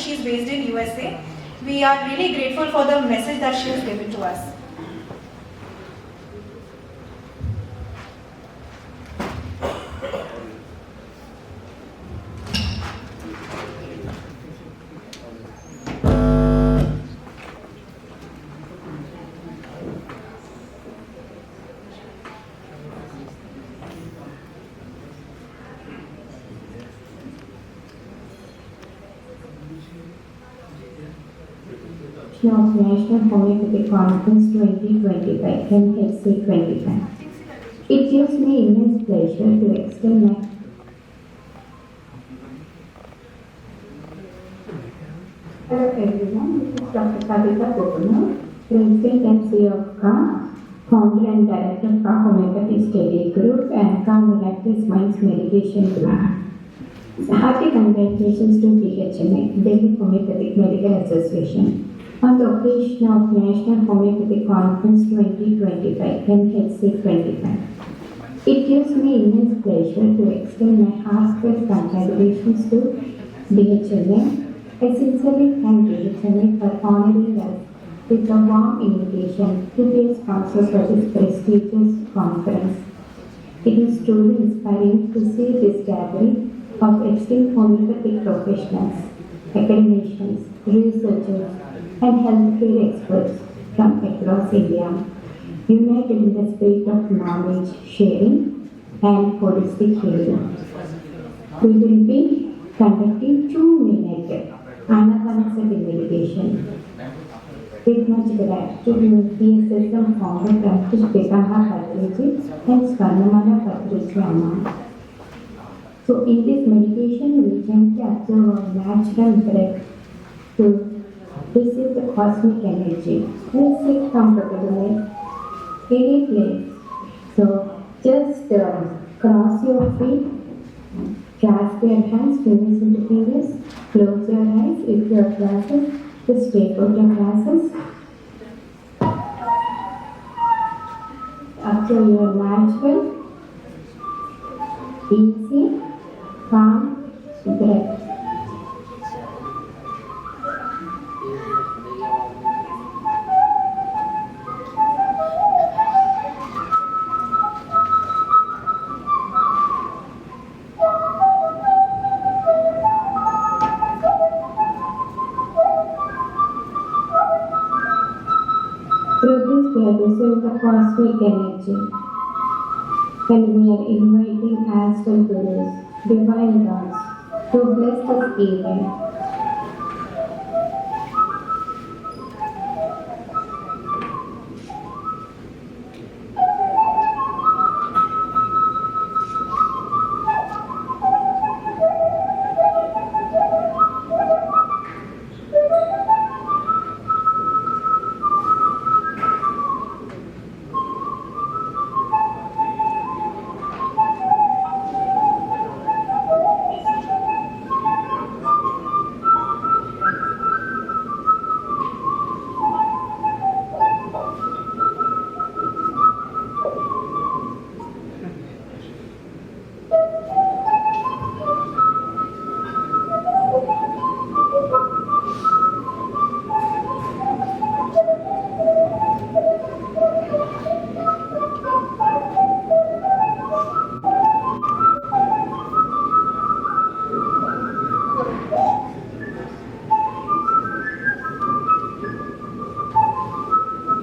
She is based in USA. We are really grateful for the message that she has given to us. Of National Homoeopathy Conference 2025, NHC 25. It gives me immense pleasure to extend my Hello everyone, this is Dr. Kavita Kokuno, President and CEO of KA, Founder and Director of KA Homeopathy Study Group and KA Miraculous Minds Meditation Group. Happy congratulations to DHMA, Delhi Homoeopathic Medical Association, on the occasion of National Homoeopathy Conference 2025, NHC 25. It gives me immense pleasure to extend my heartfelt congratulations to DHMA. I sincerely thank DHMA for honoring us with a warm invitation to be a sponsor for this prestigious conference. It is truly inspiring to see this gathering of esteemed homeopathic professionals, academicians, researchers, and healthcare experts from across India, united in the spirit of knowledge sharing and holistic healing. We will be conducting 2-minute Anapanasati meditation. With much gratitude, we will hear system founder Practice Pekaha Patriji and Swarnamala Patriji Amma. So in this meditation, we gently observe our natural breath to receive the cosmic energy. Let's sit comfortably, any place. So just cross your feet, clasp your hands, fingers into fingers, close your eyes. If you have glasses, just take out your glasses. Observe your natural, easy, calm breath. We are receiving the cosmic energy, and we are inviting astral gurus, divine gods, to bless this event.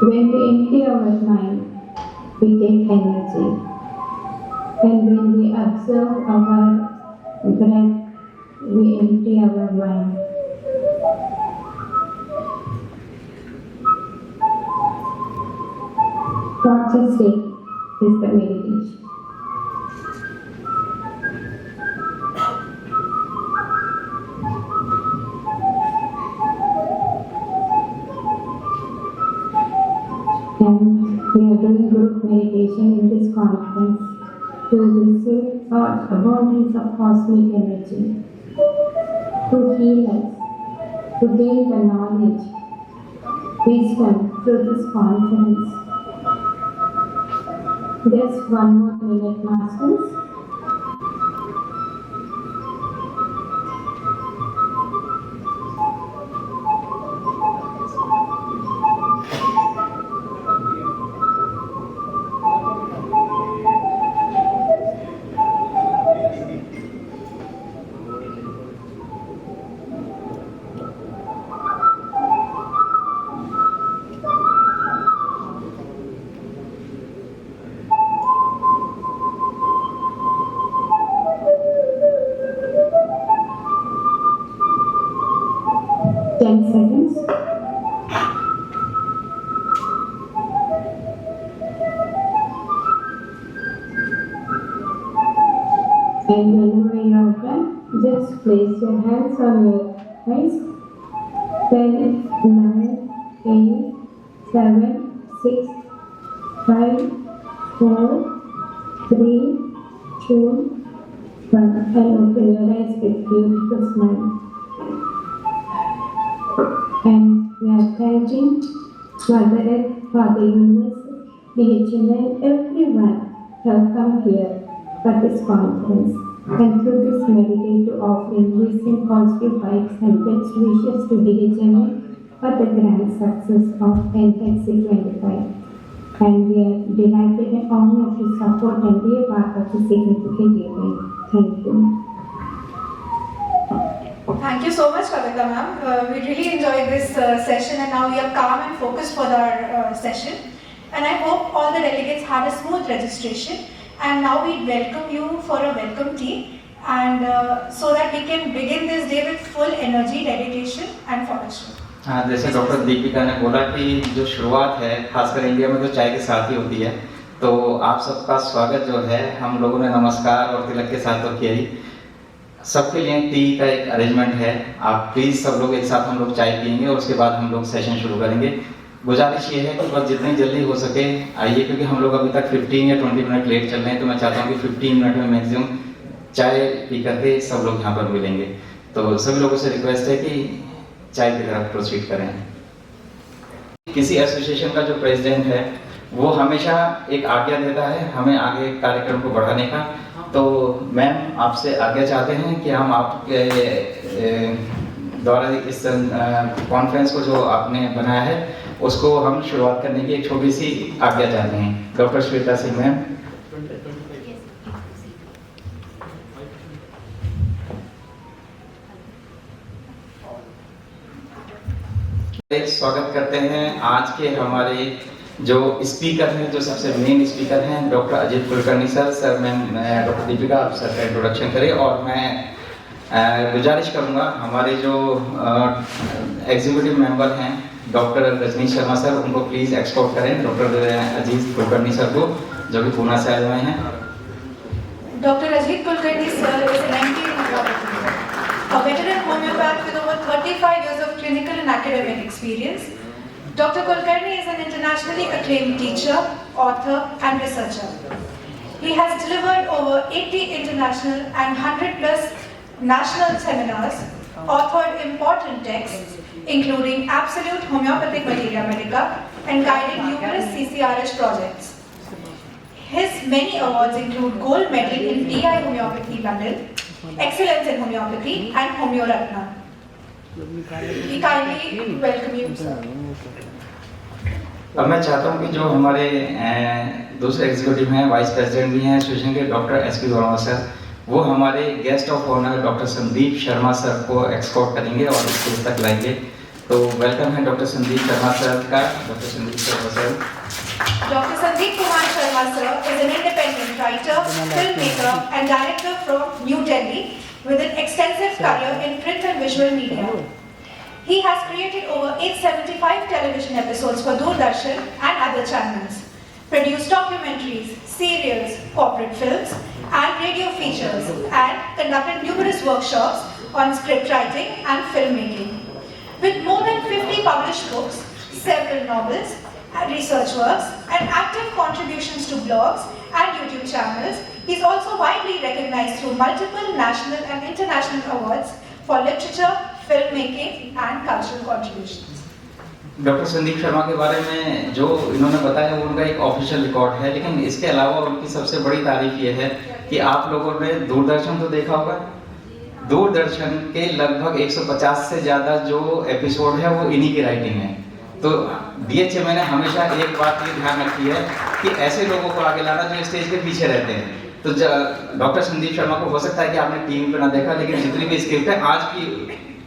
When we empty our mind, we take energy. And when we observe our breath, we empty our mind. Conscious state is the meditation. And we are doing group meditation in this conference to receive abundance of cosmic energy, to heal us, to gain the knowledge, wisdom through this conference. Just 1 more minute, masters. And whenever you are done, just place your hands on your eyes. 10, 9, 8, 7, 6, 5, 4, 3, 2, 1. And open your eyes with beautiful smile. And we are thanking Mother Earth, Father Universe, DHMA, and everyone who have come here for this conference. And through this meditative offering, we send positive vibes and best wishes to DHMA for the grand success of NHC 25. And we are delighted and honored to support and be a part of the significant event. Thank you. Thank you so much, Kavita ma'am. We really enjoyed this session, and now we are calm and focused for our session. And I hope all the delegates had a smooth registration. And now we welcome you for a welcome tea, and so that we can begin this day with full energy, dedication, and followership. हाँ, जैसे doctor Deepika ने बोला कि जो शुरुआत है खासकर India में तो चाय के साथ ही होती है, तो आप सबका स्वागत जो है हम लोगों ने नमस्कार और तिलक के साथ तो किया ही। सबके लिए टी का एक अरेंजमेंट है, आप प्लीज़ सब लोग एक साथ हम लोग चाय पियेंगे और उसके बाद हम लोग सेशन शुरू करेंगे। गुजारिश ये है कि बस जितनी जल्दी हो सके आइए, क्योंकि हम लोग अभी तक 15 या 20 मिनट लेट चल रहे हैं, तो मैं चाहता हूँ कि 15 मिनट में मैक्सिमम चाय पी करके सब लोग यहाँ पर मिलेंगे। तो सभी लोगों से रिक्वेस्ट है कि चाय की तरफ प्रोसीड करें। किसी एसोसिएशन का जो प्रेसिडेंट है वो हमेशा एक आज्ञा देता है हमें आगे कार्यक्रम को बढ़ाने का। तो मैम आपसे आज्ञा चाहते हैं कि हम आपके द्वारा इस कॉन्फ्रेंस को जो आपने बनाया है उसको हम शुरुआत करने की एक छोटी सी आज्ञा चाहते हैं। Doctor Shweta Singh ma'am. स्वागत करते हैं आज के हमारे जो स्पीकर हैं, जो सबसे मेन स्पीकर हैं, doctor Ajit Kulkarni sir. Sir ma'am doctor Deepika आप सर का इंट्रोडक्शन करें, और मैं गुजारिश करूंगा हमारे जो एग्जीक्यूटिव मेंबर हैं डॉक्टर रजनीश शर्मा सर, उनको प्लीज एक्सपोर्ट करें डॉक्टर अजीत कुलकर्णी सर को, जो कि पूना से आए हुए हैं। Dr. Ajit Kulkarni sir is an MD in homeopathy, a veteran homeopath with over 35 years of clinical and academic experience. Dr. Kulkarni is an internationally acclaimed teacher, author, and researcher. He has delivered over 80 international and 100 plus national seminars, authored important texts, including Absolute Homoeopathic Medical, and guiding numerous CCRH projects. His many awards include Gold Medal in DI Homeopathy London, Excellence in Homeopathy, and Homeoratna. We kindly welcome you, sir. अब मैं चाहता हूं कि जो हमारे दूसरे executive हैं, vice president भी हैं एसोसिएशन के, डॉक्टर एसपी वर्मा सर, वो हमारे guest of honour doctor Sandeep Sharma sir को एक्सपोर्ट करेंगे और स्टेज तक लाएंगे। तो वेलकम है डॉक्टर संदीप शर्मा सर का। Doctor Sandeep Sharma sir. Dr. Sandeep Kumar Sharma sir is an independent writer, filmmaker, and director from New Delhi with an extensive career in print and visual media. He has created over 875 television episodes for Doordarshan and other channels, produced documentaries, serials, corporate films, and radio features, and conducted numerous workshops on script writing and filmmaking. With more than 50 published books, several novels, research works, and active contributions to blogs and YouTube channels, he is also widely recognized through multiple national and international awards for literature, filmmaking, and cultural contributions. Doctor Sandeep Sharma के बारे में जो इन्होंने बताया वो उनका एक official record है, लेकिन इसके अलावा उनकी सबसे बड़ी तारीफ ये है कि आप लोगों ने दूरदर्शन तो देखा होगा, दूरदर्शन के लगभग 150 से ज़्यादा जो एपिसोड है वो इन्हीं की राइटिंग है। तो DHMA ने हमेशा एक बात ये ध्यान रखी है कि ऐसे लोगों को आगे लाना जो स्टेज के पीछे रहते हैं। तो डॉक्टर संदीप शर्मा को हो सकता है कि आपने टीवी पे ना देखा, लेकिन जितनी भी स्क्रिप्ट है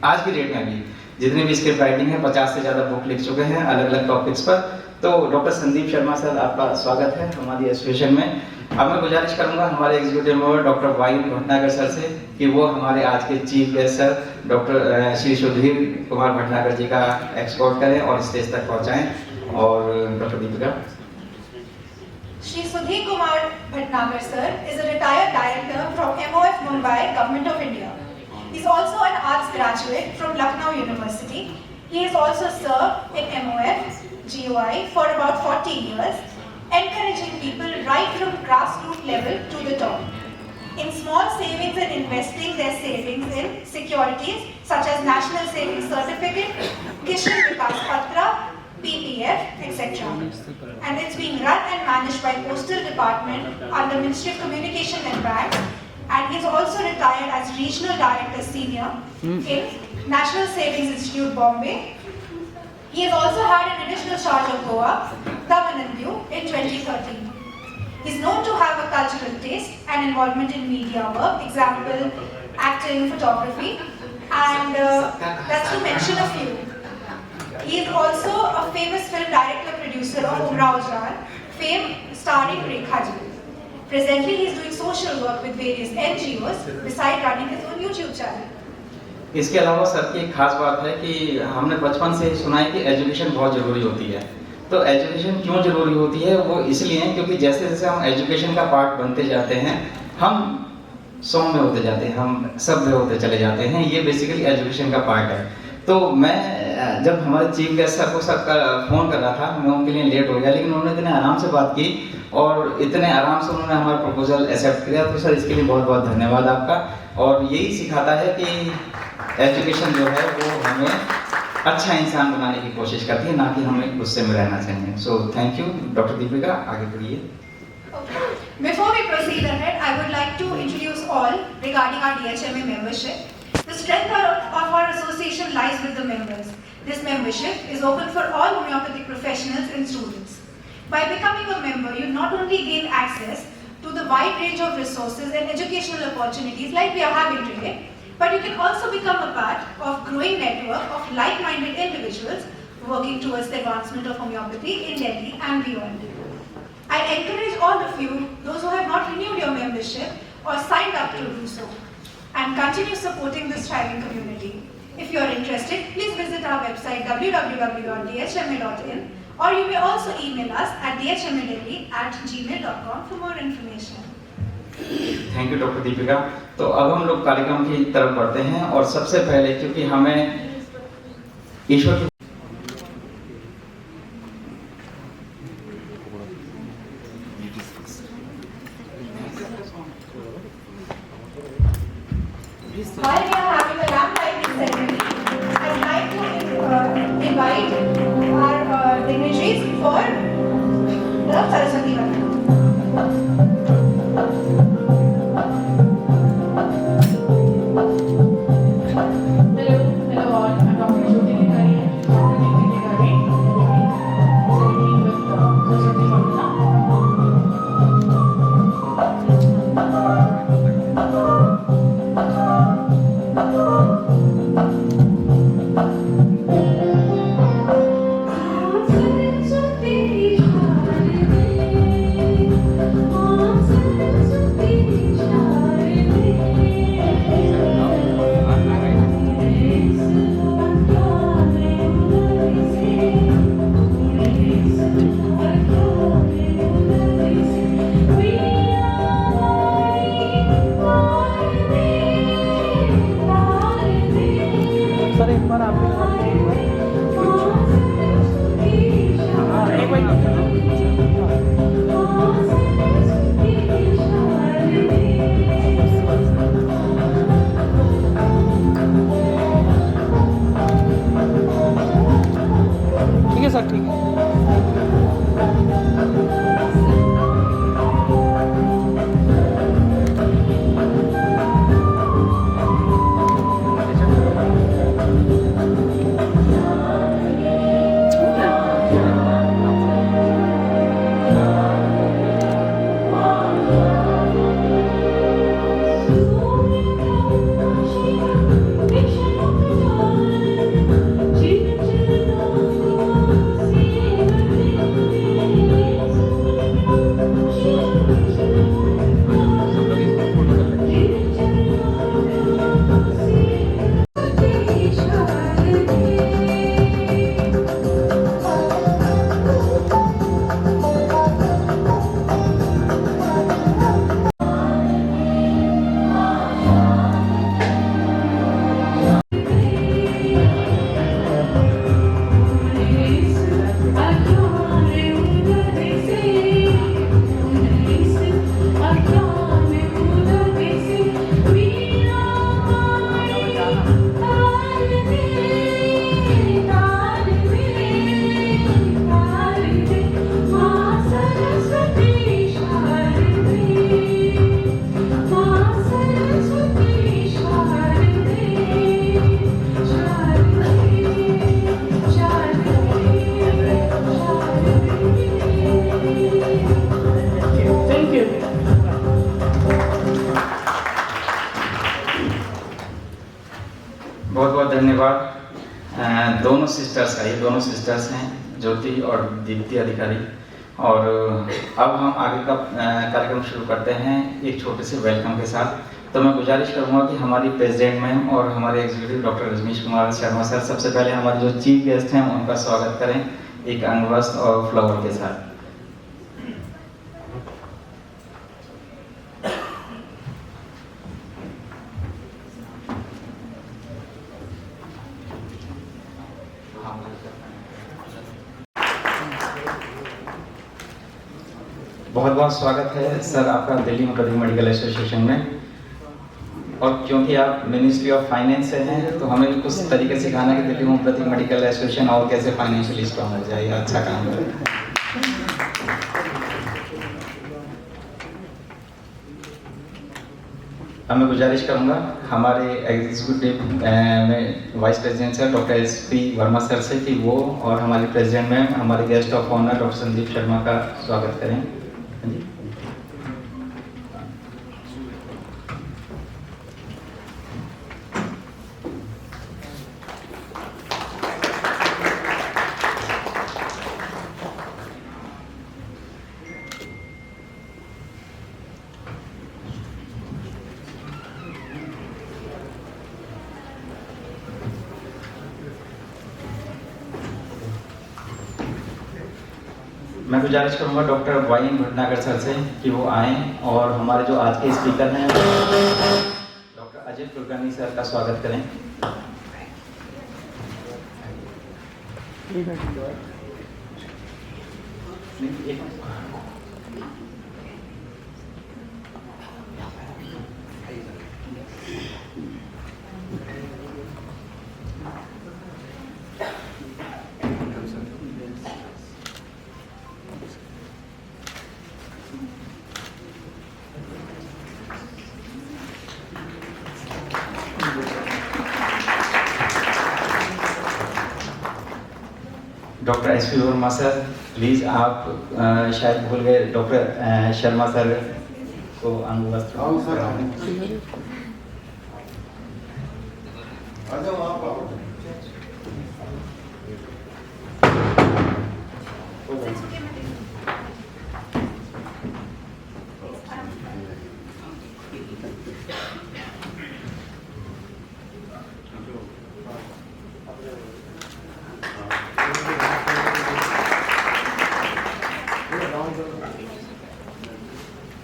आज की डेट में भी जितनी भी स्क्रिप्ट राइटिंग है 50 से ज़्यादा बुक लिख चुके हैं अलग अलग टॉपिक्स पर। तो डॉक्टर संदीप शर्मा सर आपका स्वागत है हमारी एसोसिएशन में। अब मैं गुजारिश करूंगा हमारे executive member doctor Y Bhatnagar sir से कि वो हमारे आज के chief guest sir doctor Shri Sudhir Kumar Bhatnagar ji का एक्सपोर्ट करें और स्टेज तक पहुंचाएं। और doctor Deepika. Shri Sudhir Kumar Bhatnagar sir is a retired director from MOF Mumbai, Government of India. He is also an arts graduate from Lucknow University. He has also served in MOF, GOI for about 40 years, encouraging people right from grassroots level to the top. In small savings and investing their savings in securities such as National Savings Certificate, Kishan Vikas Patra, PPF, etc. And it's being run and managed by Postal Department under Ministry of Communication and Banks. And he's also retired as Regional Director Senior in National Savings Institute, Bombay. He has also had an additional charge of Goa, Daman and Diu, in 2013. He's known to have a cultural taste and involvement in media work, example, acting, photography, and that's to mention a few. He is also a famous film director-producer of Umrao Jaan, fame starring Rekha Ji. Presently, he is doing social work with various NGOs, besides running his own YouTube channel. इसके अलावा sir की एक खास बात है कि हमने बचपन से ही सुना है कि एजुकेशन बहुत ज़रूरी होती है। तो एजुकेशन क्यों ज़रूरी होती है वो इसलिए क्योंकि जैसे जैसे हम एजुकेशन का पार्ट बनते जाते हैं हम सौम्य होते जाते हैं, हम सभ्य होते चले जाते हैं। ये बेसिकली एजुकेशन का पार्ट है। तो मैं जब हमारे चीफ गेस्ट सर को फ़ोन कर रहा था, मैं उनके लिए लेट हो गया, लेकिन उन्होंने इतने आराम से बात की और इतने आराम से उन्होंने हमारा प्रपोजल एक्सेप्ट किया। तो सर इसके लिए बहुत बहुत धन्यवाद आपका। और यही सिखाता है कि एजुकेशन जो है वो हमें अच्छा इंसान बनाने की कोशिश करती है, ना कि हमें गुस्से में रहना चाहिए। So thank you doctor Deepika, आगे बढ़िए। Before we proceed ahead, I would like to introduce all regarding our DHMA membership. The strength of our association lies with the members. This membership is open for all homeopathic professionals and students. By becoming a member, you not only gain access to the wide range of resources and educational opportunities like we are having today, but you can also become a part of growing network of like-minded individuals working towards the advancement of homeopathy in Delhi and beyond. I encourage all of you, those who have not renewed your membership or signed up to do so, and continue supporting this thriving community. If you are interested, please visit our website www.dhma.in, or you may also email us at dhmadelhi@gmail.com for more information. Thank you doctor Deepika. तो अब हम लोग कार्यक्रम की तरफ बढ़ते हैं और सबसे पहले क्योंकि हमें ईश्वर की While we are having a lamp lighting ceremony, I'd like to invite our dignitaries for the Saraswati Vandana. दोनों सिस्टर्स का, ये दोनों सिस्टर्स हैं, ज्योति और दीप्ति अधिकारी। और अब हम आगे का कार्यक्रम शुरू करते हैं एक छोटे से वेलकम के साथ। तो मैं गुजारिश करूंगा कि हमारी प्रेसिडेंट मैम और हमारे executive doctor Rajneesh Kumar Sharma sir सबसे पहले हमारे जो चीफ गेस्ट हैं उनका स्वागत करें एक अंगवस्त्र और फ्लावर के साथ। बहुत बहुत स्वागत है सर आपका दिल्ली होम्योपैथिक मेडिकल एसोसिएशन में। और क्योंकि आप मिनिस्ट्री ऑफ फाइनेंस से हैं तो हमें भी कुछ तरीके सिखाना है कि दिल्ली होम्योपैथिक मेडिकल एसोसिएशन और कैसे फाइनेंशियली स्ट्रॉन्ग हो जाए, अच्छा काम करें। अब मैं गुजारिश करूंगा हमारे एग्जीक्यूटिव में vice president sir doctor SP Verma sir से कि वो और हमारी प्रेसिडेंट में हमारे guest of honour doctor Sandeep Sharma का स्वागत करें। मैं गुजारिश करूंगा डॉक्टर वाइन भटनागर सर से कि वो आएं और हमारे जो आज के स्पीकर हैं डॉक्टर अजय कुलकर्णी सर का स्वागत करें। Doctor SP Verma sir please आप शायद भूल गए डॉक्टर शर्मा सर को अंगवस्त्र।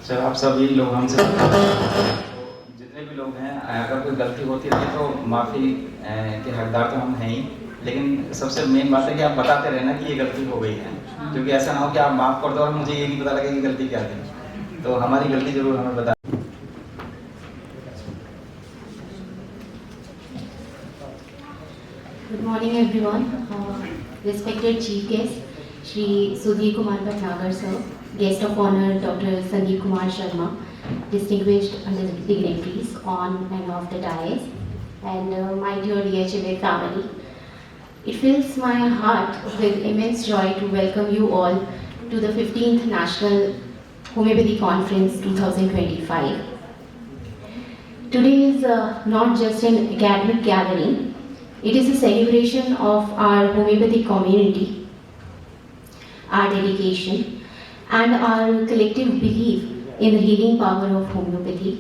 सर आप सभी लोग हमसे जितने भी लोग हैं अगर कोई गलती होती है तो माफ़ी के हकदार तो हम हैं ही, लेकिन सबसे मेन बात है कि आप बताते रहना कि ये गलती हो गई है, क्योंकि ऐसा ना हो कि आप माफ़ कर दो और मुझे ये नहीं पता लगे कि गलती क्या थी। तो हमारी गलती जरूर हमें बता। Good morning everyone. Respected Chief Guest, Shri Sudhir Kumar Bhatnagar sir, Guest of Honor Dr. Sandeep Kumar Sharma, distinguished dignitaries on and off the dais, and my dear DHMA family. It fills my heart with immense joy to welcome you all to the 15th National Homoeopathy Conference 2025. Today is not just an academic gathering, it is a celebration of our homeopathic community, our dedication, and our collective belief in the healing power of homeopathy.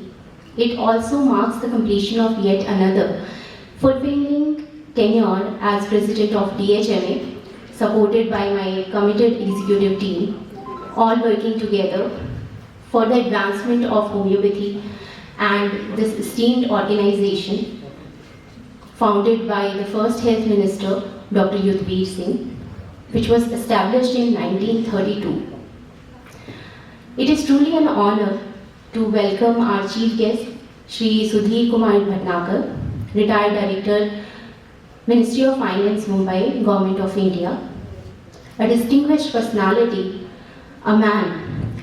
It also marks the completion of yet another fulfilling tenure as president of DHMA, supported by my committed executive team, all working together for the advancement of homeopathy and this esteemed organization founded by the first health minister, Dr. Yudhvir Singh, which was established in 1932. It is truly an honor to welcome our chief guest, Shri Sudhir Kumar Bhatnagar, retired director, Ministry of Finance, Mumbai, Government of India, a distinguished personality, a man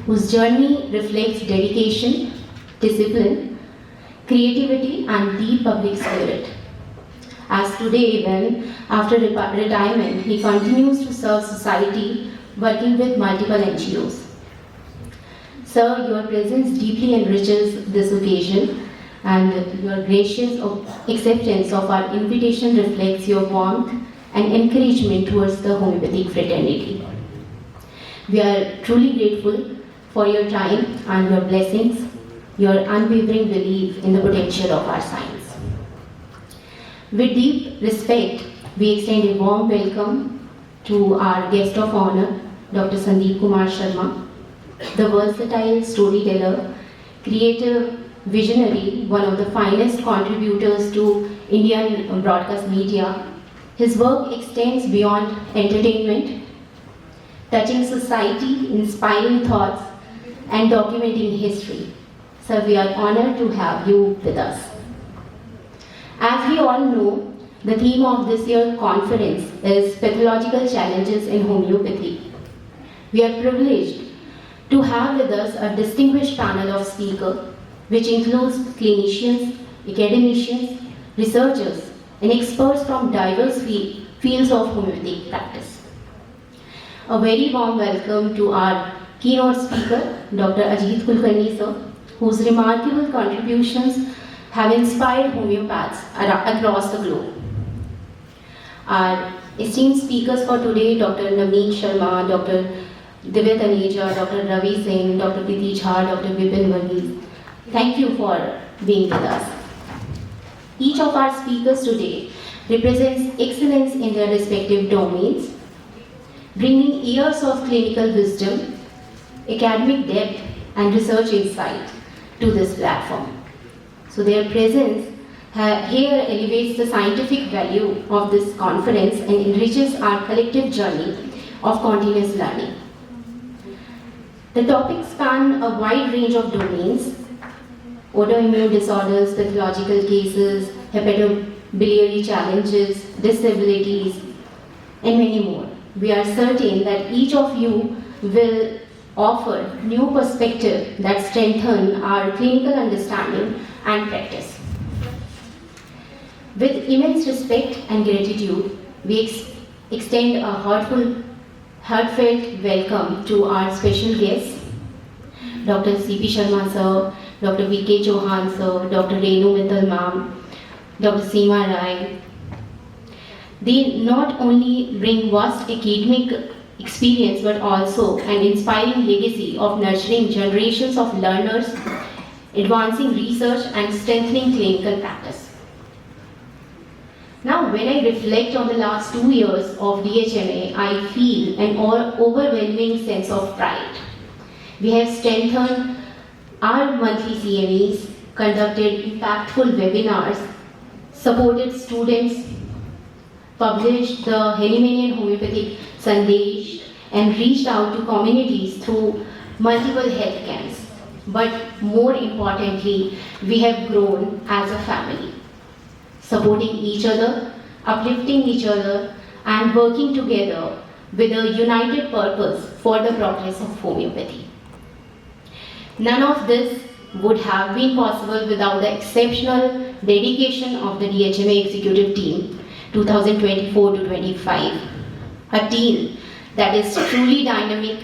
whose journey reflects dedication, discipline, creativity, and deep public spirit. As today, when after retirement, he continues to serve society, working with multiple NGOs. Sir, your presence deeply enriches this occasion, and your gracious acceptance of our invitation reflects your warmth and encouragement towards the homeopathic fraternity. We are truly grateful for your time and your blessings, your unwavering belief in the potential of our science. With deep respect, we extend a warm welcome to our guest of honor, Dr. Sandeep Kumar Sharma, the versatile storyteller, creative visionary, one of the finest contributors to Indian broadcast media. His work extends beyond entertainment, touching society, inspiring thoughts, and documenting history. So we are honored to have you with us. As we all know, the theme of this year's conference is Pathological Challenges in Homeopathy. We are privileged to have with us a distinguished panel of speakers, which includes clinicians, academicians, researchers, and experts from diverse fields of homeopathic practice. A very warm welcome to our keynote speaker, Dr. Ajit Kulkarni sir, whose remarkable contributions have inspired homeopaths across the globe. Our esteemed speakers for today, Dr. Navneet Sharma, Dr. Divya Taneja, Dr. Ravi Singh, Dr. Priti Jha, Dr. Vipin Varghese. Thank you for being with us. Each of our speakers today represents excellence in their respective domains, bringing years of clinical wisdom, academic depth, and research insight to this platform. So their presence here elevates the scientific value of this conference and enriches our collective journey of continuous learning. The topics span a wide range of domains: autoimmune disorders, pathological cases, hepatobiliary challenges, disabilities, and many more. We are certain that each of you will offer new perspective that strengthen our clinical understanding and practice. With immense respect and gratitude, we extend a heartfelt welcome to our special guests, Dr. C.P. Sharma sir, Dr. V.K. Chauhan sir, Dr. Renu Mittal ma'am, Dr. Seema Rai. They not only bring vast academic experience but also an inspiring legacy of nurturing generations of learners, advancing research and strengthening clinical practice. Now, when I reflect on the last 2 years of DHMA, I feel an overwhelming sense of pride. We have strengthened our monthly CMEs, conducted impactful webinars, supported students, published the Hahnemanian Homeopathic Sandesh, and reached out to communities through multiple health camps. But more importantly, we have grown as a family, supporting each other, uplifting each other, and working together with a united purpose for the progress of homeopathy. None of this would have been possible without the exceptional dedication of the DHMA executive team 2024 to 25, a team that is truly dynamic,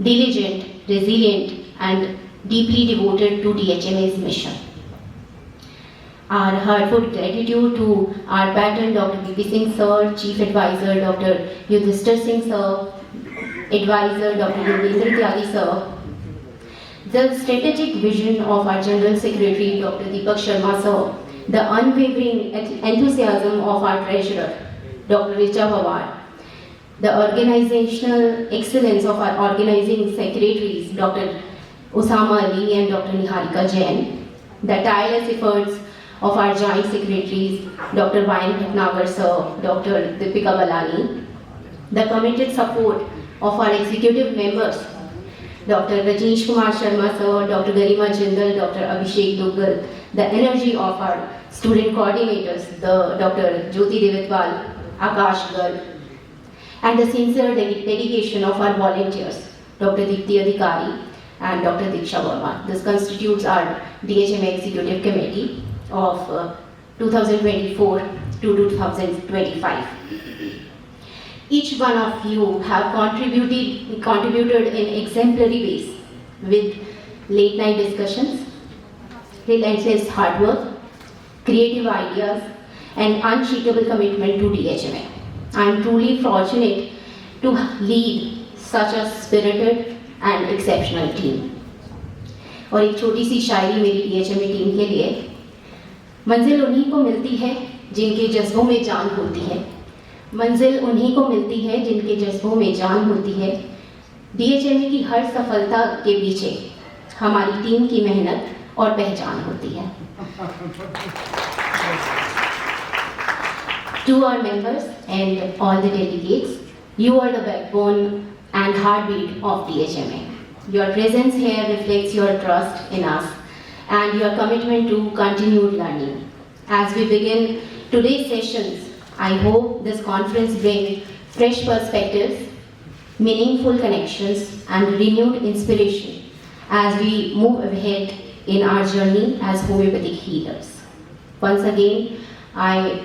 diligent, resilient, and deeply devoted to DHMA's mission. Our heartfelt gratitude to our patron, Dr. V.P. Singh sir, Chief Advisor, Dr. Yudhishthir Singh sir, Advisor, Dr. Yogindra Tyagi sir, the strategic vision of our General Secretary, Dr. Deepak Sharma sir, the unwavering enthusiasm of our Treasurer, Dr. Richa Pawar, the organizational excellence of our organizing secretaries, Dr. Osama Ali and Dr. Niharika Jain, the tireless efforts of our joint secretaries, Dr. Vayan Bhatnagar sir, Dr. Deepika Balani, the committed support of our executive members, Dr. Rajneesh Kumar Sharma sir, Dr. Garima Jindal, Dr. Abhishek Duggal, the energy of our student coordinators, the Dr. Jyoti Devitwal, Akash Garg, and the sincere dedication of our volunteers, Dr. Deepti Adhikari and Dr. Diksha Verma. This constitutes our DHMA Executive Committee of 2024 to 2025. Each one of you have contributed in exemplary ways with late night discussions, relentless hard work, creative ideas, and unshakable commitment to DHMA. I am truly fortunate to lead such a spirited and exceptional team. और एक छोटी सी शायरी मेरी DHMA team के लिए। मंजिल उन्हीं को मिलती है जिनके जज्बों में जान होती है, मंजिल उन्हीं को मिलती है जिनके जज्बों में जान होती है। DHMA की हर सफलता के पीछे हमारी टीम की मेहनत और पहचान होती है। To our members and all the delegates, you are the backbone and heartbeat of DHMA. Your presence here reflects your trust in us and your commitment to continued learning. As we begin today's sessions, I hope this conference brings fresh perspectives, meaningful connections, and renewed inspiration as we move ahead in our journey as homeopathic healers. Once again, I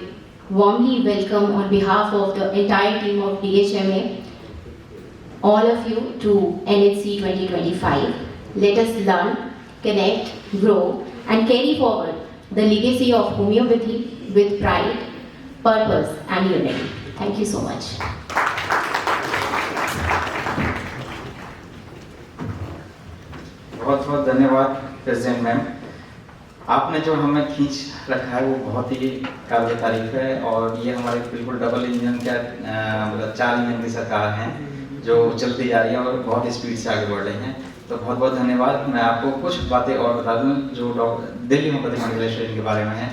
warmly welcome on behalf of the entire team of DHMA all of you to NHC 2025. Let us learn, connect, grow, and carry forward the legacy of homeopathy with pride, purpose, and unity. Thank you so much. बहुत बहुत धन्यवाद president ma'am. आपने जो हमें खींच रखा है वो बहुत ही काबिल तारीफ है, और ये हमारे बिल्कुल डबल इंजन का मतलब 4 इंजन की सरकार है जो चलती जा रही है और बहुत स्पीड से आगे बढ़ रही हैं। तो बहुत बहुत धन्यवाद। मैं आपको कुछ बातें और बता दूं जो दिल्ली होम्योपैथिक मेडिकल एसोसिएशन के बारे में है।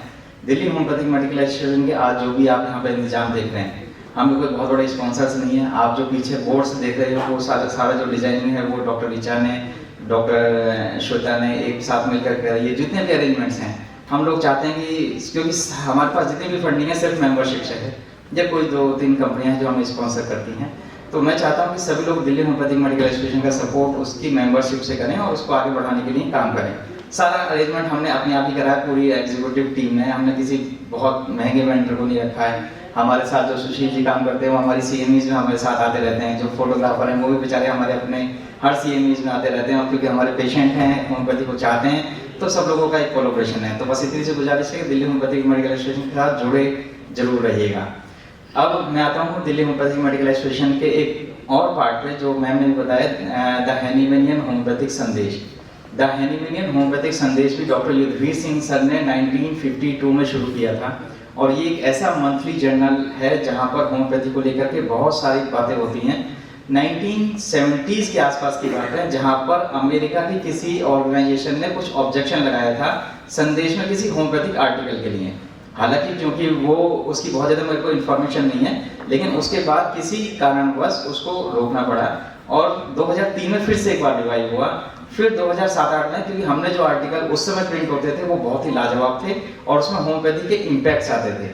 दिल्ली होम्योपैथिक मेडिकल एसोसिएशन के आज जो भी आप यहाँ पे इंतजाम देख रहे हैं, हम कोई बहुत बड़े स्पॉन्सर्स नहीं है। आप जो पीछे बोर्ड्स देख रहे हो वो सारा जो डिजाइनिंग है वो डॉक्टर ऋचा ने, डॉक्टर श्वेता ने एक साथ मिलकर कर, ये जितने भी अरेंजमेंट्स हैं हम लोग चाहते हैं कि क्योंकि हमारे पास जितनी भी फंडिंग है सिर्फ मेंबरशिप से है, या कोई 2-3 कंपनियां हैं जो हमें स्पॉन्सर करती हैं। तो मैं चाहता हूं कि सभी लोग दिल्ली होम्योपैथिक मेडिकल एसोसिएशन का सपोर्ट उसकी मेंबरशिप से करें और उसको आगे बढ़ाने के लिए काम करें। सारा अरेंजमेंट हमने अपने आप ही करा है, पूरी एग्जीक्यूटिव टीम ने, हमने किसी बहुत महंगे वेंडर को नहीं रखा है। हमारे साथ जो सुशील जी काम करते हैं वो हमारी CMEs में हमारे साथ आते रहते हैं, जो फोटोग्राफर हैं वो भी बेचारे हमारे अपने हर CMEs में आते रहते हैं, और क्योंकि हमारे पेशेंट हैं होम्योपैथी को चाहते हैं तो सब लोगों का एक कोलैबोरेशन है। तो बस इतनी सी गुजारिश है कि दिल्ली होम्योपैथिक मेडिकल एसोसिएशन के साथ जुड़े जरूर रहिएगा। अब मैं आता हूँ दिल्ली होम्योपैथिक मेडिकल एसोसिएशन के एक और पार्ट पे जो मैम ने बताया, द हैनीमैनियन होम्योपैथिक संदेश। द हैनीमैनियन होम्योपैथिक संदेश भी डॉक्टर युद्धवीर सिंह सर ने 1952 में शुरू किया था, और ये एक ऐसा मंथली जर्नल है जहाँ पर होम्योपैथी को लेकर के बहुत सारी बातें होती हैं। 1970s के आसपास की बात है जहाँ पर अमेरिका की किसी ऑर्गेनाइजेशन ने कुछ ऑब्जेक्शन लगाया था संदेश में किसी होम्योपैथिक आर्टिकल के लिए। हालांकि क्योंकि वो उसकी बहुत ज़्यादा मेरे को इन्फॉर्मेशन नहीं है, लेकिन उसके बाद किसी कारणवश उसको रोकना पड़ा, और 2003 में फिर से एक बार रिवाइव हुआ। फिर 2007-8 में, क्योंकि हमने जो आर्टिकल उस समय प्रिंट होते थे वो बहुत ही लाजवाब थे और उसमें होम्योपैथी के इम्पैक्ट्स आते थे।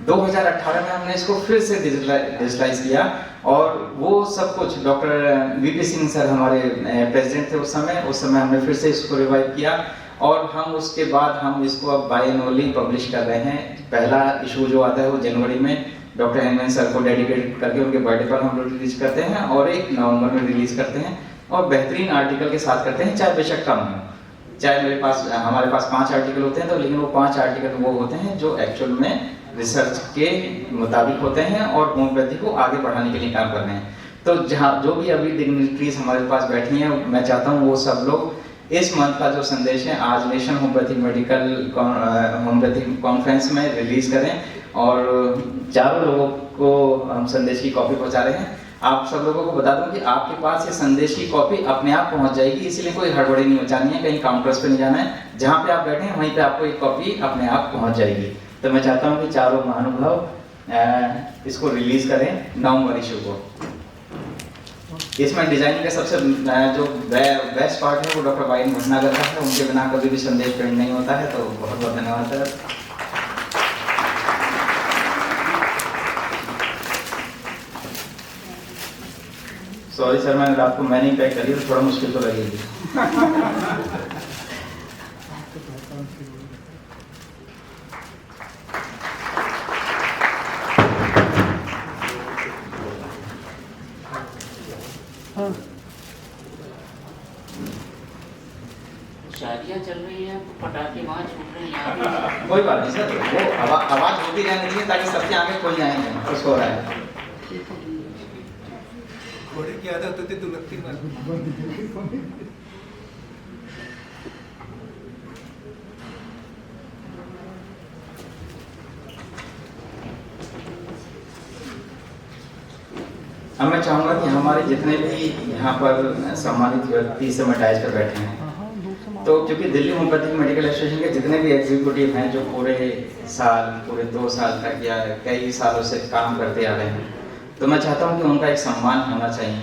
2018 में हमने इसको फिर से डिजिटलाइज किया, और वो सब कुछ डॉक्टर VP सिंह सर हमारे प्रेसिडेंट थे उस समय हमने फिर से इसको रिवाइव किया, और हम उसके बाद हम इसको अब बायनोली पब्लिश कर रहे हैं। पहला इशू जो आता है वो जनवरी में डॉक्टर हेमंत सर को डेडिकेट करके उनके बर्थडे पर हम लोग रिलीज करते हैं, और एक नवंबर में रिलीज करते हैं, और बेहतरीन आर्टिकल के साथ करते हैं, चाहे बेशक कम हो। चाहे हमारे पास 5 आर्टिकल होते हैं तो, लेकिन वो 5 आर्टिकल वो होते हैं जो एक्चुअल में रिसर्च के मुताबिक होते हैं और होम्योपैथी को आगे बढ़ाने के लिए काम कर रहे हैं। तो जहाँ जो भी अभी डिग्निटरीज हमारे पास बैठी हैं, मैं चाहता हूँ वो सब लोग इस मंथ का जो संदेश है आज national homeopathic medical homeopathic conference में रिलीज करें, और 4 लोगों को हम संदेश की कॉपी पहुंचा रहे हैं। आप सब लोगों को बता दूं कि आपके पास ये संदेश की कॉपी अपने आप पहुंच जाएगी, इसलिए कोई हड़बड़ी नहीं मचानी है, कहीं काउंटर्स पे नहीं जाना है, जहाँ पे आप बैठे हैं वहीं पे आपको एक कॉपी अपने आप पहुंच जाएगी। तो मैं चाहता हूँ कि 4 महानुभाव इसको रिलीज करें नवंबर इशू को। इसमें डिजाइनिंग का सबसे जो बेस्ट पार्ट है वो डॉक्टर वाई भटनागर का है, उनके बिना कभी भी संदेश प्रिंट नहीं होता है। तो बहुत बहुत धन्यवाद सर। सॉरी सर, मैंने रात को मैंने ही पैक करी तो थोड़ा मुश्किल तो लगेगी। शादियाँ चल रही हैं, पटाखे वहाँ छूट रहे हैं। कोई बात नहीं सर, वो आवाज होती रहनी चाहिए ताकि सबकी आंखें खुल जाएंगे। उसको हो रहा है। घोड़े की आदत होती तो लगती ना। अब मैं चाहूँगा कि हमारे जितने भी यहाँ पर सम्मानित व्यक्ति इस समय डाइस पर बैठे हैं, तो क्योंकि दिल्ली होम्योपैथिक मेडिकल एसोसिएशन के जितने भी एग्जीक्यूटिव हैं जो पूरे 2 साल तक या कई सालों से काम करते आ रहे हैं, तो मैं चाहता हूँ कि उनका एक सम्मान होना चाहिए।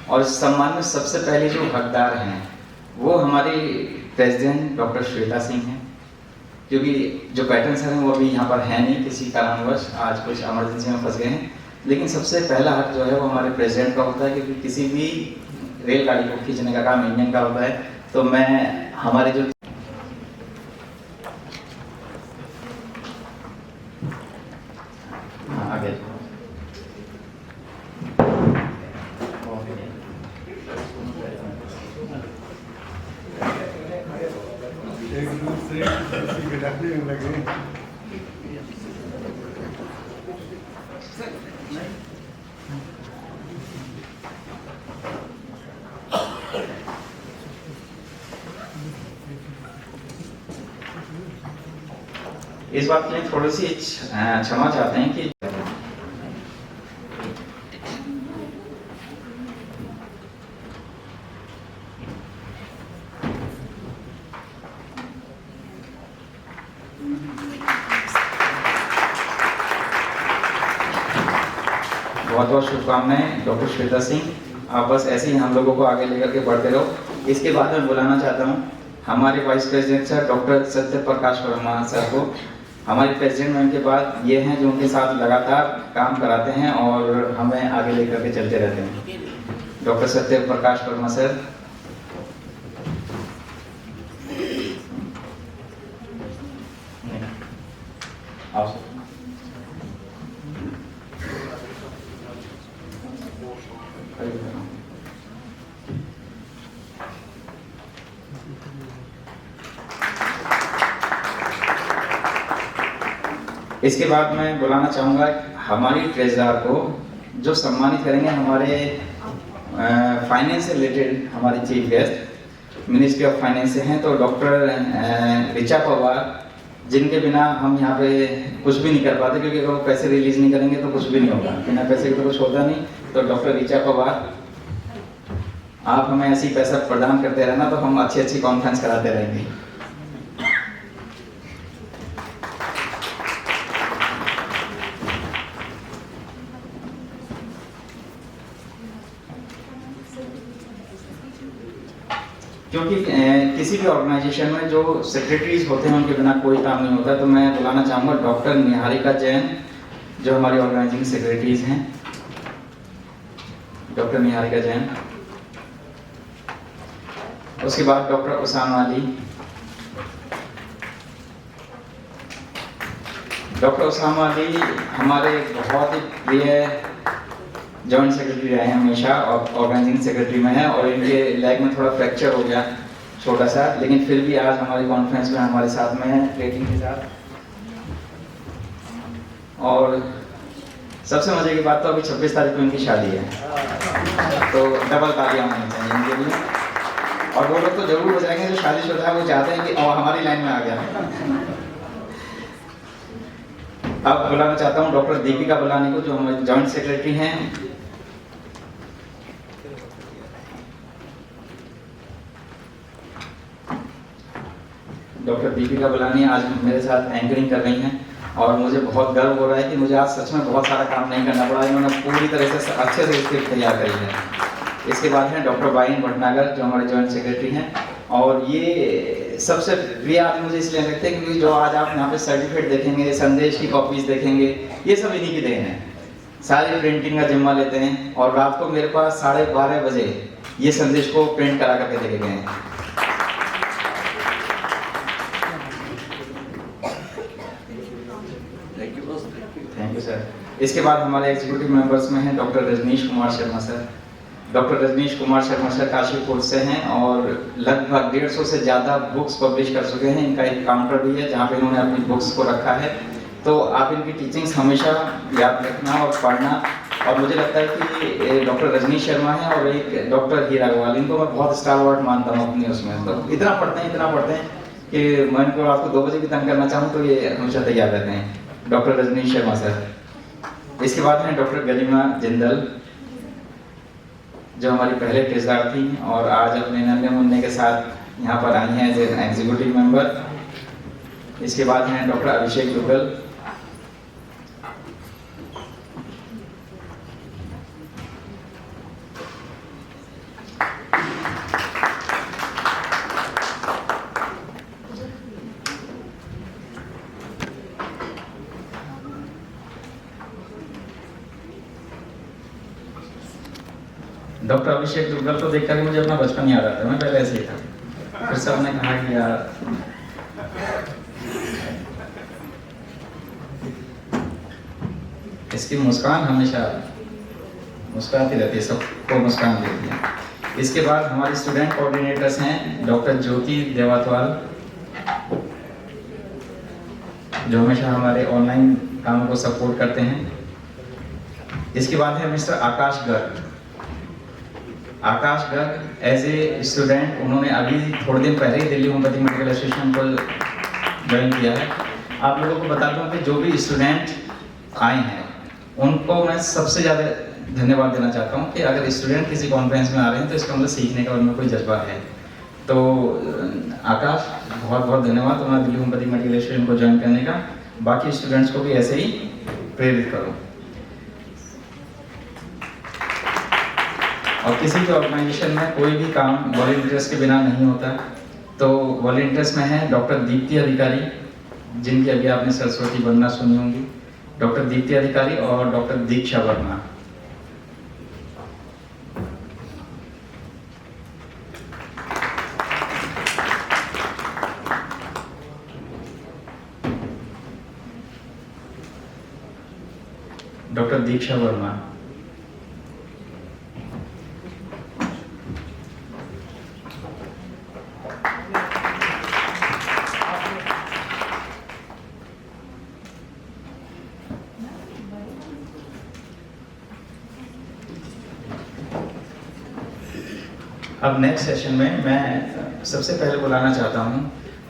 और इस सम्मान में सबसे पहले जो हकदार हैं वो हमारी प्रेसिडेंट डॉक्टर श्वेता सिंह हैं, क्योंकि जो पैटर्न सर हैं वो अभी यहाँ पर हैं नहीं, किसी कारणवश आज कुछ इमरजेंसी में फंस गए हैं। लेकिन सबसे पहला हक जो है वो हमारे प्रेसिडेंट का होता है, क्योंकि किसी भी रेलगाड़ी को खींचने का काम इंजन का होता है। तो मैं हमारे जो आगे एक दूसरे की डालने में लगे। इस बात के लिए थोड़ी सी क्षमा चाहते हैं कि बहुत बहुत शुभकामनाएं डॉक्टर श्वेता सिंह, आप बस ऐसे ही हम लोगों को आगे लेकर के बढ़ते रहो। इसके बाद मैं बुलाना चाहता हूँ हमारे vice president sir doctor Satya Prakash Verma sir को। हमारे प्रेसिडेंट मैम के बाद ये हैं जो उनके साथ लगातार काम कराते हैं और हमें आगे लेकर के चलते रहते हैं। Doctor Satya Prakash Verma sir. आओ सर। इसके बाद मैं बुलाना चाहूँगा हमारी ट्रेजरर को, जो सम्मानित करेंगे हमारे फाइनेंस से रिलेटेड हमारे chief guest ministry of finance से हैं, तो डॉक्टर ऋचा पवार, जिनके बिना हम यहाँ पे कुछ भी नहीं कर पाते, क्योंकि अगर वो पैसे रिलीज नहीं करेंगे तो कुछ भी नहीं होगा, बिना पैसे के तो कुछ होता नहीं। तो डॉक्टर ऋचा पवार, आप हमें ऐसी पैसा प्रदान करते रहना तो हम अच्छी अच्छी कॉन्फ्रेंस कराते रहेंगे। क्योंकि किसी भी ऑर्गेनाइजेशन में जो सेक्रेटरीज होते हैं उनके बिना कोई काम नहीं होता, तो मैं बुलाना चाहूँगा डॉक्टर निहारिका जैन, जो हमारी ऑर्गेनाइजिंग सेक्रेटरीज हैं। डॉक्टर निहारिका जैन। उसके बाद डॉक्टर उसामा अली। डॉक्टर उसामा अली हमारे बहुत ही प्रिय जॉइंट सेक्रेटरी रहे हैं हमेशा, और ऑर्गेनाइजिंग सेक्रेटरी में है, और इनके लेग में थोड़ा फ्रैक्चर हो गया छोटा सा, लेकिन फिर भी आज हमारी कॉन्फ्रेंस में हमारे साथ में है रेटिंग के साथ। और सबसे मजे की बात तो अभी 26 तारीख को इनकी शादी है, तो डबल तालियां होनी चाहिए इनके लिए। और वो लोग तो जरूर हो जाएंगे जो शादीशुदा है, वो चाहते हैं कि और हमारी लाइन में आ गया। अब बुलाना चाहता हूँ डॉक्टर दीपिका बुलानी को, जो हमारे जॉइंट सेक्रेटरी हैं। डॉक्टर दीपिका बुलानी आज मेरे साथ एंकरिंग कर रही हैं, और मुझे बहुत गर्व हो रहा है कि मुझे आज सच में बहुत सारा काम नहीं करना पड़ा, इन्होंने पूरी तरह से अच्छे से स्क्रिप्ट तैयार करी है। इसके बाद हैं डॉक्टर बाइन भटनागर, जो हमारे जॉइंट सेक्रेटरी हैं, और ये सबसे प्रिय आदमी मुझे इसलिए लगते हैं क्योंकि जो आज आप यहाँ पे सर्टिफिकेट देखेंगे, संदेश की कॉपीज देखेंगे, ये सब इन्हीं की देन है। सारी प्रिंटिंग का जिम्मा लेते हैं, और रात को मेरे पास 12:30 बजे ये संदेश को प्रिंट करा करके देके गए हैं। Thank you sir. इसके बाद हमारे एग्जीक्यूटिव मेंबर्स में हैं doctor Rajneesh Kumar Sharma sir. Doctor Rajneesh Kumar Sharma sir Kashipur से हैं, और लगभग 150 से ज़्यादा बुक्स पब्लिश कर चुके हैं। इनका एक काउंटर भी है जहाँ पे इन्होंने अपनी बुक्स को रखा है, तो आप इनकी टीचिंग्स हमेशा याद रखना और पढ़ना। और मुझे लगता है कि डॉक्टर रजनी शर्मा है और एक डॉक्टर हीरा अग्रवाल, इनको मैं बहुत स्टारवर्ड मानता हूँ अपनी उसमें। तो इतना पढ़ते हैं कि मैं इनको रात को 2 बजे भी तंग करना चाहूँ तो ये हमेशा तैयार रहते हैं, डॉक्टर रजनी शर्मा सर। इसके बाद हैं डॉक्टर गरिमा जिंदल, जो हमारी पहले टेस्टदार थी और आज अपने नन्हे मुन्ने के साथ यहाँ पर आई हैं एज एन एग्जीक्यूटिव मेंबर। इसके बाद हैं डॉक्टर अभिषेक दुग्गल, डॉक्टर अभिषेक दुग्गल को देखकर मुझे अपना बचपन याद आता है। मैं पहले ऐसे ही था, फिर सबने कहा कि यार इसकी मुस्कान हमेशा मुस्कुराती रहती है, सबको मुस्कान देती है। इसके बाद हमारे स्टूडेंट कोऑर्डिनेटर्स हैं डॉक्टर ज्योति देवातवाल, जो हमेशा हमारे ऑनलाइन कामों को सपोर्ट करते हैं। इसके बाद है mister Akash Garg. Akash Garg as a student उन्होंने अभी थोड़े दिन पहले ही दिल्ली होम्योपैथिक मेडिकल एसोसिएशन को ज्वाइन किया है। आप लोगों को बता दूं कि जो भी स्टूडेंट आए हैं उनको मैं सबसे ज़्यादा धन्यवाद देना चाहता हूं कि अगर स्टूडेंट किसी कॉन्फ्रेंस में आ रहे हैं तो इसका मतलब सीखने का उनमें कोई जज्बा है। तो आकाश बहुत बहुत धन्यवाद तुम्हारा दिल्ली होम्योपैथिक मेडिकल एसोसिएशन को ज्वाइन करने का। बाकी स्टूडेंट्स को भी ऐसे ही प्रेरित करो। और किसी भी ऑर्गेनाइजेशन में कोई भी काम वॉलंटियर्स के बिना नहीं होता। तो वॉलंटियर्स में हैं डॉक्टर दीप्ति अधिकारी, जिनकी अभी आपने सरस्वती वंदना सुनी होंगी, डॉक्टर दीप्ति अधिकारी और डॉक्टर दीक्षा वर्मा। डॉक्टर दीक्षा वर्मा, अब नेक्स्ट सेशन में मैं सबसे पहले बुलाना चाहता हूं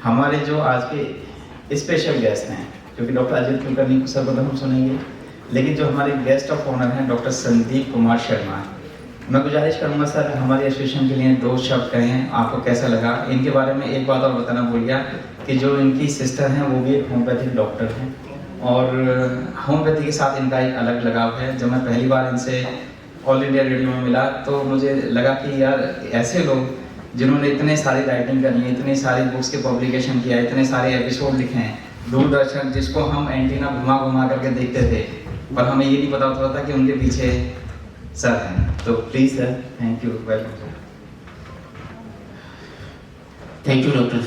हमारे जो आज के स्पेशल गेस्ट हैं, क्योंकि डॉक्टर अजित कुलकर्णी को सर्वप्रथम सुनेंगे, लेकिन जो हमारे गेस्ट ऑफ ऑनर हैं डॉक्टर संदीप कुमार शर्मा। मैं गुजारिश करूंगा सर हमारे एसोसिएशन के लिए 2 शब्द कहें, आपको कैसा लगा। इनके बारे में एक बात और बताना भूल गया कि जो इनकी सिस्टर हैं वो भी एक होम्योपैथिक डॉक्टर हैं और होम्योपैथी के साथ इनका एक अलग लगाव है। जब मैं पहली बार इनसे ऑल इंडिया रेडियो में मिला तो मुझे लगा कि यार ऐसे लोग जिन्होंने इतने सारी राइटिंग करनी है, इतनी सारी बुक्स के पब्लिकेशन किया है, इतने सारे एपिसोड लिखे हैं, दूरदर्शन जिसको हम एंटीना घुमा घुमा करके देखते थे, पर हमें ये नहीं पता होता था कि उनके पीछे सर हैं। तो please sir, thank you, welcome. Thank you doctor.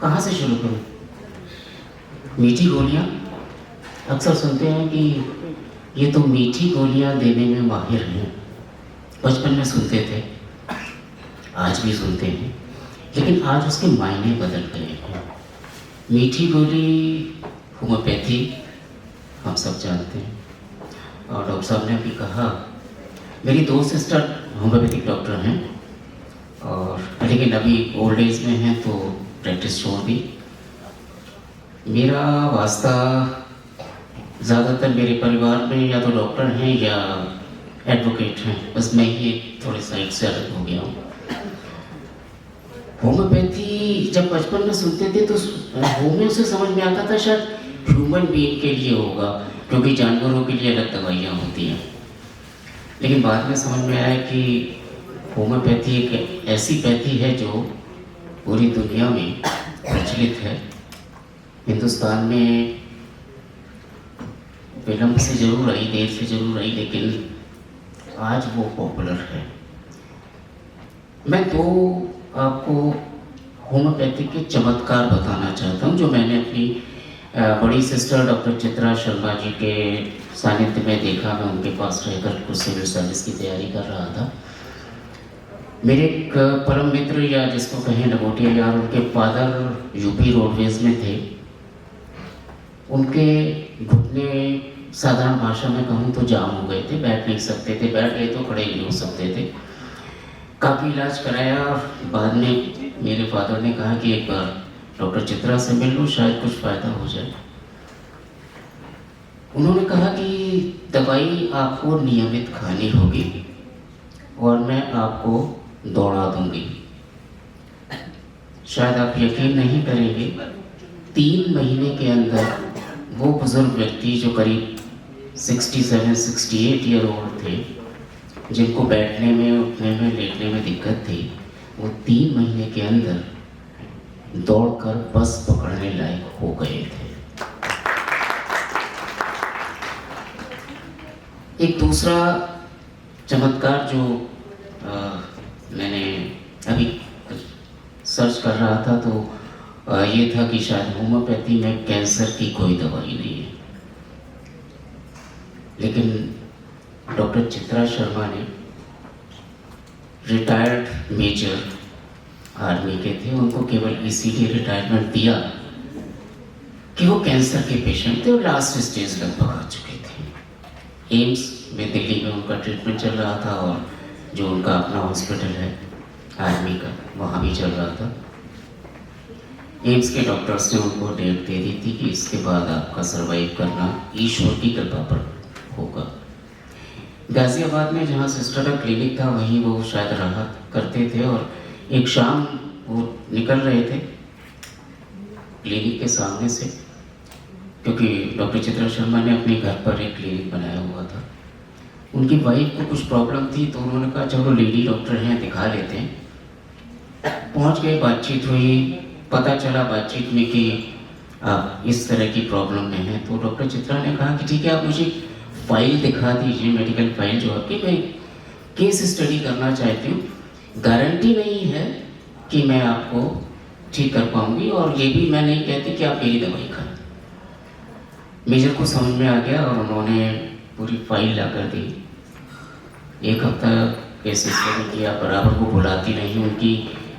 कहाँ से शुरू करूँ? मीठी गोलियाँ, अक्सर सुनते हैं कि ये तो मीठी गोलियाँ देने में माहिर हैं। बचपन में सुनते थे, आज भी सुनते हैं, लेकिन आज उसके मायने बदल गए हैं। मीठी गोली होम्योपैथी हम सब जानते हैं और डॉक्टर साहब ने भी कहा, मेरी 2 सिस्टर होम्योपैथिक डॉक्टर हैं और लेकिन अभी ओल्ड एज में हैं तो प्रैक्टिस छोड़ दी। मेरा वास्ता ज़्यादातर मेरे परिवार में या तो डॉक्टर हैं या एडवोकेट हैं, बस मैं ही थोड़े साइड से अलग हो गया हूँ। होम्योपैथी जब बचपन में सुनते थे तो होम्यो से समझ में आता था शायद ह्यूमन बीइंग के लिए होगा, क्योंकि जानवरों के लिए अलग दवाइयाँ होती हैं। लेकिन बाद में समझ में आया कि होम्योपैथी एक ऐसी पैथी है जो पूरी दुनिया में प्रचलित है। हिंदुस्तान में विलम्ब से जरूर आई, देर से जरूर आई, लेकिन आज वो पॉपुलर है। मैं 2 आपको होम्योपैथी के चमत्कार बताना चाहता हूँ जो मैंने अपनी बड़ी सिस्टर डॉक्टर चित्रा शर्मा जी के सानिध्य में देखा। मैं उनके पास रहकर कुछ सिविल सर्विस की तैयारी कर रहा था। मेरे एक परम मित्र या जिसको कहें लंगोटिया यार, उनके फादर यूपी रोडवेज में थे। उनके घुटने साधारण भाषा में कहूँ तो जाम हो गए थे, बैठ नहीं सकते थे, बैठ गए तो खड़े नहीं हो सकते थे। काफ़ी इलाज कराया और बाद में मेरे फादर ने कहा कि एक बार डॉक्टर चित्रा से मिल लो, शायद कुछ फ़ायदा हो जाए। उन्होंने कहा कि दवाई आपको नियमित खानी होगी और मैं आपको दौड़ा दूंगी। शायद आप यकीन नहीं करेंगे, 3 महीने के अंदर वो बुजुर्ग व्यक्ति जो करीब 67-68 ईयर ओल्ड थे, जिनको बैठने में, उठने में, लेटने में दिक्कत थी, वो 3 महीने के अंदर दौड़कर बस पकड़ने लायक हो गए थे। एक दूसरा चमत्कार जो मैंने अभी सर्च कर रहा था तो ये था कि शायद होम्योपैथी में कैंसर की कोई दवाई नहीं है, लेकिन डॉक्टर चित्रा शर्मा ने, रिटायर्ड मेजर आर्मी के थे, उनको केवल इसीलिए रिटायरमेंट दिया कि वो कैंसर के पेशेंट थे और लास्ट स्टेज लगभग आ चुके थे। एम्स में दिल्ली में उनका ट्रीटमेंट चल रहा था और जो उनका अपना हॉस्पिटल है आर्मी का, वहाँ भी चल रहा था। एम्स के डॉक्टर्स ने उनको डेट दे दी थी कि इसके बाद आपका सर्वाइव करना ईश्वर की कृपा पर होगा। गाजियाबाद में जहाँ सिस्टर का क्लिनिक था वहीं वो शायद रहा करते थे और एक शाम वो निकल रहे थे क्लिनिक के सामने से, क्योंकि डॉक्टर चित्रा शर्मा ने अपने घर पर एक क्लिनिक बनाया हुआ था। उनकी वाइफ को कुछ प्रॉब्लम थी तो उन्होंने कहा चलो लेडी डॉक्टर हैं, दिखा लेते हैं। पहुंच गए, बातचीत हुई, पता चला बातचीत में कि आप इस तरह की प्रॉब्लम में हैं। तो डॉक्टर चित्रा ने कहा कि ठीक है, आप मुझे फाइल दिखा दीजिए, मेडिकल फाइल जो आपकी, मैं केस स्टडी करना चाहती हूँ। गारंटी नहीं है कि मैं आपको ठीक कर पाऊंगी और ये भी मैं नहीं कहती कि आप मेरी दवाई खाएं। मेजर को समझ में आ गया और उन्होंने पूरी फाइल ला कर दी। 1 हफ्ता केस स्टडी किया, बराबर वो भुलाती नहीं। उनकी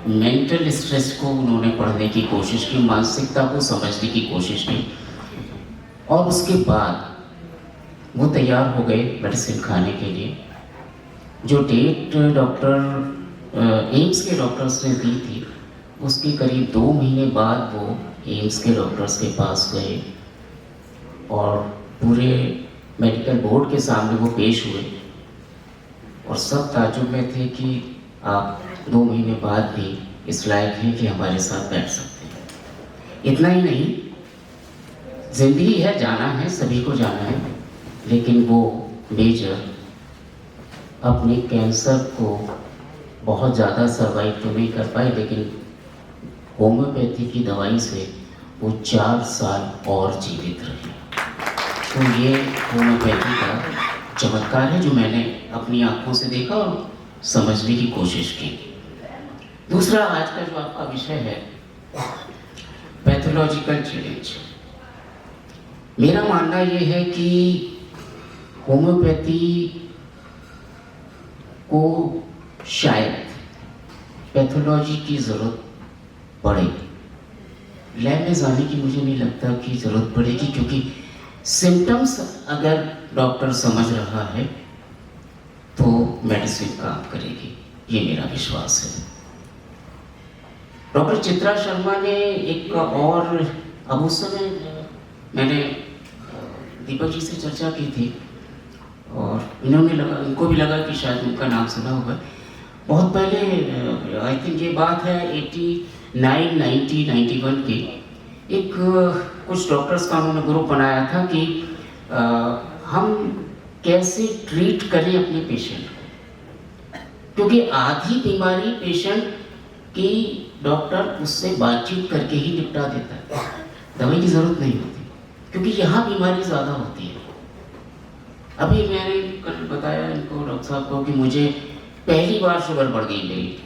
मेंटल स्ट्रेस को उन्होंने पढ़ने की कोशिश की, मानसिकता को समझने की कोशिश की और उसके बाद वो तैयार हो गए मेडिसिन खाने के लिए। जो डेट डॉक्टर एम्स के डॉक्टर्स ने दी थी, उसके करीब 2 महीने बाद वो एम्स के डॉक्टर्स के पास गए और पूरे मेडिकल बोर्ड के सामने वो पेश हुए और सब ताज्जुब में थे कि आप 2 महीने बाद भी इस लायक हैं कि हमारे साथ बैठ सकते हैं। इतना ही नहीं, जिंदगी है, जाना है, सभी को जाना है, लेकिन वो मेजर अपने कैंसर को बहुत ज़्यादा सर्वाइव तो नहीं कर पाए, लेकिन होम्योपैथी की दवाई से वो 4 साल और जीवित रहे। तो ये होम्योपैथी का चमत्कार है जो मैंने अपनी आंखों से देखा और समझने की कोशिश की। दूसरा आज का जो आपका विषय है, पैथोलॉजिकल चैलेंज। मेरा मानना ये है कि होम्योपैथी को शायद पैथोलॉजी की ज़रूरत पड़े। लैब में जाने की मुझे नहीं लगता कि ज़रूरत पड़ेगी, क्योंकि सिम्टम्स अगर डॉक्टर समझ रहा है तो मेडिसिन काम करेगी, ये मेरा विश्वास है। डॉक्टर चित्रा शर्मा ने एक और, अब उस समय मैंने दीपक जी से चर्चा की थी और इनको भी लगा कि शायद उनका नाम सुना होगा। बहुत पहले, आई थिंक ये बात है 89, 90, 91 की, एक कुछ डॉक्टर्स का उन्होंने ग्रुप बनाया था कि हम कैसे ट्रीट करें अपने पेशेंट को, क्योंकि आधी बीमारी पेशेंट की डॉक्टर उससे बातचीत करके ही निपटा देता है, दवाई की ज़रूरत नहीं होती, क्योंकि यहाँ बीमारी ज़्यादा होती है। अभी मैंने कल बताया इनको, डॉक्टर साहब को, कि मुझे पहली बार शुगर बढ़ गई मेरी।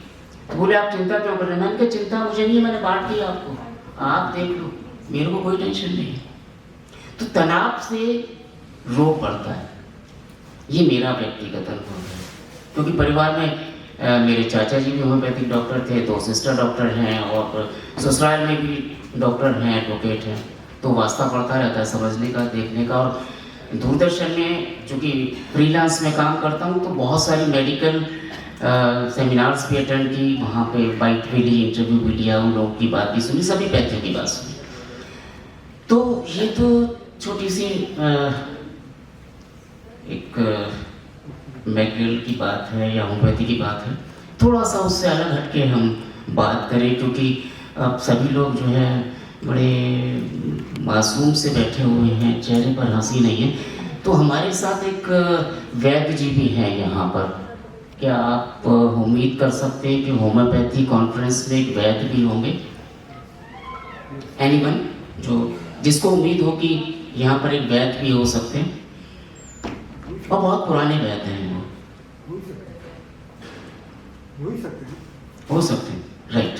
तो बोले आप चिंता क्यों कर रहे हैं? मैंने कहा चिंता मुझे नहीं है, मैंने बांट दिया आपको, आप देख लो, मेरे को कोई टेंशन नहीं है। तो तनाव से रोग बढ़ता है, ये मेरा व्यक्तिगत अनुभव है। क्योंकि परिवार में मेरे चाचा जी भी होम्योपैथिक डॉक्टर थे, 2 सिस्टर डॉक्टर हैं और ससुराल में भी डॉक्टर हैं, एडवोकेट हैं, तो वास्ता पड़ता रहता है समझने का, देखने का। और दूरदर्शन में चूँकि फ्रीलांस में काम करता हूँ, तो बहुत सारी मेडिकल सेमिनार्स भी अटेंड की, वहाँ पे बाइट भी ली, इंटरव्यू भी लिया, उन लोगों की बात भी सुनी, सभी पैथियों की बात सुनी। तो ये तो छोटी सी एक मेडिकल की बात है या होम्योपैथी की बात है। थोड़ा सा उससे अलग हटके हम बात करें, क्योंकि अब सभी लोग जो है बड़े मासूम से बैठे हुए हैं, चेहरे पर हंसी नहीं है। तो हमारे साथ एक वैद्य जी भी हैं यहाँ पर। क्या आप उम्मीद कर सकते हैं कि होम्योपैथी कॉन्फ्रेंस में एक वैद्य भी होंगे? एनीवन जो जिसको उम्मीद हो कि यहाँ पर एक वैद्य भी हो सकते हैं, और बहुत पुराने वैद्य हैं वो। हो सकते हैं, राइट।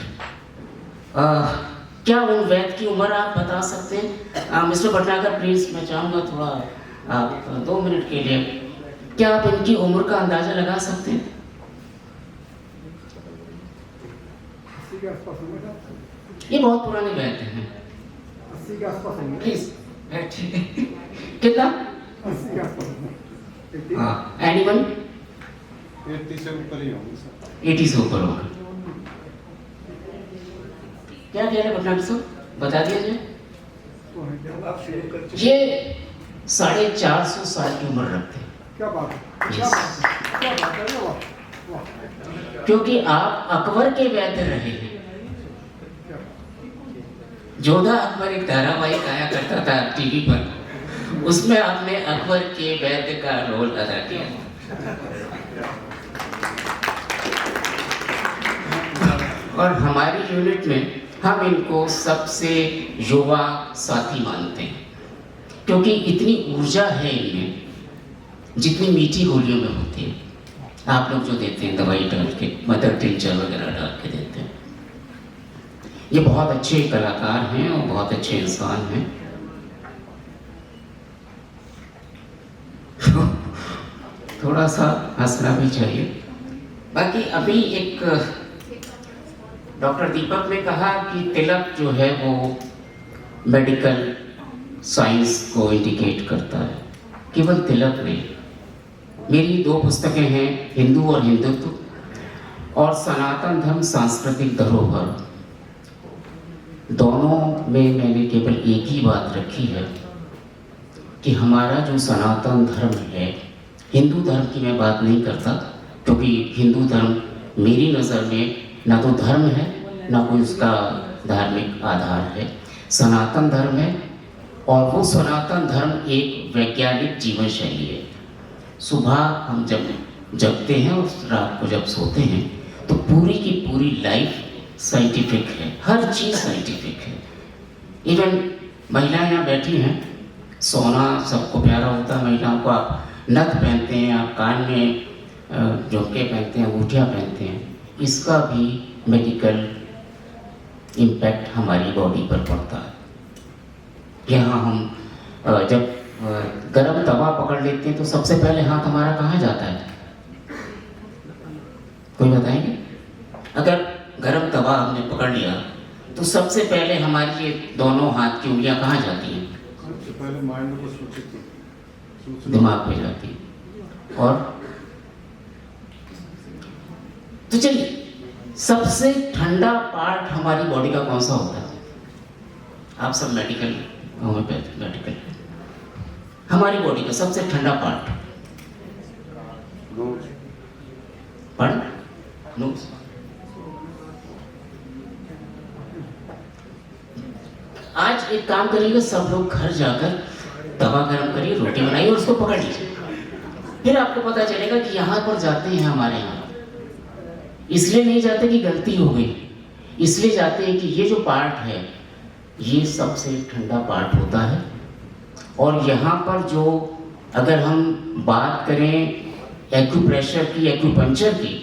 क्या उन वैद्य की उम्र आप बता सकते हैं? मिस्टर भटनागर प्लीज, मैं चाहूँगा थोड़ा आप 2 मिनट के लिए, क्या आप इनकी उम्र का अंदाजा लगा सकते हैं? 80 के आसपास होंगे। ये बहुत पुराने वैद्य हैं। 80 के आसपास होंगे। प्लीज बैठिए। कितना? 80 के आसपास होंगे। हाँ, एनीवन? 80 से ऊपर ही होंगे सर। 80 से ऊपर होगा। क्या कह रहे भटनागर साहब, बता दिया जाए। ये 450 साल की उम्र रखते हैं। क्या बात है, क्या बात है, वाह। क्योंकि आप अकबर के वैद्य रहे हैं। जोधा अकबर एक धारावाहिक आया करता था टीवी पर, उसमें आपने अकबर के वैद्य का रोल अदा किया। और हमारी यूनिट में हम इनको सबसे युवा साथी मानते हैं, क्योंकि इतनी ऊर्जा है इनमें जितनी मीठी गोलियों में होती है। आप लोग जो देते हैं दवाई डाल के, मदर टिंचर वगैरह डाल के देते हैं। ये बहुत अच्छे कलाकार हैं और बहुत अच्छे इंसान हैं। थोड़ा सा हंसना भी चाहिए। बाकी अभी एक डॉक्टर दीपक ने कहा कि तिलक जो है वो मेडिकल साइंस को इंडिकेट करता है। केवल तिलक नहीं, मेरी 2 पुस्तकें हैं, हिंदू और हिंदुत्व और सनातन धर्म सांस्कृतिक धरोहर। दोनों में मैंने केवल एक ही बात रखी है कि हमारा जो सनातन धर्म है, हिंदू धर्म की मैं बात नहीं करता, क्योंकि हिंदू धर्म मेरी नज़र में ना तो धर्म है ना कोई उसका धार्मिक आधार है। सनातन धर्म है, और वो सनातन धर्म एक वैज्ञानिक जीवन शैली है। सुबह हम जब जगते हैं और रात को जब सोते हैं, तो पूरी की पूरी लाइफ साइंटिफिक है, हर चीज़ साइंटिफिक है। इवन महिलाएं यहाँ बैठी हैं, सोना सबको प्यारा होता है महिलाओं को। आप नथ पहनते हैं, आप कान में झुमके पहनते हैं, अंगूठियाँ पहनते हैं, इसका भी मेडिकल इम्पैक्ट हमारी बॉडी पर पड़ता है। यहाँ हम जब गरम तवा पकड़ लेते हैं तो सबसे पहले हाथ हमारा कहाँ जाता है? कोई बताएंगे? अगर गरम तवा हमने पकड़ लिया तो सबसे पहले हमारी ये दोनों हाथ की उंगलियां कहाँ जाती हैं? सबसे पहले माइंड को सूचित दिमाग पे जाती है। और तो चलिए, सबसे ठंडा पार्ट हमारी बॉडी का कौन सा होता है? आप सब मेडिकल, होम्योपैथी मेडिकल, हमारी बॉडी का सबसे ठंडा पार्ट नोज। आज एक काम करिएगा, सब लोग घर जाकर तवा गरम करिए, रोटी बनाइए और उसको पकड़ लीजिए। फिर आपको पता चलेगा कि यहाँ पर जाते हैं हमारे यहाँ, इसलिए नहीं जाते कि गलती हो गई, इसलिए जाते हैं कि ये जो पार्ट है ये सबसे ठंडा पार्ट होता है। और यहाँ पर जो अगर हम बात करें एक्यूप्रेशर की, एक्यूपंक्चर की,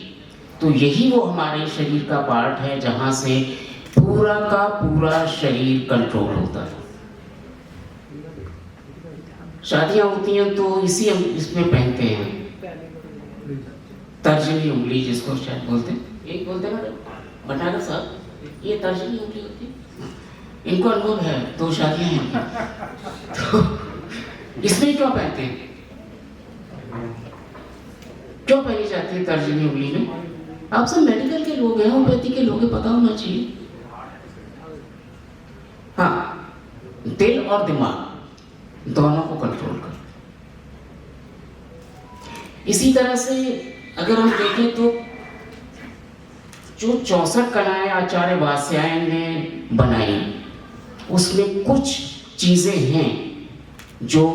तो यही वो हमारे शरीर का पार्ट है जहाँ से पूरा का पूरा शरीर कंट्रोल होता है। शादियाँ होती हैं तो इसमें पहनते हैं तर्जनी उंगली, जिसको शायद बोलते हैं, यही बोलते हैं ना भटनागर साहब, ये तर्जनी उंगली होती है। इनको अनुभव है, 2 शादियाँ हैं। तो इसमें क्यों पहनते हैं? क्यों पहनी जाती है तर्जनी उंगली में? आप सब मेडिकल के लोग हैं, होम्योपैथी के लोग हैं, पता होना चाहिए। हाँ, दिल और दिमाग दोनों को कंट्रोल कर। इसी तरह से अगर हम देखें तो जो 64 कलाएं आचार्य वात्स्यायन ने बनाई, उसमें कुछ चीजें हैं जो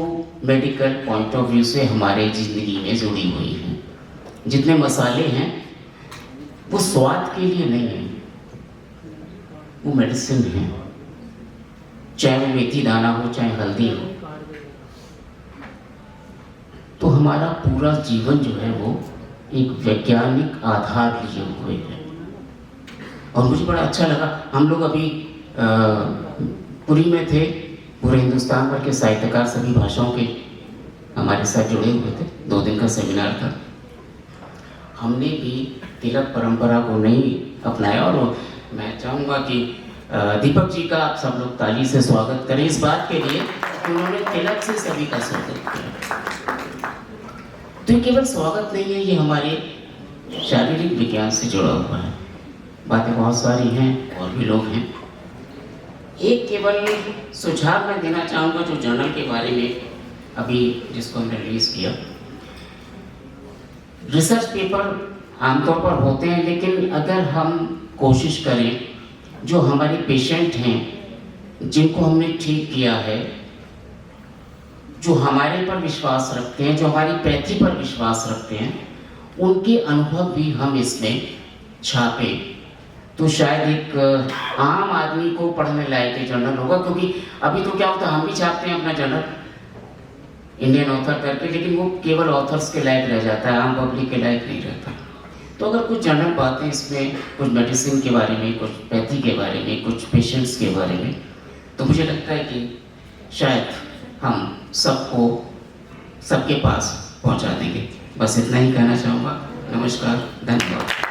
मेडिकल पॉइंट ऑफ व्यू से हमारे जिंदगी में जुड़ी हुई हैं। जितने मसाले हैं वो स्वाद के लिए नहीं है, वो मेडिसिन है। चाहे वो मेथी दाना हो, चाहे हल्दी हो। तो हमारा पूरा जीवन जो है वो एक वैज्ञानिक आधार लिए हुए है। और मुझे बड़ा अच्छा लगा, हम लोग अभी पुरी में थे, पूरे हिंदुस्तान भर के साहित्यकार सभी भाषाओं के हमारे साथ जुड़े हुए थे। 2 दिन का सेमिनार था। हमने भी तिलक परंपरा को नहीं अपनाया, और मैं चाहूँगा कि दीपक जी का आप सब लोग ताली से स्वागत करें इस बात के लिए कि उन्होंने तिलक से सभी का स्वागत किया। तो ये केवल स्वागत नहीं है, ये हमारे शारीरिक विज्ञान से जुड़ा हुआ है। बातें बहुत सारी हैं और भी लोग हैं। एक केवल सुझाव मैं देना चाहूँगा जो जर्नल के बारे में अभी जिसको हमने रिलीज किया। रिसर्च पेपर आमतौर पर होते हैं, लेकिन अगर हम कोशिश करें, जो हमारे पेशेंट हैं जिनको हमने ठीक किया है, जो हमारे पर विश्वास रखते हैं, जो हमारी पैथी पर विश्वास रखते हैं, उनके अनुभव भी हम इसमें छापे तो शायद एक आम आदमी को पढ़ने लायक ये जर्नल होगा। क्योंकि अभी तो क्या होता है, हम भी छापते हैं अपना जर्नल इंडियन ऑथर करके, लेकिन वो केवल ऑथर्स के लायक रह जाता है, आम पब्लिक के लायक नहीं रहता। तो अगर कुछ जर्नल बातें इसमें, कुछ मेडिसिन के बारे में, कुछ पैथी के बारे में, कुछ पेशेंट्स के बारे में, तो मुझे लगता है कि शायद हम सबको सबके पास पहुंचा देंगे। बस इतना ही कहना चाहूँगा। नमस्कार, धन्यवाद।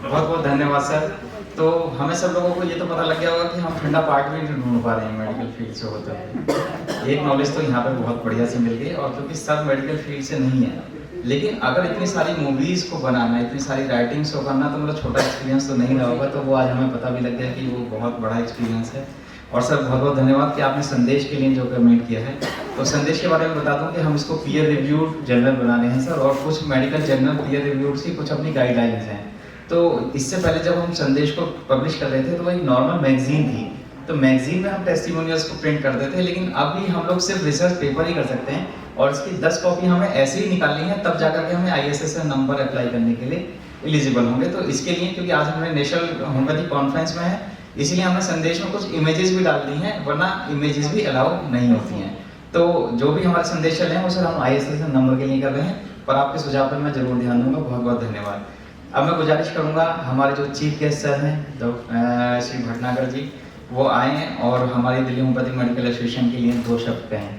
बहुत बहुत धन्यवाद सर। तो हमें सब लोगों को ये तो पता लग गया होगा कि हम ठंडा पार्ट भी नहीं ढूंढ पा रहे हैं मेडिकल फील्ड से होते हुए। एक नॉलेज तो यहाँ पे बहुत बढ़िया से मिल गई, और क्योंकि सब मेडिकल फील्ड से नहीं है, लेकिन अगर इतनी सारी मूवीज़ को बनाना, इतनी सारी राइटिंग्स को करना, तो मतलब छोटा एक्सपीरियंस तो नहीं रहा होगा। तो वो आज हमें पता भी लग गया कि वो बहुत बड़ा एक्सपीरियंस है। और सर बहुत बहुत धन्यवाद कि आपने संदेश के लिए जो कमेंट किया है। तो संदेश के बारे में बता दूं कि हम इसको पीयर रिव्यूड जर्नल बनाने हैं सर, और कुछ मेडिकल जर्नल पीयर रिव्यूड की कुछ अपनी गाइडलाइंस हैं। तो इससे पहले जब हम संदेश को पब्लिश कर रहे थे तो वो एक नॉर्मल मैगजीन थी, तो मैगजीन में हम टेस्टिमोनियल्स को प्रिंट करते थे, लेकिन अभी हम लोग सिर्फ रिसर्च पेपर ही कर सकते हैं, और इसकी 10 कॉपी हमें ऐसे ही निकालनी है, तब जाकर के हमें ISSN नंबर अप्लाई करने के लिए एलिजिबल होंगे। तो इसके लिए, क्योंकि आज हमें नेशनल होम्योपैथी कॉन्फ्रेंस में है, इसलिए हमने संदेश में कुछ इमेजेस भी डाल दी हैं, वरना इमेजेस भी अलाउ नहीं होती हैं। तो जो भी हमारे संदेश चले हैं वो सर हम ISSN नंबर के लिए कर रहे हैं, पर आपके सुझाव पर मैं जरूर ध्यान दूंगा। बहुत बहुत धन्यवाद। अब मैं गुजारिश करूंगा हमारे जो चीफ गेस्ट सर हैं श्री भटनागर जी, वो आए और हमारी दिल्ली होम्योपैथिक मेडिकल एसोसिएशन के लिए 2 शब्द कहें।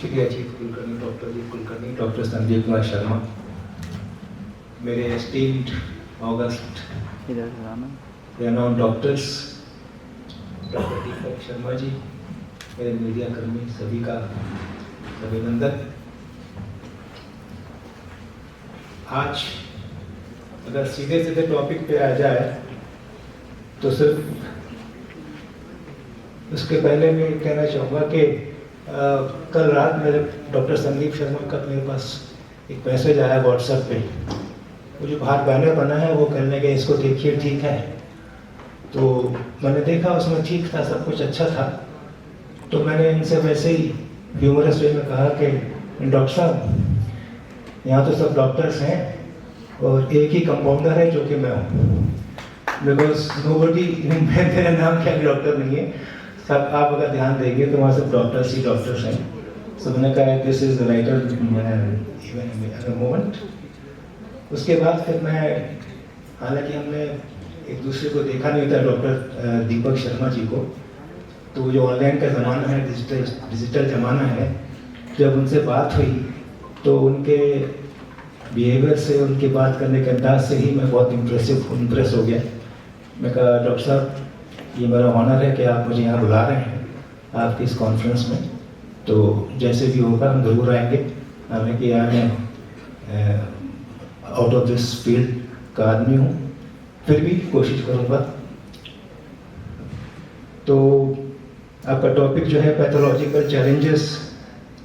शुक्रिया चीफ कुलकर्णी डॉक्टर संदीप कुमार शर्मा, मेरे esteemed august renowned doctors, doctor Deepak Sharma ji, मेरे मीडिया कर्मी सभी का अभिनंदन। आज अगर सीधे सीधे टॉपिक पे आ जाए तो सिर्फ उसके पहले मैं कहना चाहूँगा कि कल रात मेरे डॉक्टर संदीप शर्मा का मेरे पास एक मैसेज आया व्हाट्सएप पे। वो जो बाहर बैनर बना है वो कहने लगे इसको देखिए ठीक है। तो मैंने देखा, उसमें ठीक था, सब कुछ अच्छा था। तो मैंने इनसे वैसे ही ह्यूमरस वे में कहा कि डॉक्टर साहब, यहाँ तो सब डॉक्टर्स हैं और एक ही कंपाउंडर है जो कि मैं हूँ, बिकॉज नोबडी, मेरा नाम क्या डॉक्टर नहीं है, सब आप अगर ध्यान देंगे तो वहाँ सब डॉक्टर्स ही डॉक्टर्स हैं। सो मैंने कहा this is the writer moment. उसके बाद फिर मैं, हालांकि हमने एक दूसरे को देखा नहीं था, डॉक्टर दीपक शर्मा जी को, तो जो ऑनलाइन का ज़माना है, डिजिटल ज़माना है, जब उनसे बात हुई तो उनके बिहेवियर से, उनकी बात करने के अंदाज से ही मैं बहुत इम्प्रेस हो गया। मैं कहा डॉक्टर साहब ये मेरा ऑनर है कि आप मुझे यहाँ बुला रहे हैं आपकी इस कॉन्फ्रेंस में, तो जैसे भी होगा हम ज़रूर आएंगे। हालांकि मैं आउट ऑफ दिस फील्ड का आदमी हूँ, फिर भी कोशिश करूँगा। तो आपका टॉपिक जो है पैथोलॉजिकल चैलेंजेस,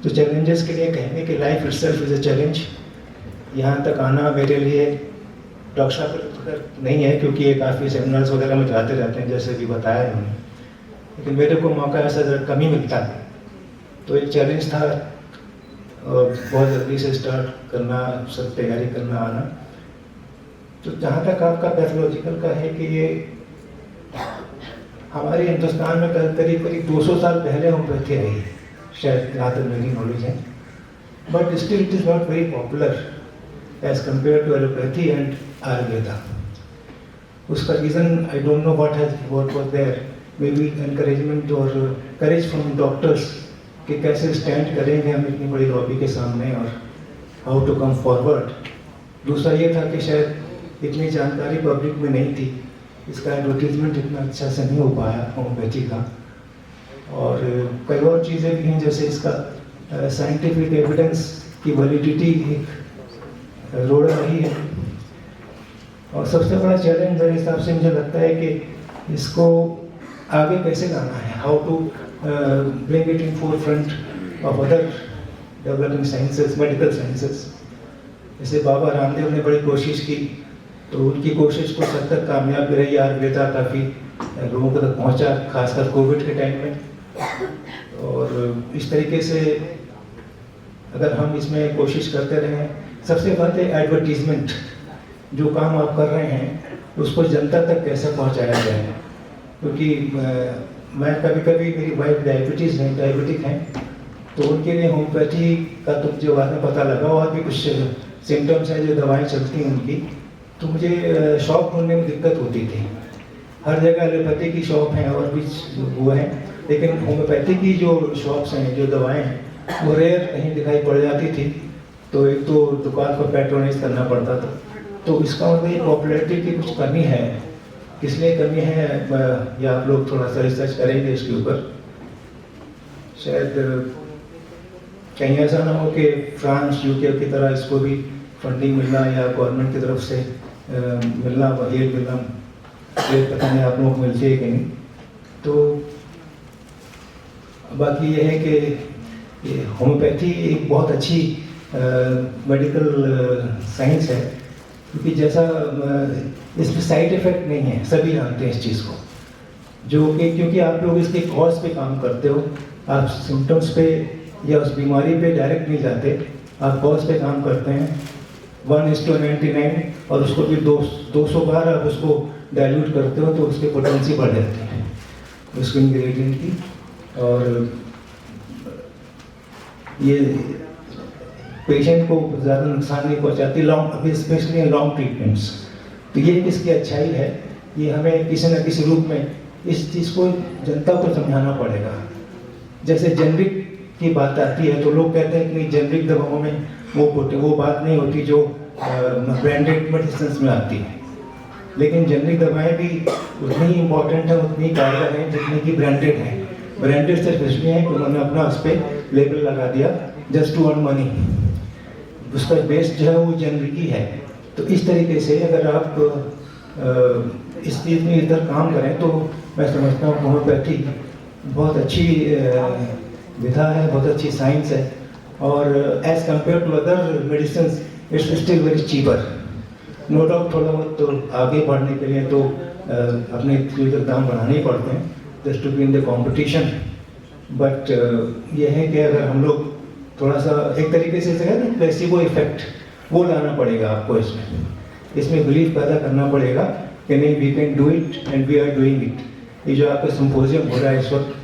तो चैलेंजेस के लिए कहेंगे कि life itself is a challenge. यहाँ तक आना मेरे लिए डॉक्टर साहब नहीं है, क्योंकि ये काफ़ी सेमिनार्स वगैरह में जाते रहते हैं जैसे भी बताया उन्होंने, लेकिन मेरे को मौका ऐसा ज़रा कम ही मिलता है। तो एक चैलेंज था और बहुत जल्दी से स्टार्ट करना, सब तैयारी करना आना। तो जहाँ तक आपका पैथोलॉजिकल का है कि ये हमारे हिंदुस्तान में करीब 200 साल पहले होम्योपैथी आई है, शायद जहाँ तक मेरी नॉलेज है, but still it is not very popular as compare to allopathy and Ayurveda. उसका reason I don't know what was there, maybe encouragement और करेज फ्रॉम डॉक्टर्स कि कैसे स्टैंड करेंगे हम इतनी बड़ी लॉबी के सामने और हाउ टू कम फॉरवर्ड। दूसरा ये था कि शायद इतनी जानकारी पब्लिक में नहीं थी, इसका एडवर्टीजमेंट इतना अच्छा से नहीं हो पाया होम्योपैथी का। और कई और चीज़ें भी हैं, जैसे इसका साइंटिफिक एविडेंस की वैलिडिटी एक रोड रही है। और सबसे बड़ा चैलेंज मेरे हिसाब से मुझे लगता है कि इसको आगे कैसे लाना है, how to bring it in for front of other developing sciences, medical sciences. जैसे बाबा रामदेव ने बड़ी कोशिश की, तो उनकी कोशिश को सद तक कामयाब भी रही। आयुर्वेदा काफ़ी लोगों को तक पहुँचा, खासकर कोविड के टाइम में। और इस तरीके से अगर हम इसमें कोशिश करते रहें, सबसे बात है एडवर्टीजमेंट, जो काम आप कर रहे हैं उसको जनता तक कैसे पहुंचाया जाए। क्योंकि मैं कभी कभी, मेरी वाइफ डायबिटिक हैं, तो उनके लिए होम्योपैथी का तो जो बाद में पता लगा, और भी कुछ सिम्टम्स हैं जो दवाएं चलती हैं उनकी, तो मुझे शॉप ढूंढने में दिक्कत होती थी। हर जगह एलोपैथी की शॉप हैं और भी वो हैं, लेकिन होम्योपैथी की जो शॉप्स हैं, जो दवाएं हैं, वो रेयर कहीं दिखाई पड़ जाती थी। तो एक तो दुकान को पैट्रोनाइज करना पड़ता था। तो इसका मतलब पॉपुलैरिटी की कुछ कमी है, किस लिए कमी है, या आप लोग थोड़ा सा रिसर्च करेंगे इसके ऊपर। शायद कहीं ऐसा ना हो कि फ्रांस, यूके की तरह इसको भी फंडिंग मिलना या गवर्नमेंट की तरफ से मिलना, हेल्प मिलना, पता नहीं आप लोग मिलते हैं कि नहीं। तो बाकी ये है कि होम्योपैथी एक बहुत अच्छी मेडिकल साइंस है, क्योंकि जैसा इसमें साइड इफेक्ट नहीं है, सभी जानते हैं इस चीज़ को, जो कि क्योंकि आप लोग इसके कॉज पे काम करते हो, आप सिम्टम्स पे या उस बीमारी पे डायरेक्ट नहीं जाते, आप कॉज पे काम करते हैं। 1:99 और उसको भी 200 बार आप उसको डाइल्यूट करते हो, तो उसकी पोटेंसी बढ़ जाती है उसके इंग्रेडिएंट की। और ये पेशेंट को ज़्यादा नुकसान नहीं पहुंचाती लॉन्ग, अभी स्पेशली लॉन्ग ट्रीटमेंट्स। तो ये किसकी अच्छाई है, ये हमें किसी न किसी रूप में इस चीज़ को जनता को समझाना पड़ेगा। जैसे जेनरिक की बात आती है तो लोग कहते हैं कि जेनरिक दवाओं में वो बात नहीं होती जो ब्रांडेड मेडिसिन में आती है, लेकिन जेनरिक दवाएं भी उतनी ही इम्पोर्टेंट है, उतनी कारगर हैं जितनी की ब्रांडेड है। ब्रांडेड सिर्फ इसमें है कि उन्होंने अपना उस पर लेबल लगा दिया जस्ट टू अर्न मनी, उसका बेस जो है वो जेनरिक ही है। तो इस तरीके से अगर आप इस चीज़ में इधर काम करें तो मैं समझता हूँ होम्योपैथी बहुत अच्छी विधा है, बहुत अच्छी साइंस है, और as compare to other medicine it's still very cheaper. No doubt थोड़ा बहुत तो आगे बढ़ने के लिए तो अपने दाम बढ़ाने ही पड़ते हैं just to be in the competition. But ये है कि अगर हम लोग थोड़ा सा एक तरीके से है ना प्लेसिबो इफेक्ट, वो लाना पड़ेगा आपको, इसमें बिलीव पैदा करना पड़ेगा कि नहीं we can do it and we are doing it. ये जो आपका सिम्पोजियम हो रहा है इस वक्त,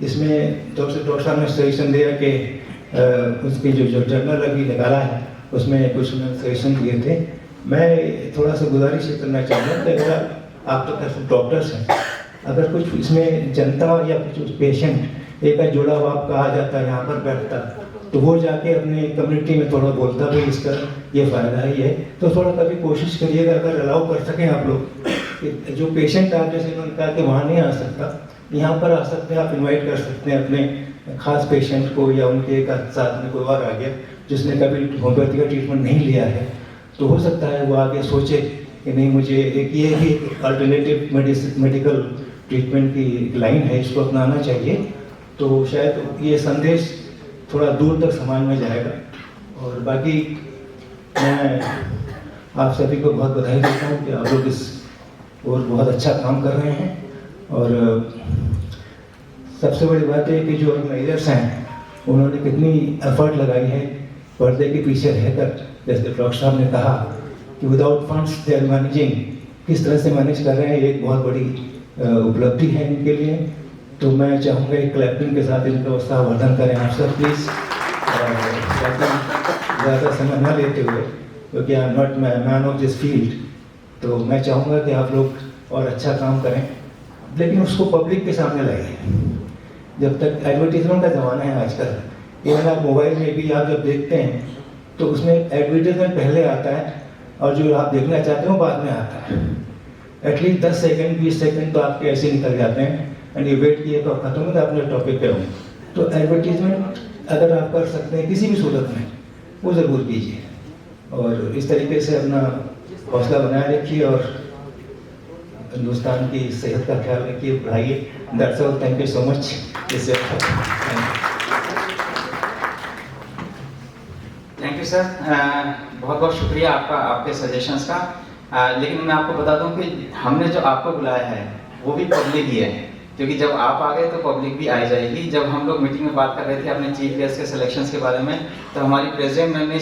इसमें डॉक्टर साहब ने सजेशन दिया कि उसकी जो जर्नल अभी निकाला है उसमें कुछ सजेशन दिए थे। मैं थोड़ा सा गुजारिश करना चाहूँगा कि अगर आप तो डॉक्टर्स हैं, अगर कुछ इसमें जनता या कुछ पेशेंट एक जोड़ा हुआ आपका आ जाता है यहाँ पर बैठता, तो वो जाके अपने कम्युनिटी में थोड़ा बोलता भाई इसका ये फ़ायदा है ये, तो थोड़ा कभी कोशिश करिएगा अगर अलाउ कर सकें आप लोग कि जो पेशेंट आप जैसे उन्होंने कहा कि वहाँ नहीं आ सकता, यहाँ पर आ सकते हैं, आप इनवाइट कर सकते हैं अपने खास पेशेंट को, या उनके एक साथ में कोई और आ गया जिसने कभी होम्योपैथी का ट्रीटमेंट नहीं लिया है, तो हो सकता है वो आगे सोचे कि नहीं, मुझे एक ये भी अल्टरनेटिव मेडिकल ट्रीटमेंट की एक लाइन है, इसको अपनाना चाहिए। तो शायद ये संदेश थोड़ा दूर तक समाज में जाएगा। और बाकी मैं आप सभी को बहुत बधाई देता हूँ कि आप लोग इस और बहुत अच्छा काम कर रहे हैं। और सबसे बड़ी बात है कि जो ऑर्गेनाइजर्स हैं उन्होंने कितनी एफर्ट लगाई है पर्दे के पीछे रहकर। जैसे डॉक्टर साहब ने कहा कि without funds they are managing, किस तरह से मैनेज कर रहे हैं, ये एक बहुत बड़ी उपलब्धि है इनके लिए। तो मैं चाहूँगा एक क्लैपिंग के साथ इनका उत्साहवर्धन करें आप सब प्लीज़। ज़्यादा समय न लेते हुए, क्योंकि I am not man of this field, तो मैं चाहूँगा कि आप लोग और अच्छा काम करें, लेकिन उसको पब्लिक के सामने लाइए। जब तक एडवर्टीजमेंट का ज़माना है आजकल, इवन आप मोबाइल में भी आप जब देखते हैं तो उसमें एडवर्टीजमेंट पहले आता है और जो आप देखना चाहते हो बाद में आता है। एटलीस्ट 10 सेकंड 20 सेकंड तो आपके ऐसे निकल जाते हैं, एंड ये वेट किए तो आप खत्म होगा, अपने टॉपिक पे होंगे। तो एडवर्टीजमेंट अगर आप कर सकते हैं किसी भी सूरत में, वो ज़रूर कीजिए। और इस तरीके से अपना हौसला बनाए रखिए और हिंदुस्तान की सेहत का ख्याल रखिए, बढ़ाइए। That's all, thank you so much. Thank you sir, बहुत बहुत शुक्रिया आपका, आपके सजेशंस का। लेकिन मैं आपको बता दूं कि हमने जो आपको बुलाया है वो भी पब्लिक ही है, क्योंकि जब आप आ गए तो पब्लिक भी आ जाएगी। जब हम लोग मीटिंग में बात कर रहे थे अपने चीफ गेस्ट के सिलेक्शंस के बारे में, तो हमारी प्रेसिडेंट मैम ने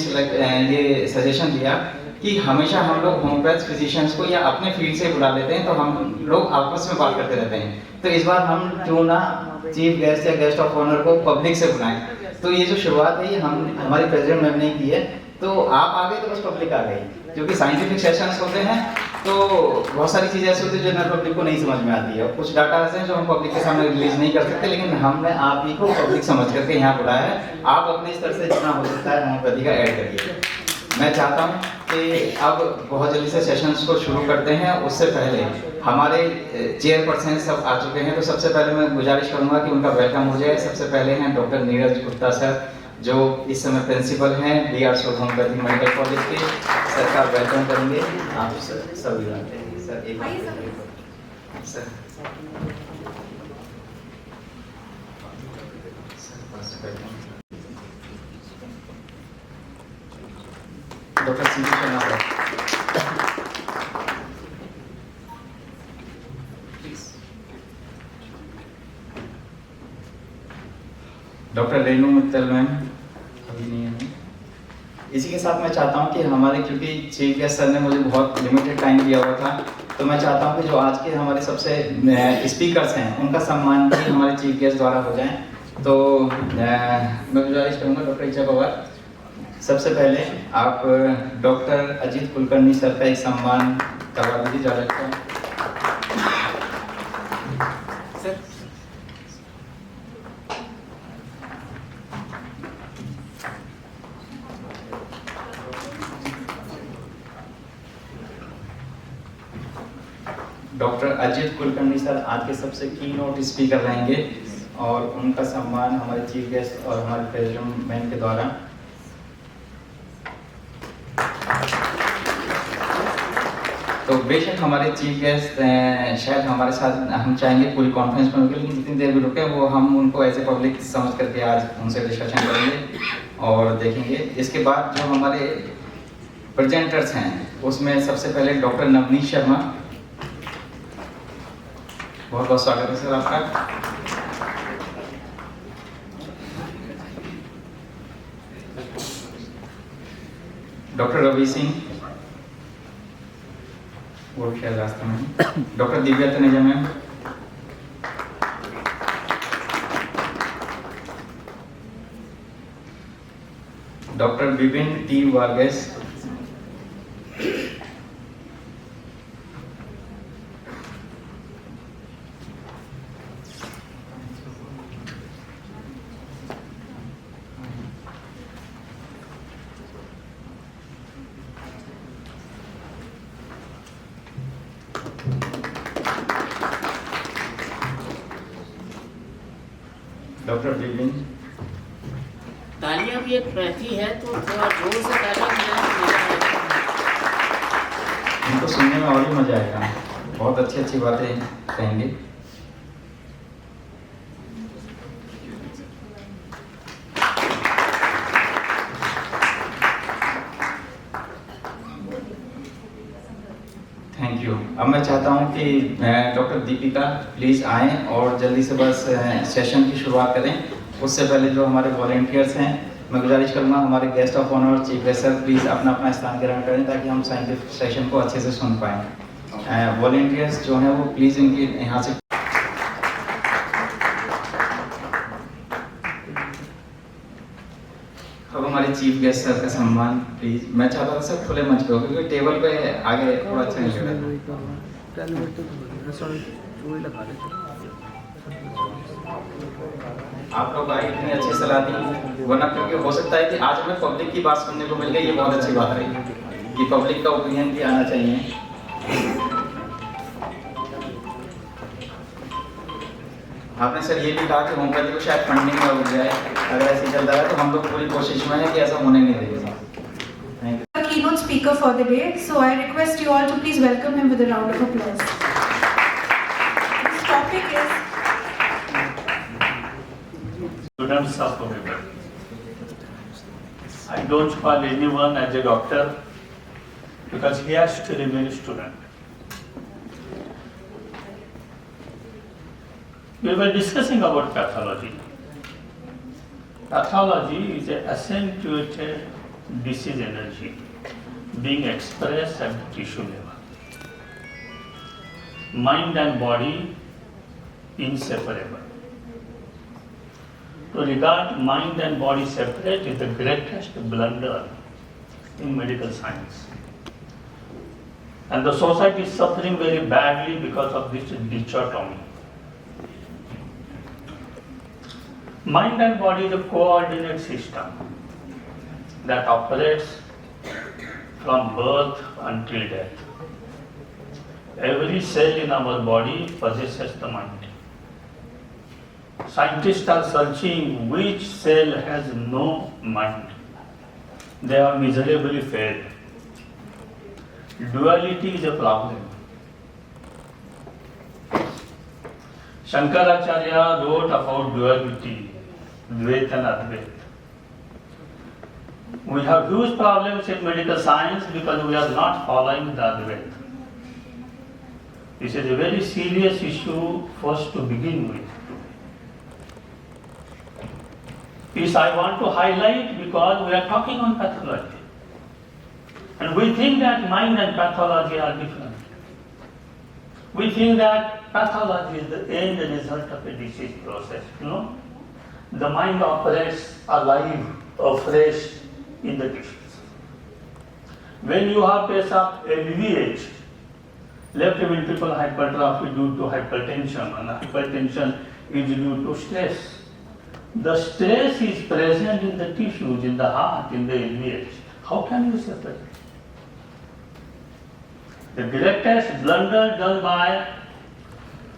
ये सजेशन दिया कि हमेशा हम लोग होम्योपैथ फिजिशियंस को या अपने फील्ड से बुला लेते हैं, तो हम लोग आपस में बात करते रहते हैं। तो इस बार हम क्यों ना चीफ गेस्ट या गेस्ट ऑफ ऑनर को पब्लिक से बुलाएं। तो ये जो शुरुआत है ये हमारी प्रेसिडेंट मैम ने की है। तो आप आ गए तो बस पब्लिक आ गई, क्योंकि साइंटिफिक सेशंस होते हैं तो बहुत सारी चीज़ें ऐसी होती है जो जनरल पब्लिक को नहीं समझ में आती है। कुछ डाटा ऐसे हैं जो हम पब्लिक के सामने रिलीज नहीं कर सकते, लेकिन हमने आप ही को पब्लिक समझ करके यहाँ बुलाया है। आप अपने स्तर से जितना हो सकता है होम्योपैथी का ऐड करिए। मैं चाहता हूँ कि अब बहुत जल्दी से सेशंस को शुरू करते हैं। उससे पहले हमारे चेयरपर्सन सब आ चुके हैं, तो सबसे पहले मैं गुजारिश करूँगा कि उनका वेलकम हो जाए। सबसे पहले हैं डॉक्टर नीरज गुप्ता सर, जो इस समय प्रिंसिपल हैं DHMA होम्योपैथिक मेडिकल कॉलेज के। सर का वेलकम करेंगे। आप सभी जानते हैं सर, एक sir doctor C Sharma sir, doctor Renu Mittal ma'am अभी नहीं है। इसी के साथ मैं चाहता हूं कि हमारे, क्योंकि चीफ गेस्ट सर ने मुझे बहुत लिमिटेड टाइम दिया हुआ था, तो मैं चाहता हूं कि जो आज के हमारे सबसे स्पीकर्स हैं उनका सम्मान भी हमारे चीफ गेस्ट द्वारा हो जाए। तो मैं गुजारिश करूंगा डॉक्टर इच्छा पवार, सबसे पहले आप डॉक्टर अजीत कुलकर्णी सर का एक सम्मान करवा दीजिए। ज़्यादा sir doctor Ajit Kulkarni sir आज के सबसे कीनोट स्पीकर रहेंगे और उनका सम्मान हमारे चीफ गेस्ट और हमारे प्रेसिडेंट मैम के द्वारा। तो बेशक हमारे चीफ गेस्ट शायद हमारे साथ, हम चाहेंगे पूरी कॉन्फ्रेंस में रुके, लेकिन जितनी देर भी रुके वो हम उनको एज ए पब्लिक समझ करके आज उनसे डिस्कशन करेंगे और देखेंगे। इसके बाद जो हमारे प्रेजेंटर्स हैं उसमें सबसे पहले डॉक्टर नवनीत शर्मा, बहुत बहुत स्वागत है सर आपका। डॉक्टर रवि सिंह, वो शायद रास्ते में। Doctor Divya Taneja ma'am, doctor Vipin T Varghese, doctor Bipin. तालियां भी एक रहती है तो थोड़ा जोर से तालियां बजाएं। इनको सुनने में और भी मजा आएगा, बहुत अच्छी अच्छी बातें कहेंगे। Thank you. अब मैं चाहता हूं कि डॉक्टर दीपिका प्लीज आएं और जल्दी से बस सेशन की शुरुआत करें। उससे पहले जो हमारे वॉलंटियर्स हैं, मैं गुजारिश करूंगा हमारे guest of honour chief guest sir please अपना अपना स्थान ग्रहण करें ताकि हम साइंटिफिक सेशन को अच्छे से सुन पाएं। वॉलंटियर्स जो हैं वो प्लीज इनकी यहाँ से अब हमारे चीफ गेस्ट सर का सम्मान प्लीज। मैं चाहता था सब खुले मंच पे हो क्योंकि टेबल पे आगे थोड़ा अच्छा नहीं लग रहा। आप लोग आए इतनी अच्छी सलाह दी, वरना क्योंकि हो सकता है कि आज हमें पब्लिक की बात सुनने को मिल गई, ये बहुत अच्छी बात रही कि पब्लिक का ओपिनियन भी आना चाहिए। आपने सर ये भी कहा कि होम्योपैथी को शायद फंडिंग में उठ जाए, अगर ऐसे चलता है तो हम लोग पूरी कोशिश में है कि ऐसा होने नहीं देंगे। Keynote speaker for the day, so I request you all to please welcome him with a round of applause. His topic is students of homeopathy. I don't call anyone as a doctor because he has to remain a student. We were discussing about pathology. Pathology is an accentuated disease energy being expressed at the tissue level. Mind and body inseparable. To regard mind and body separate is the greatest blunder in medical science. And the society is suffering very badly because of this dichotomy. Mind and body is a coordinate system that operates from birth until death. Every cell in our body possesses the mind. Scientists are searching which cell has no mind. They have miserably failed. Duality is a problem. Shankaracharya wrote about duality, Dvaita and Advaita. We have huge problems in medical science because we are not following the Advaita. This is a very serious issue first to begin with. This I want to highlight because we are talking on pathology. And we think that mind and pathology are different. We think that pathology is the end result of a disease process. No. The mind operates alive, afresh in the tissues. When you have case of LVH, left ventricular hypertrophy due to hypertension, and hypertension is due to stress. The stress is present in the tissues, in the heart, in the LVH. How can you separate? The greatest blunder done by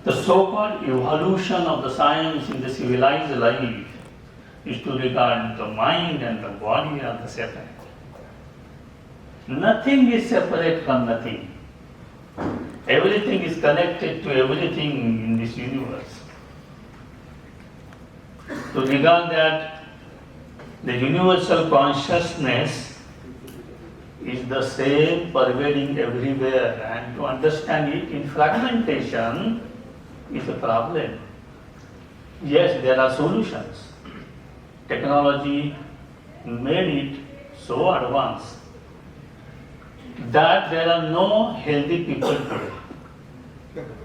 the so-called evolution of the science in the civilized life is to regard the mind and the body as the separate. Nothing is separate from nothing. Everything is connected to everything in this universe. To regard that the universal consciousness is the same pervading everywhere, and to understand it in fragmentation is a problem. Yes, there are solutions. Technology made it so advanced that there are no healthy people today.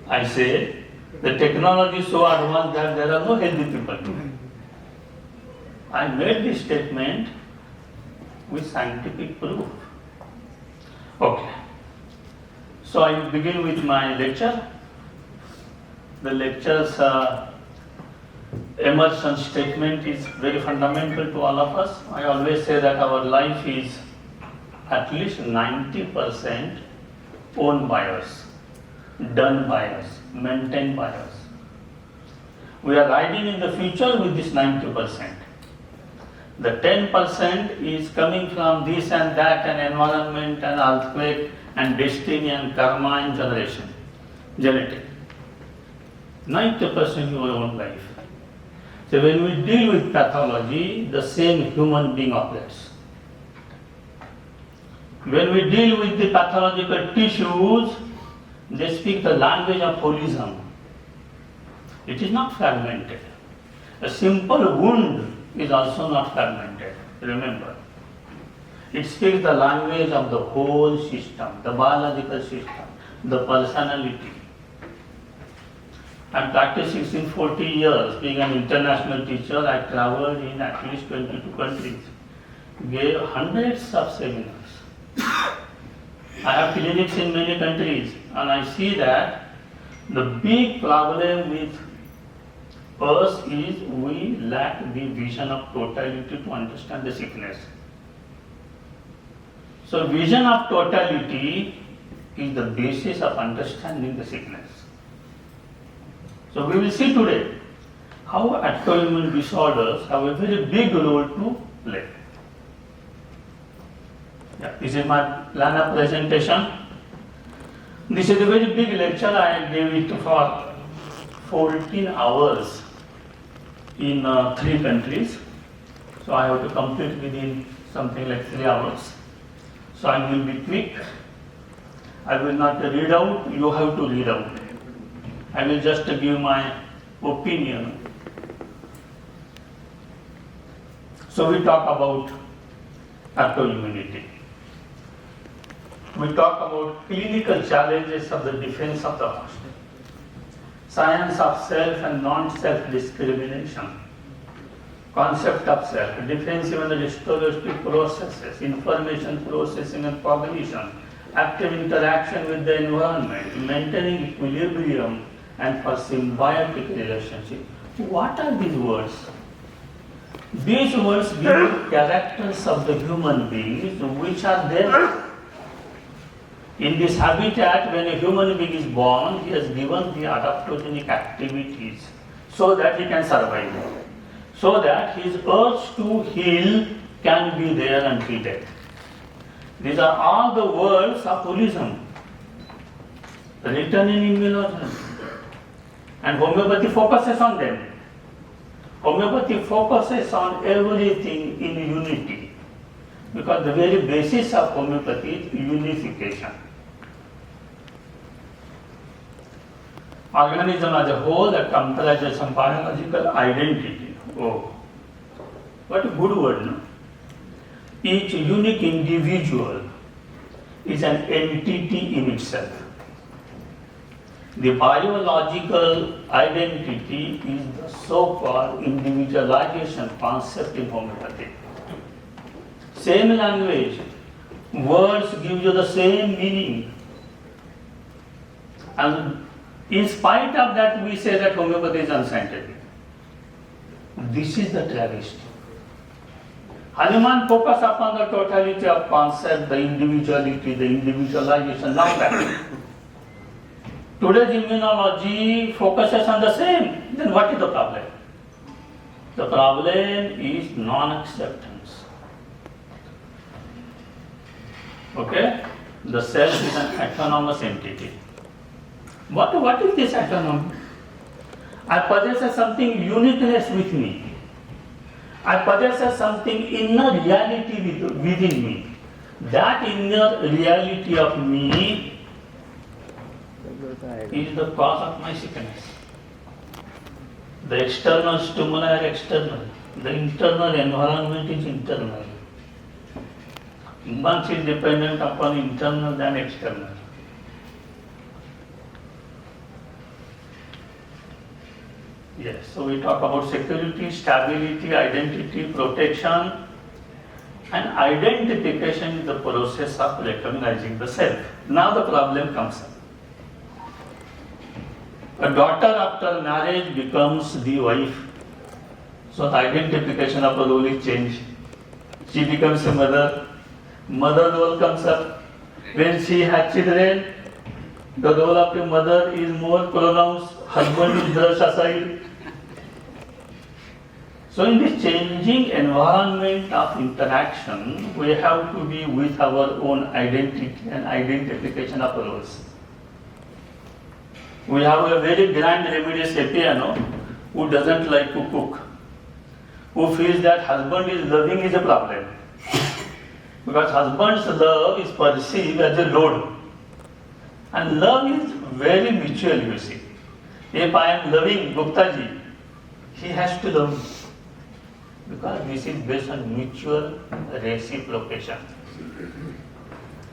I say the technology is so advanced that there are no healthy people today. I made this statement with scientific proof. Okay. So I begin with my lecture. The lecture's emergent statement is very fundamental to all of us. I always say that our life is at least 90% owned by us, done by us, maintained by us. We are riding in the future with this 90%. The 10% is coming from this and that and environment and earthquake and destiny and karma and generation, genetic. 90% your own life. So when we deal with pathology, the same human being operates. When we deal with the pathological tissues, they speak the language of holism. It is not fragmented. A simple wound is also not fragmented, remember. It speaks the language of the whole system, the biological system, the personality. I'm practicing since 40 years, being an international teacher. I traveled in at least 22 countries, gave hundreds of seminars. I have clinics in many countries, and I see that the big problem with us is we lack the vision of totality to understand the sickness. So vision of totality is the basis of understanding the sickness. So we will see today how autoimmune disorders have a very big role to play. Yeah, this is my plan of presentation. This is a very big lecture. I gave it for 14 hours in 3 countries. So I have to complete within something like 3 hours. So I will be quick. I will not read out, you have to read out. I will just give my opinion. So we talk about autoimmunity. We talk about clinical challenges of the defense of the host, science of self and non-self discrimination, concept of self, defensive and restorative processes, information processing and cognition, active interaction with the environment, maintaining equilibrium, and for symbiotic relationship. What are these words? These words give characters of the human beings which are there. In this habitat, when a human being is born, he has given the adaptogenic activities so that he can survive, so that his urge to heal can be there until death. These are all the words of holism written in immunology. And homeopathy focuses on them. Homeopathy focuses on everything in unity, because the very basis of homeopathy is unification. Organism as a whole that comprises some biological identity. Oh, what a good word, no? Each unique individual is an entity in itself. The biological identity is the so-called individualization concept in homeopathy. Same language, words give you the same meaning. And in spite of that, we say that homeopathy is unscientific. This is the travesty. Hanuman focused upon the totality of concept, the individuality, the individualization, now that. Today's immunology focuses on the same. Then what is the problem? The problem is non-acceptance. Okay? The self is an autonomous entity. What is this autonomy? I possess something uniqueness with me. I possess something inner reality within me. That inner reality of me is the cause of my sickness. The external stimuli are external. The internal environment is internal. Much is dependent upon internal than external. Yes, so we talk about security, stability, identity, protection, and identification is the process of recognizing the self. Now the problem comes up. A daughter after marriage becomes the wife. So the identification of a role is changed. She becomes a mother. Mother role comes up. When she has children, the role of a mother is more pronounced. Husband is brushed aside. So in this changing environment of interaction, we have to be with our own identity and identification of roles. We have a very grand remedy Sepiano who doesn't like to cook, who feels that husband is loving is a problem. Because husband's love is perceived as a load. And love is very mutual, you see. If I am loving Gupta ji, he has to love me. Because this is based on mutual reciprocation.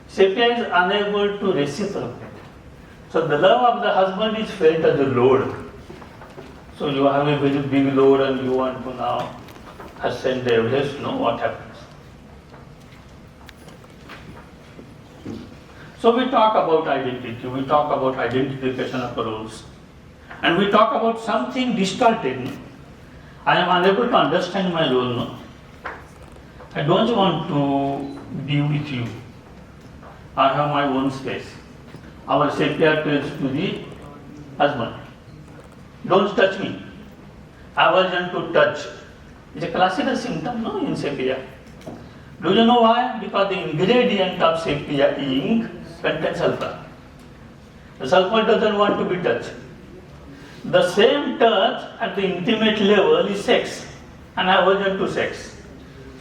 Sepia is unable to reciprocate. So the love of the husband is felt as a load. So you have a very big load and you want to now ascend the Everest, know what happens. So we talk about identity, we talk about identification of roles, and we talk about something distorted. I am unable to understand my role. No? I don't want to be with you. I have my own space. Our Sepia tells to the husband, don't touch me. Aversion to touch. It's a classical symptom, no, in Sepia. Do you know why? Because the ingredient of Sepia ink contains sulfur. The sulfur doesn't want to be touched. The same touch at the intimate level is sex, and aversion to sex.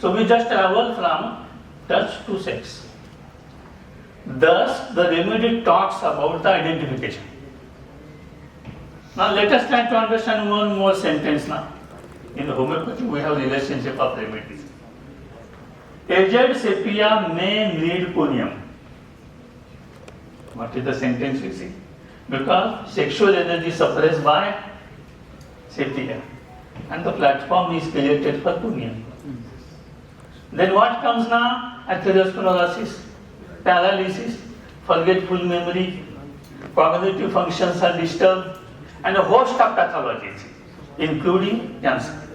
So we just travel from touch to sex. Thus, the remedy talks about the identification. Now let us try to understand one more sentence now. In homeopathy, we have relationship of remedies. Aged sepia may need conium. What is the sentence you see? Because sexual energy suppressed by sepia, and the platform is created for conium. Then what comes now? Atherosclerosis, paralysis, forgetful memory, cognitive functions are disturbed, and a host of pathologies, including cancer.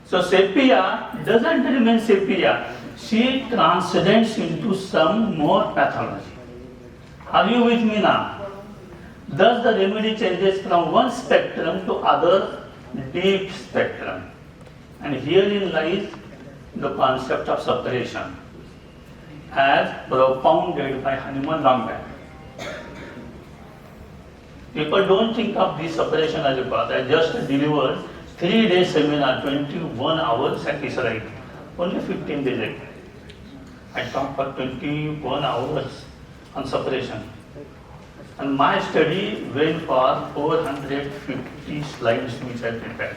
So sepia doesn't remain sepia, she transcends into some more pathology. Are you with me now? Thus the remedy changes from one spectrum to other deep spectrum. And herein lies the concept of separation, as propounded by Hanuman long back. People don't think of this separation as a path. I just delivered 3-day seminar, 21 hours at Israel, only 15 days later. I talked for 21 hours on separation. And my study went for 450 slides which I prepared.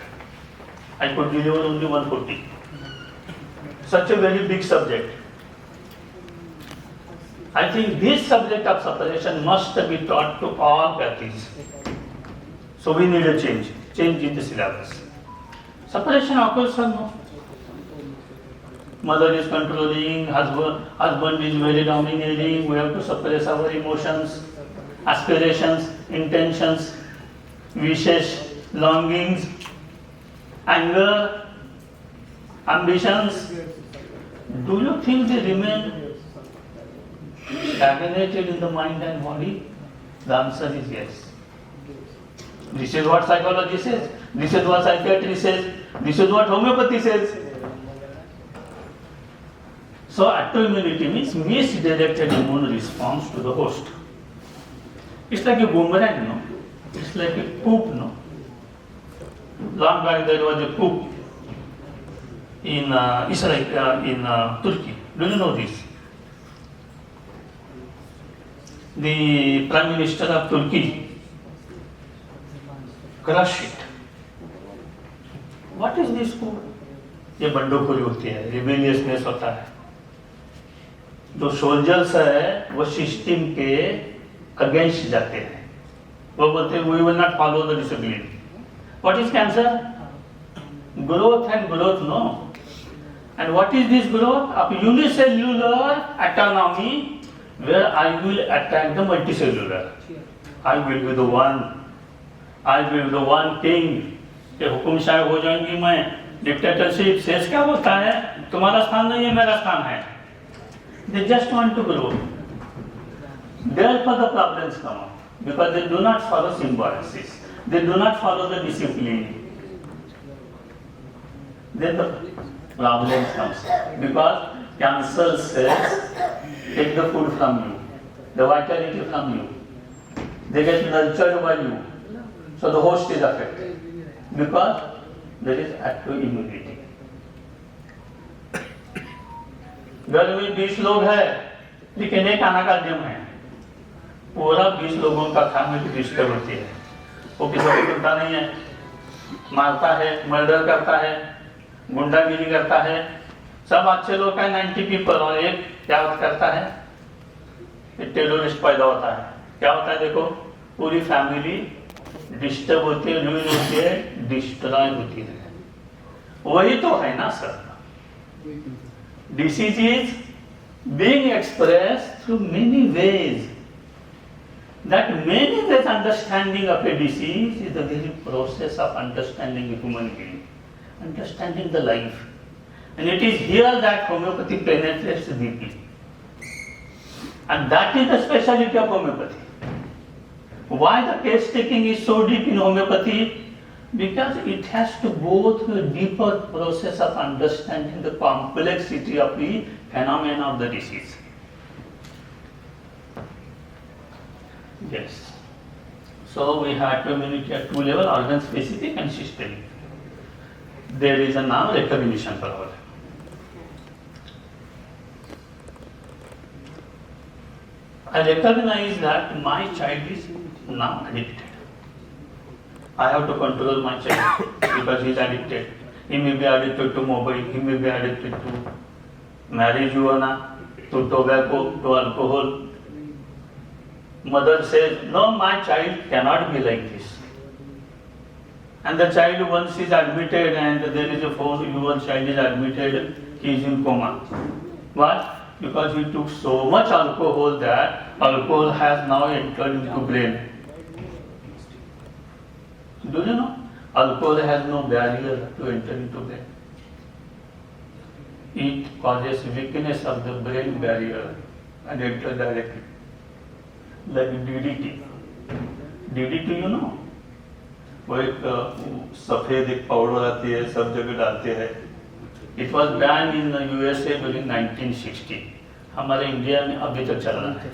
I could deliver only 140. Such a very big subject. I think this subject of separation must be taught to all pathies. So we need a change in the syllabus. Separation occurs or no? Mother is controlling, husband is very domineering, we have to suppress our emotions, aspirations, intentions, wishes, longings, anger, ambitions. Do you think they remain stagnated in the mind and body? The answer is yes. This is what psychology says, this is what psychiatry says, this is what homeopathy says. So autoimmunity means misdirected immune response to the host. It's like a boomerang, no? It's like a poop, no? Long back there was a poop in Israel, in Turkey. Do you know this? The Prime Minister of Turkey crushed it. What is this poop? ये बंडोखोरी होती है, rebelliousness होता है. जो soldiers है वो system के against जाते हैं, वो बोलते हैं we will not follow the discipline. What is cancer? Growth and growth, no. And what is this growth? Of unicellular autonomy, where I will attack the multicellular. I will be the one, I will be the one king. ये हुकुम शाह हो जाएंगी मैं. Dictatorship शेष क्या होता है? तुम्हारा स्थान नहीं है, मेरा स्थान है. They just want to grow. Therefore the problems come up, because they do not follow symbiosis. They do not follow the discipline. then the problem comes. Because cancer cells take the food from you, the vitality from you. They get nurtured by you. So the host is affected. Because there is active immunity. घर में 20 लोग हैं, लेकिन एक आना का नियम है, पूरा 20 लोगों का फैमिली डिस्टर्ब होती है, वो किसी को सुनता नहीं है, मारता है, मर्डर करता है, गुंडागिरी करता है, सब अच्छे लोग का 90 पीपल और एक क्या करता है, टेररिस्ट पैदा होता है, क्या होता है देखो, पूरी फैमिली डिस्टर्ब होती है, लूज होती है, डिस्ट्रॉय होती है, वही तो है ना sir. Disease is being expressed through many ways. That many ways understanding of a disease is the very process of understanding a human being, understanding the life. And it is here that homeopathy penetrates deeply. And that is the specialty of homeopathy. Why the case taking is so deep in homeopathy? Because it has to go through a deeper process of understanding the complexity of the phenomena of the disease. Yes. So we have immunity at two levels, organ specific and systemic. There is a now recognition problem. I recognize that my child is now addicted. I have to control my child because he is addicted. He may be addicted to mobile, he may be addicted to marijuana, to tobacco, to alcohol. Mother says, no, my child cannot be like this. And the child once is admitted and there is a 4-year-old child is admitted, he is in coma. Why? Because he took so much alcohol that alcohol has now entered into brain. Do you know? Alcohol has no barrier to enter into brain. It causes weakness of the brain barrier and enter directly. Like DDT. DDT you know? वो एक सफेद एक powder आती है, सब जगह डालते हैं. It was banned in the USA during 1960. हमारे इंडिया में अभी तक चल रहा है.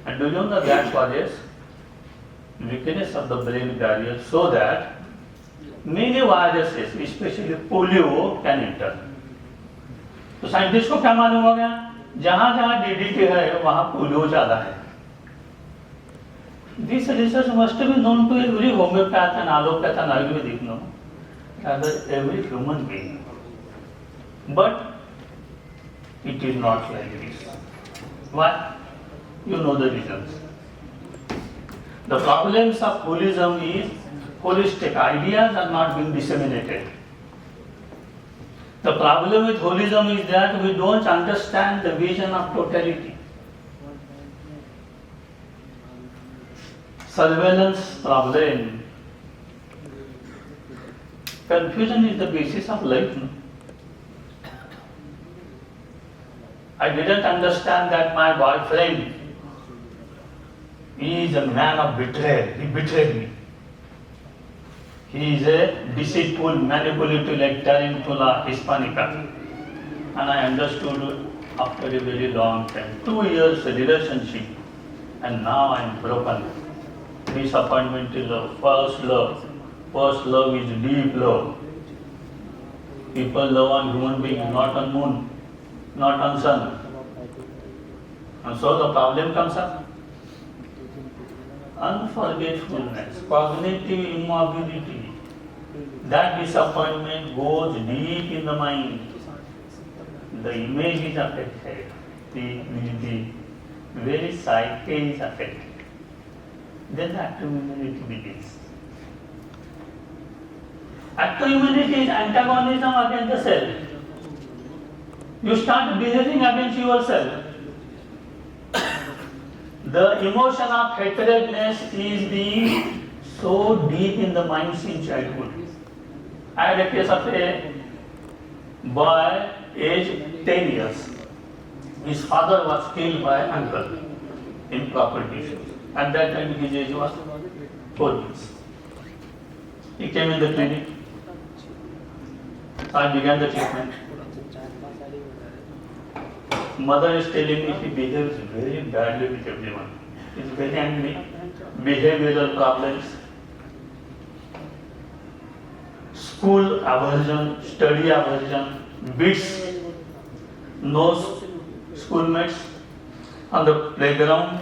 And do you know that causes weakness of the brain barrier so that many viruses, especially polio, can enter. तो साइंटिस्ट को क्या मालूम हो गया? जहां जहां DDT है वहां पोलियो ज्यादा है. This research must be known to every homeopath and allopath and Ayurvedic, no? Rather every human being. But it is not like this. Why? You know the reasons. The problems of holism is holistic ideas are not being disseminated. The problem with holism is that we don't understand the vision of totality. Surveillance problem. Confusion is the basis of life. No? I didn't understand that my boyfriend is a man of betrayal. He betrayed me. He is a deceitful, manipulative like Tarantula hispanica. And I understood it after a very long time. 2 years relationship. And now I am broken. Disappointment is love. First love. First love is deep love. People love on human being, not on moon, not on sun. And so the problem comes up. Unforgetfulness, cognitive immobility. That disappointment goes deep in the mind. The image is affected. The very psyche is affected. Then the active immunity begins. Active immunity is antagonism against the cell. You start behaving against yourself. The emotion of hatredness is being so deep in the mind since childhood. I had a case of a boy aged 10 years. His father was killed by uncle in property issues. At that time his age was 4 years. He came in the clinic. I began the treatment. Mother is telling me she behaves very badly with everyone. She is very angry, behavioral problems, school aversion, study aversion, beats, knows schoolmates on the playground.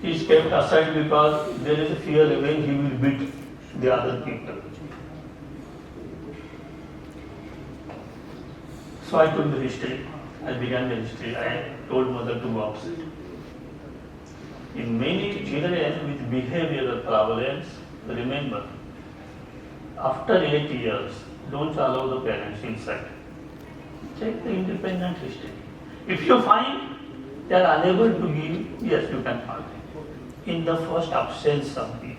He is kept aside because there is a fear when he will beat the other people. So I took the history. I began the history. I told mother to go outside. In many children with behavioral problems, remember, after 8 years, don't allow the parents inside. Check the independent history. If you find they are unable to give, yes, you can find it. In the first absence of the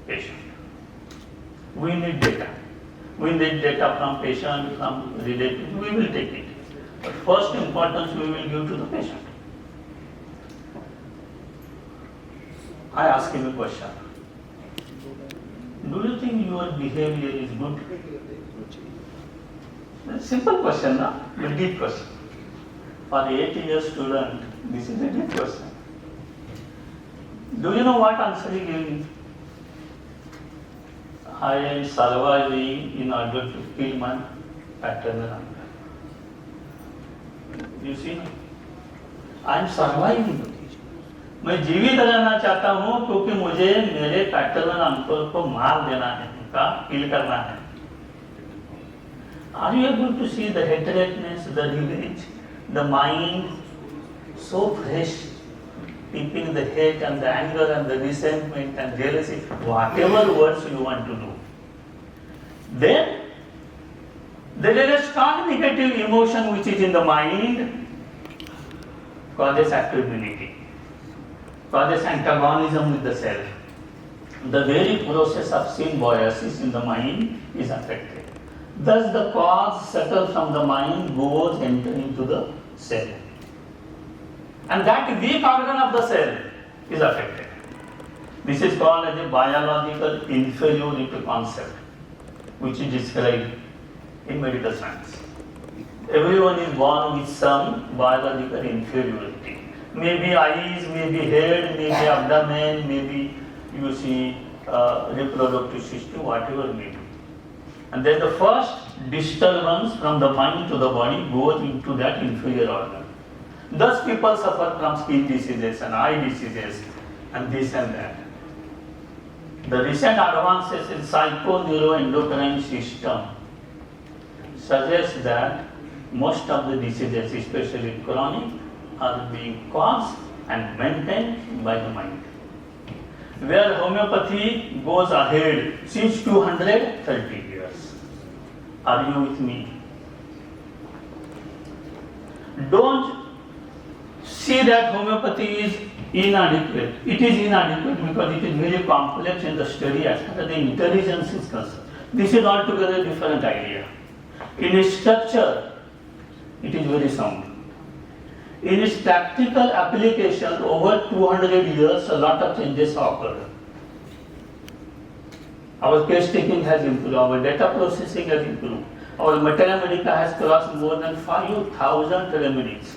patient. We need data. We need data from patient, from relatives, we will take it. But first importance we will give to the patient. I ask him a question. Do you think your behavior is good? It's a simple question, no? But deep question. For an 8-year student, this is a deep question. Do you know what answer he gave me? I am surviving in order to kill my paternal uncle. You see, I am surviving. मैं जीवित रहना चाहता हूं क्योंकि मुझे मेरे paternal uncle को मार देना है, उनका किल करना है. Are you able to see the headedness, the revenge, the mind so fresh, keeping the hate and the anger and the resentment and jealousy, whatever words you want to do. Then there is a strong negative emotion which is in the mind, causes active unity, causes antagonism with the self. The very process of symbiosis in the mind is affected. Thus the cause settled from the mind goes enter into the cell. And that weak organ of the cell is affected. This is called as a biological inferiority concept, which is described in medical science. Everyone is born with some biological inferiority. Maybe eyes, maybe head, maybe abdomen, maybe you see reproductive system, whatever may be. And then the first disturbance from the mind to the body goes into that inferior organ. Thus people suffer from skin diseases and eye diseases and this and that. The recent advances in psychoneuroendocrine system suggest that most of the diseases, especially chronic, are being caused and maintained by the mind. Where homeopathy goes ahead since 230 years. Are you with me? Don't see that homeopathy is inadequate. It is inadequate because it is very complex in the study as far as the intelligence is concerned. This is altogether a different idea. In its structure, it is very sound. In its practical application, over 200 years, a lot of changes have occurred. Our case taking has improved, our data processing has improved, our Mathemedica has crossed more than 5,000 remedies.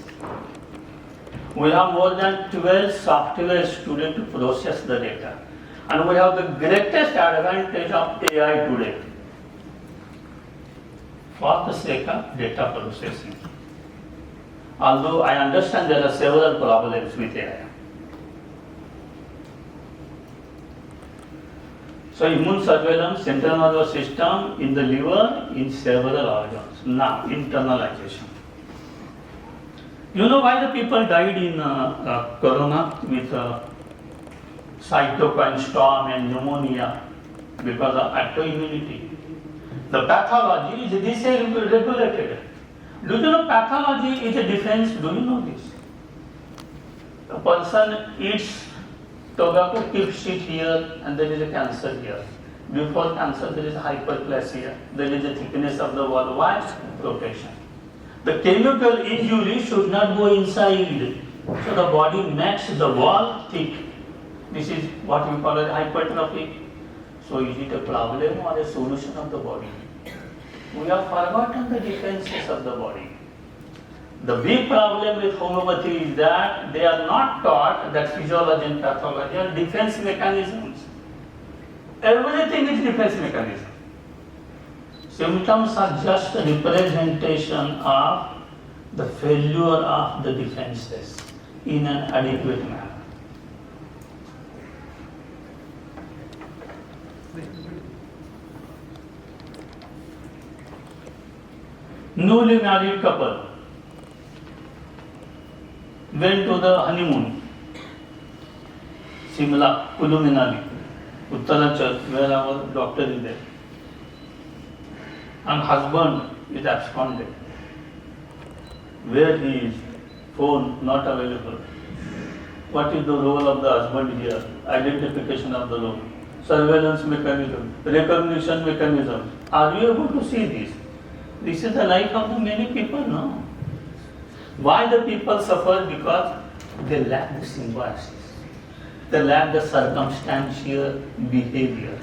We have more than 12 software students to process the data. And we have the greatest advantage of AI today for the sake of data processing. Although I understand there are several problems with AI. So immune surveillance, central nervous system, in the liver, in several organs. Now, internalization. You know why the people died in corona with cytokine storm and pneumonia? Because of autoimmunity. The pathology is dysregulated. Do you know pathology is a defense? Do you know this? A person eats tobacco, keeps it here, and there is a cancer here. Before cancer, there is hyperplasia. There is a thickness of the wall. Why? Protection. The chemical injury should not go inside. So the body makes the wall thick. This is what we call as hypertrophy. So is it a problem or a solution of the body? we have forgotten the defenses of the body. The big problem with homeopathy is that they are not taught that physiology and pathology are defense mechanisms. Everything is defense mechanism. Symptoms are just a representation of the failure of the defenses in an adequate manner. Newly married couple went to the honeymoon, Simla, Kulu Manali, Uttarachal, where our doctor is there. And husband is absconded. Where he is, phone not available. What is the role of the husband here? Identification of the role, surveillance mechanism, recognition mechanism. Are you able to see this? This is the life of the many people, no? Why the people suffer? Because they lack the symbiosis. They lack the circumstantial behavior.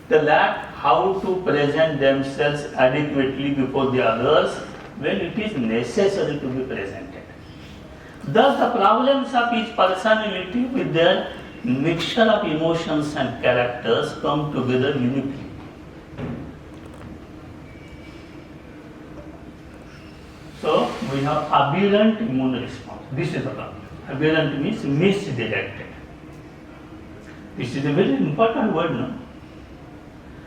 They lack how to present themselves adequately before the others when it is necessary to be presented. Thus the problems of each personality with their mixture of emotions and characters come together uniquely. So we have aberrant immune response. This is the problem. Aberrant means misdirected. This is a very important word, no?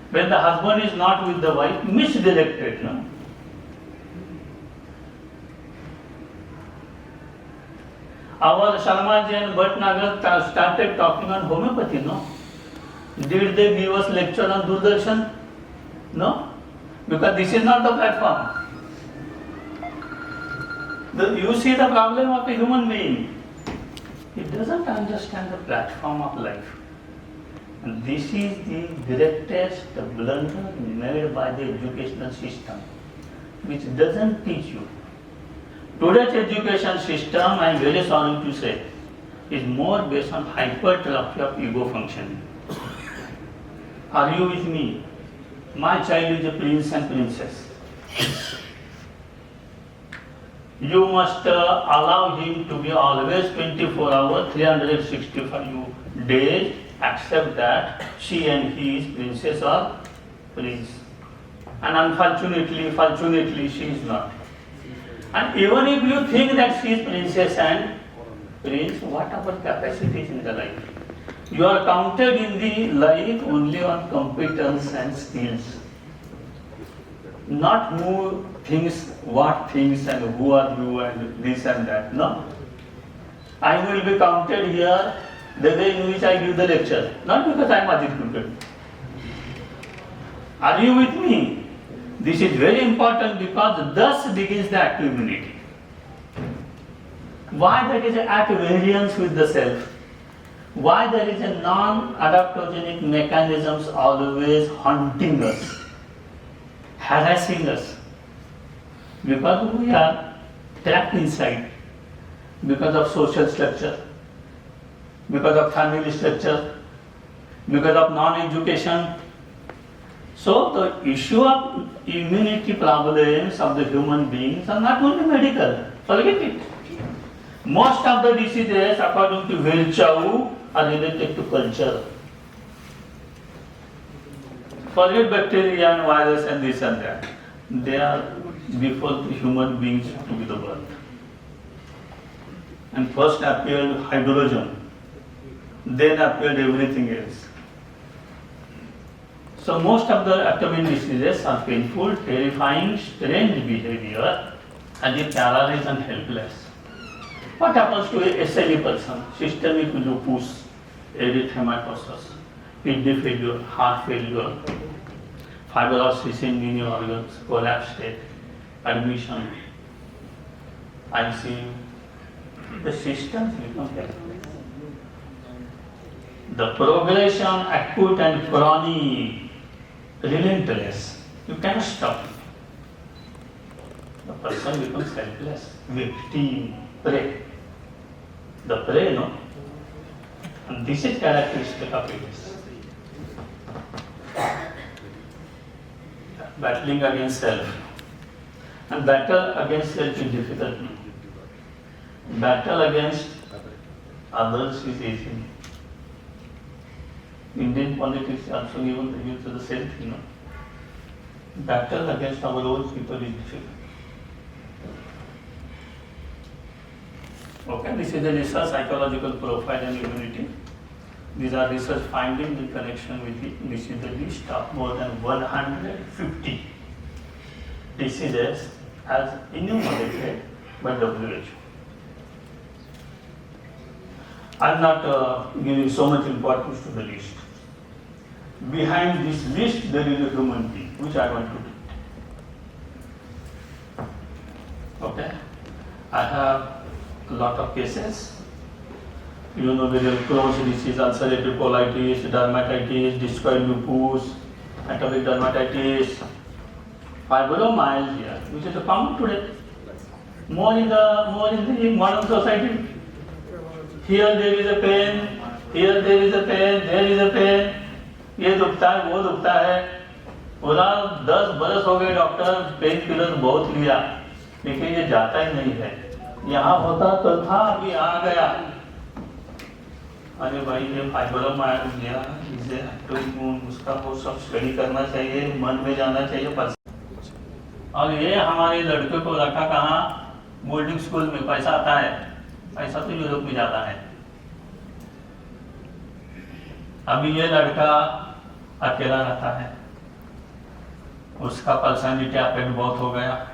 When the husband is not with the wife, misdirected, no? Our Sharmaji and Bhatnagar started talking on homeopathy, no? Did they give us lecture on Doordarshan? No? Because this is not the platform. You see the problem of a human being. He doesn't understand the platform of life. And this is the greatest blunder made by the educational system, which doesn't teach you. Today's education system, I am very sorry to say, is more based on hypertrophy of ego functioning. Are you with me? My child is a prince and princess. You must allow him to be always 24 hours, 365 days, except that she and he is princess or prince. And unfortunately, fortunately, she is not. And even if you think that she is princess and prince, what are our capacities in the life? You are counted in the life only on competence and skills. Not who thinks, what thinks, and who are you, and this and that. No. I will be counted here the way in which I give the lecture, not because I am Ajit Kulkarni. Are you with me? This is very important because thus begins the active immunity. Why there is at variance with the self? Why there is a non-adaptogenic mechanisms always haunting us, harassing us? Because we are trapped inside, because of social structure, because of family structure, because of non-education. So the issue of immunity problems of the human beings are not only medical, forget it. Most of the diseases, according to Virchow, are related to culture. Forget bacteria and virus and this and that. They are before the human beings to be the birth. And first appeared hydrogen, then appeared everything else. So most of the abdomen diseases are painful, terrifying, strange behavior, and they paralyzed and helpless. What happens to a SLE person? Systemic lupus, erythematosus, kidney failure, heart failure, fibrosis in many organs, collapse state, admission, ICU. The systems become helpless. The progression, acute and chronic, relentless. You cannot stop. The person becomes helpless, victim, prey. The prey, no? And this is characteristic of illness. battling against self. And battle against self is difficult. Battle against others is easy. Indian politics also given the use of the same thing. Battle against our own people is difficult. Okay, this is the research psychological profile and immunity. These are research findings in connection with it. This is the list of more than 150 diseases as enumerated by WHO. I am not giving so much importance to the list. Behind this list, there is a human being, which I want to treat. Okay? I have a lot of cases. You know, there is Crohn's disease, ulcerative colitis, dermatitis, discoid lupus, atopic dermatitis, fibromyalgia, which is common today. More in the modern society. Here there is a pain, here there is a pain, there is a pain. ये दुखता है, वो दुखता है. पूरा 10 बरस हो गए डॉक्टर, पेन किलर बहुत लिया, लेकिन ये जाता ही नहीं है. यहाँ होता तो था, अभी आ गया. अरे भाई ये फाइब्रोमाइल्जिया, इसे ऑटोइम्यून, उसका वो सब स्टडी करना चाहिए, मन में जाना चाहिए. और ये हमारे लड़के को रखा कहाँ? बोर्डिंग स्कूल में. पैसा आता है, पैसा तो यूरोप में जाता है. अभी ये लड़का अकेला रहता है, उसका पर्सनैलिटी अफेक्ट बहुत हो गया,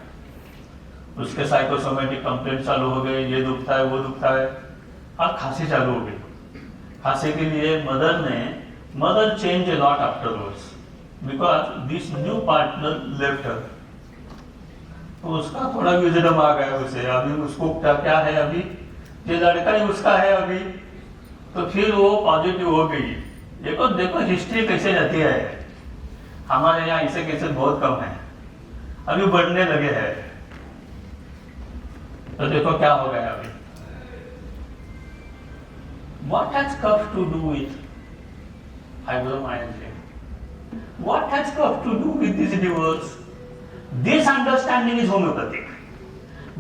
उसके साइकोसोमेटिक कंप्लेंट चालू हो गए, ये दुखता है, वो दुखता है, और खांसी चालू हो गई. खांसी के लिए mother change a lot afterwards because this new partner left her. तो उसका थोड़ा विजडम आ गया उसे. अभी उसको क्या है, अभी ये लड़का ही उसका है अभी, तो फिर वो पॉजिटिव हो गई. देखो हिस्ट्री कैसे जाती है. हमारे यहाँ ऐसे केसेस बहुत कम है, अभी बढ़ने लगे हैं. तो देखो क्या हो गया अभी. What has cough to do with fibromyalgia? What has cough to do with this divorce? This understanding is homeopathic.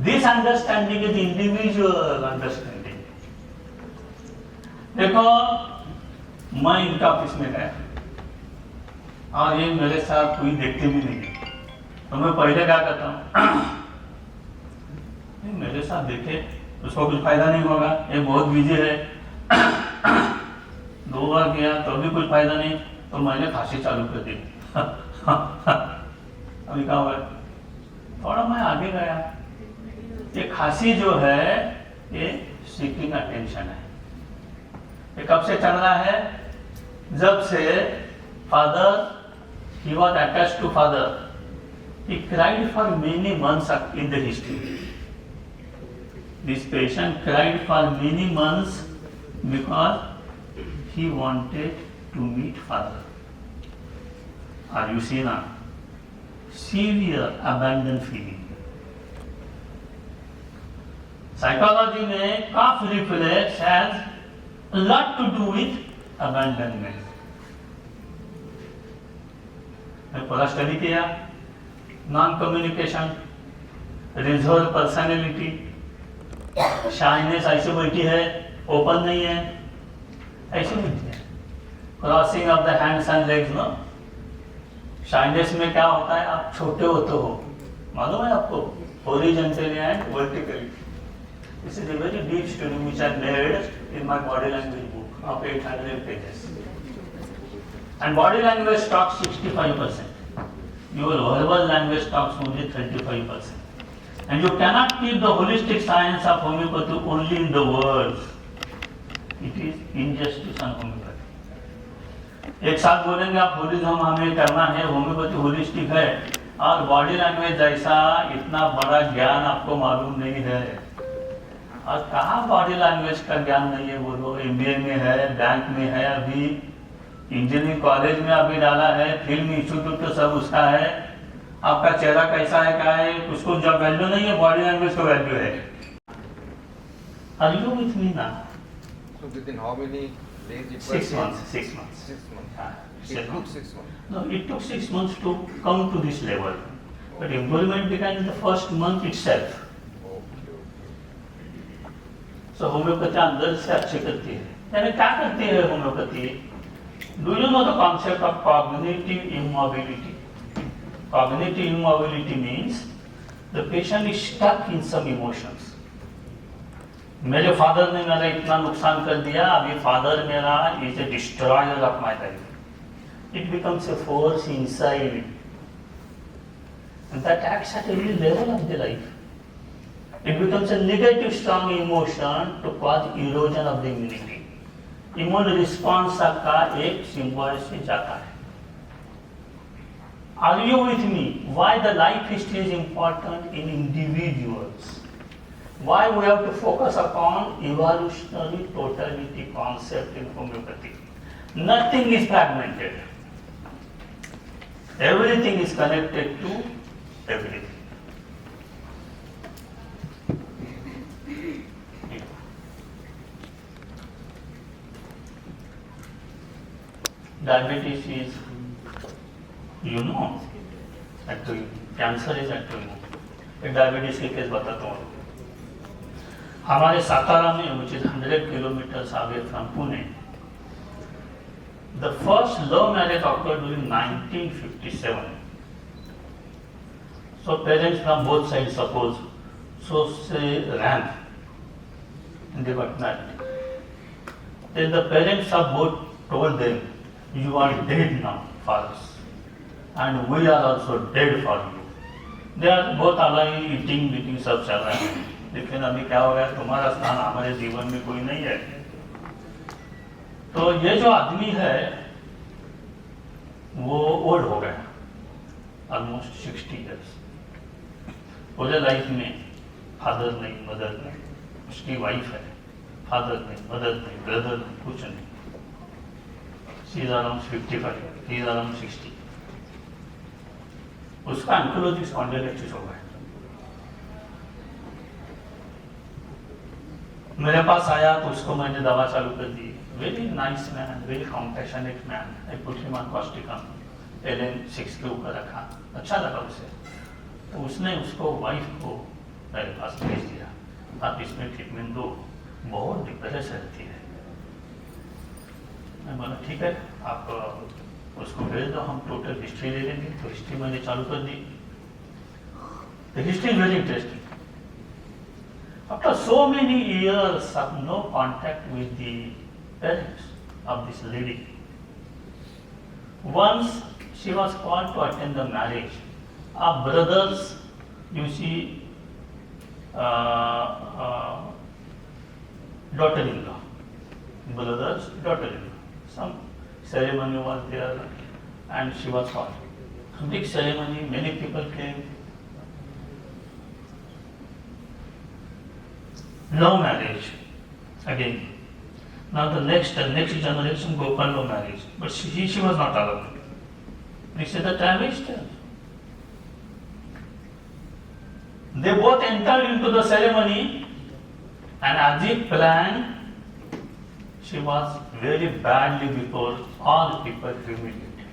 This understanding is individual understanding. देखो, मैं इनका ऑफिस में गया और ये मेरे साथ कोई देखते भी नहीं है. तो मैं पहले क्या करता हूँ, मेरे साथ देखे, उसको कुछ फायदा नहीं होगा, ये बहुत बिजी है. 2 बार किया तो भी कुछ फायदा नहीं, तो मैंने खांसी चालू कर दी. अभी क्या हुआ, थोड़ा मैं आगे गया. ये खांसी जो है ये सीकिंग अटेंशन है. ये कब से चल रहा है? जब से father, he was attached to father. He cried for many months in the history. This patient cried for many months because he wanted to meet father. Are you seeing now? Severe abandoned feeling. Psychology में cough reflex has a lot to do with abandonment. मैं पूरा study किया. Non communication, reserve personality, shyness ऐसे बैठी है, open नहीं है, ऐसे बैठी है. Crossing of the hands and legs. No, shyness में क्या होता है, आप छोटे होते हो, मालूम है आपको, horizontally and vertically. This is a very deep study which I made in my body language book of 800 pages. And body language talks 65%. Your verbal language talks only 35%. And you cannot keep the holistic science of homeopathy only in the words. It is injustice on homeopathy. एक साथ बोलेंगे आप holism हमें करना है, homeopathy holistic है, और body language जैसा इतना बड़ा ज्ञान आपको मालूम नहीं है. और कहाँ बॉडी लैंग्वेज का ज्ञान नहीं है बोलो. MBA में है, बैंक में है, अभी इंजीनियरिंग कॉलेज में अभी डाला है, फिल्म इंस्टीट्यूट तो सब उसका है. आपका चेहरा कैसा है, क्या है, उसको जब वैल्यू नहीं है, बॉडी लैंग्वेज का वैल्यू है. Are you with me now? So within how many 6 months. 6 months. It took 6 months. No, it took 6 months to come to this level. But improvement began in the first month itself. So homeopathy अंदर से अच्छी करती है. यानी क्या करती है homeopathy? Do you know the concept of cognitive immobility? Cognitive immobility means the patient is stuck in some emotions. मेरे फादर ने मेरा इतना नुकसान कर दिया, अभी फादर मेरा is a destroyer of my life. It becomes a force inside me. And that acts at every level of the life. It becomes a negative strong emotion to cause erosion of the immunity. Immune response का एक symbol से जाता है. Are you with me? Why the life history is important in individuals? Why we have to focus upon evolutionary totality concept in homeopathy? Nothing is fragmented. Everything is connected to everything. Diabetes is, you know, actually, cancer is actually. एक diabetes के case बताता हूँ. हमारे सातारा में, which is 100 kilometers away from Pune, the first love marriage occurred during 1957. So parents from both sides suppose, so say ran, and they got married. Then the parents of both told them, you are dead now for us, and we are also dead for you. They are both alive, eating, drinking, सब चल रहा है. लेकिन अभी क्या हो गया, तुम्हारा स्थान हमारे जीवन में कोई नहीं है. तो ये जो आदमी है वो ओल्ड हो गया, ऑलमोस्ट 60 years. पूरे लाइफ में फादर नहीं, मदर नहीं, उसकी वाइफ है, फादर नहीं, मदर नहीं, ब्रदर नहीं, कुछ नहीं. She is around 55, he is around 60. उसका एंकोलॉजी स्पॉन्डिलाइटिस हो गया. मेरे पास आया तो उसको मैंने दवा चालू कर दी. Very nice man, very compassionate man. I put him on causticum, LN6 के ऊपर रखा, अच्छा लगा उसे. तो उसने उसको वाइफ को मेरे पास भेज दिया, आप इसमें ट्रीटमेंट दो, बहुत डिप्रेस रहती है. मैं बोला ठीक है, आप उसको भेज दो, हम टोटल हिस्ट्री ले लेंगे. तो हिस्ट्री मैंने चालू कर दी. The history is very interesting. After so many years of no contact with the parents of this lady, once she was called to attend the marriage of brothers, you see, daughter-in-law, brothers, daughter-in-law. Some ceremony was there, and she was called. A big ceremony, many people came. Love marriage again. Now the next generation go for love marriage, but she was not allowed. This is the travesty. They both entered into the ceremony, and as if planned, she was very badly before all people humiliated.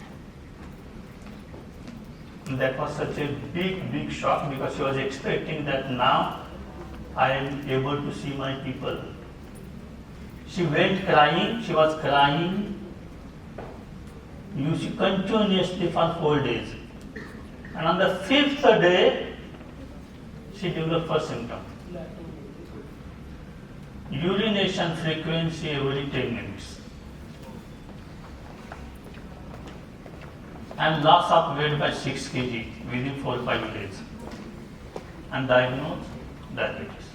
And that was such a big shock, because she was expecting that now I am able to see my people. She went crying, she was crying, you see, continuously for 4 days. And on the 5th day, she developed first symptom. Urination frequency every 10 minutes. And loss of weight by 6 kg within 4-5 days. And diagnosed diabetes.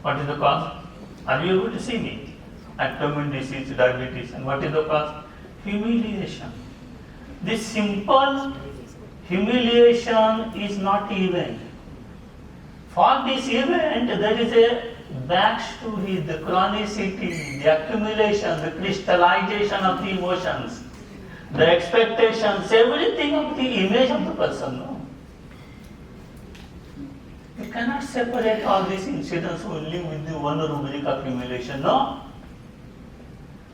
What is the cause? Are you able to see me? Abdomen disease, diabetes. And what is the cause? Humiliation. This simple humiliation is not event. For this event, there is a backstory, the chronicity, the accumulation, the crystallization of the emotions, the expectations, everything of the image of the person. No? You cannot separate all these incidents only with the one rubric of humiliation. No.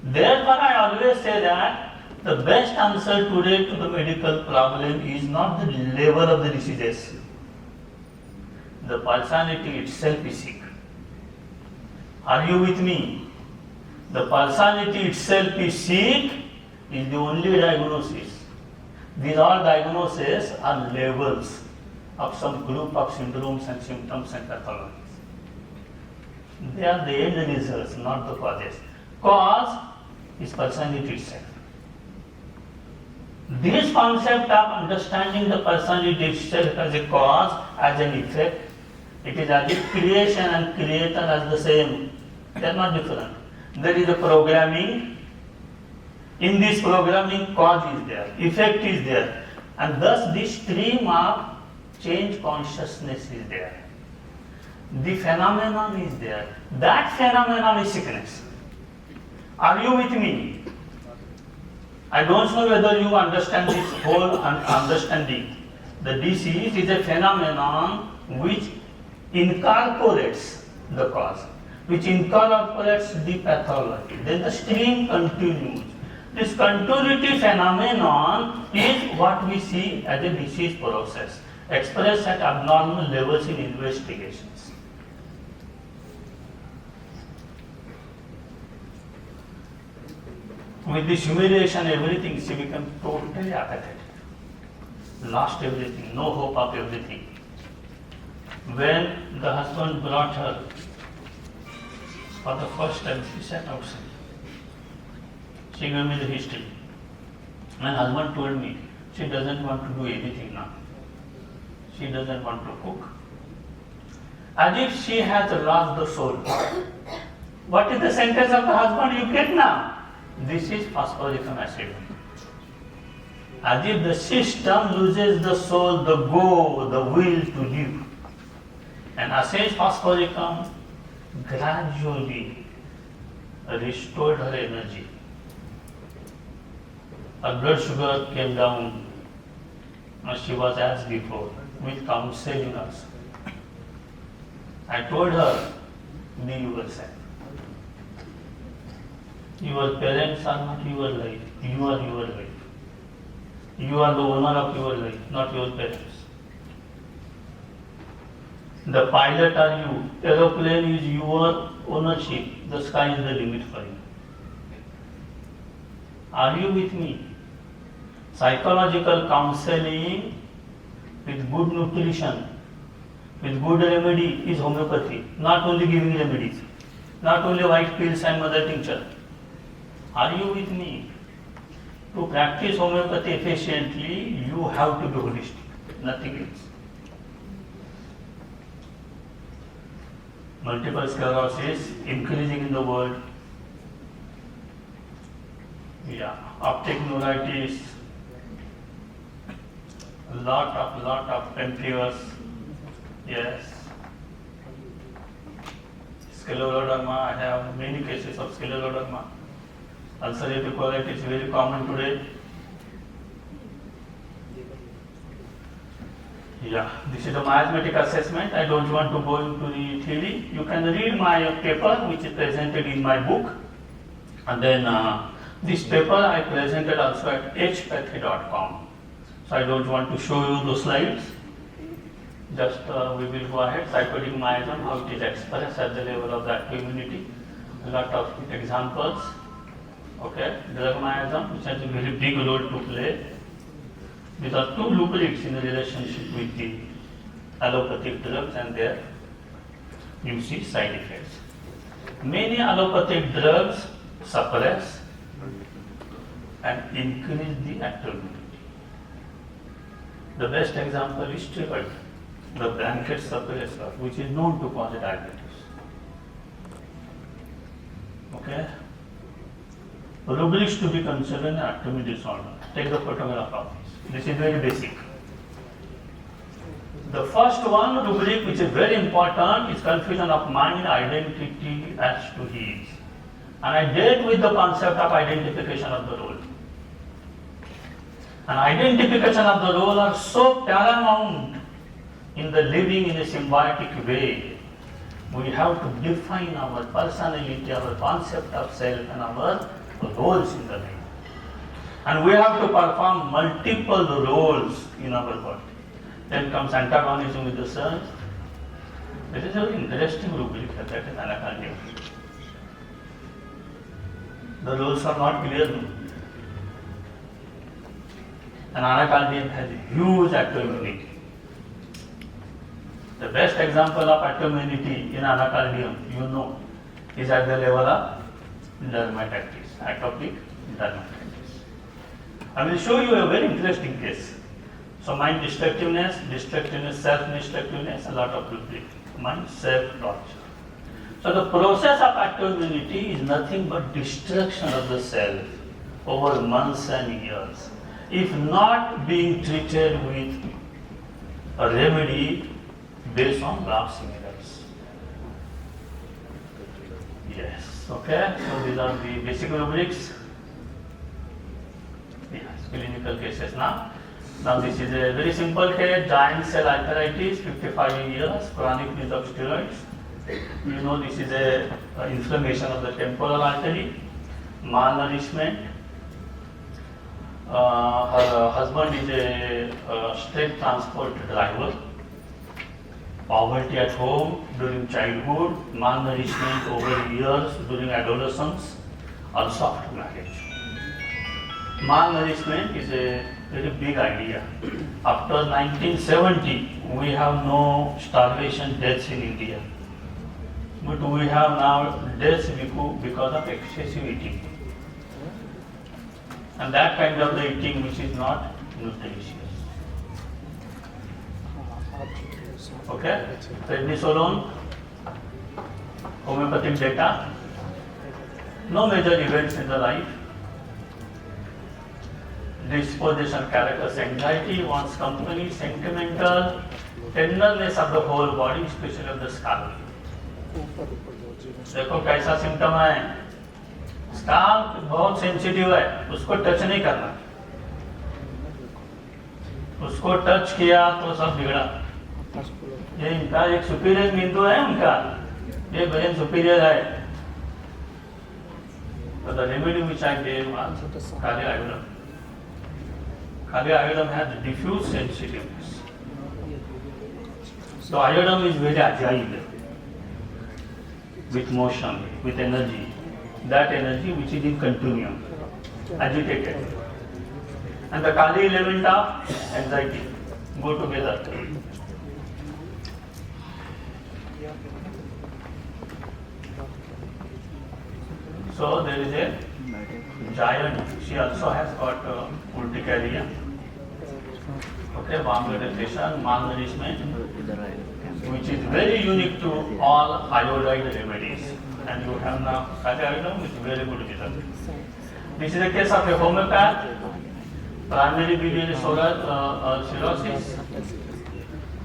Therefore, I always say that the best answer today to the medical problem is not the level of the diseases. The personality itself is sick. Are you with me? The personality itself is sick is the only diagnosis. These all diagnoses are levels of some group of syndromes and symptoms and pathologies. They are the end results, not the causes. Cause is personality itself. This concept of understanding the personality itself as a cause, as an effect, it is as if creation and creator are the same. They are not different. There is a programming. In this programming, cause is there, effect is there, and thus this stream of change consciousness is there. The phenomenon is there. That phenomenon is sickness. Are you with me? I don't know whether you understand this whole understanding. The disease is a phenomenon which incorporates the cause, which incorporates the pathology. Then the stream continues. This continuity phenomenon is what we see as a disease process, expressed at abnormal levels in investigations. With this humiliation, everything, she became totally apathetic. Lost everything, no hope of everything. When the husband brought her for the first time, she sat outside. She gave me the history. My husband told me she doesn't want to do anything now. She doesn't want to cook. As if she has lost the soul. What is the sentence of the husband you get now? This is phosphoric acid. As if the system loses the soul, the go, the will to live. And acid phosphoricum gradually restored her energy. Her blood sugar came down, and she was as before, with counseling us. I told her, be yourself. Your parents are not your life, you are your life. You are the owner of your life, not your parents. The pilot are you, aeroplane is your ownership, the sky is the limit for you. Are you with me? Psychological counseling with good nutrition, with good remedy is homeopathy, not only giving remedies, not only white pills and mother tincture. Are you with me? To practice homeopathy efficiently, you have to be holistic, nothing else. Multiple sclerosis increasing in the world. Optic neuritis, lot of pemphigus. Yes. Scleroderma, I have many cases of scleroderma. Ulcerative colitis is very common today. This is a mathematic assessment. I don't want to go into the theory. You can read my paper which is presented in my book. And then this paper I presented also at hpathy.com. So I don't want to show you those slides. Just we will go ahead. Psychotic miasm, how it is expressed at the level of that community. A lot of examples. Okay, drug miasm, which has a very big role to play. These are two lubrics in the relationship with the allopathic drugs, and there you see side effects. Many allopathic drugs suppress and increase the activity. The best example is steroid, the blanket suppressor, which is known to cause diabetes. Okay? Rubrics to be considered in atomic disorder. Take the photograph of this. This is very basic. The first one rubric, which is very important, is confusion of mind identity as to his. And I dealt with the concept of identification of the role. And identification of the role are so paramount in the living in a symbiotic way. We have to define our personality, our concept of self, and our the roles in the name. And we have to perform multiple roles in our body. Then comes antagonism with the cells. This is a very interesting rubric, that is anacardium. The roles are not clear. An anacardium has huge active immunity. The best example of active immunity in anacardium, you know, is at the level of dermatitis, atopic dermatitis. I will show you a very interesting case. So mind destructiveness, self-destructiveness, a lot of rubric. Mind self-torture. So the process of active immunity is nothing but destruction of the cell over months and years. If not being treated with a remedy based on lab similars. Yes, okay, so these are the basic rubrics. Yes, clinical cases now. Now this is a very simple case, giant cell arthritis, 55 years, chronic use of steroids. You know this is a inflammation of the temporal artery, malnourishment. Her husband is a state transport driver. Poverty at home during childhood, malnourishment over years during adolescence, also after marriage. Malnourishment is a very big idea. After 1970, we have no starvation deaths in India. But we have now deaths because of excessive eating. And that kind of the eating which is not nutritious. Okay? Prednisolone, homeopathic data, no major events in the life. Disposition characters, anxiety, wants company, sentimental, tenderness of the whole body, especially of the scalp. देखो कैसा symptom है, scalp बहुत sensitive है, उसको touch नहीं करना, उसको touch किया तो सब बिगड़ा। ये इनका एक सुपीरियर बिंदु है, उनका ये ब्रेन सुपीरियर है। तो the remedy which I gave was kali iodine. Kali iodine has diffuse sensitiveness. So iodine is very agile, with motion, with energy. That energy which is in continuum, agitated. And the Kali element of anxiety go together. So there is a giant, she also has got urticaria. Okay, warm depression, malnourishment, which is very unique to all iodide remedies. And you have now iodine with very good result. This is a case of a homeopath, primary biliary cirrhosis,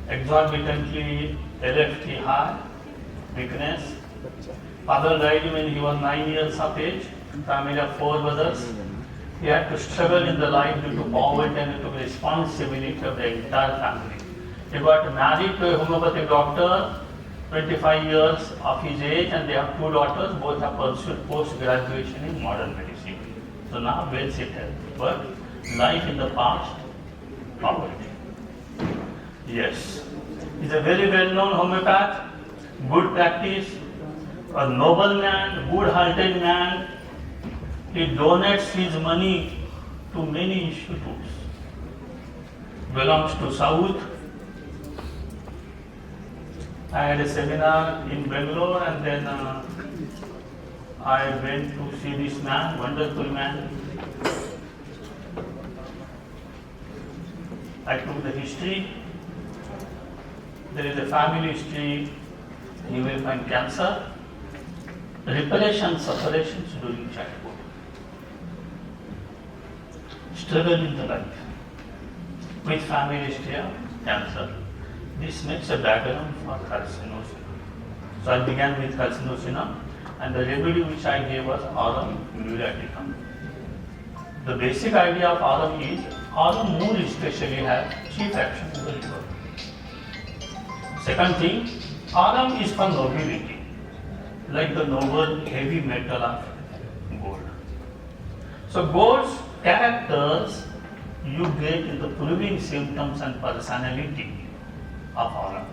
exorbitantly LFT high, weakness. Father died when he was 9 years of age, family of 4 brothers. He had to struggle in the life due to poverty and due to the responsibility of the entire family. He got married to a homeopathic doctor, 25 years of his age, and they have 2 daughters, both have pursued post-graduation in modern medicine. So now well settled, but life in the past, poverty. Yes, he's a very well-known homeopath, good practice, a noble man, good-hearted man. He donates his money to many institutes. Belongs to South. I had a seminar in Bangalore, and then I went to see this man, wonderful man. I took the history. There is a family history. You will find cancer, reparations, separations during childhood, struggle in the life, with family history of cancer. This makes a background for carcinosina. So I began with carcinosina, and the remedy which I gave was aurum muriaticum. The basic idea of aurum is, aurum moor especially has chief action in the liver. Second thing, aurum is for nobility, like the noble heavy metal of gold. So Gold's characters you get in the proving symptoms and personality of aurum.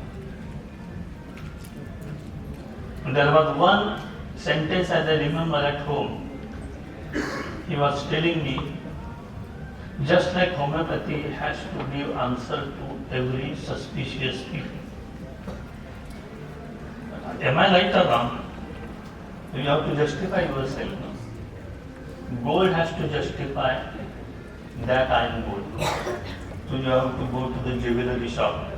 There was one sentence as I remember at home. He was telling me, just like homeopathy has to give answer to every suspicious people. Am I right or wrong? You have to justify yourself. No? Gold has to justify that I am gold. So you have to go to the jewelry shop.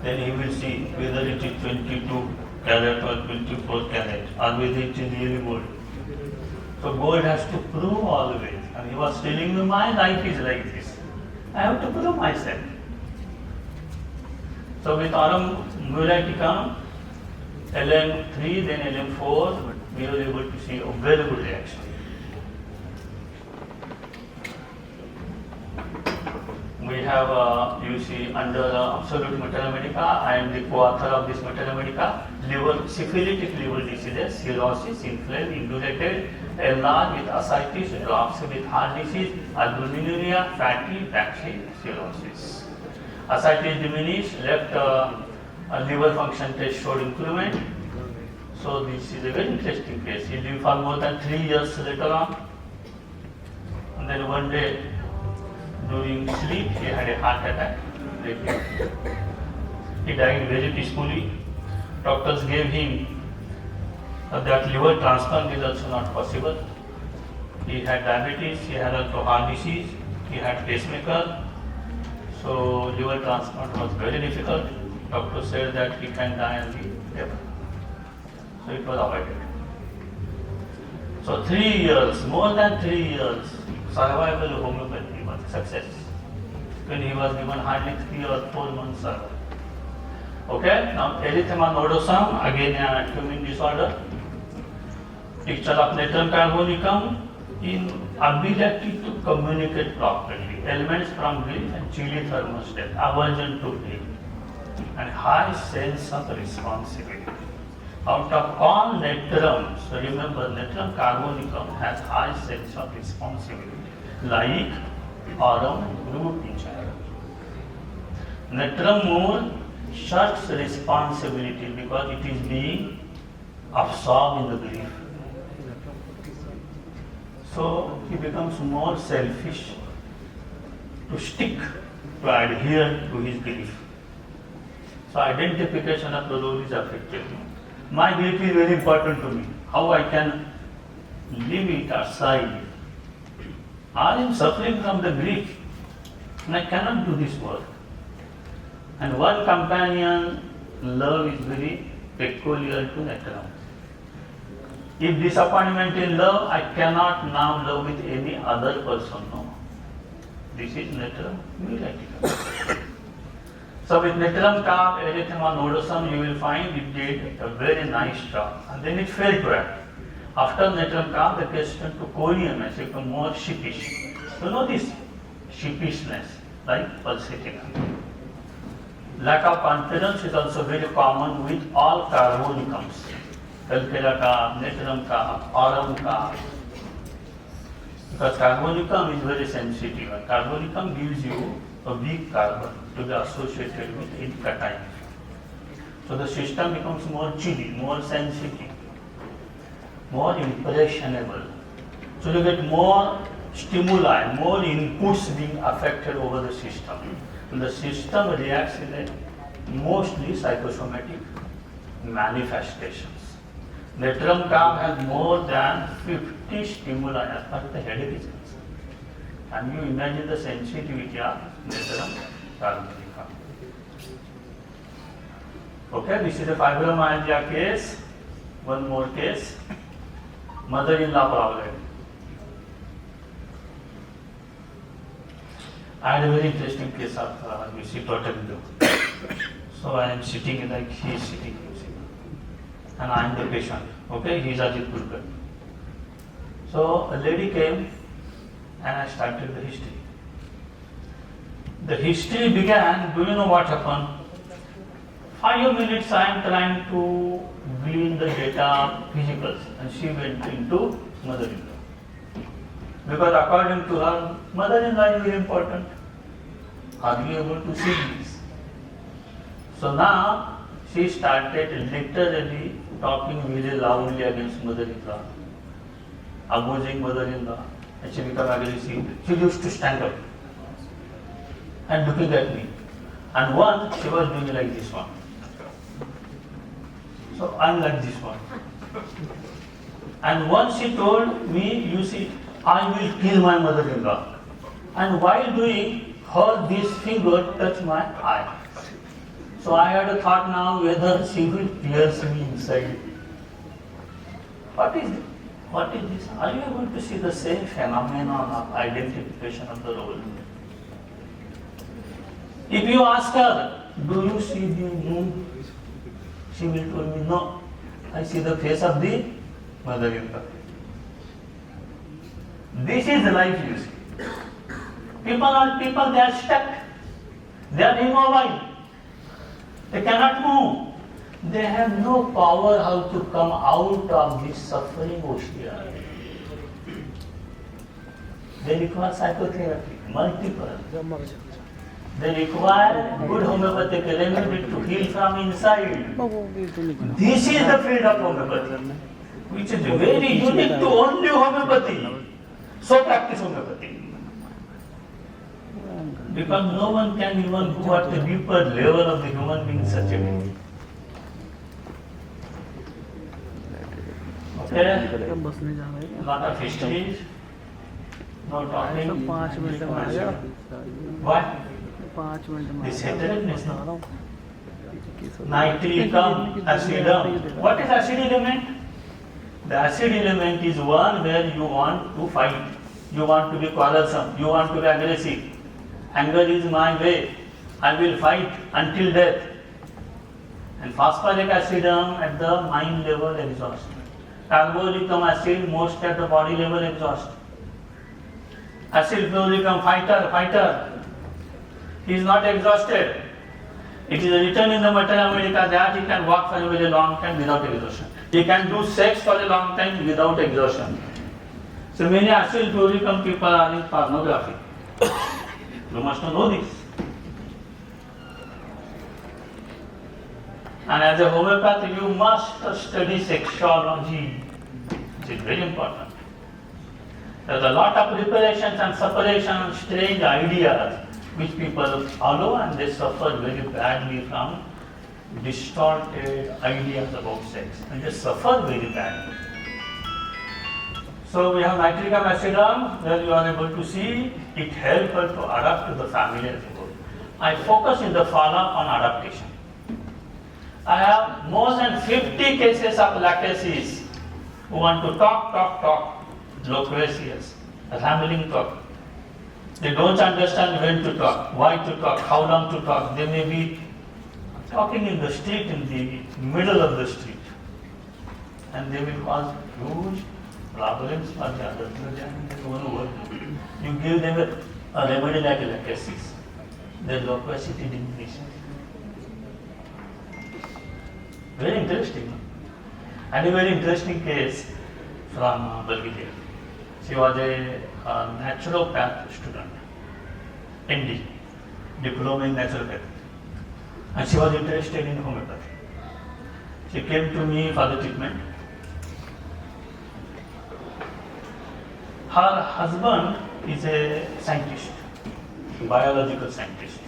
Then he will see whether it is 22 carat or 24 carat or whether it is really gold. So gold has to prove always. And he was telling me my life is like this. I have to prove myself. So with aurum muraticum, LM3, then LM4, we were able to see a very good reaction. We have, you see, under absolute Materia Medica, I am the co-author of this Materia Medica, syphilitic liver diseases, cirrhosis, inflamed, indurated, enlarged with ascites, drops with heart disease, albuminuria, fatty, vaccine, cirrhosis. Ascites diminished, left liver function test showed improvement. So this is a very interesting case. He lived for more than 3 years later on. And then one day, during sleep, he had a heart attack. He died very peacefully. Doctors gave him that liver transplant is also not possible. He had diabetes, he had also heart disease, he had pacemaker. So liver transplant was very difficult. Doctor said that he can die on the liver. So it was avoided. So 3 years, more than 3 years, survival of homeopathy was a success. When he was given hardly 3 or 4 months survival. Okay, now erythema nodosum, again a tuning disorder. Picture of natrum carbonicum in ability to communicate properly. Elements from grief and chili thermostat, aversion to grief, and high sense of responsibility. Out of all natrums, remember natrum carbonicum has high sense of responsibility, like aurum root in China. Natrum more shirks responsibility because it is being absorbed in the grief. So he becomes more selfish to stick, to adhere to his grief. So identification of the role is affected. My grief is very important to me. How I can leave it aside? I am suffering from the grief and I cannot do this work. And one companion love is very peculiar to natrum. If disappointment in love, I cannot now love with any other person. No. This is natrum muraticum. So with natrum calf, erythema nodosum, you will find it did a very nice job. And then it fell back. After natrum calf, the case turned to conium, become more sheepish. You know this sheepishness, like pulsating. Lack of confidence is also very common with all carbonicums. Calcula calf, natrum calf, aurum calf. Because carbonicum is very sensitive. And carbonicum gives you a weak carbon to be associated with its cation. So the system becomes more chilly, more sensitive, more impressionable. So you get more stimuli, more inputs being affected over the system. And the system reacts in a mostly psychosomatic manifestations. Natrum calf has more than 50 stimuli as far as the headache is concerned. Can you imagine the sensitivity of natrum carbonicum? Okay, this is a fibromyalgia case. One more case. Mother-in-law problem. I had a very interesting case of you see total window. So I am sitting like he is sitting, and I am the patient. Okay, he is Ajit Kulkarni. So a lady came and I started the history. The history began, do you know what happened? 5 minutes I am trying to glean the data physicals, and she went into mother-in-law. Because according to her, mother-in-law is very important. Are you able to see this? So now she started literally talking very loudly against mother-in-law, abusing mother-in-law, and she became aggressive. She used to stand up and looking at me. And once she was doing like this one. So I'm like this one. And once she told me, you see, I will kill my mother-in-law. And while doing, her this finger touched my eye. So I had a thought now whether she will pierce me inside. What is this? Are you able to see the same phenomenon of identification of the role? If you ask her, do you see the moon? She will tell me, no, I see the face of the mother-in-law. This is life, you see. People, they are stuck. They are immobile. They cannot move. They have no power how to come out of this suffering ocean. They require psychotherapy, multiple. They require good homeopathic remedy to heal from inside. This is the field of homeopathy, which is very unique to only homeopathy. So practice homeopathy. Because no one can even go at the deeper level of the human being in such a way. Okay? Lot of histories. No talking. Why? This heterogeneous. Nitricum, acidum. What is acid element? The acid element is one where you want to fight. You want to be quarrelsome. You want to be aggressive. Anger is my way. I will fight until death. And phosphoric acidum at the mind level exhaust. Carboricum acid most at the body level exhaust. Acid fluoricum fighter. He is not exhausted. It is written in the Mater America that he can walk for a very long time without exhaustion. He can do sex for a long time without exhaustion. So many acid fluoricum people are in pornography. You must know this. And as a homeopath, you must study sexuology. It is very important. There are a lot of preparations and separations, strange ideas which people follow, and they suffer very badly from distorted ideas about sex. And they suffer very badly. So we have nitricum acidum, where you are able to see it helps her to adapt to the family as a whole. I focus in the follow-up on adaptation. I have more than 50 cases of lactaces who want to talk, loquacious, rambling talk. They don't understand when to talk, why to talk, how long to talk. They may be talking in the street, in the middle of the street, and they will cause huge problems for the other people. You give them a remedy like lactaces, their loquacity diminishes. Very interesting. And a very interesting case from Bulgaria. She was a naturopath student, ND, diploma in naturopathy. And she was interested in homeopathy. She came to me for the treatment. Her husband is a scientist, biological scientist,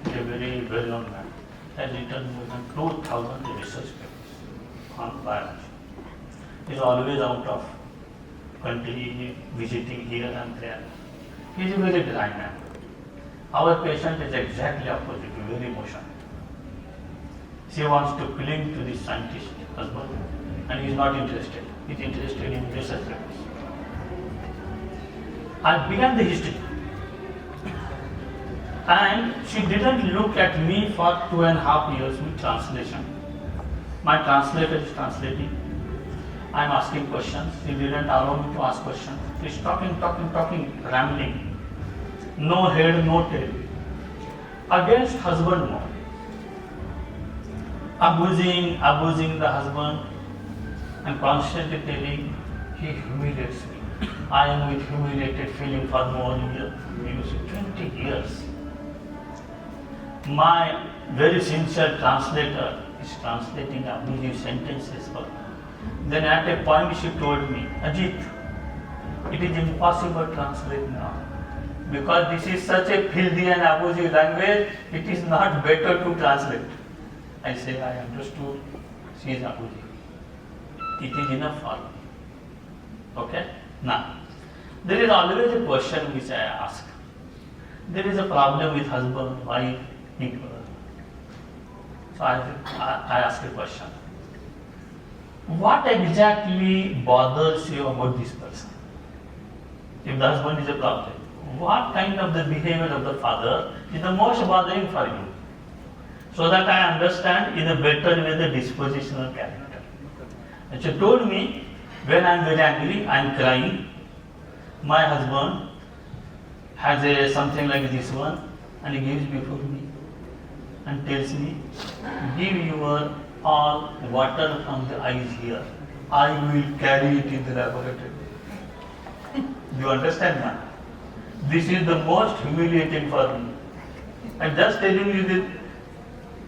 a very well-known man. Has written more than 2,000 research papers on biology. He is always out of country, visiting here and there. He is a very dry man. Our patient is exactly opposite, very emotional. She wants to cling to this scientist husband, and he is not interested. He is interested in research papers. I began the history. And she didn't look at me for 2.5 years with translation. My translator is translating. I am asking questions. She didn't allow me to ask questions. She's talking, rambling. No head, no tail. Against husband more. Abusing the husband and constantly telling he humiliates me. I am with humiliated feeling for more than 20 years. My very sincere translator is translating abusive sentences for me. Then at a point she told me, Ajit, it is impossible to translate now. Because this is such a filthy and abusive language, it is not better to translate. I say, I understood, she is abusive. It is enough for me. Okay? Now, there is always a question which I ask. There is a problem with husband, wife, equal. So I ask a question. What exactly bothers you about this person? If the husband is a problem, what kind of the behavior of the father is the most bothering for you? So that I understand in a better way the dispositional character. And she told me, when I am very angry, I am crying. My husband has something like this one, and he gives before me and tells me, give your all water from the eyes here. I will carry it in the laboratory. Do you understand now? This is the most humiliating for me. I am just telling you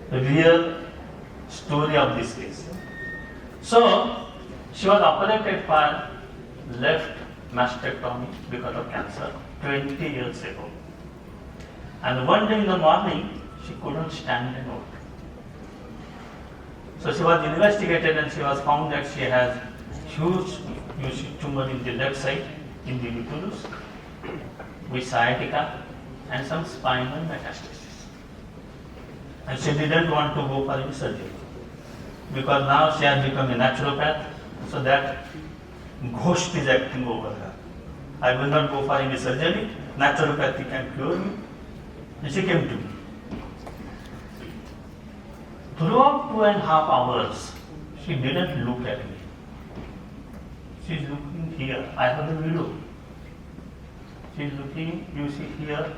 the real story of this case. So, she was operated for left mastectomy because of cancer 20 years ago. And one day in the morning, she couldn't stand and walk. So she was investigated and she was found that she has huge tumor in the left side, in the uterus, with sciatica and some spinal metastasis. And she didn't want to go for any surgery because now she has become a naturopath, so that ghost is acting over her. I will not go for any surgery, naturopathy can cure me. And she came to me. Throughout 2.5 hours, she didn't look at me. She is looking here. I have the window. She is looking, you see here.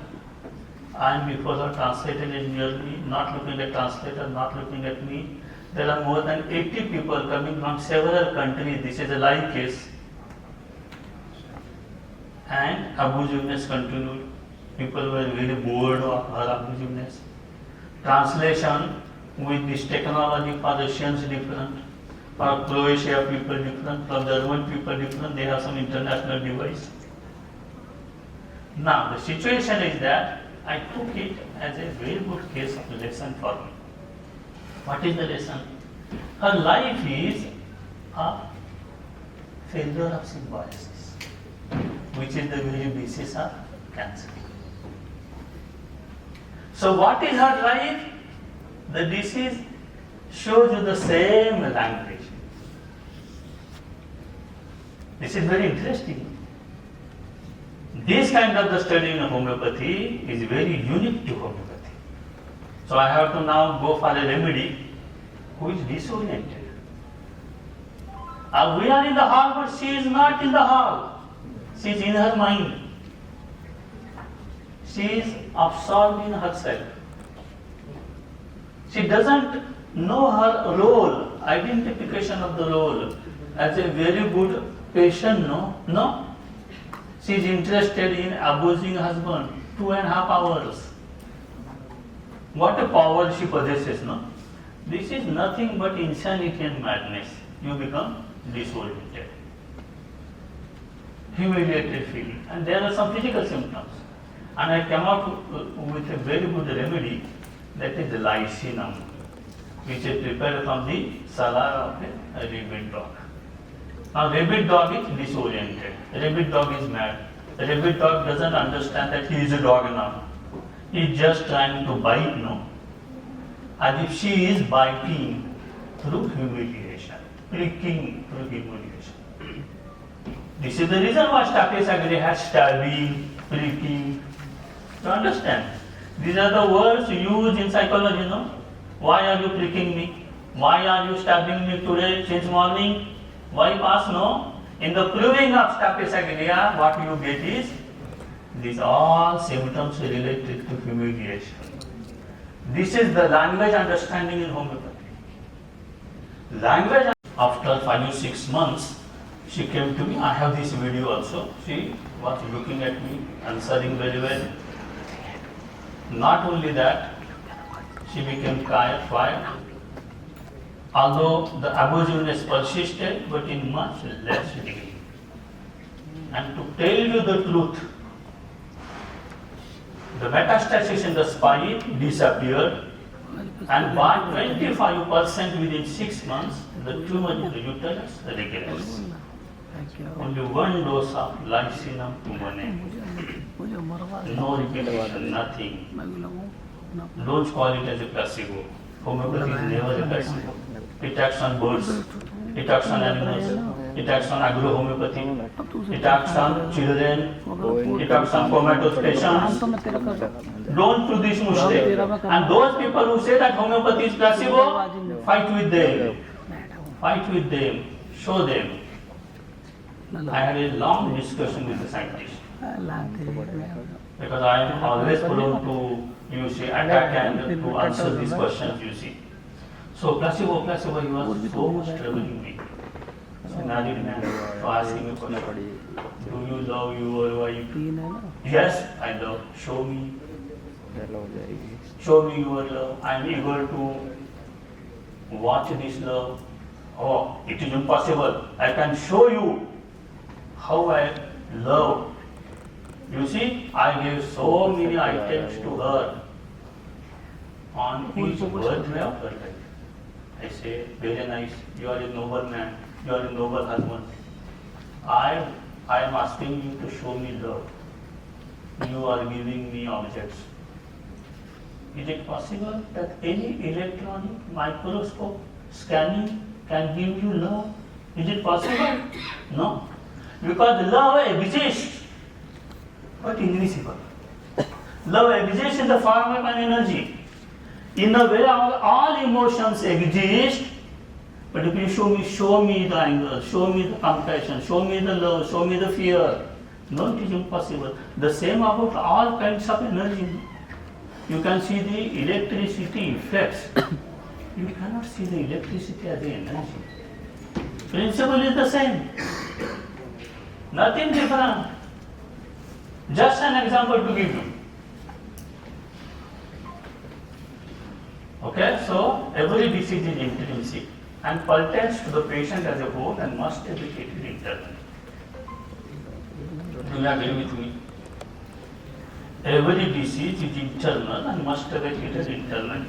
I am before her, translator is near me, not looking at translator, not looking at me. There are more than 80 people coming from several countries. This is a live case. And abusiveness continued. People were very bored of her abusiveness. Translation with this technology for Russians different, for Croatia people different, for German people different, they have some international device. Now the situation is that I took it as a very good case of lesson for me. What is the lesson? Her life is a failure of symbiosis, which is the very basis of cancer. So what is her life? The disease shows you the same language. This is very interesting. This kind of the study in homeopathy is very unique to homeopathy. So I have to now go for a remedy who is disoriented. We are in the hall, but she is not in the hall. She is in her mind. She is absorbed in herself. She doesn't know her role, identification of the role as a very good patient, no. She is interested in abusing husband 2.5 hours. What a power she possesses, no? This is nothing but insanity and madness. You become disoriented, humiliated feeling, and there are some physical symptoms. And I came out with a very good remedy, that is the lycinum, which is prepared from the saliva of a rabid dog. Now rabid dog is disoriented, rabid dog is mad. The rabid dog doesn't understand that he is a dog now. He is just trying to bite, no? As if she is biting through humiliation, pricking through humiliation. This is the reason why Stapes agri has stabbing, pricking. You understand? These are the words used in psychology, no? Why are you pricking me? Why are you stabbing me today since morning? Why pass, no? In the proving of Stapes agria, what you get is these all symptoms related to humiliation. This is the language understanding in homeopathy. Language after 5 or 6 months, She came to me. I have this video also. She was looking at me, answering very well. Not only that, she became quiet. Although the abusiveness persisted, but in much less degree. And to tell you the truth, the metastasis in the spine disappeared, and by 25% within 6 months, the tumor in the uterus regressed. Only one dose of lycinum tumone. No repetition, nothing. Don't call it as a placebo. Homeopathy is never a placebo. It acts on birds, it acts on animals, it acts on agro-homeopathy, it acts on children, it acts on comatose patients. Don't do this mistake. And those people who say that homeopathy is placebo, fight with them. Fight with them. Show them. I had a long discussion with the scientists. Because I am always prone to, you see, attack and to answer these questions, you see. So placebo, you was so much troubling me. So married man, so asking me a question. Do you love your wife? Yes, I love. Show me. Show me your love. I am eager to watch this love. Oh, it is impossible. I can show you how I love. You see, I gave so many items to her on each birthday of her life. I say, very nice, you are a noble man, you are a noble husband. I am asking you to show me love. You are giving me objects. Is it possible that any electronic microscope scanning can give you love? Is it possible? No. Because love exists, but invisible. Love exists in the form of an energy. In a way, all emotions exist, but if you show me the anger, show me the compassion, show me the love, show me the fear, no, it is impossible. The same about all kinds of energy. You can see the electricity effects. You cannot see the electricity as the energy. Principle is the same. Nothing different. Just an example to give you. Okay, so every disease is intrinsic and pertains to the patient as a whole and must be treated internally. Do you agree with me? Every disease is internal and must be treated internally.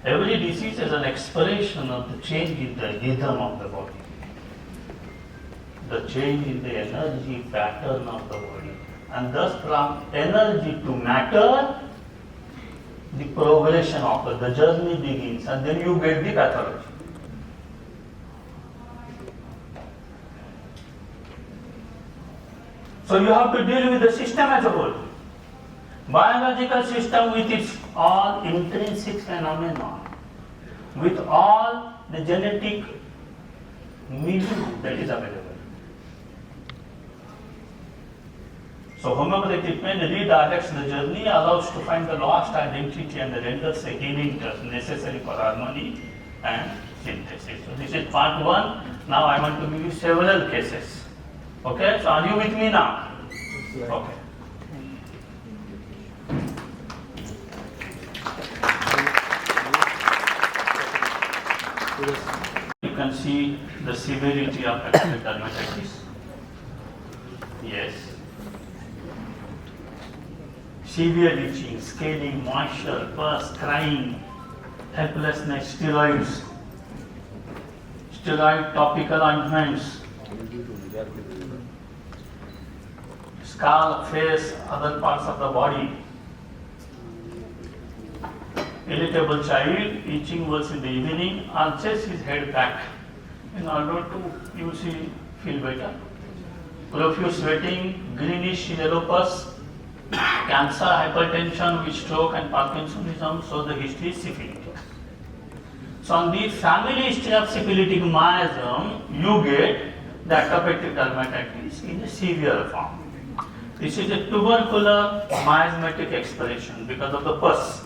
Every disease is an expression of the change in the rhythm of the body, the change in the energy pattern of the body, and thus from energy to matter, the progression of the journey begins, and then you get the pathology. So you have to deal with the system as a whole. Biological system with its all intrinsic phenomena, with all the genetic milieu that is available. So homeopathic treatment redirects the journey, allows to find the lost identity and renders a healing necessary for harmony and synthesis. So this is part 1. Now I want to give you several cases. Okay, so are you with me now? Okay. You can see the severity of atopic dermatitis. Yes. Severe itching, scaling, moisture, pus, crying, helplessness, steroids, steroid topical ointments, scalp, face, other parts of the body. Irritable child, itching was in the evening, arches his head back in order to feel better. Profuse sweating, greenish yellow pus, cancer, hypertension with stroke and Parkinsonism, so the history is syphilitic. So on the family history of syphilitic miasm, you get the atopic dermatitis in a severe form. This is a tubercular miasmatic expression because of the pus.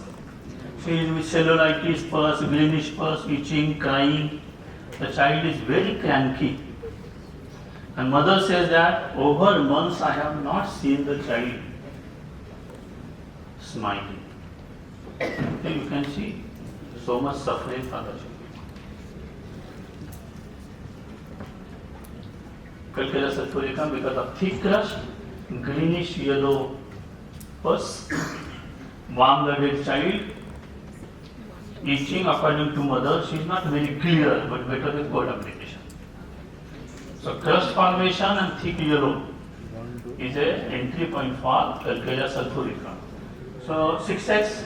So with cellulitis, pus, greenish pus, itching, crying. The child is very cranky. And mother says that over months I have not seen the child smiling. So you can see so much suffering for the child. Calculus sulfuricum because of thick crust, greenish yellow pus, warm-blooded child, itching according to mother. She is not very clear, but better with cold application. So crust formation and thick yellow is a entry point for calculus sulfuricum. So 6x,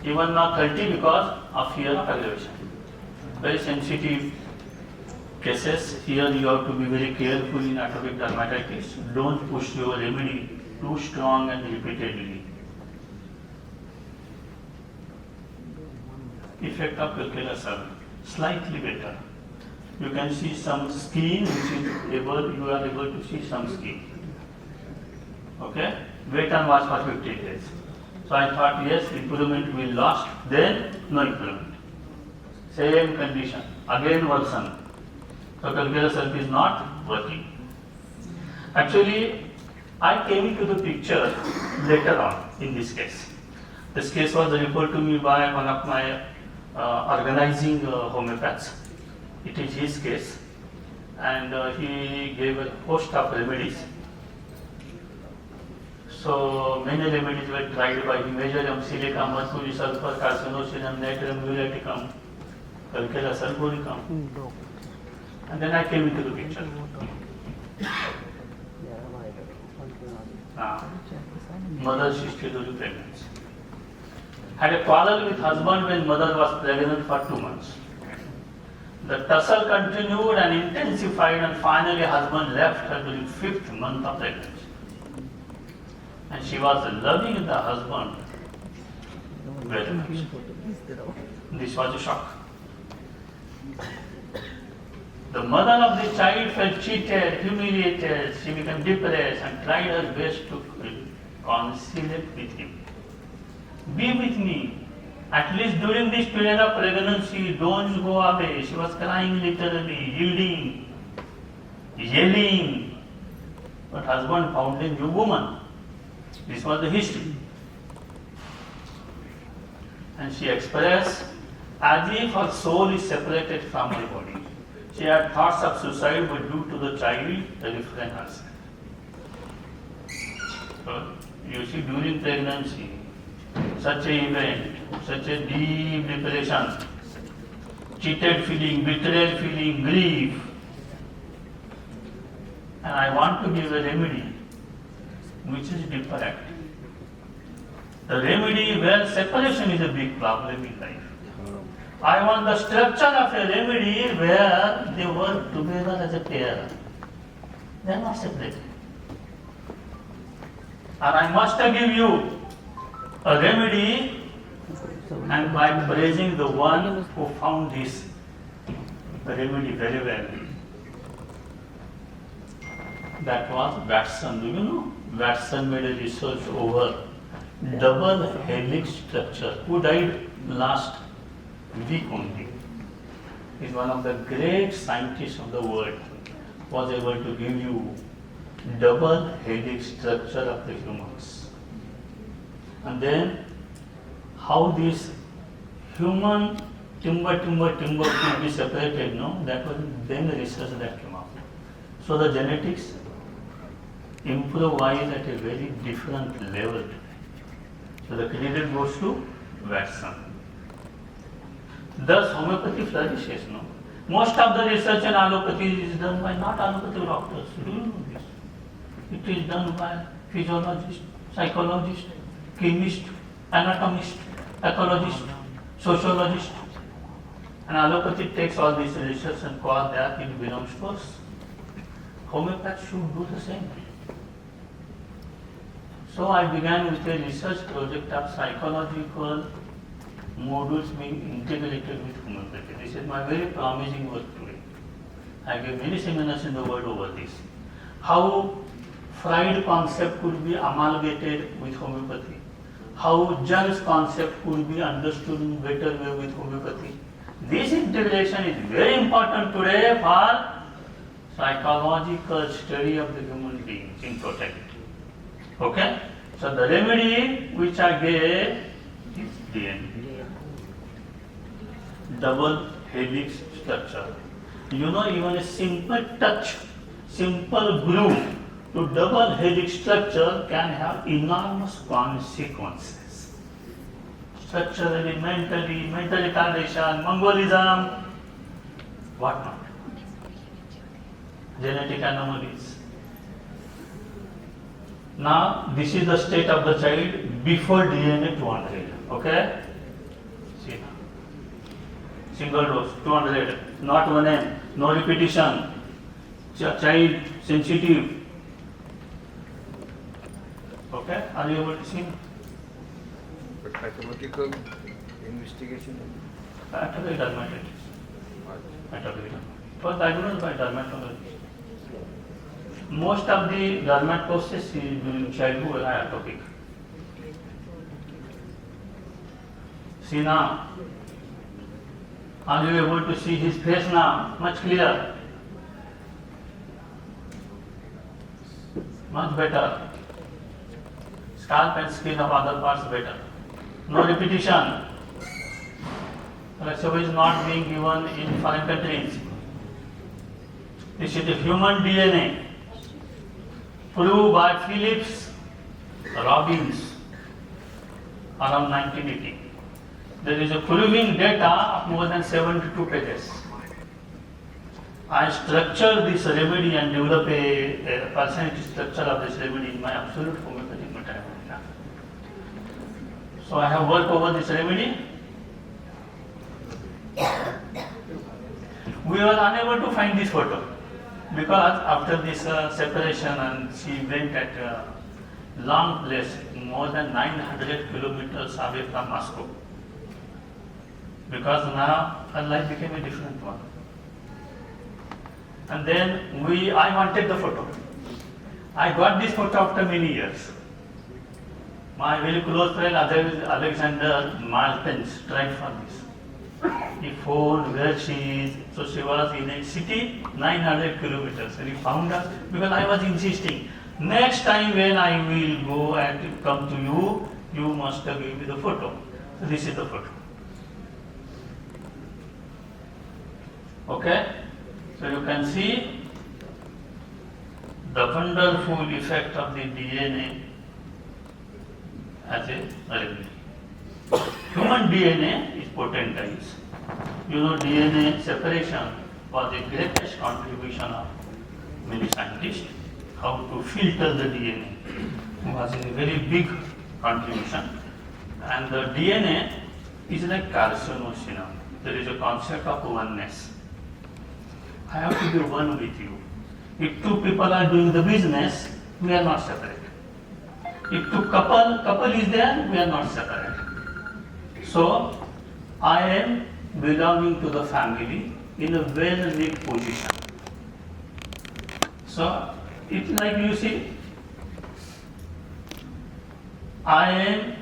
even now 30 because of fear of aggravation. Very sensitive cases. Here you have to be very careful in atopic dermatitis. Don't push your remedy too strong and repeatedly. Effect of calculus slightly better. You can see some skin which is able, you are able to see some skin. Okay? Wait and watch for 15 days. So I thought yes, improvement will last, then no improvement. Same condition, again worsen. So calculus is not working. Actually, I came into the picture later on in this case. This case was referred to me by one of my organizing homeopaths. It is his case, and he gave a host of remedies. So many remedies were tried by him: Majorium, silica, mercury, sulfur, carcinosinum, natrium, muriaticum, calculus sulfuricum. And then I came into the picture. Mother, she still was pregnant. Had a quarrel with husband when mother was pregnant for 2 months. The tussle continued and intensified, and finally husband left her during 5th month of pregnancy. And she was loving the husband very much. This was a shock. The mother of the child felt cheated, humiliated. She became depressed and tried her best to conciliate with him. Be with me. At least during this period of pregnancy, don't go away. She was crying literally, yielding, yelling. But husband found a new woman. This was the history. And she expressed as if her soul is separated from her body. She had thoughts of suicide, but due to the child, refrained herself. So, you see, during pregnancy, such an event, such a deep depression, cheated feeling, betrayal feeling, grief. And I want to give a remedy which is different. The remedy where separation is a big problem in life. I want the structure of a remedy where they work together as a pair. They are not separate. And I must give you a remedy, and by praising the one who found this remedy very well. That was Watson. Do you know? Watson made a research over double helix structure. Who died last week only. He is one of the great scientists of the world. Was able to give you double helix structure of the humans. And then how this human timber could be separated, no? That was then the research that came out. So the genetics improvise at a very different level. So the credit goes to Watson. Thus homeopathy flourishes, no? Most of the research in allopathy is done by not allopathy doctors. Do you know this? It is done by physiologists, psychologists, chemists, anatomists, pathologists, sociologists. And allopathy takes all these research and call that it belongs to us. Homeopath should do the same. So I began with a research project of psychological modules being integrated with homeopathy. This is my very promising work today. I gave many seminars in the world over this. How Freud concept could be amalgamated with homeopathy. How Jung's concept could be understood in better way with homeopathy. This integration is very important today for psychological study of the human beings in totality. Okay? So the remedy which I gave is DNA. Double helix structure. You know, even a simple touch, simple glue to double helix structure can have enormous consequences. Structurally, mentally, mental retardation, Mongolism, whatnot. Genetic anomalies. Now, this is the state of the child before DNA 200. Okay? See now. Single dose, 200, not 1M, no repetition, child sensitive. Okay? Are you able to see? But pathological investigation. Pathological dermatitis. Pathological. It was diagnosed by dermatologist. Most of the dermatosis during childhood are atopic. See now. Are you able to see his face now? Much clearer. Much better. Scalp and skin of other parts better. No repetition. Placebo is not being given in foreign countries. This is the human DNA proved by Phillips Robbins around 1980. There is a proving data of more than 72 pages. I structured this remedy and developed a personality structure of this remedy in my absolute homeopathic material. So I have worked over this remedy. We were unable to find this photo because after this separation and she went at long place, more than 900 kilometers away from Moscow. Because now her life became a different one. And then I wanted the photo. I got this photo after many years. My very close friend Alexander Martens tried for this. He phoned where she is. So she was in a city 900 kilometers. And he found her because I was insisting. Next time when I will go and come to you, you must give me the photo. So this is the photo. Okay? So you can see the wonderful effect of the DNA as a remedy. Human DNA is potentized. You know, DNA separation was the greatest contribution of many scientists. How to filter the DNA was a very big contribution. And the DNA is like carcinogen. There is a concept of oneness. I have to be one with you. If two people are doing the business, we are not separate. If two couple is there, we are not separate. So, I am belonging to the family in a well-knit position. So, it's like you see, I am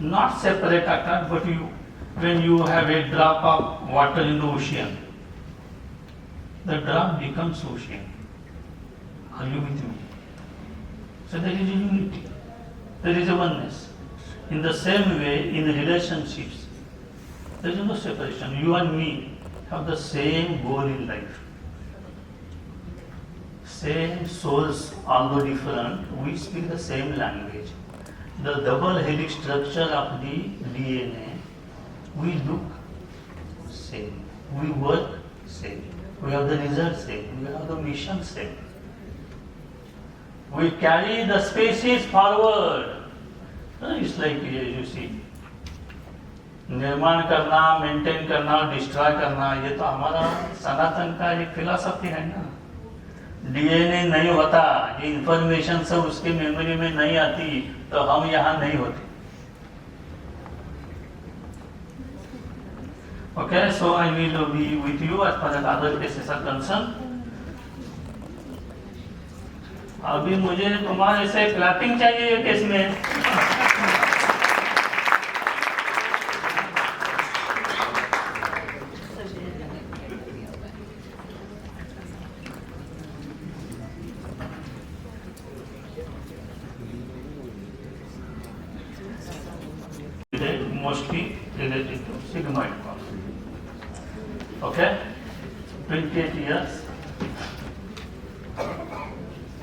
not separate at all, but when you have a drop of water in the ocean, the drop becomes ocean. Are you with me? So there is a unity. There is a oneness. In the same way, in relationships, there is no separation. You and me have the same goal in life. Same souls, although different, we speak the same language. The double helix structure of the DNA, we look same. We work same. We have the result same. We have the mission same. We carry the species forward. It's like you see, निर्माण करना, maintain करना, destroy करना, ये तो हमारा सनातन का एक philosophy है ना. डीएनए नहीं होता, ये इंफॉर्मेशन सब उसके मेमोरी में नहीं आती, तो हम यहाँ नहीं होते. Okay, so I will be with you as far as other cases are concerned. अभी मुझे तुम्हारे से क्लैपिंग चाहिए ये केस में. sigmoid curve. Okay? 28 years.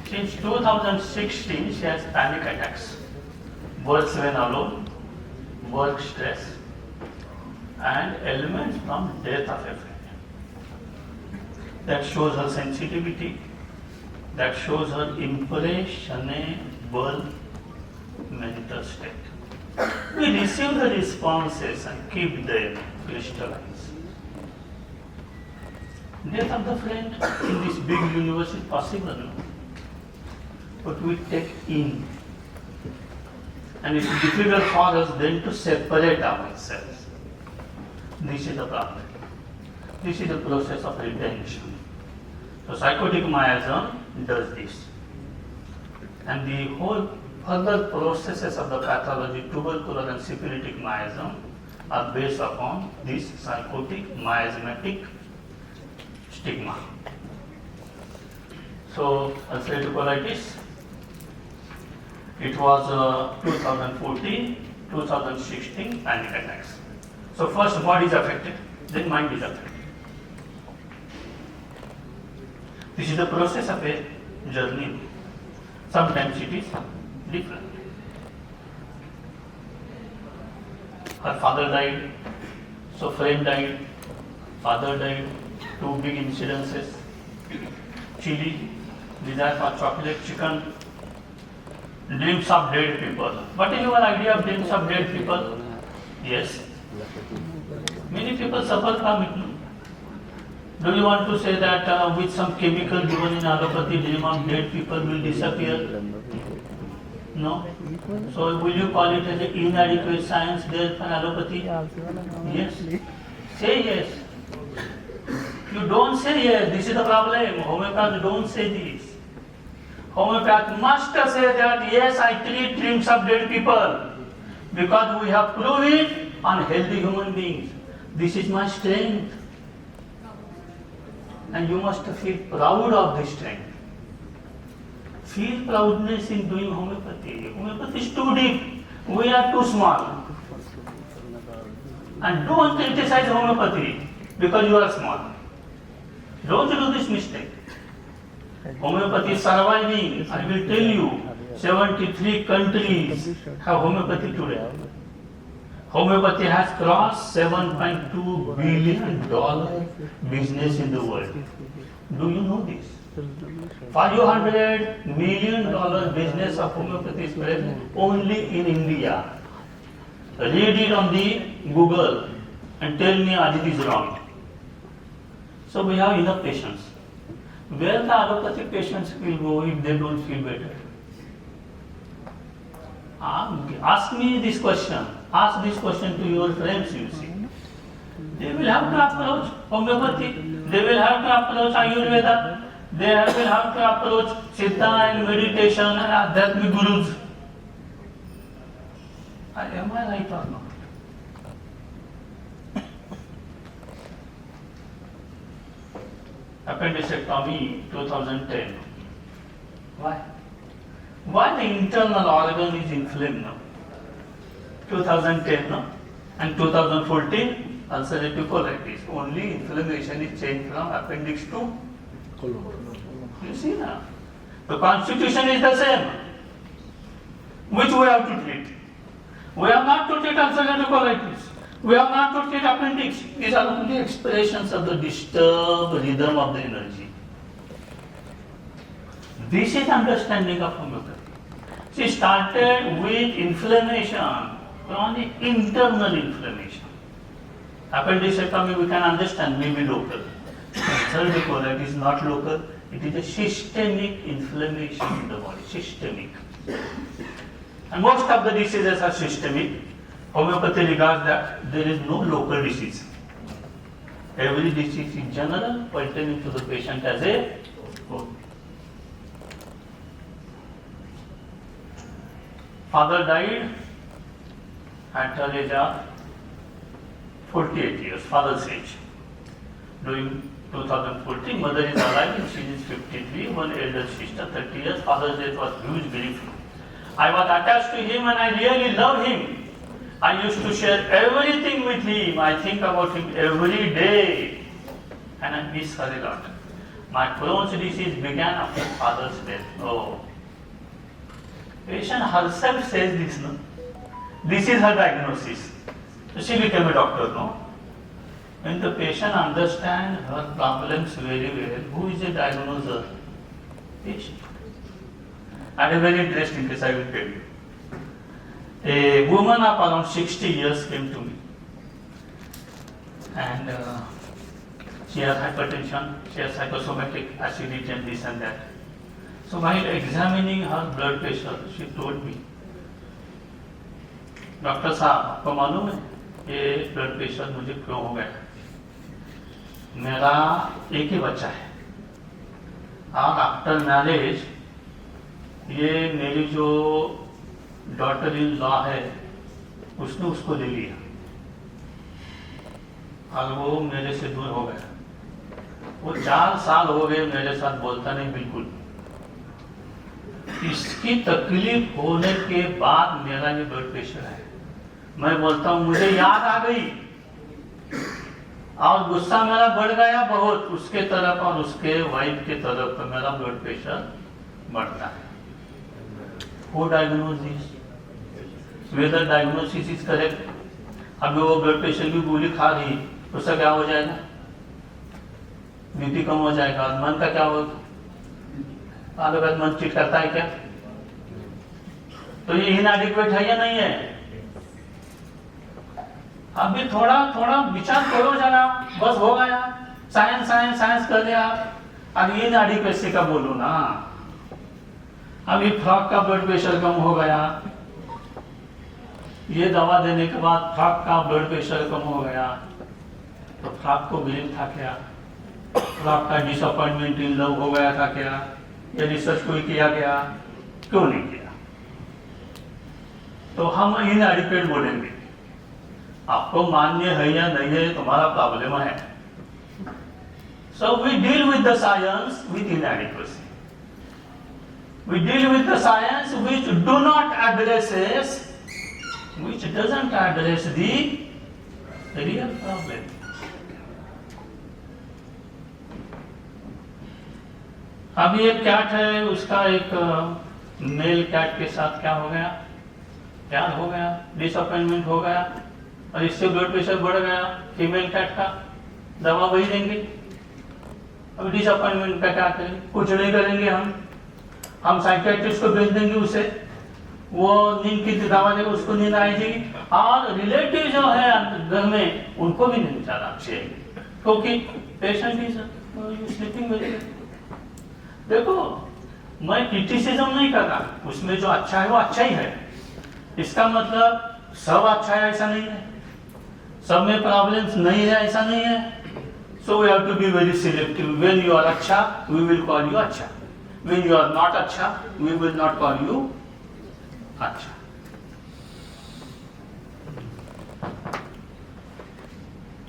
Since 2016, she has panic attacks, works when alone, work stress, and elements from death of a friend. That shows her sensitivity, that shows her impressionable mental state. We receive the responses and keep them crystallized. Death of the friend in this big universe is possible, no? But we take in. And it's difficult for us then to separate ourselves. This is the problem. This is the process of retention. So psychotic miasm does this. And the whole further processes of the pathology, tubercular and syphilitic miasm, are based upon this psychotic miasmatic stigma. So ulcerative colitis, it was 2014, 2016 panic attacks. So first body is affected, then mind is affected. This is the process of a journey. Sometimes it is different. Her father died, so friend died, father died, two big incidences. Chili, desire for chocolate, chicken, dreams of dead people. What is your idea of dreams of dead people? Yes. Many people suffer from it. Do you want to say that with some chemical given in allopathy, dream of dead people will disappear? No. So will you call it as an inadequate science there for allopathy? Yes. Say yes. You don't say yes. This is the problem. Homeopaths don't say this. Homeopath must say that yes, I treat dreams of dead people because we have proved it on healthy human beings. This is my strength. And you must feel proud of this strength. Feel proudness in doing homeopathy. Homeopathy is too deep. We are too small. And don't criticize homeopathy because you are small. Don't do this mistake. Homeopathy is surviving. I will tell you, 73 countries have homeopathy today. Homeopathy has crossed $7.2 billion business in the world. Do you know this? $500 million business of homeopathy is present only in India. Read it on the Google and tell me Ajit is wrong. So we have enough patients. Where the allopathic patients will go if they don't feel better? Ask me this question. Ask this question to your friends, you see. They will have to approach homeopathy. They will have to approach Ayurveda. They will have to approach Siddha and meditation and Adhyatmic gurus. Am I right or not? Appendicectomy 2010. Why? Why the internal organ is inflamed now? 2010, no? And 2014, ulcerative colitis. Only inflammation is changed from appendix to colon. You see now? The constitution is the same. Which we have to treat? We have not to treat ulcerative colitis. We have not to treat appendix. These are only expressions of the disturbed rhythm of the energy. This is understanding of homeopathy. She started with inflammation, chronic internal inflammation. Appendicectomy we can understand, maybe local. Ulcerative colitis is not local, it is a systemic inflammation in the body, systemic. And most of the diseases are systemic. Homeopathy regards that there is no local disease. Every disease is general, pertaining to the patient as a whole. Father died at her age of 48 years, father's age. During 2014, mother is alive and she is 53, one elder sister, 30 years. Father's death was huge grief. I was attached to him and I really love him. I used to share everything with him. I think about him every day. And I miss her a lot. My Crohn's disease began after father's death. Oh. Patient herself says this, no? This is her diagnosis. So she became a doctor, no? When the patient understands her problems very well, who is the diagnoser? Patient. And a very interesting case I will tell you. A woman of around 60 years came to me. And she has hypertension, she has psychosomatic acidity and this and that. So while examining her blood pressure, she told me, doctor साहब आपको मालूम है ये blood pressure मुझे क्यों हो गया? मेरा एक ही बच्चा है और आफ्टर मैरिज ये मेरी जो डॉटर इन लॉ है उसने उसको ले लिया और वो मेरे से दूर हो गया। वो 4 साल हो गए मेरे साथ बोलता नहीं बिल्कुल। इसकी तकलीफ होने के बाद मेरा ये ब्लड प्रेशर है। मैं बोलता हूँ मुझे याद आ गई और गुस्सा मेरा बढ़ गया बहुत उसके तरफ और उसके वाइफ के तरफ, तो मेरा ब्लड प्रेशर बढ़ता है। Who diagnosed this? Whether diagnosis is correct? अभी वो ब्लड प्रेशर की गोली खा रही, उससे क्या हो जाएगा? बीपी कम हो जाएगा। मन का क्या होगा? आगे मन चिट करता है क्या? तो ये इनएडिक्वेट है या नहीं है? अभी थोड़ा थोड़ा विचार करो जरा, बस हो गया। साइंस साइंस साइंस कर लिया आप, अब ये इनएडिक्वेसी का बोलो ना। अभी फ्रॉक का ब्लड प्रेशर कम हो गया, ये दवा देने के बाद फ्रॉक का ब्लड प्रेशर कम हो गया, तो फ्रॉक को बिलीव था क्या? फ्रॉक का डिसअपॉइंटमेंट इन लव हो गया था क्या? ये रिसर्च कोई किया गया? क्यों नहीं किया? तो हम इनएडिक्वेट बोलेंगे। आपको मान्य है या नहीं है तुम्हारा प्रॉब्लम है। So we deal with the science with inadequacy. We deal with the science which do not addresses, which doesn't address the real problem. अभी एक कैट है, उसका एक मेल कैट के साथ क्या हो गया? प्यार हो गया, डिसअपॉइंटमेंट हो गया और इससे ब्लड प्रेशर बढ़ गया। फीमेल कैट का दवा वही देंगे। अब डिसअपॉइंटमेंट का क्या करेंगे? कुछ नहीं करेंगे। हम साइकियाट्रिस्ट को भेज देंगे, उसे वो नींद की दवा देगा, उसको नींद आएगी और रिलेटिव जो है घर में उनको भी नींद ज्यादा अच्छी आएगी क्योंकि patient is sleeping very well. देखो मैं क्रिटिसिज्म नहीं कर रहा, उसमें जो अच्छा है वो अच्छा ही है। इसका मतलब सब अच्छा है ऐसा नहीं है, सब में प्रॉब्लम्स नहीं है ऐसा नहीं है। So we have to be very selective. When you are अच्छा वी विल कॉल यू अच्छा, व्हेन यू आर नॉट अच्छा we will not call you अच्छा।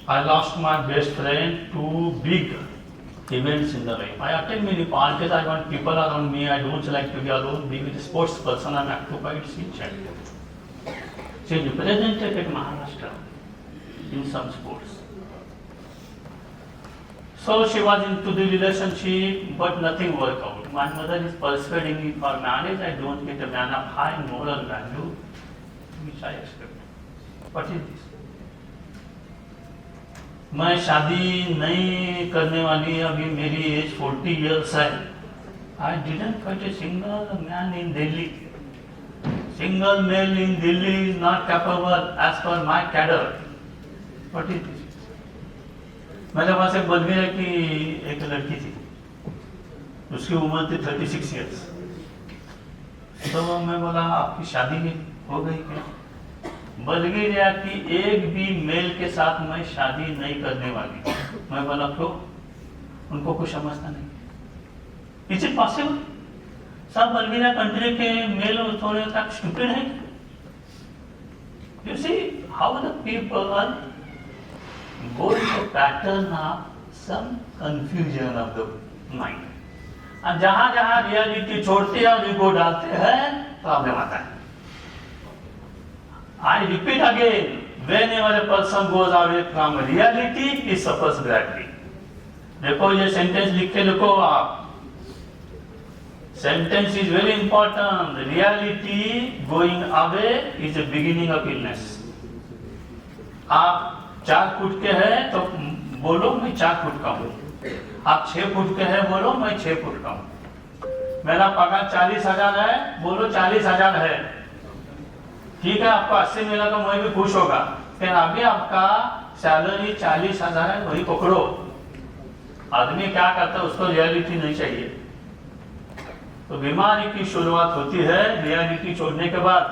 I lost my best friend to big events in the life. I attend many parties, I want people around me, I don't like to be alone. Being a sports person, I'm occupied since childhood. She represented at Maharashtra in some sports. So she was into the relationship, but nothing worked out. My mother is persuading me for marriage. I don't get a man of high moral value, which I expect. What is this? मैं शादी नहीं करने वाली, अभी मेरी as 40 years है। I didn't find a single man in Delhi. Single male in Delhi is not capable as per my cadre. What is this? मेरे पास एक बलबीरा की एक लड़की थी, उसकी उम्र थी 36 years। तो मैं बोला आपकी शादी हो गई क्या? बलगेरिया की एक भी मेल के साथ मैं शादी नहीं करने वाली। मैं बोला क्यों? उनको कुछ समझता नहीं। Is it possible? सब बलगेरिया कंट्री के मेल थोड़े तक स्टूपिड है। You see how the people go to pattern of some confusion of the mind. और जहां जहां रियलिटी छोड़ते हैं और ईगो डालते हैं प्रॉब्लम आता है। I repeat again, whenever a person goes away from reality, he suffers greatly. देखो ये सेंटेंस लिख के लिखो आप. Sentence is very important. Reality going away is the beginning of illness. आप 4 फुट के हैं तो बोलो मैं 4 फुट का हूँ. आप 6 फुट के हैं बोलो मैं 6 फुट का हूँ. मेरा पगार 40,000 है बोलो 40,000 है. ठीक है, आपको 80 मिला तो मैं भी खुश होगा. फिर अभी आपका सैलरी 40,000 है, वही पकड़ो. आदमी क्या करता है, उसको रियलिटी नहीं चाहिए. तो बीमारी की शुरुआत होती है रियलिटी छोड़ने के बाद.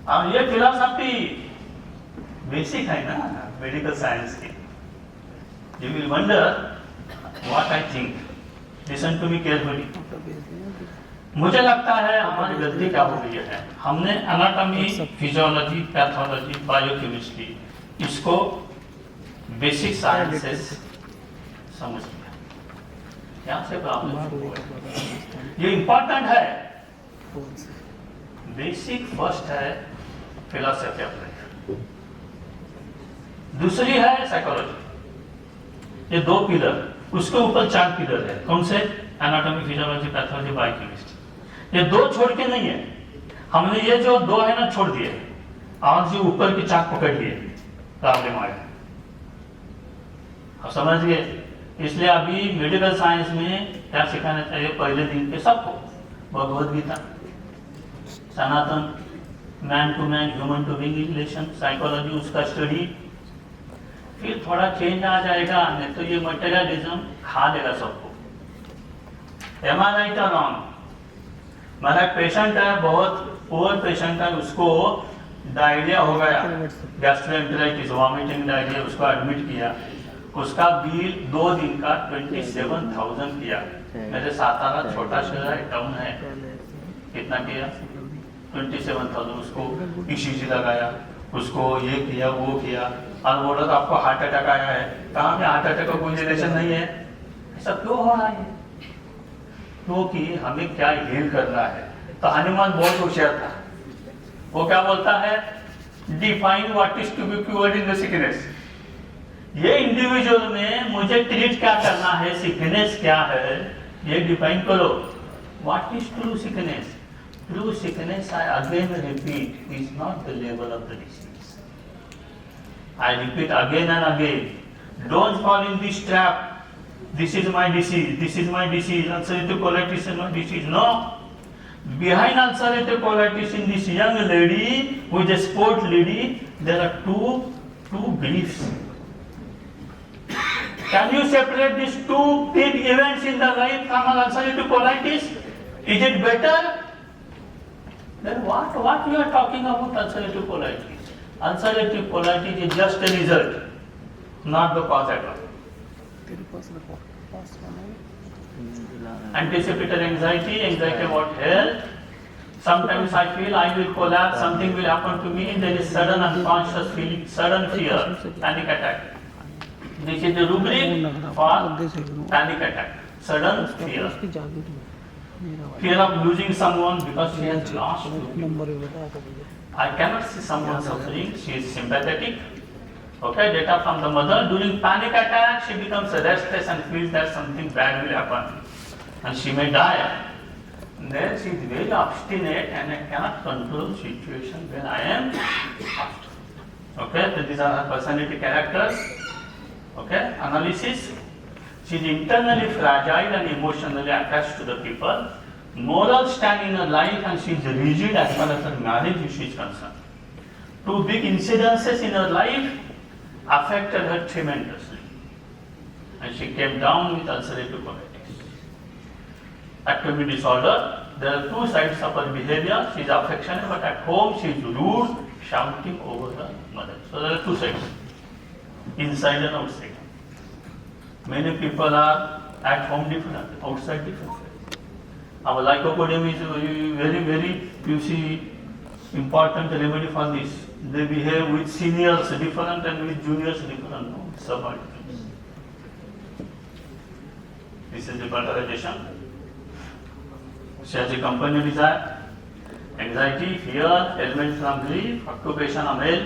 और ये फिलॉसफी बेसिक है ना मेडिकल साइंस की. You will wonder what I think. Listen to me carefully. मुझे लगता है हमारी गलती क्या हो गई है, हमने एनाटॉमी, फिजियोलॉजी, पैथोलॉजी, बायोकेमिस्ट्री इसको बेसिक साइंसेस समझ लिया. यहाँ से प्रॉब्लम ये इंपॉर्टेंट है. बेसिक फर्स्ट है फिलॉसफी ऑफ लाइफ, दूसरी है साइकोलॉजी. ये 2 पिलर, उसके ऊपर 4 पिलर है. कौन से? Anatomy, physiology, pathology, biochemistry. ये 2 छोड़ के नहीं है. हमने ये जो 2 है ना छोड़ दिए और जो ऊपर की 4 पकड़ लिए, प्रॉब्लम आया. आप समझ गए. इसलिए अभी मेडिकल साइंस में क्या सिखाना चाहिए पहले दिन के सबको? Bhagavad Gita, Sanatan, man to man, human to being relation, psychology उसका स्टडी. फिर थोड़ा चेंज आ जाएगा, नहीं तो ये मटेरियलिज्म खा देगा सबको. एम आई राइट और रॉन्ग? मेरा एक पेशेंट है, बहुत पुअर पेशेंट है, उसको डायरिया हो गया, गैस्ट्रोएंटेराइटिस, वॉमिटिंग डायरिया. उसको एडमिट किया. उसका बिल 2 दिन का 27,000 किया. मेरे सातारा छोटा शहर है, टाउन है, कितना किया? 27,000. उसको ECG लगाया, उसको ये किया वो किया, और बोला तो आपको हार्ट अटैक आया है. कहाँ पे हार्ट अटैक का कोई रिलेशन नहीं है. ऐसा क्यों हो रहा है? क्योंकि हमें क्या हील करना है. तो हनुमान बहुत होशियार था. वो क्या बोलता है? Define what is to be cured in the sickness. ये इंडिविजुअल में मुझे ट्रीट क्या करना है, सिकनेस क्या है, ये डिफाइन करो. What is true sickness? True sickness, I again repeat, is not the level of the disease. I repeat again and again, don't fall in this trap. This is my disease, this is my disease, ulcerative colitis is my disease. No. Behind ulcerative colitis in this young lady, who is a sport lady, there are two griefs. Can you separate these 2 big events in the life from ulcerative colitis? Is it better? Then what you are talking about ulcerative colitis? Ulcerative colitis is just a result, not the cause at all. Anticipatory anxiety about health. Sometimes I feel I will collapse, something will happen to me, and there is sudden unconscious feeling, sudden fear, panic attack. This is the rubric for panic attack, sudden fear. Fear of losing someone because she has lost you. I cannot see someone suffering, she is sympathetic. Okay, data from the mother. During panic attack, she becomes restless and feels that something bad will happen, and she may die. And then she is very obstinate, and I cannot control the situation when I am obstinate. Okay, so these are her personality characters. Okay, analysis. She is internally fragile and emotionally attached to the people. Moral stand in her life, and she is rigid as far as her marriage issue is concerned. 2 big incidences in her life affected her tremendously, and she came down with ulcerative colitis. Activity disorder, there are 2 sides of her behavior. She is affectionate, but at home she is rude, shouting over her mother. So there are 2 sides, inside and outside. Many people are at home different, outside different. Our lycopodium is very, very, you see, important remedy for this. They behave with seniors different and with juniors different, no? Subordinates. This is the polarization. She has a company desire. Anxiety, fear, elements from grief, occupation of male,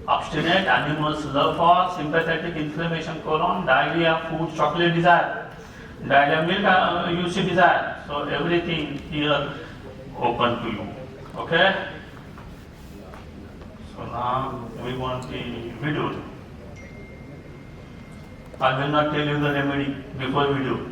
obstinate, animals, love for, sympathetic, inflammation, colon, diarrhea, food, chocolate desire, diarrhea, milk, you see desire. So everything here open to you. Okay? So now we want the video. I will not tell you the remedy before video.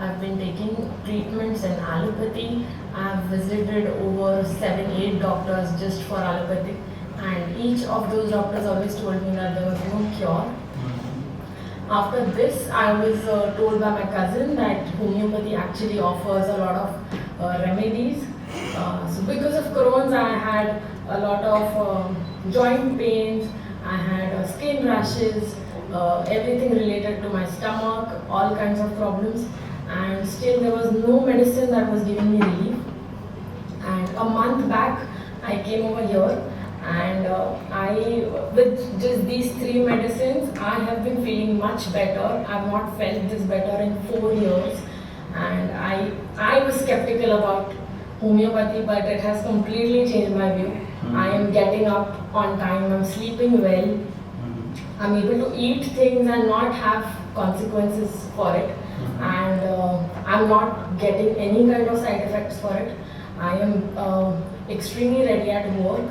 I've been taking treatments in allopathy. I've visited over 7-8 doctors just for allopathy, and each of those doctors always told me that there was no cure. After this, I was told by my cousin that homeopathy actually offers a lot of remedies. So because of Crohn's, I had a lot of joint pains, I had skin rashes, everything related to my stomach, all kinds of problems. And still there was no medicine that was giving me relief. And a month back I came over here, and with just these 3 medicines I have been feeling much better. I have not felt this better in 4 years, and I was skeptical about homeopathy, but it has completely changed my view. I am getting up on time, I'm sleeping well, I'm able to eat things and not have consequences for it. And I'm not getting any kind of side effects for it. I am extremely ready at work.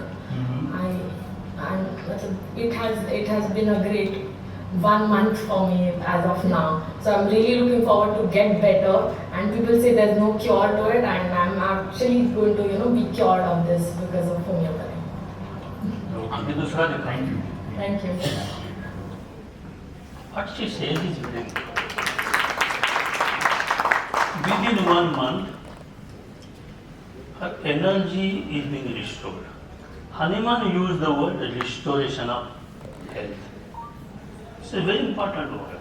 It has been a great 1 month for me as of now. So I'm really looking forward to get better. And people say there's no cure to it, and I'm actually going to be cured of this because of homeopathy. Thank you. Thank you. What she says is very good. Within 1 month, her energy is being restored. Hanuman used the word restoration of health. It's a very important word.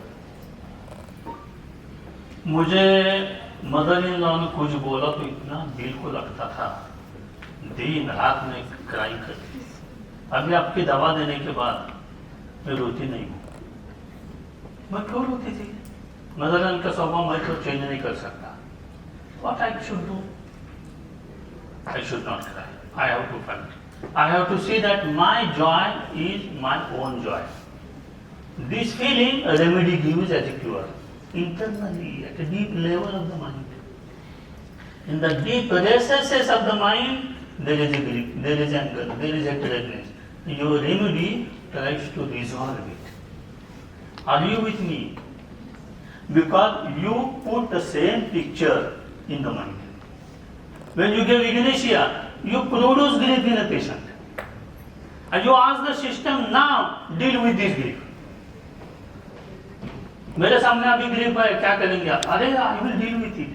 मुझे mother in law ने कुछ बोला तो इतना दिल को लगता था, दिन रात में क्राई करती। अभी आपकी दवा देने के बाद मैं रोती नहीं हूँ। मैं क्यों रोती थी? मदर इन का स्वभाव मैं तो चेंज नहीं कर सकता। What I should do? I should not cry. I have to fight. I have to see that my joy is my own joy. This feeling a remedy gives as a cure. Internally, at a deep level of the mind. In the deep recesses of the mind, there is a grief, there is anger, there is hatredness. Your remedy tries to resolve it. Are you with me? Because you put the same picture in the mind. When you give ignatia, you produce grief in a patient. And you ask the system, now deal with this grief. मेरे सामने अभी grief है, क्या करेंगे आप? अरे, I will deal with it.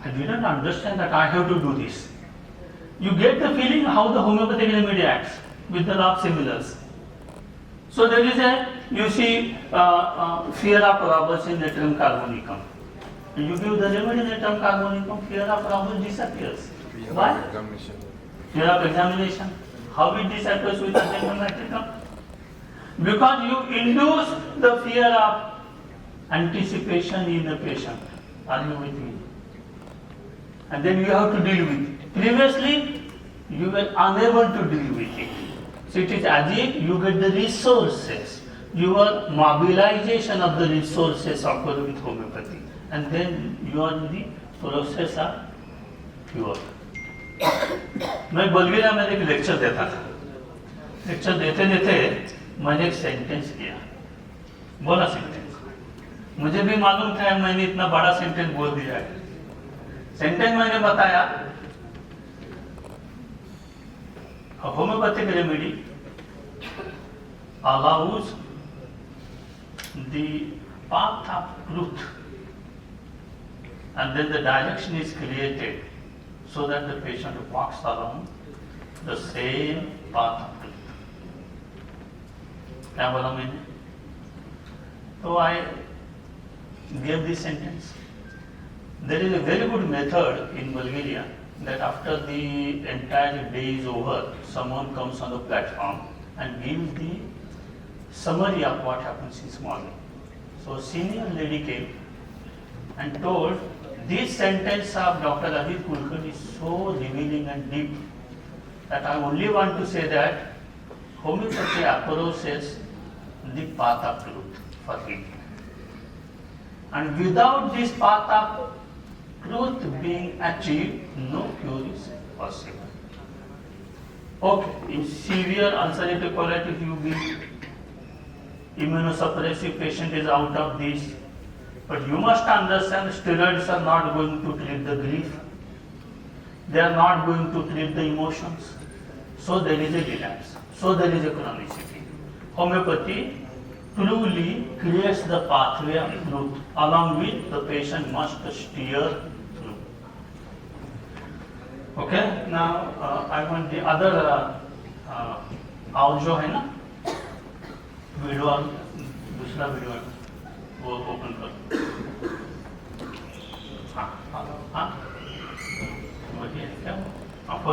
I didn't understand that I have to do this. You get the feeling how the homeopathic remedy acts with the law of similars. So there is a, you see, fear of robbers in Natrum carbonicum. You give the remedy Natrum carbonicum, fear of robbers disappears. Why? Fear of examination. How it disappears with the because you induce the fear of anticipation in the patient. Are you with me? And then you have to deal with it. Previously, you were unable to deal with it. So it is as if you get the resources. Your mobilization of the resources occur with homeopathy. And then you are in the process of cure. मैं बलवीरा में एक lecture देता था. Lecture देते देते मैंने एक sentence किया. बोला सेंटेंस. मुझे भी मालूम था मैंने इतना बड़ा सेंटेंस बोल दिया है. सेंटेंस मैंने बताया, a homeopathic remedy allows the path of truth, and then the direction is created so that the patient walks along the same path of truth. क्या बोला मैंने? तो gave this sentence. There is a very good method in Bulgaria that after the entire day is over, someone comes on the platform and gives the summary of what happens this morning. So senior lady came and told, this sentence of Dr. Abid Kulkarni is so revealing and deep that I only want to say that homeopathy approaches the path of truth for healing. And without this path of truth being achieved, no cure is possible. Okay, in severe ulcerative colitis, you give immunosuppressive patient is out of this, but you must understand steroids are not going to treat the grief, they are not going to treat the emotions, so there is a relapse, so there is a chronicity. Homeopathy truly creates the pathway of truth, along with the patient must steer through. Okay, now I want the other आओ जो है ना video दूसरा video है वो open कर हाँ हाँ हाँ बढ़िया क्या आप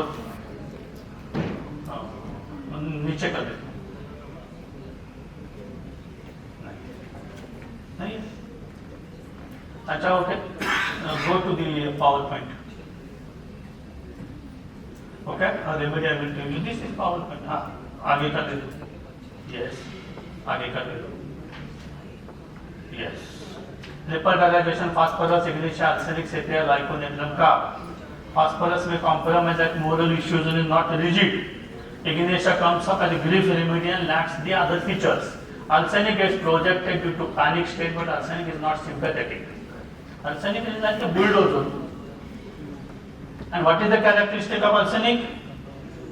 नीचे कर देते नहीं अच्छा okay go to the PowerPoint okay remedy I will tell you this is PowerPoint हाँ आगे कर दे दो यस आगे कर दे दो यस लिपर dilation phosphorus ignatia arsenic sepia लाइकोनेट्रम का फास्फोरस में compromise at moral issues and is not rigid. Ignitia comes up as a grief remedy and lacks the other features. Arsenic gets projected due to panic state, but arsenic is not sympathetic. Arsenic is like a bulldozer. And what is the characteristic of arsenic?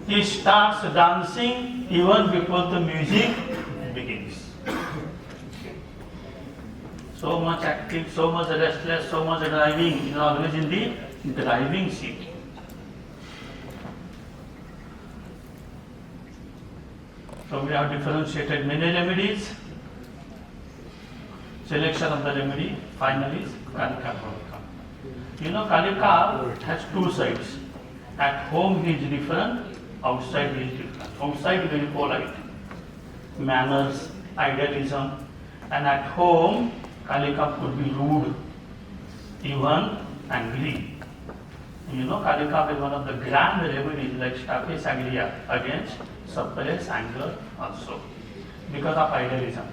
He starts dancing even before the music begins. So much active, so much restless, so much driving, is always in the driving seat. So we have differentiated many remedies. Selection of the remedy, finally, Kalika. You know, Kalika has two sides. At home he is different, outside he is different. Outside very polite, manners, idealism, and at home Kalika could be rude, even angry. You know, Kalika is one of the grand remedies like Stapes agria against suppress anger also, because of idealism.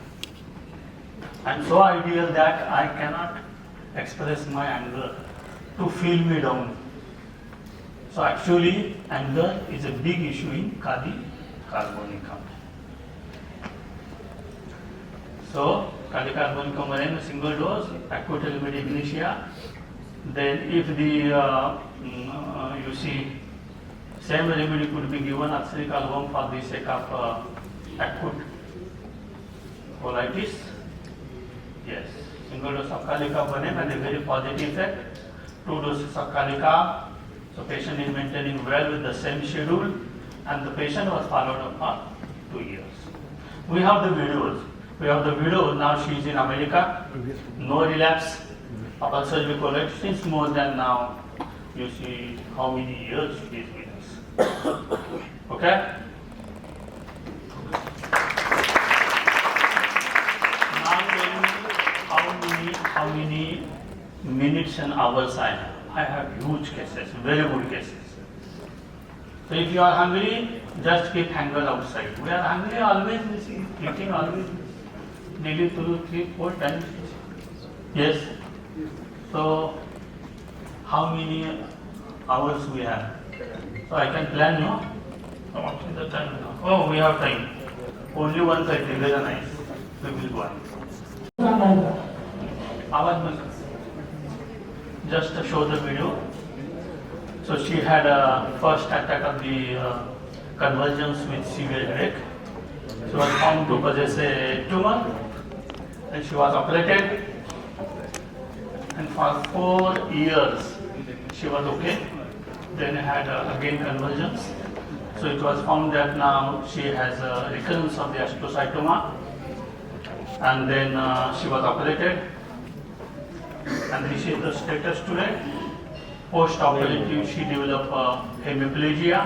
I am so ideal that I cannot express my anger to feel me down. So actually, anger is a big issue in Kali Carbonicum. So, Kali Carbonicum are in a single dose, acute remedy ignitia. Then if the, you see, same remedy could be given arsenic alone for the sake of acute colitis. Yes, single dose of Kalika Banem and a very positive effect. 2 doses of Kalika. So patient is maintaining well with the same schedule, and the patient was followed up for 2 years. We have the videos. We have the video. Now she is in America. No relapse of ulcerative colitis since more than now. You see how many years she is with us. Okay. Now tell me how many minutes and hours I have. I have huge cases, very good cases. So if you are hungry, just keep hunger outside. We are hungry always, eating always, daily 2, 3, 4 times. Yes. So how many hours we have? So I can plan, no? What is the time now? Oh, we have time. Only 1:30, very nice. We will go on. Just to show the video. So she had a first attack of the convulsions with severe headache. She was found to possess a tumor, and she was operated. And for 4 years she was okay. Then had again convulsions. So it was found that now she has a recurrence of the astrocytoma. And then she was operated. And this is the status today. Post-operative, she developed hemiplegia.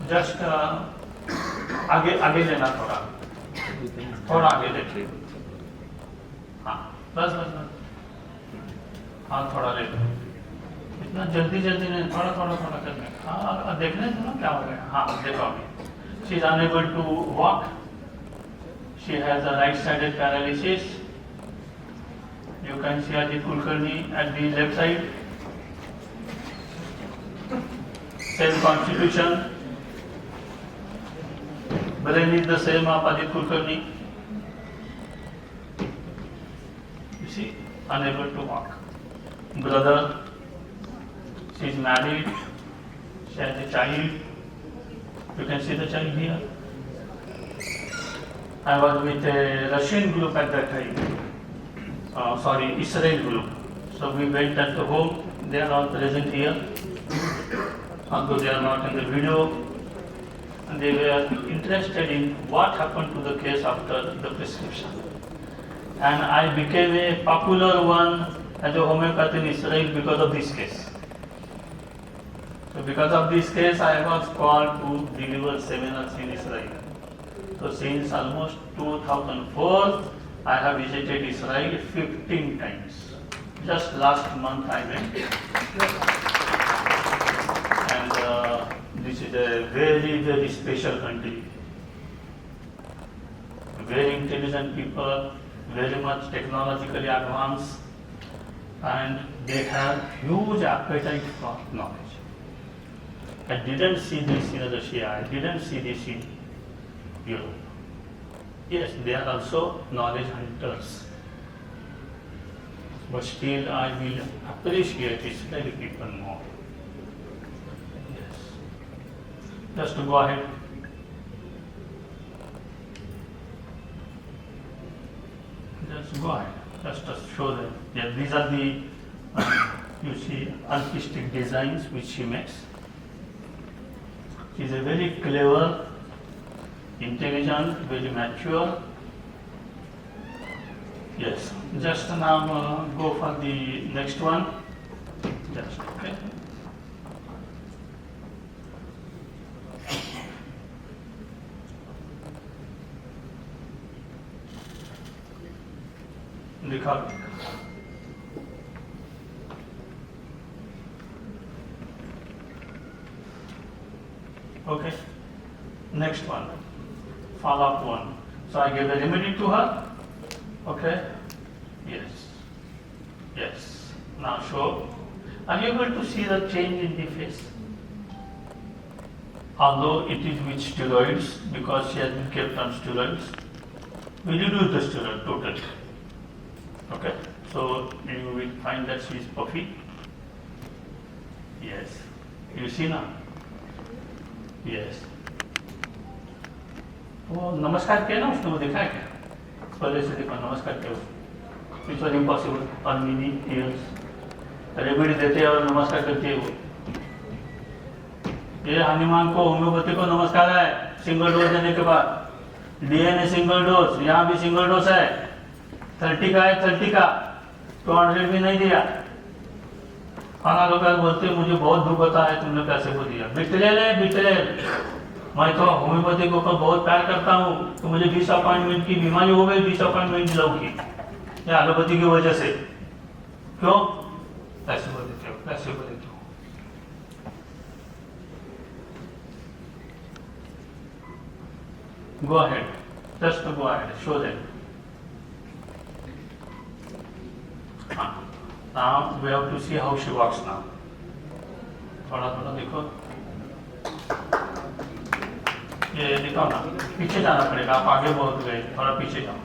Just आगे लेना थोड़ा आगे देखिए. हाँ बस. हाँ थोड़ा ले लो. इतना जल्दी नहीं, थोड़ा करने. हाँ देखने दो ना क्या हो गया. हाँ देखो अभी. She is unable to walk. She has a right-sided paralysis. You can see the Kulkarni at the left side. Same constitution. Brain is the same of Adit Kulkarni. You see, unable to walk. Brother, she is married. She has a child. You can see the child here. I was with a Russian group at that time. Israel group. So we went at the home. They are all present here. Although they are not in the video. And they were interested in what happened to the case after the prescription. And I became a popular one as a homeopath in Israel because of this case. So because of this case, I was called to deliver seminars in Israel. So since almost 2004, I have visited Israel 15 times. Just last month I went. And this is a very special country. Very intelligent people, very much technologically advanced, and they have huge appetite for knowledge. I didn't see this in Russia, I didn't see this in Europe. Yes, they are also knowledge hunters. But still I will appreciate Israeli people more. Yes. Just to go ahead. Just go ahead. Just to show them. Yeah, these are the, you see, artistic designs which she makes. She is a very clever, intelligent, very mature. Yes, just now go for the next one. Just okay. Record. Okay. Next one. Follow-up one. So I gave a remedy to her. Okay. Yes. Now show. Are you able to see the change in the face? Although it is with steroids, because she has been kept on steroids, we reduce the steroid totally. Okay. So you will find that she is puffy. Yes. You see now? Yes. वो नमस्कार किया ना उसने, वो देखा है क्या? पहले से देखो नमस्कार किया उसने. It was impossible on many years. Remedy देते हैं और नमस्कार करती है वो. ये हनुमान को होम्योपैथी को नमस्कार है सिंगल डोज देने के बाद. डीएनए सिंगल डोज, यहाँ भी सिंगल डोज है. 30 का है, 30 का 200 भी नहीं दिया. खाना लोग बोलते मुझे बहुत दुख होता है तुमने पैसे को दिया. बिटले मैं तो होम्योपैथी को बहुत प्यार करता हूँ, तो मुझे डिसअपॉइंटमेंट की बीमारी हो गई, डिसअपॉइंटमेंट दिलाऊंगी या एलोपैथी की वजह से. क्यों? पैसे को देते हो. Go ahead, just go ahead, show them. Now we have to see how she walks now. थोड़ा देखो. ये दिखाओ ना, पीछे जाना पड़ेगा, आप आगे बहुत गए, थोड़ा पीछे जाओ.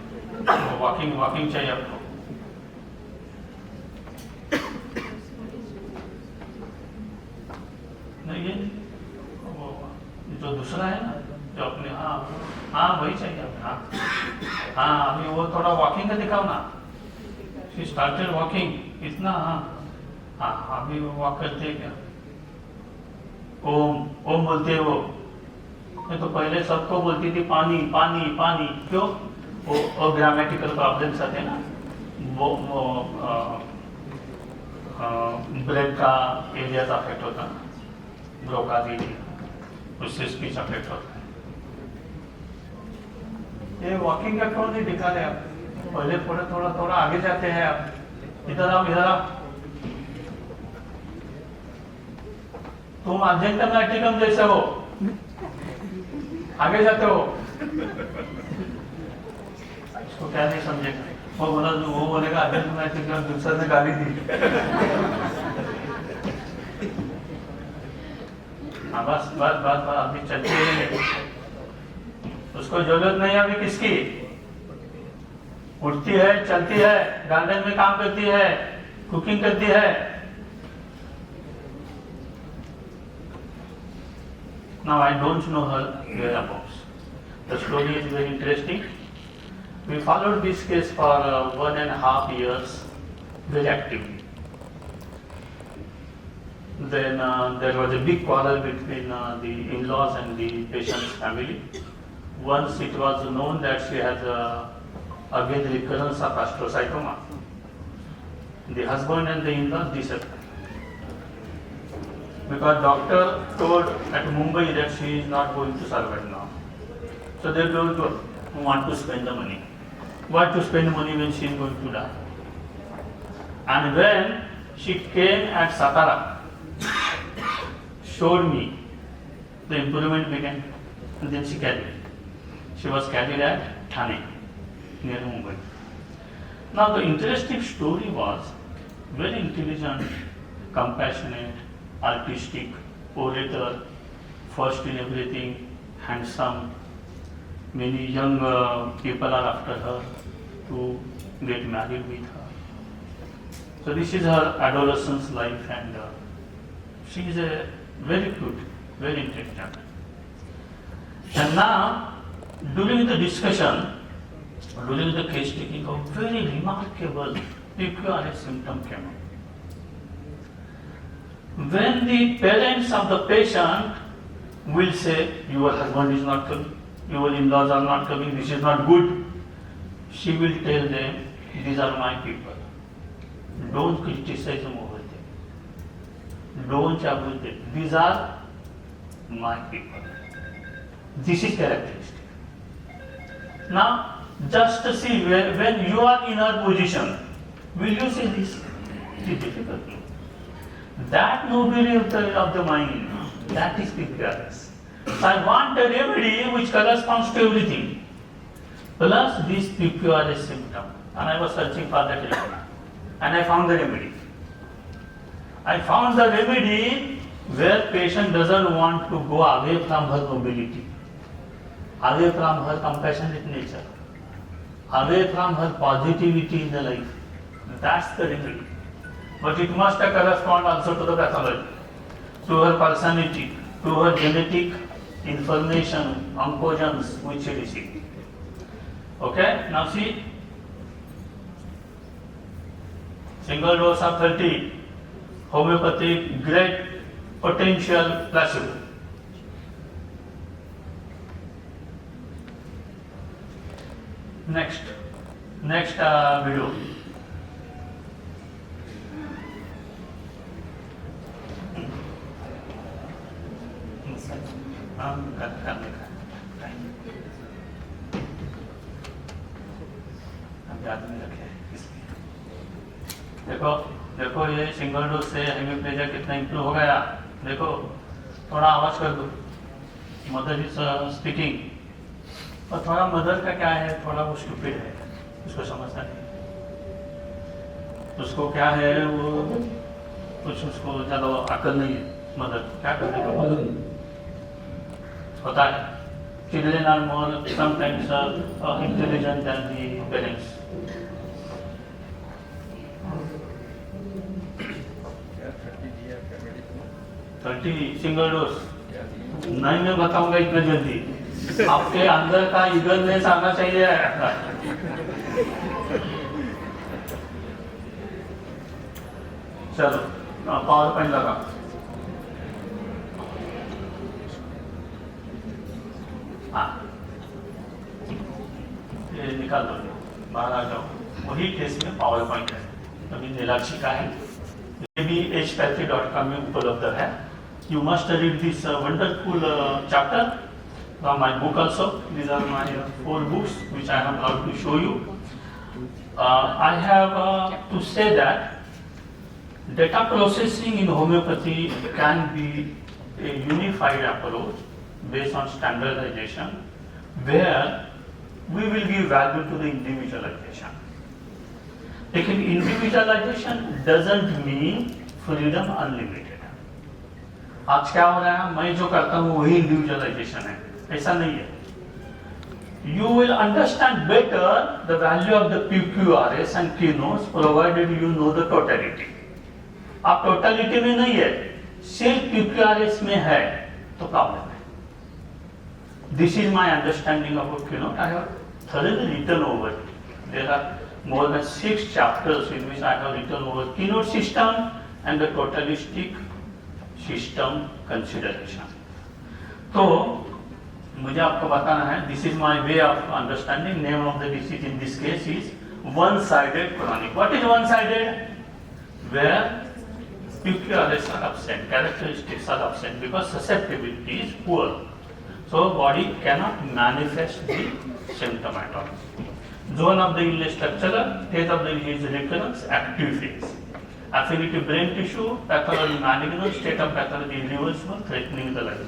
वॉकिंग चाहिए आपको. नहीं ये जो दूसरा है ना, जो अपने हाँ वही चाहिए आपको. हाँ अभी वो थोड़ा वॉकिंग का दिखाओ ना. She started walking. इतना हाँ अभी वो वॉक करते हैं क्या? ओम बोलते हैं वो. मैं तो पहले सबको बोलती थी पानी. क्यों? वो ग्रामेटिकल प्रॉब्लम्स आते हैं ना. वो ब्रेन का एरिया अफेक्ट होता है, ब्रोका एरिया, उससे स्पीच अफेक्ट होता है। ये वॉकिंग का क्यों नहीं दिखा रहे आप? पहले थोड़ा आगे जाते हैं आप। इधर आओ, इधर आओ। तुम अर्जेंटम जैसे हो, आगे जाते हो। इसको क्या नहीं समझेगा? वो बोलेगा अर्जेंटम दूसरा ने गाली दी। हाँ बस अभी चलते हैं। उसको जरूरत नहीं अभी किसकी। उठती है, चलती है, गार्डन में काम करती है, कुकिंग करती है। Now I don't know her whereabouts. The story is very interesting. We followed this case for 1.5 years very actively. Then there was a big quarrel between the in-laws and the patient's family. Once it was known that she has again recurrence of astrocytoma, the husband and the in-laws disappeared. Because doctor told at Mumbai that she is not going to survive now. So they don't want to spend the money. Why to spend money when she is going to die? And when she came at Satara, showed me, the improvement began, and then she carried. She was carried at Thane, near Mumbai. Now the interesting story was very intelligent, compassionate, artistic, orator, first in everything, handsome. Many young people are after her to get married with her. So this is her adolescence life, and she is a very good, very intelligent. And now, during the discussion, during the case taking, a very remarkable PQRS symptom came up. When the parents of the patient will say, your husband is not coming, your in-laws are not coming, this is not good, she will tell them, these are my people. Don't criticize them over them. Don't abuse them. These are my people. This is characteristic. Now, just to see when you are in her position, will you say this? It is difficult. That nobility of the mind, that is PQRS. So I want a remedy which corresponds to everything, plus this PQRS symptom. And I was searching for that remedy. And I found the remedy. I found the remedy where patient doesn't want to go away from her nobility, away from her compassionate nature, away from her positivity in the life. That's the remedy. But it must correspond also to the pathology, to her personality, to her genetic information, oncogenes which she received. Okay, now see, single dose of 30, homeopathic, great potential placebo. Next video. देखो ये single dose से hemiplegia कितना improve हो गया। देखो थोड़ा आवाज कर दो, मदर इज स्पीकिंग। और थोड़ा मदर का क्या है, थोड़ा वो स्टूपिड है, उसको समझता नहीं, उसको क्या है वो कुछ उसको ज्यादा अकल नहीं है। मदर क्या करने का होता है। Children are more sometimes intelligent than the parents. 30 single dose नहीं मैं बताऊंगा इतना जल्दी, आपके अंदर का ईगरनेस आना चाहिए। चलो पावर पॉइंट लगा। हाँ ये निकाल दो, बाहर आ जाओ। वही केस में पावर पॉइंट है, अभी नीलाक्षी का है, ये भी hpathy.com में उपलब्ध है. You must read this wonderful chapter from my book also. These are my 4 books which I am about to show you. I have to say that data processing in homeopathy can be a unified approach based on standardization, where we will give value to the individualization. लेकिन individualization doesn't mean freedom unlimited. आज क्या हो रहा है, मैं जो करता हूँ वही individualization है, ऐसा नहीं है. You will understand better the value of the PQRS and keynotes provided you know the totality. आप टोटलिटी में नहीं है, सिर्फ PQRS में है तो प्रॉब्लम है. This is my understanding of a keynote. I have thoroughly written over it. There are more than 6 chapters in which I have written over keynote system and the totalistic system consideration. तो मुझे आपको बताना है, this is my way of understanding. Name of the disease in this case is one-sided chronic. What is one-sided? Where PQRS are absent, characteristics are absent because susceptibility is poor. So body cannot manifest the symptom at all. Zone of the illness structural, phase of the illness recurrence, active phase. Affinity brain tissue, pathology malignant, state of pathology irreversible, threatening the life.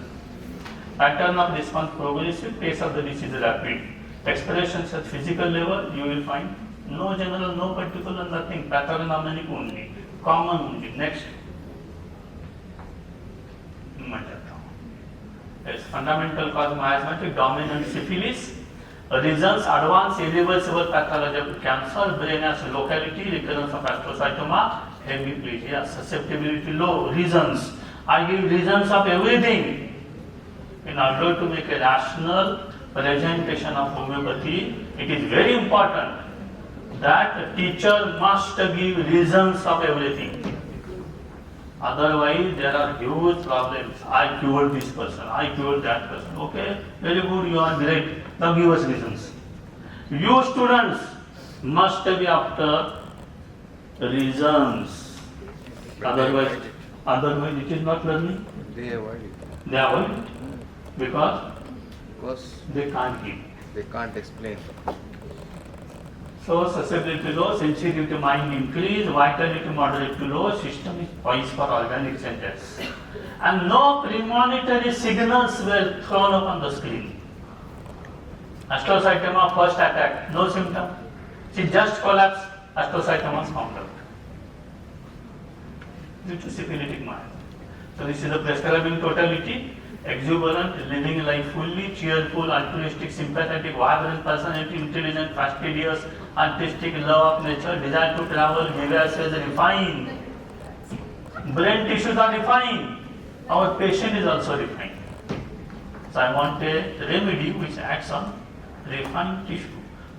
Pattern of response progressive, pace of the disease rapid. Expressions at physical level, you will find no general, no particular, nothing. Pathognomonic only, common only. Next. Yes, fundamental cause miasmatic, dominant syphilis. Reasons, advanced irreversible pathology of cancer, brain as locality, recurrence of astrocytoma, hemiplegia, susceptibility low. Reasons, I give reasons of everything. In order to make a rational presentation of homeopathy, it is very important that the teacher must give reasons of everything. Otherwise, there are huge problems. I cured this person, I cured that person. Okay, very good, you are great. Now give us reasons. You students must be after reasons. Otherwise it is not learning. They avoid it. They avoid it. Because they can't give. They can't explain. So susceptibility low, sensitivity mind increase, vitality moderate to low, system is poised for organic synthesis. And no premonitory signals were thrown up on the screen. Astrocytoma first attack, no symptom. She just collapsed, astrocytoma was found out. Due to syphilitic mind. So this is the prescribing totality. Exuberant, living life fully, cheerful, altruistic, sympathetic, vibrant personality, intelligent, fastidious, artistic, love of nature, desire to travel, vivacious, refined. Brain tissues are refined. Our patient is also refined. So I want a remedy which acts on refined tissue,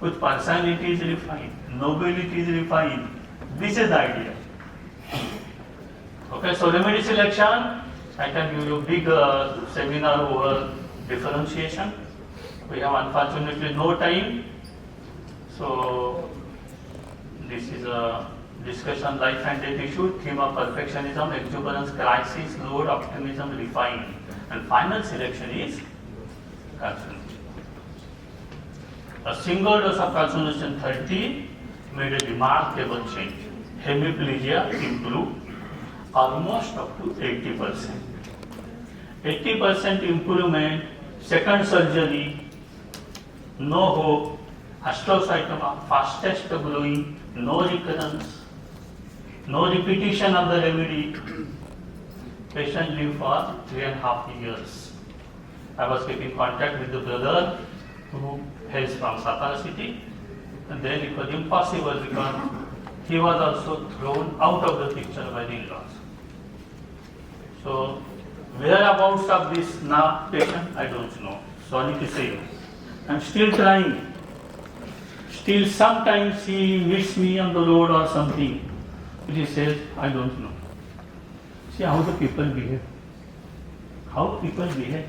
with personality is refined, nobility is refined. This is the idea. Okay, so remedy selection. I can give you a big seminar over differentiation. We have unfortunately no time. So this is a discussion life and death issue, theme of perfectionism, exuberance, crisis, load, optimism, refined. And final selection is calcination. A single dose of calcination 30 made a remarkable change. Hemiplegia improved almost up to 80%. 80% improvement, second surgery, no hope, astrocytoma, fastest growing, no recurrence, no repetition of the remedy. Patient lived for 3.5 years. I was keeping contact with the brother who hails from Satara city, and then it was impossible because he was also thrown out of the picture by the in-laws. So, whereabouts of this now patient, I don't know. Sorry to say. I'm still trying. Still sometimes he meets me on the road or something. He says, I don't know. See how the people behave. How people behave.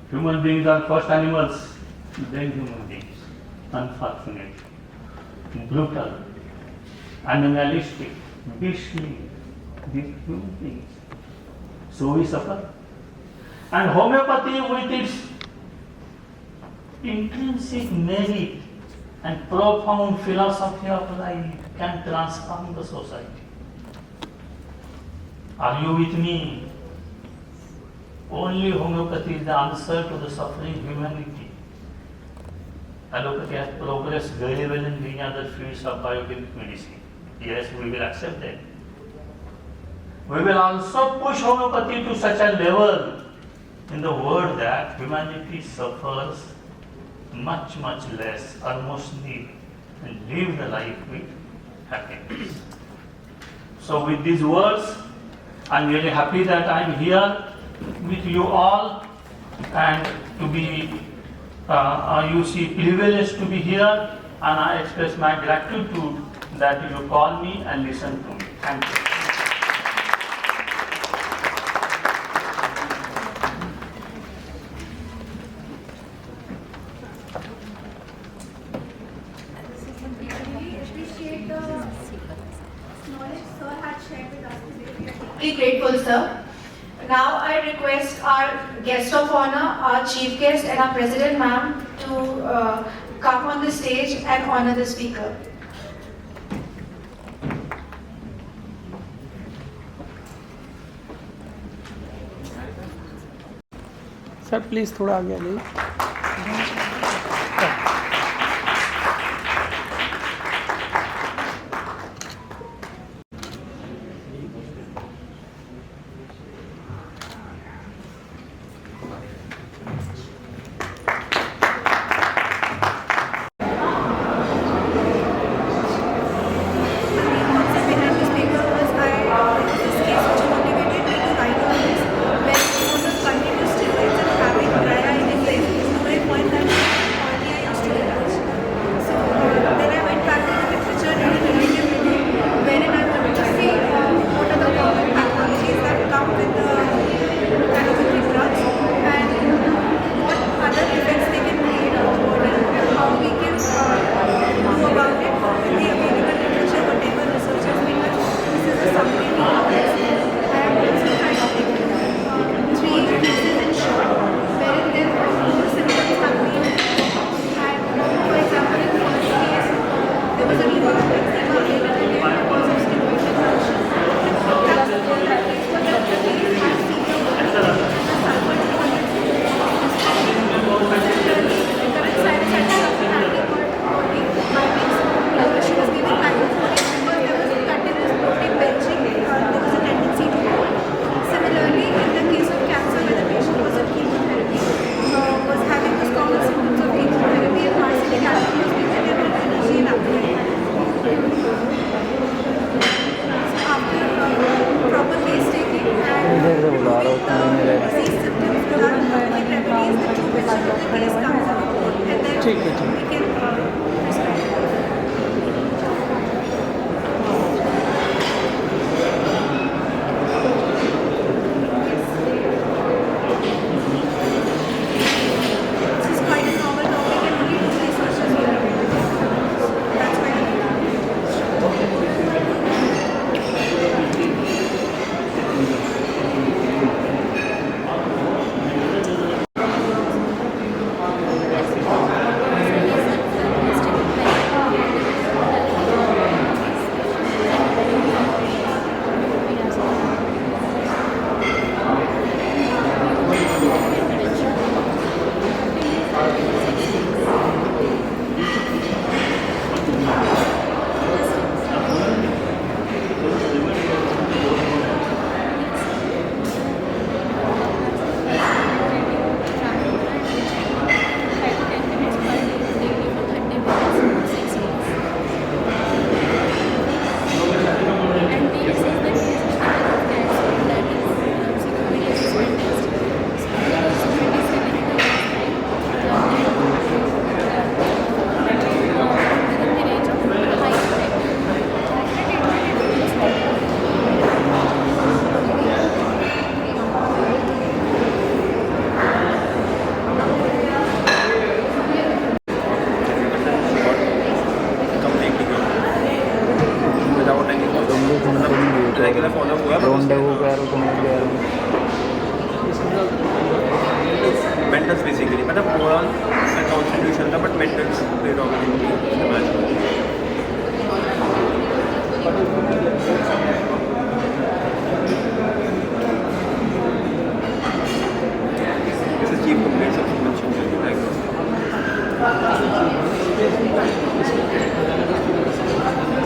Human beings are first animals, then human beings. Unfortunately. brutal, animalistic, beastly, these human beings. So we suffer. And homeopathy, with its intrinsic merit and profound philosophy of life, can transform the society. Are you with me? Only homeopathy is the answer to the suffering humanity. Allopathy has progressed very well in many other fields of biochemical medicine. Yes, we will accept that. We will also push homeopathy to such a level in the world that humanity suffers much, much less, almost nil, and live the life with happiness. So with these words, I'm really happy that I'm here with you all, and to be, you see, privileged to be here, and I express my gratitude that you call me and listen to me. Thank you. Very grateful, sir. Now I request our guest of honor, our chief guest and our president ma'am to come on the stage and honor the speaker. Sir please थोड़ा आगे आ जाइए। Point that earlier I used to mentals basically मतलब overall constitution था but mentals predominantly इस्तेमाल हुआ। This is chief complaints of mentioned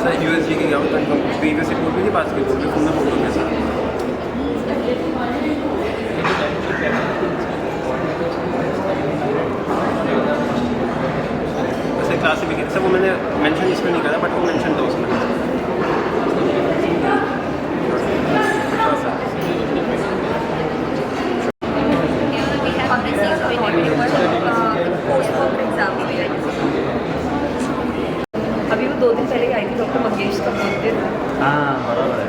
sir USG के गया confirm previous report में नहीं पास की रिपोर्ट में पूरा फोटो के साथ वैसे क्लासिफिकेशन सब वो मैंने मेंशन इसमें नहीं करा बट वो मेंशन था उसमें। अभी वो 2 दिन पहले आई थी डॉक्टर मंगेश का बोलते थे। हाँ बराबर है।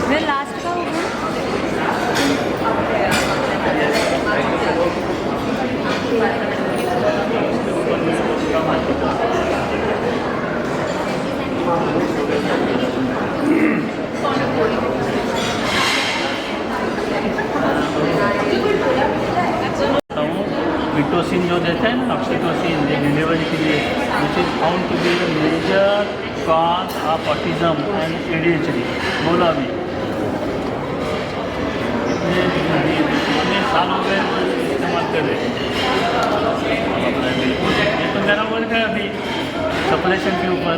मैं लास्ट का ऑक्सीटोसिन जो देते हैं ना ऑक्सीटोसिन डिलीवरी के लिए which is found to be the major cause of autism and ADHD। बोला भी इतने साल हो गए इस्तेमाल कर रहे ये तो मेरा वर्क है अभी सप्रेशन के ऊपर।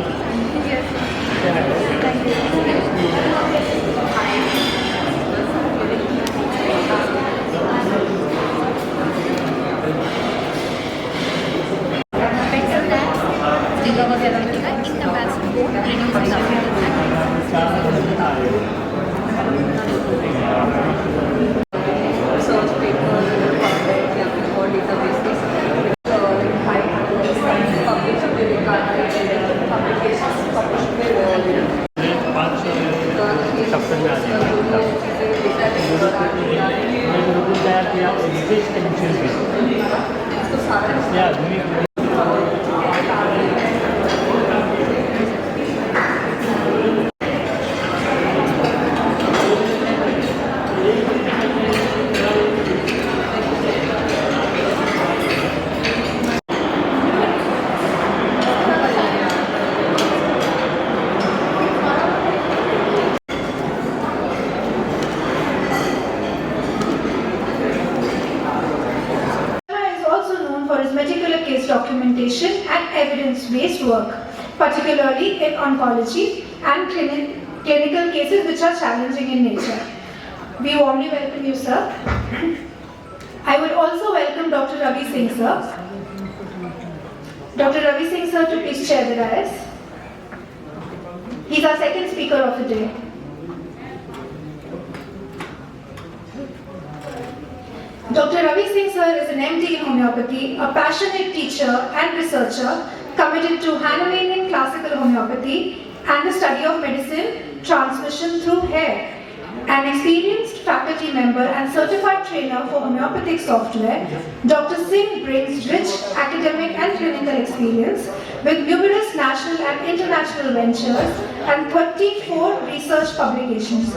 Documentation and evidence-based work, particularly in oncology and clinical cases which are challenging in nature. We warmly welcome you, sir. I would also welcome Dr. Ravi Singh, sir. Dr. Ravi Singh, sir, to please chair the dais. He's our second speaker of the day. Dr. Ravi Singh sir is an MD in homeopathy, a passionate teacher and researcher committed to Hahnemannian classical homeopathy and the study of medicine transmission through hair. An experienced faculty member and certified trainer for homeopathic software, Dr. Singh brings rich academic and clinical experience with numerous national and international ventures and 34 research publications.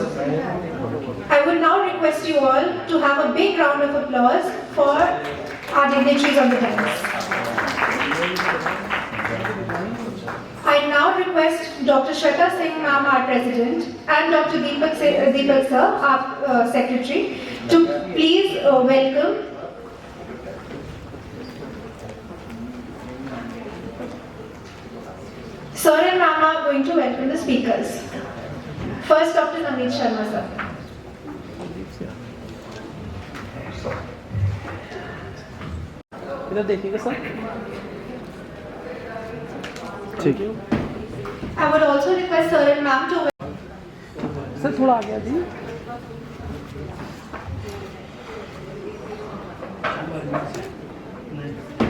I would now request you all to have a big round of applause for our dignitaries on the dais. I now request Dr. Shweta Singh ma'am, our president, and Dr. Deepak sir, our secretary, to please welcome Sir and ma'am are going to welcome the speakers. First, Dr. Namit Sharma sir. इधर देखिएगा sir. ठीक है। I would also request sir and ma'am to. Sir थोड़ा आगे आ जाइए।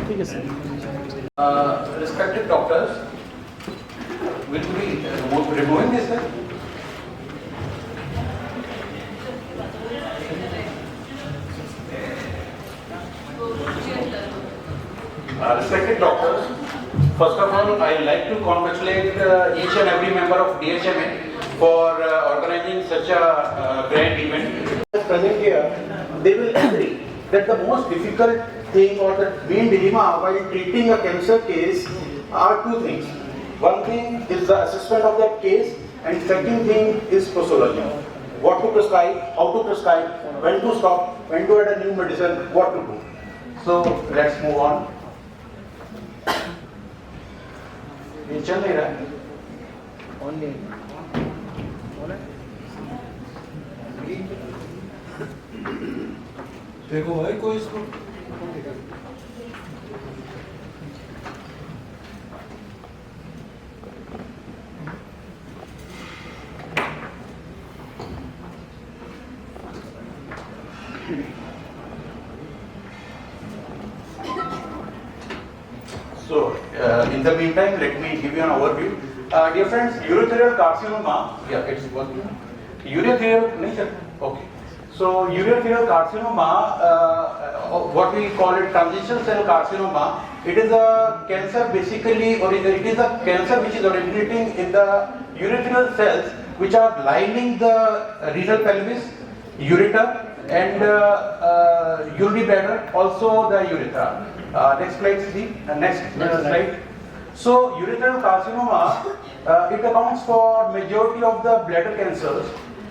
ठीक है sir. Respected doctors, will we removing this, sir? Respected doctors, first of all, I would like to congratulate each and every member of DHMA for organizing such a grand event. Present here, they will agree that the most difficult thing or the main dilemma while treating a cancer case are two things. One thing is the assessment of that case, and second thing is posology. What to prescribe, how to prescribe, when to stop, when to add a new medicine, what to do. So let's move on. ये चल नहीं रहा है. देखो भाई कोई इसको. So, in the meantime, let me give you an overview. Dear friends, urothelial carcinoma, yeah, it's working. Urothelial, nahi sir? Okay. So, urothelial carcinoma, what we call it transition cell carcinoma, it is a cancer basically, or it is a cancer which is originating in the urothelial cells which are lining the renal pelvis, ureter, and urinary bladder, also the urethra. Next slide, please. Next slide. So, urothelial carcinoma, it accounts for majority of the bladder cancers,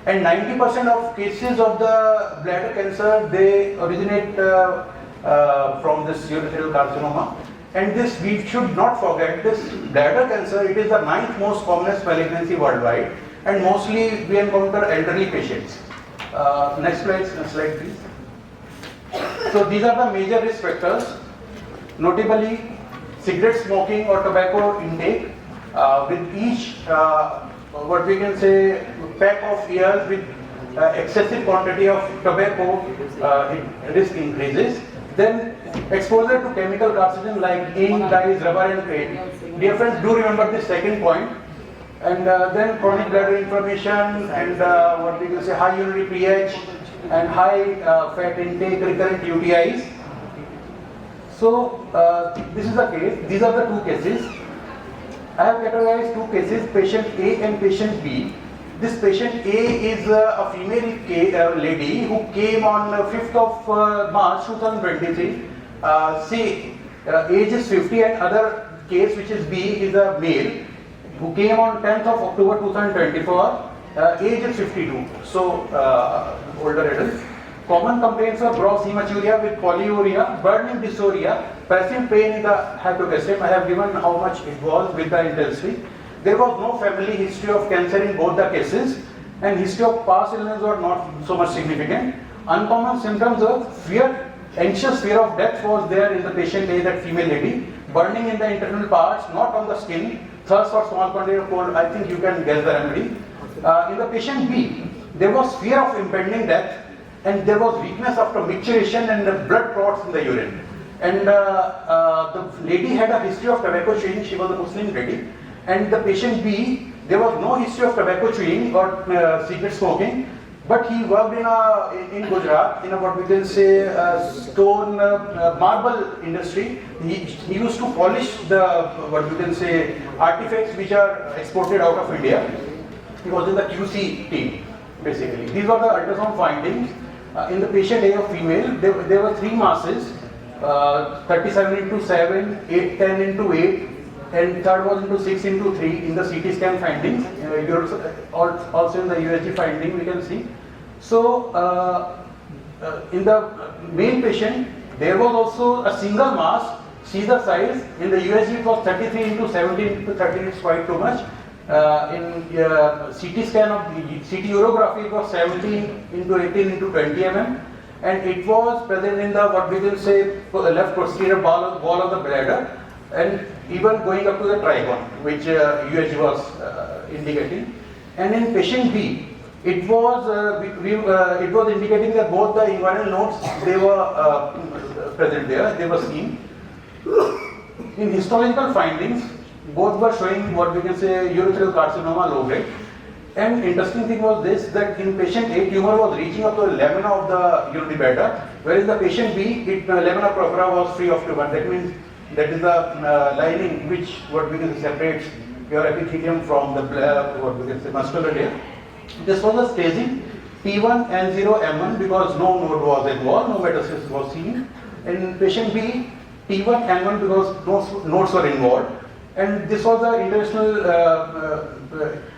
and 90% of cases of the bladder cancer, they originate from this urothelial carcinoma. And this, we should not forget, this bladder cancer, it is the 9th most commonest malignancy worldwide, and mostly we encounter elderly patients. Next slide please. So these are the major risk factors, notably cigarette smoking or tobacco intake, with each what we can say pack of years with excessive quantity of tobacco, risk increases. Then exposure to chemical carcinogen like ink, dyes, rubber and paint. Dear friends, do remember this second point. And then chronic bladder inflammation and what we can say high urinary pH and high fat intake, recurrent UTIs. So this is the case. These are the two cases. I have categorized two cases, patient A and patient B. This patient A is a female lady who came on 5th of March 2023. Age is 50, and other case which is B is a male who came on 10th of October 2024. Age is 52, so older adult. Common complaints of gross hematuria with polyuria, burning dysuria, passive pain in the hypoglycemia. I have given how much it was with the intensity. There was no family history of cancer in both the cases, and history of past illness were not so much significant. Uncommon symptoms of fear, anxious fear of death was there in the patient A, that female lady. Burning in the internal parts, not on the skin. Thirst for small quantity of cold. I think you can guess the remedy. In the patient B, there was fear of impending death, and there was weakness after micturition and blood clots in the urine. And the lady had a history of tobacco chewing. She was a Muslim lady. And the patient B, there was no history of tobacco chewing or cigarette smoking, but he worked in Gujarat in a what we can say stone marble industry. He used to polish the what we can say artifacts which are exported out of India. He was in the QC team basically. These were the ultrasound findings. In the patient A, of female, there were 3 masses, 37x7, 10x8, and third was into 6x3 in the CT scan findings. Also in the USG finding we can see. So in the male patient, there was also a single mass, Caesar size. In the USG it was 33x17x13, it's quite too much. In CT scan of CT urography, it was 17x18x20 mm, and it was present in the what we can say left posterior wall of the bladder, and even going up to the trigon, which USG was indicating. And in patient B, it was indicating that both the inguinal nodes, they were present there, they were seen. In histological findings, both were showing what we can say urethral carcinoma low grade. And interesting thing was this, that in patient A, tumor was reaching up to the lamina of the urinary bladder, whereas the patient B, lamina propria was free of tumor. That means that is the lining which what we can say separates your epithelium from the what we can say muscular layer. This was the staging P1, N0, M1 because no node was involved, no metastasis was seen. In patient B, P1, N1 because no nodes were involved. And this was the international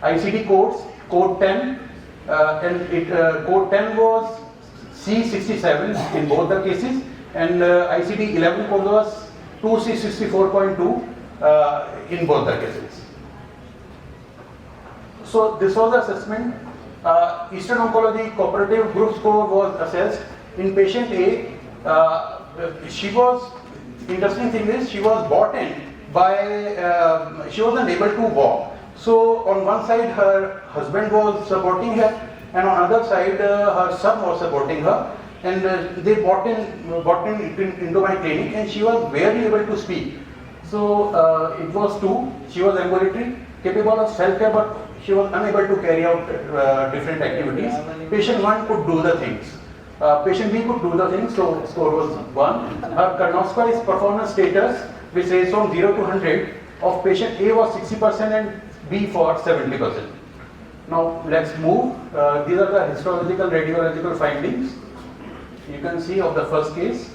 ICD codes, code 10, and code 10 was C67 in both the cases, and ICD 11 code was 2C64.2 in both the cases. So this was the assessment. Eastern Oncology Cooperative Group score was assessed. In patient A, she was, interesting thing is, she was brought in by, she was unable to walk. So on one side her husband was supporting her, and on other side her son was supporting her, and they brought into my clinic, and she was barely able to speak. So it was two, she was ambulatory, capable of self-care, but she was unable to carry out different activities. Patient 1 could do the things. Patient B could do the things, so score was 1. Her Karnofsky performance status, which is from 0 to 100, of patient A was 60% and B for 70%. Now let's move. These are the histological radiological findings. You can see of the first case.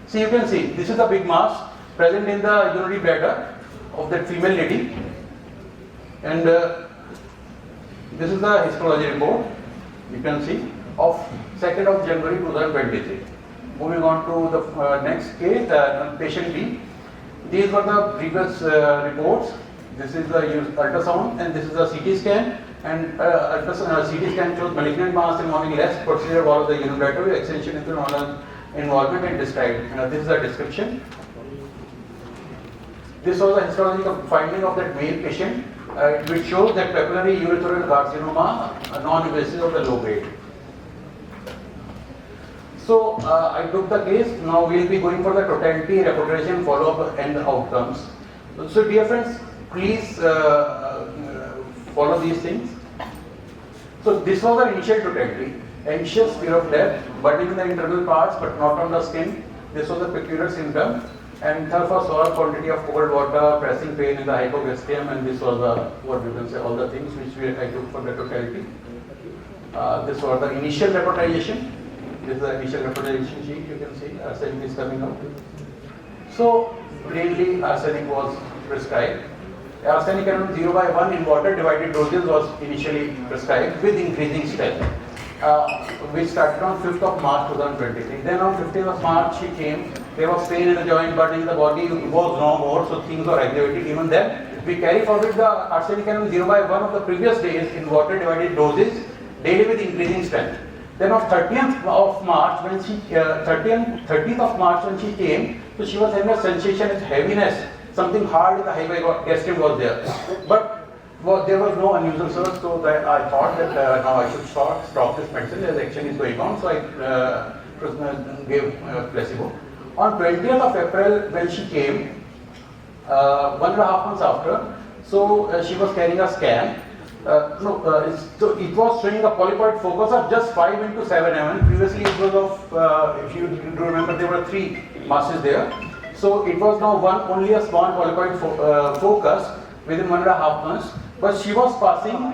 So you can see, this is a big mass present in the urinary bladder of that female lady, and this is the histology report, you can see, of 2nd of January 2023. Moving on to the next case, patient B. These were the previous reports. This is the ultrasound, and this is the CT scan, and CT scan shows malignant mass involving less posterior wall of the urinary bladder with extension into normal involvement and described. This is the description. This was a histological finding of that male patient, which shows that papillary urethral carcinoma, non-invasive of the low grade. So I took the case. Now we will be going for the totality, reputation, follow-up, and the outcomes. So dear friends, please follow these things. So this was the initial totality. Anxious, fear of death, burning in the internal parts but not on the skin. This was a peculiar symptom. And third was small quantity of cold water, pressing pain in the hypogastrium, and this was what we can say, all the things which I took for the totality. This was the initial reportization. This is the initial reportization sheet. You can see arsenic is coming out. So plainly arsenic was prescribed. Arsenic around 0/1 in water divided doses was initially prescribed with increasing strength. Which started on 5th of March 2023. Then on 15th of March she came. There was pain in the joint, burning in the body, was no more, so things were aggravated. Even then, we carry forward the arsenic around 0/1 of the previous days in water divided doses, daily with increasing strength. Then on 30th of March when she 30th of March when she came, so she was having a sensation of heaviness, something hard in the hypogastrium was there. But there was no unusual source, so that I thought that now I should stop this medicine as action is going on, so I gave placebo. On 20th of April when she came, 1.5 months after, so she was carrying a scan. So it was showing a polypoid focus of just 5 into 7 mm. Previously it was of, if you do remember, there were 3 masses there. So it was now only a small polypoid focus within 1.5 months. But she was passing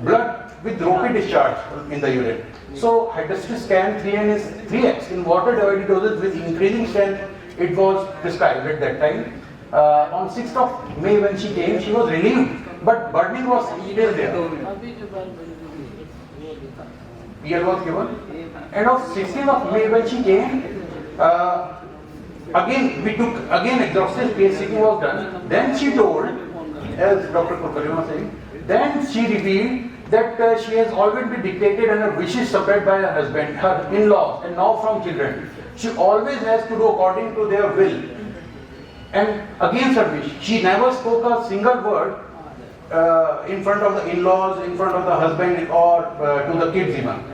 blood with ropey discharge in the urine. So hydrostatic scan 3N is 3x in water divided doses with increasing strength. It was prescribed at that time. On 6th of May when she came, she was relieved, but burning was still there. PL was given. And on 16th of May when she came, again we took exhaustive case seeking was done. Then she told, as Dr. Kulkarni was saying, then she revealed that she has always been dictated and her wishes supplied by her husband, her in-laws, and now from children. She always has to do according to their will and against her wish. She never spoke a single word in front of the in-laws, in front of the husband, or to the kids even.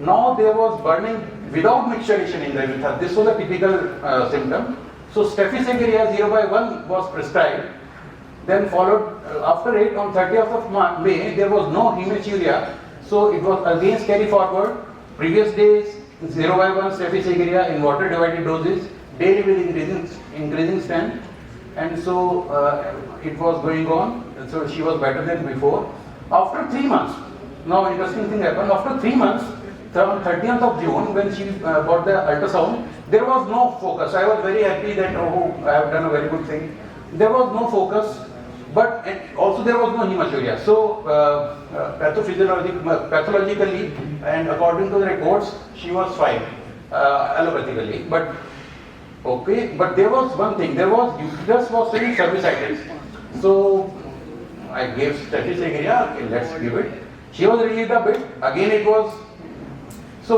Now there was burning without mixturation in the urethra. This was a typical symptom. So Staphysaceae 0/1 was prescribed. Then followed after it on 30th of May there was no hematuria. So it was again carry forward. Previous days 0/1 Staphysaceae in water divided doses, daily with increasing strength, and so it was going on. And so she was better than before. After 3 months, now interesting thing happened. After 3 months, on 30th of June, when she got the ultrasound, there was no focus. I was very happy that I have done a very good thing. There was no focus, but also there was no hematuria. So pathologically and according to the reports, she was fine allopathically. But okay, but there was one thing. There was uterus was showing cervicitis. So I gave Staphysaceae. Okay, let's give it. She was relieved a bit. Again it was. So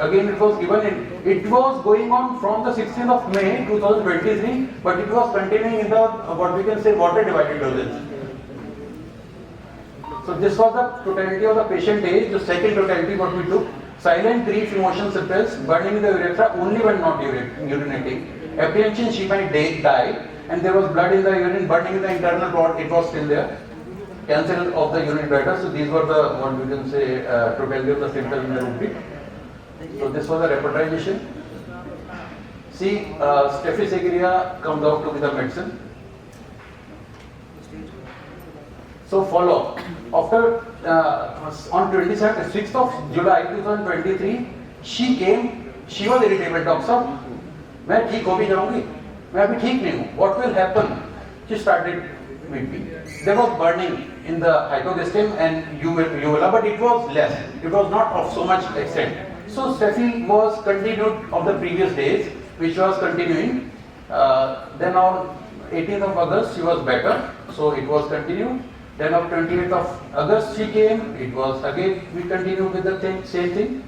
again it was given in, it was going on from the 16th of May 2023, but it was continuing in the what we can say water divided dosage. So this was the totality of the patient age. The second totality what we took: silent grief, emotion suppressed, burning in the urethra only when not urinating, apprehension she might die, and there was blood in the urine, burning in the internal part, it was still there. Cancer of the urine bladder. So these were the what we can say totality of the symptoms in the rubric. So this was the reportization. See, Staphysaceae comes out to be the medicine. So follow up. After on 26th of July 2023, she came. She was irritable. Doctor साहब, मैं ठीक हो भी जाऊंगी, मैं अभी ठीक नहीं हूँ. What will happen? She started with me. There was burning in the hypogastrum and uvula, but it was less. It was not of so much extent. So Staphy was continued of the previous days, which was continuing. Then on 18th of August she was better, so it was continued. Then on 28th of August she came. It was again we continued with the same thing.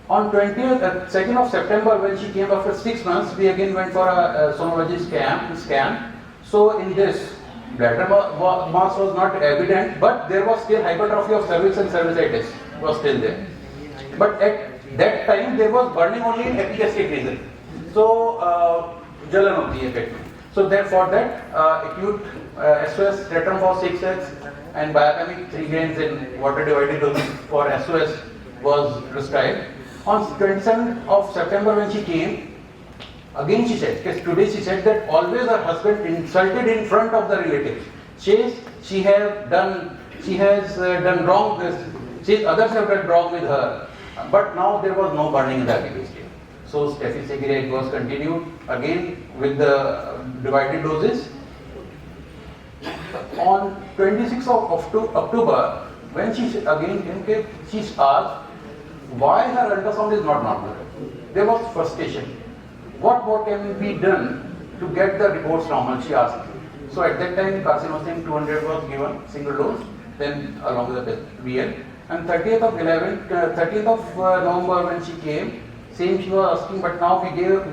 On 2nd of September when she came after 6 months, we again went for a sonology scan. So in this, bladder mass was not evident, but there was still hypertrophy of cervix and cervicitis was still there. But at that time there was burning only in epigastric region. So jalan hoti hai pet mein. So therefore that acute SOS tetrarum for 6x and biochemic 3 grains in water divided dosage for SOS was prescribed. On 27th of September when she came, again she said, because today she said that always her husband insulted in front of the relatives. She has done wrong. Others have done wrong with her, but now there was no burning in the epigastrium. So Staphysaceae was continued again with the divided doses. On 26th of October, when she again came, she asked why her ultrasound is not normal. There was frustration. What more can be done to get the reports normal, she asked. So at that time, carcinosin 200 was given, single dose, then along with the BL. And 30th of November when she came, same she was asking, but now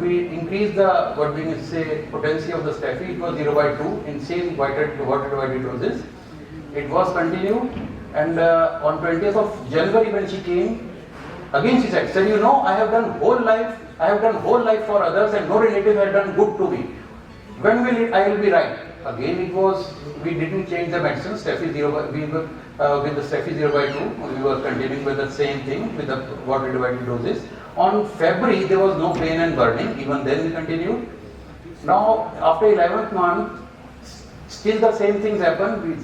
we increased the, what we can say, potency of the Staphy. It was 0/2 in same water divided doses. It was continued, and on 20th of January when she came, again she said, "Sir, you know, I have done whole life for others and no relative had done good to me. When will I will be right?" Again it was, we didn't change the medicine, Staphy 0, with the Staphy 0/2, we were continuing with the same thing with the water divided doses. On February there was no pain and burning, even then we continued. Now after 11th month, still the same things happened, we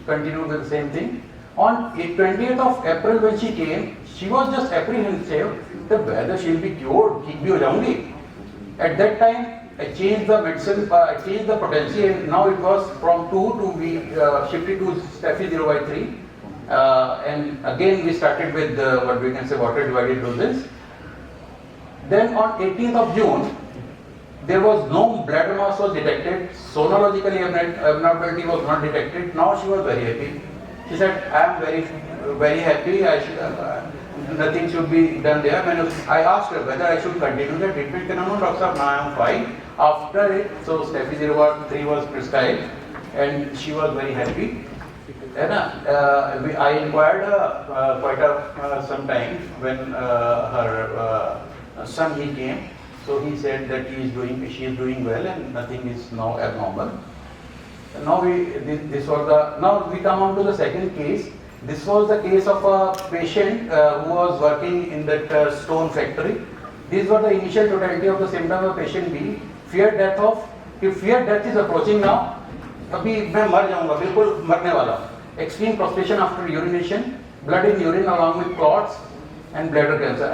continued with the same thing. On 20th of April when she came, she was just apprehensive that whether she will be cured, ठीक भी हो जाऊंगी. At that time, I changed the medicine, I changed the potency, and now it was from 2 to we shifted to Staphy 0/3. And again we started with what we can say water divided doses. Then on 18th of June, there was no bladder mass was detected, sonologically abnormality was not detected. Now she was very happy. She said, "I am very happy. Nothing should be done there." I asked her whether I should continue the treatment. No, doctor sahab, now I am fine. After it, so Staphy 0/3 was prescribed, and she was very happy. है ना? I inquired quite some time when her son he came. So he said that she is doing well and nothing is now abnormal. Now we come on to the second case. This was the case of a patient who was working in that stone factory. These were the initial totality of the symptoms of patient B. If fear death is approaching now, अभी मैं मर जाऊंगा, बिल्कुल मरने वाला. Extreme prostration after urination, blood in urine along with clots and bladder cancer.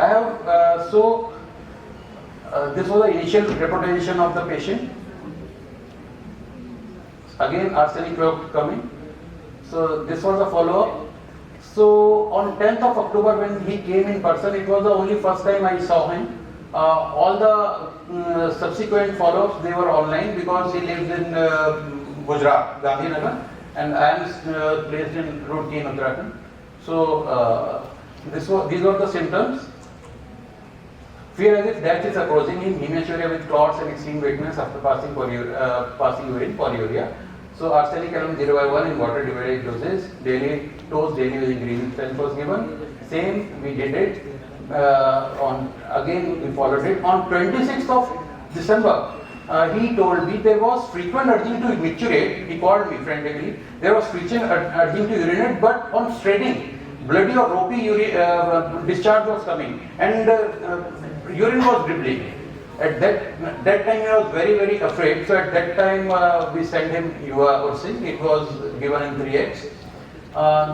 This was the initial representation of the patient. Again, arsenic were coming. So this was a follow-up. So on 10th of October when he came in person, it was the only first time I saw him. All the subsequent follow-ups, they were online because he lives in Gujarat, Gandhinagar, and I am placed in Roorkee in Uttarakhand. So these were the symptoms. Fear as if death is approaching him, hematuria with clots and extreme weakness after passing urine, polyuria. So arsenic around 0/1 in water divided doses, daily dose daily using green strength was given. Same we did it. Again we followed it. On 26th of December, he told me there was frequent urging to micturate. He called me frantically. There was frequent urging to urinate, but on straigning, bloody or ropey discharge was coming, and urine was dribbling. At that time, I was very, very afraid. So at that time, we sent him UA Ursin. It was given in 3x.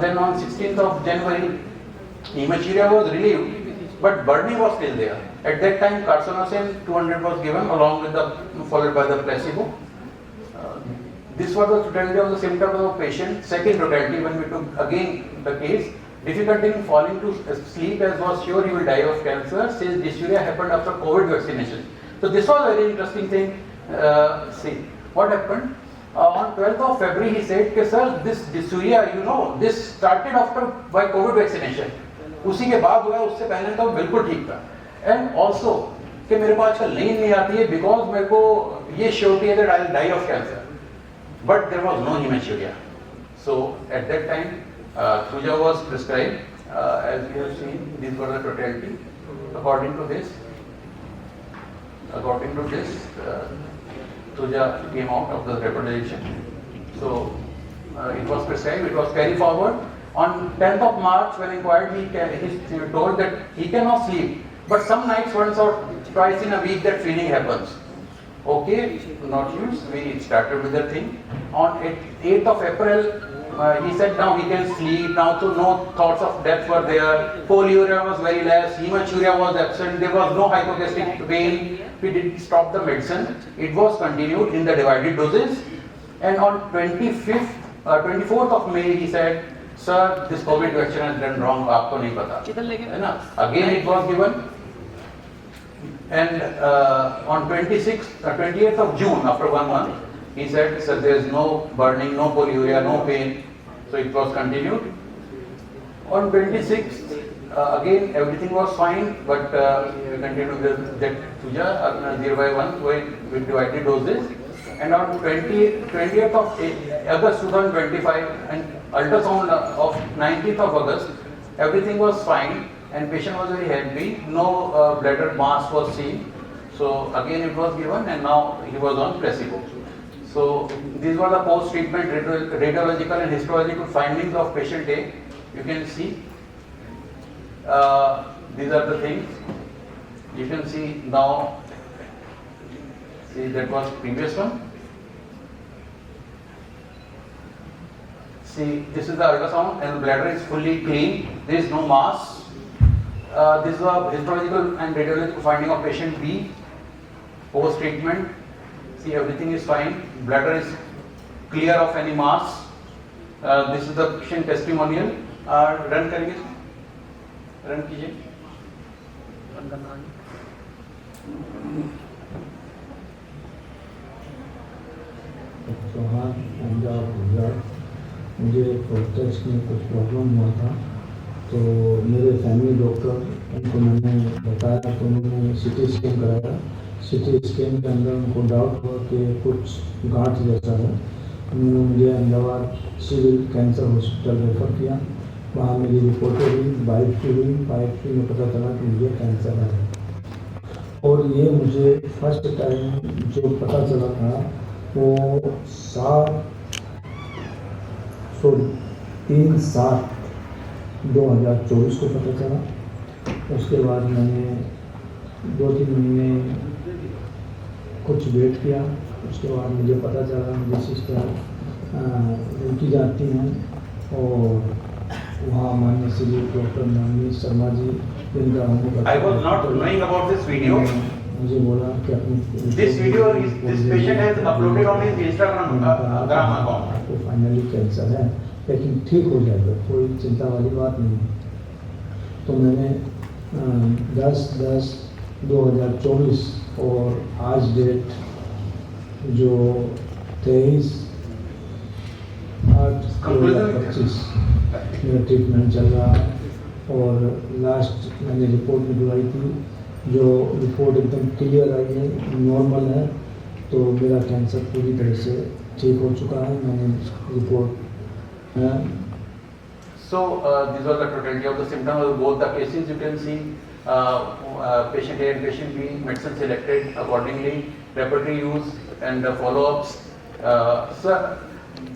Then on 16th of January, hematuria was relieved, but burning was still there. At that time, carcinosin 200 was given along with followed by the placebo. This was the totality of the symptoms of the patient. Second totality, when we took again the case, difficulty in falling to sleep as was sure he will die of cancer, says dysuria happened after COVID vaccination. So this was a very interesting thing. See, what happened? On 12th of February he said, sir, this dysuria, this started by COVID vaccination. उसी के बाद हुआ, उससे पहले तो बिल्कुल ठीक था. And also, कि मेरे को आजकल नींद नहीं आती है because मेरे को ये surety है that I will die of cancer. But there was no hematuria. So at that time, Thuja was prescribed. As we have seen, these were the totality. According to this, Thuja came out of the representation. So it was prescribed, it was carried forward. On 10th of March, when inquired, he told that he cannot sleep, but some nights, once or twice in a week, that feeling happens. Okay, not used. We started with the thing. On 8th of April, he said now he can sleep. Now, so no thoughts of death were there. Polyuria was very less. Hematuria was absent. There was no hypogastric pain. We didn't stop the medicine. It was continued in the divided doses. And on 24th of May, he said, "Sir, this COVID vaccine has done wrong. आपको नहीं पता." Again, it was given. And on 28th of June, after 1 month, he said, "Sir, there is no burning, no polyuria, no pain." So it was continued. On 26th, again everything was fine, but we continued with that Thuja 0/1 with divided doses. And on 20th of August 2025 and ultrasound of 19th of August, everything was fine and patient was very happy. No bladder mass was seen. So again it was given and now he was on placebo. So these were the post-treatment radiological and histological findings of patient A. You can see these are the things. You can see now. See, that was previous one. See, this is the ultrasound and the bladder is fully clean. There is no mass. This is a histological and radiological finding of patient B post-treatment. See, everything is fine. Bladder is clear of any mass. This is the patient testimonial. Run करेंगे? Run कीजिए. मुझे prostate में कुछ problem हुआ था, तो मेरे family doctor उनको मैंने बताया, तो उन्होंने सिटी स्कैन कराया। सिटी स्कैन के अंदर उनको डाउट हुआ कि कुछ गांठ जैसा है, उन्होंने मुझे Ahmedabad civil cancer hospital refer किया। वहाँ मेरी रिपोर्टें हुई, बायोप्सी हुई, बायोप्सी में पता चला कि मुझे कैंसर है। और ये मुझे फर्स्ट टाइम जो पता चला था वो 3/7/2024 को पता चला। उसके बाद मैंने 2-3 महीने कुछ वेट किया। उसके बाद मुझे पता चला, मुझे सिस्टर उनकी जाती हैं और वहाँ माननीय श्री डॉक्टर माननीय शर्मा जी जिनका I was not knowing about this video. मुझे बोला कि अपनी This patient has uploaded on his Instagram account. आपको फाइनली कैंसर है, लेकिन ठीक हो जाएगा, कोई चिंता वाली बात नहीं। तो मैंने 10/10/2024 और आज डेट जो 23/8/2025 मेरा ट्रीटमेंट चल रहा है। और लास्ट मैंने रिपोर्ट निकलवाई थी, जो रिपोर्ट एकदम क्लियर आई है, नॉर्मल है। तो मेरा कैंसर पूरी तरह से ठीक हो चुका है। मैंने report So these are the totality of the symptoms of both the cases. You can see patient A and patient B, medicine selected accordingly, laboratory use and follow-ups.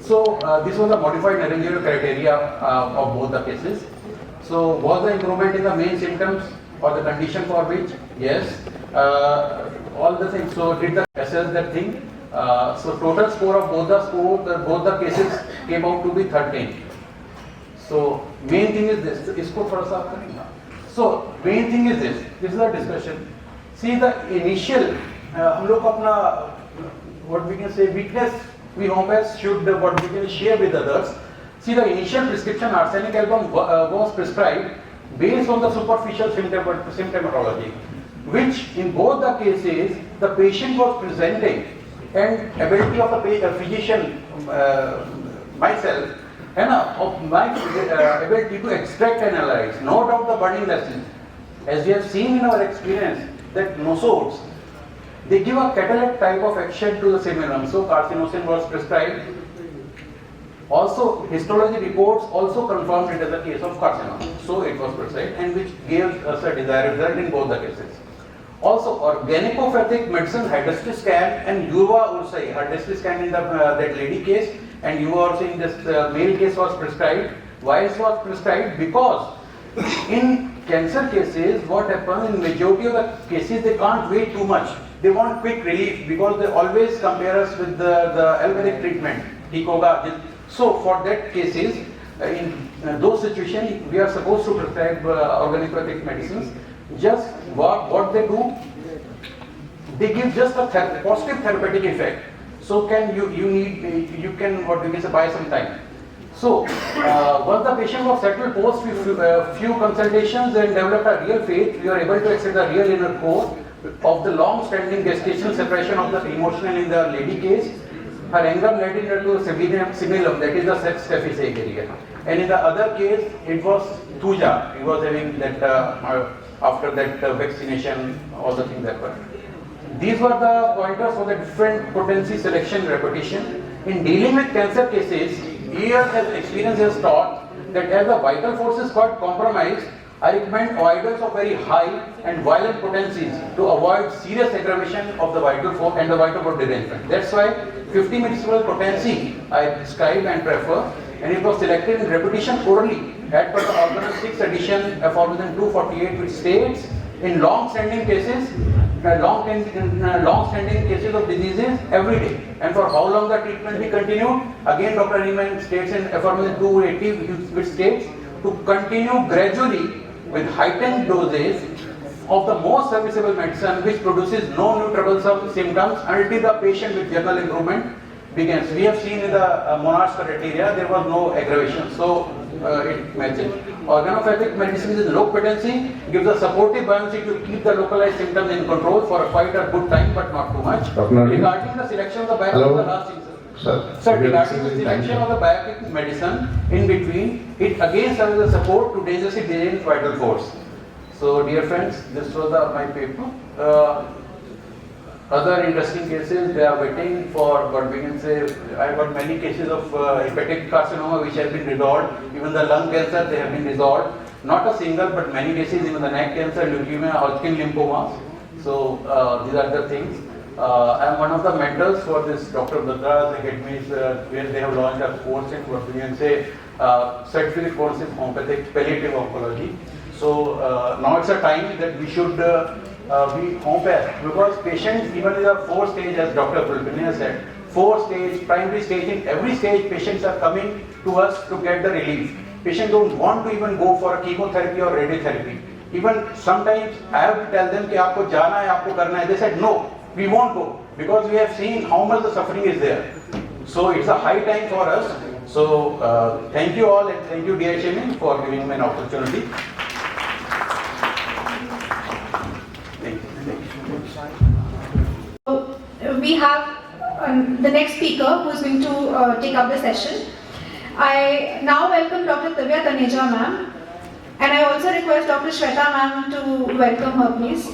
So this was a modified Naranjiro criteria of both the cases. So was the improvement in the main symptoms or the condition for which? Yes. All the things. So did the assess that thing? So total score of both the cases came out to be 13. So main thing is this. इसको थोड़ा सा करेंगे. So main thing is this. This is the discussion. See the initial हम लोग अपना what we can say weakness we homeopaths should what we can share with others. See the initial prescription arsenic album was prescribed based on the superficial symptomatology, which in both the cases the patient was presenting and ability of the physician myself and of my ability to extract and analyze. No doubt the burning lessons, as we have seen in our experience, that nosodes, they give a catalytic type of action to the seminum. So carcinosin was prescribed. Also histology reports also confirmed it as a case of carcinoma. So it was prescribed, and which gave us a desired result in both the cases. Also organicopathic medicine hydrostatic scan and uva ursi, hydrostatic scan in the that lady case and uva ursi in this male case was prescribed. Why it was prescribed? Because in cancer cases what happens in majority of the cases they can't wait too much. They want quick relief because they always compare us with the allopathic treatment. So for that cases, in those situations, we are supposed to prescribe organic medicines. Just what they do, they give just a positive therapeutic effect. So can you can what we can say buy some time. So once the patient was settled post few consultations and developed a real faith, we are able to access the real inner core of the long-standing gestational separation of the emotional in the lady case. Her anger led into similum, that is the sex deficit area. And in the other case, it was thuja. He was having that after that vaccination, all the things that were. These were the pointers for the different potency selection repetition. In dealing with cancer cases, years of experience has taught that as the vital force is quite compromised, I recommend oidals of very high and violent potencies to avoid serious aggravation of the vital force and the vital force derangement. That's why 50 millisievert potency I prescribe and prefer, and it was selected in repetition orally as per the Ordinance 6 edition Formulation 248, which states in long-standing cases, long-standing cases of diseases every day. And for how long the treatment be continued? Again, Dr. Riemann states in Formulation 280, which states to continue gradually with heightened doses of the most serviceable medicine which produces no new troublesome symptoms until the patient with general improvement begins. We have seen in the monarch's criteria there was no aggravation, so it matches. Organopathic medicine is low potency, gives a supportive buoyancy to keep the localized symptoms in control for quite a good time but not too much. Regarding the selection of the biotic of the last thing, sir, regarding the selection of the biotic medicine in between, it again serves as a support to dangerously delaying vital force. So dear friends, this was my paper. other interesting cases. They are waiting for what we can say. I got many cases of hepatic carcinoma which have been resolved. Even the lung cancer, they have been resolved. Not a single, but many cases. Even the neck cancer, leukemia, Hodgkin lymphomas. So these are the things. I am one of the mentors for this Dr. Badra's academies where they have launched a course in what we can say certificate course in homeopathic palliative oncology. So now it's a time that we should be homeopath, because patients, even in the 4 stage, as Dr. Pulpania said, 4 stage, primary stage, in every stage patients are coming to us to get the relief. Patients don't want to even go for a chemotherapy or radiotherapy. Even sometimes I have to tell them कि आपको जाना है, आपको करना है. They said no, we won't go, because we have seen how much the suffering is there. So it's a high time for us. So thank you all, and thank you DHMA for giving me an opportunity. We have the next speaker who is going to take up the session. I now welcome Dr. Divya Taneja ma'am, and I also request Dr. Shweta ma'am to welcome her, please.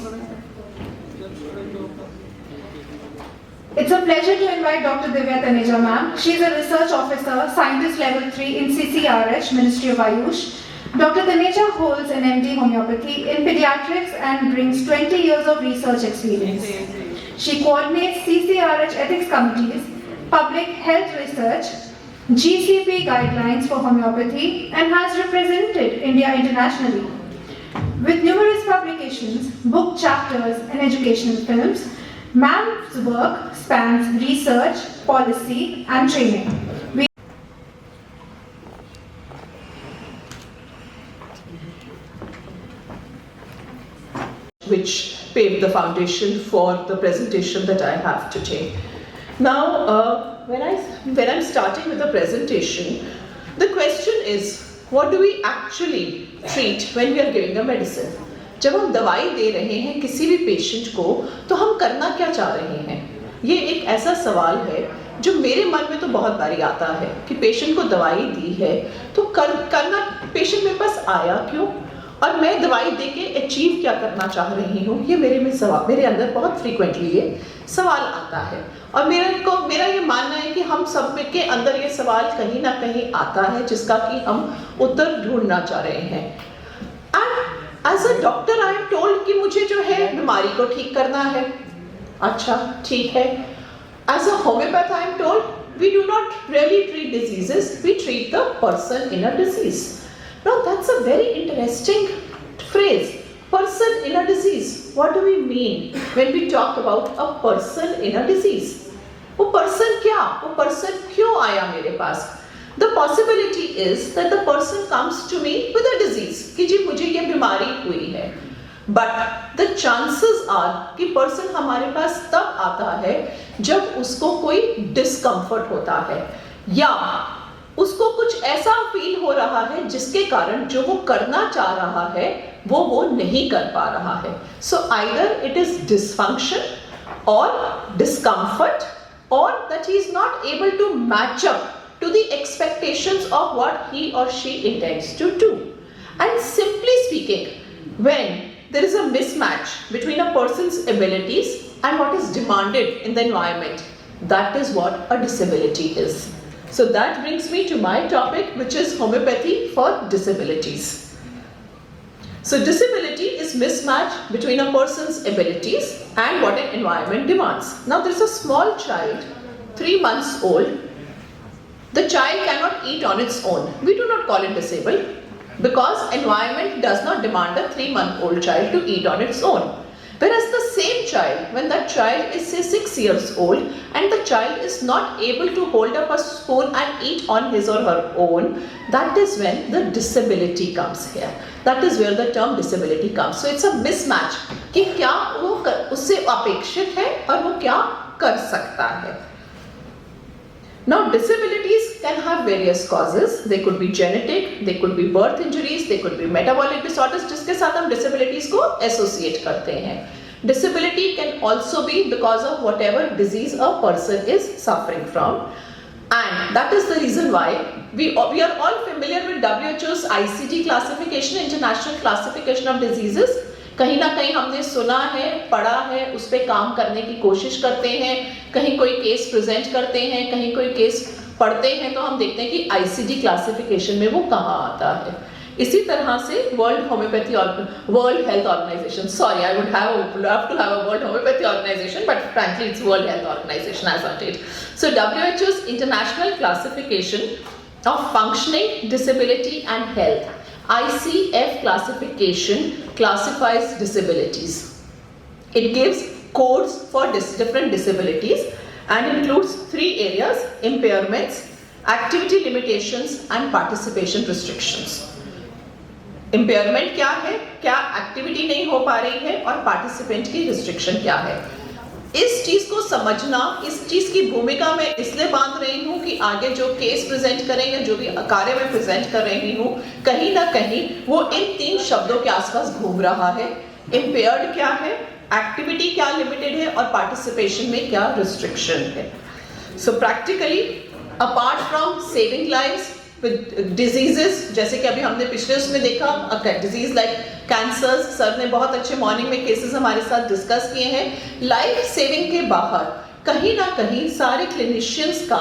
It's a pleasure to invite Dr. Divya Taneja ma'am. She is a research officer, scientist level 3 in CCRH, Ministry of Ayush. Dr. Taneja holds an MD homeopathy in pediatrics and brings 20 years of research experience. She coordinates CCRH ethics committees, public health research, GCP guidelines for homeopathy, and has represented India internationally. With numerous publications, book chapters, and educational films, ma'am's work spans research, policy, and training. Which paved the foundation for the presentation that I have today. Now, when I'm starting with the presentation, the question is, what do we actually treat when we are giving a medicine? जब हम दवाई दे रहे हैं किसी भी patient को, तो हम करना क्या चाह रहे हैं? ये एक ऐसा सवाल है जो मेरे मन में तो बहुत बारी आता है कि पेशेंट को दवाई दी है तो करना पेशेंट मेरे पास आया क्यों, और मैं दवाई देके अचीव क्या करना चाह रही हूँ. ये मेरे अंदर बहुत फ्रीक्वेंटली ये सवाल आता है, और मेरा ये मानना है कि हम सब के अंदर ये सवाल कहीं ना कहीं आता है जिसका कि हम उत्तर ढूंढना चाह रहे हैं. And as a doctor I am told कि मुझे जो है बीमारी को ठीक करना है. अच्छा, ठीक है. As a homeopath I am told we do not really treat diseases, we treat the person in a disease. Now that's a very interesting phrase, person in a disease. What do we mean when we talk about a person in a disease? वो person क्या? वो person क्यों आया मेरे पास? The possibility is that the person comes to me with a disease कि जी मुझे ये बीमारी हुई है. But the chances are कि person हमारे पास तब आता है जब उसको कोई discomfort होता है, या उसको कुछ ऐसा फील हो रहा है जिसके कारण जो वो करना चाह रहा है वो नहीं कर पा रहा है. So either it is dysfunction or discomfort, और that he is not able to match up to the expectations of what he or she intends to do. And simply speaking, when there is a mismatch between a person's abilities and what is demanded in the environment, that is what a disability is. So that brings me to my topic, which is homeopathy for disabilities. So disability is mismatch between a person's abilities and what an environment demands. Now there is a small child, 3 months old. The child cannot eat on its own. We do not call it disabled because environment does not demand a 3-month-old child to eat on its own. Whereas the same child, when that child is say 6 years old and the child is not able to hold up a spoon and eat on his or her own, that is when the disability comes here. That is where the term disability comes. So it's a mismatch कि क्या वो उससे अपेक्षित है और वो क्या कर सकता है. Now disabilities can have various causes. They could be genetic, they could be birth injuries, they could be metabolic disorders जिसके साथ हम disabilities को associate करते हैं. Disability can also be because of whatever disease a person is suffering from, and that is the reason why we are all familiar with WHO's ICD classification, International Classification of Diseases. कहीं ना कहीं हमने सुना है, पढ़ा है, उस पर काम करने की कोशिश करते हैं, कहीं कोई केस प्रेजेंट करते हैं, कहीं कोई केस पढ़ते हैं तो हम देखते हैं कि ICD क्लासिफिकेशन में वो कहाँ आता है। इसी तरह से world health organisation, sorry I would love to have a world homeopathy organisation, but frankly it's world health organisation as on date. So WHO's international classification of functioning, disability and health, ICF classification classifies disabilities. It gives codes for different disabilities and includes 3 areas: impairments, activity limitations and participation restrictions. Impairment क्या है, क्या activity नहीं हो पा रही है, और participant की restriction क्या है। इस चीज को समझना, इस चीज की भूमिका में इसलिए बांध रही हूँ कि आगे जो केस प्रेजेंट करेंगे, जो भी कार्य में प्रेजेंट कर रही हूँ, कहीं ना कहीं वो इन 3 शब्दों के आसपास घूम रहा है। इम्पेयर्ड क्या है, एक्टिविटी क्या लिमिटेड है, और पार्टिसिपेशन में क्या रिस्ट्रिक्शन है। So practically apart from saving lives with diseases, जैसे कि अभी हमने पिछले उसमें देखा डिजीज लाइक कैंसर, सर ने बहुत अच्छे मॉर्निंग में केसेस हमारे साथ डिस्कस किए हैं। लाइफ सेविंग के बाहर कहीं ना कहीं सारे क्लिनिशियंस का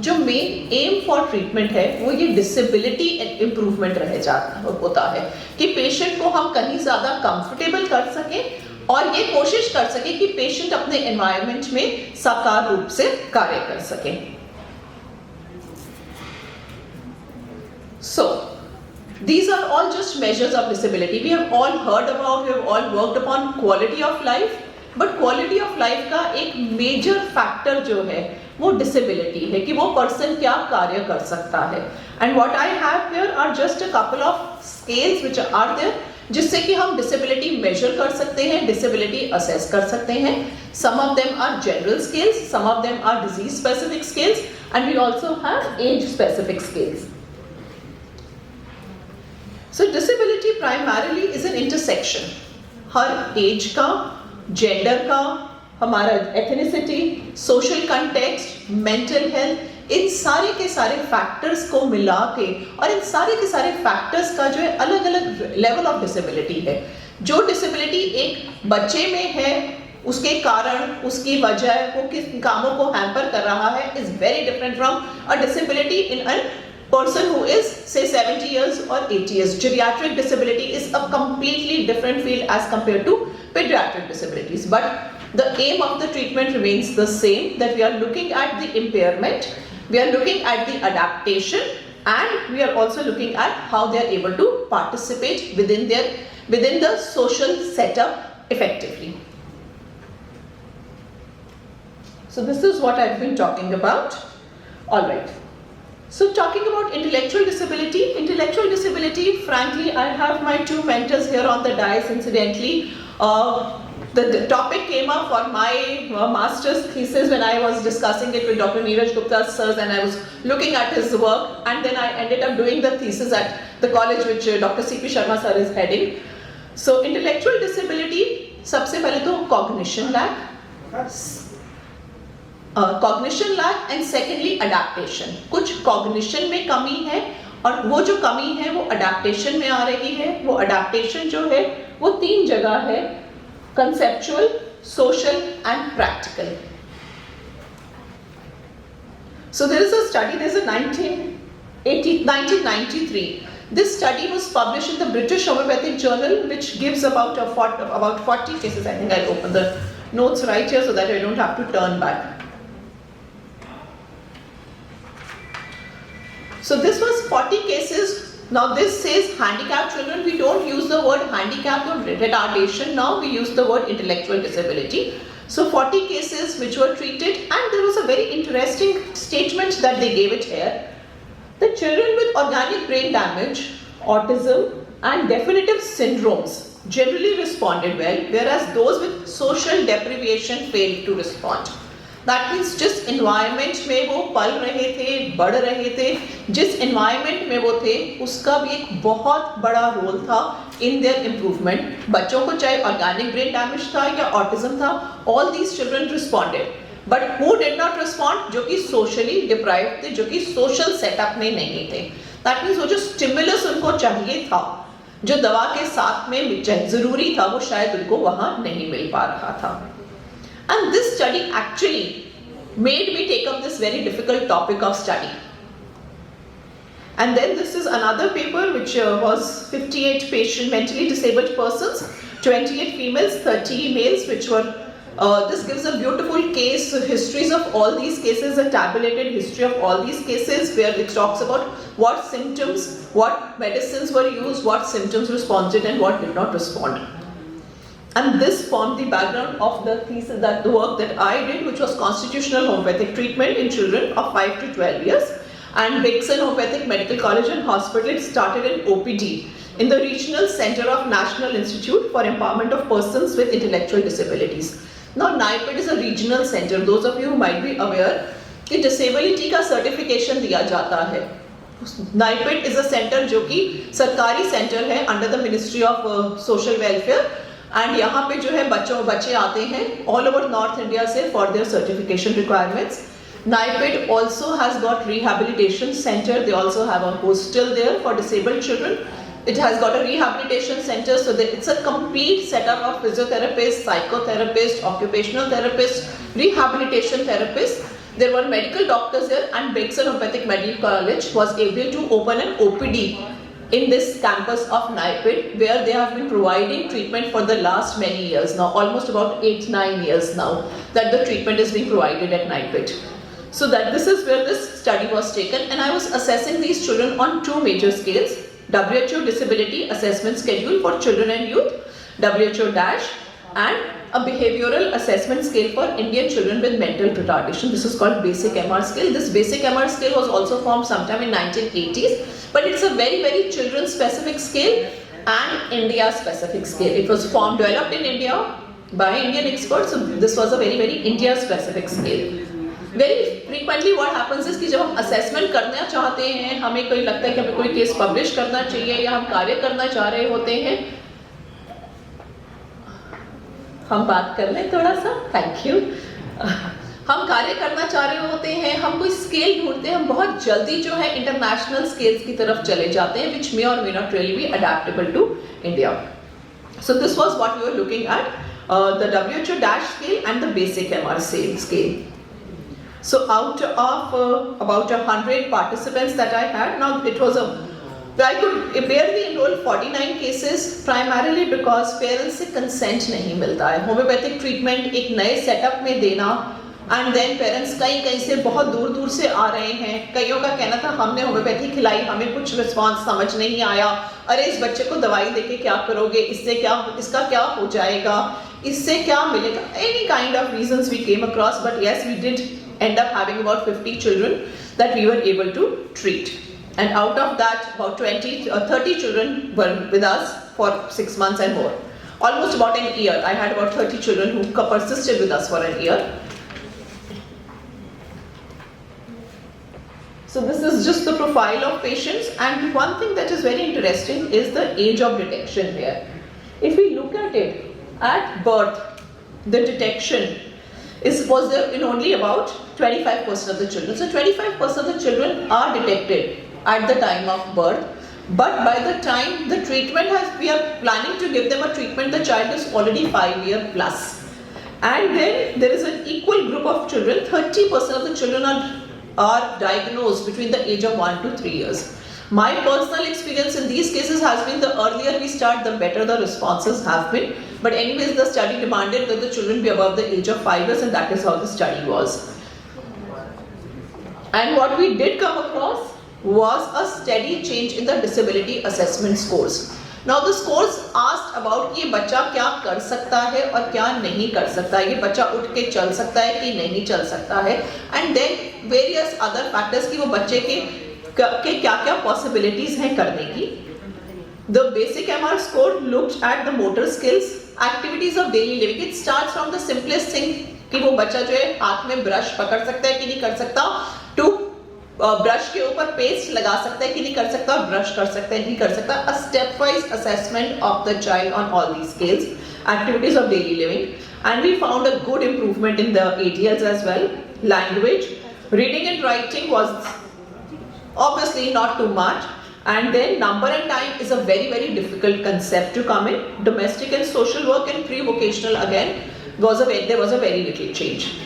जो मेन एम फॉर ट्रीटमेंट है वो ये डिसेबिलिटी इम्प्रूवमेंट रह जाता होता है कि पेशेंट को हम कहीं ज़्यादा कंफर्टेबल कर सकें और ये कोशिश कर सकें कि पेशेंट अपने एनवायरनमेंट में साकार रूप से कार्य कर सकें। So, these are all just measures of disability. We have all heard about, we have all worked upon quality of life, but quality of life का एक major factor जो है वो disability है कि वो person क्या कार्य कर सकता है। And what I have here are just a couple of scales which are there, जिससे कि हम disability measure कर सकते हैं, disability assess कर सकते हैं। Some of them are general scales, some of them are disease specific scales, and we also have age specific scales. So disability primarily is an intersection. Her age का, gender का, हमारा ethnicity, social context, mental health, इन सारे के सारे factors को मिला के और इन सारे के सारे factors का जो है अलग अलग level of disability है। जो disability एक बच्चे में है उसके कारण, उसकी वजह, वो किस कामों को hamper कर रहा है is very different from a disability in a person who is say 70 years or 80 years. Geriatric disability is a completely different field as compared to pediatric disabilities, but the aim of the treatment remains the same, that we are looking at the impairment, we are looking at the adaptation, and we are also looking at how they are able to participate within the social setup effectively. So this is what I've been talking about. All right. So talking about intellectual disability, frankly, I have my 2 mentors here on the dais incidentally. The topic came up for my master's thesis when I was discussing it with Dr. Neeraj Gupta sir, and I was looking at his work, and then I ended up doing the thesis at the college which Dr. C.P. Sharma sir is heading. So intellectual disability, सबसे पहले तो cognition lack and secondly adaptation. कुछ cognition में कमी है और वो जो कमी है वो adaptation में आ रही है। वो adaptation जो है वो 3 जगह है: conceptual, social and practical. So there is a study, there is a 1993. This study was published in the British Homoeopathic Journal, which gives about 40 cases. I think I'll open the notes right here so that I don't have to turn back. So this was 40 cases. Now this says handicapped children. We don't use the word handicapped or retardation now, we use the word intellectual disability. So 40 cases which were treated, and there was a very interesting statement that they gave it here. The children with organic brain damage, autism and definitive syndromes generally responded well, whereas those with social deprivation failed to respond. That means जिस environment में वो पल रहे थे, बढ़ रहे थे, जिस environment में वो थे, उसका भी एक बहुत बड़ा रोल था in their improvement. बच्चों को चाहे organic brain damage था या autism था, all these children responded. But who did not respond? जो कि socially deprived थे, जो कि social setup में नहीं थे. That means वो जो stimulus उनको चाहिए था, जो दवा के साथ में जरूरी था वो शायद उनको वहां नहीं मिल पा रहा था. And this study actually made me take up this very difficult topic of study. And then this is another paper which was 58 mentally disabled persons, 28 females, 30 males, which were, this gives a beautiful case, histories of all these cases, a tabulated history of all these cases where it talks about what symptoms, what medicines were used, what symptoms responded and what did not respond. And this formed the background of the thesis, that the work that I did, which was constitutional homeopathic treatment in children of 5 to 12 years. And Dixon Homoeopathic Medical College and Hospital, it started in OPD in the Regional Center of National Institute for Empowerment of Persons with Intellectual Disabilities. Now NIPID is a regional center. Those of you who might be aware कि disability का certification दिया जाता है. NIPID is a center जो कि सरकारी center है under the Ministry of Social Welfare. And यहाँ पे जो है बच्चे आते हैं all over North India से for their certification requirements. NIPID also has got rehabilitation center. They also have a hostel there for disabled children. It has got a rehabilitation center, so that it's a complete setup of physiotherapists, psychotherapists, occupational therapists, rehabilitation therapists. There were medical doctors there, and Dixon Homoeopathic Medical College was able to open an OPD in this campus of NIPID, where they have been providing treatment for the last many years now, almost about 8-9 years now, that the treatment is being provided at NIPID. So that this is where this study was taken, and I was assessing these children on 2 major scales: WHO Disability Assessment Schedule for Children and Youth, WHO-, and a behavioral assessment scale for Indian children with mental retardation. This is called basic MR scale. This basic MR scale was also formed sometime in 1980s, but it's a very, very children specific scale and India specific scale. It was developed in India by Indian experts, so this was a very, very India specific scale. Very frequently what happens is कि जब हम assessment करना चाहते हैं, हमें कोई लगता है कि हमें कोई केस पब्लिश करना चाहिए या हम कार्य करना चाह रहे होते हैं, हम बात कर लें थोड़ा सा, थैंक यू. हम कार्य करना चाह रहे होते हैं, हम कोई स्केल ढूंढते हैं, हम बहुत जल्दी जो है इंटरनेशनल स्केल्स की तरफ चले जाते हैं, which may or may not really be adaptable to India. So this was what we were looking at, the WHO- scale and the basic MR scale. So out of about 100 participants that I had, now it was I could barely enroll 49 cases, primarily because parents से consent नहीं मिलता है. Homeopathic treatment एक नए setup में देना, and then parents कहीं से बहुत दूर से आ रहे हैं. कईयों का कहना था हमने होम्योपैथी खिलाई, हमें कुछ रिस्पॉन्स समझ नहीं आया, अरे इस बच्चे को दवाई देके क्या करोगे, इसका क्या हो जाएगा, इससे क्या मिलेगा, any kind of reasons we came across. But yes, we did end up having about 50 children that we were able to treat, and out of that about 30 children were with us for 6 months and more, almost about an year. I had about 30 children who persisted with us for a year. So this is just the profile of patients, and one thing that is very interesting is the age of detection here. If we look at it at birth, the detection was there in only about 25% of the children. So 25% of the children are detected at the time of birth, but by the time the treatment we are planning to give them a treatment, the child is already 5 years plus. And then there is an equal group of children, 30% of the children are diagnosed between the age of 1 to 3 years. My personal experience in these cases has been the earlier we start, the better the responses have been. But anyways, the study demanded that the children be above the age of 5 years, and that is how the study was. And what we did come across was a steady change in the disability assessment scores. Now the scores asked about ये बच्चा क्या कर सकता है और क्या नहीं कर सकता है, ये बच्चा उठ के चल सकता है कि नहीं चल सकता है, and then various other factors कि वो बच्चे के क्या क्या possibilities हैं करने की. The basic MR score looked at the motor skills, activities of daily living. It starts from the simplest thing कि वो बच्चा जो है हाथ में ब्रश पकड़ सकता है कि नहीं कर सकता, to ब्रश के ऊपर पेस्ट लगा सकता है कि नहीं कर सकता, ब्रश कर सकता है नहीं कर सकता. A stepwise assessment of the child on all these scales, activities of daily living, and we found a good improvement in the ADLs as well. Language, reading and writing was obviously not too much, And then number and time is a very, very difficult concept to come in. Domestic and social work and pre-vocational again, there was a very little change.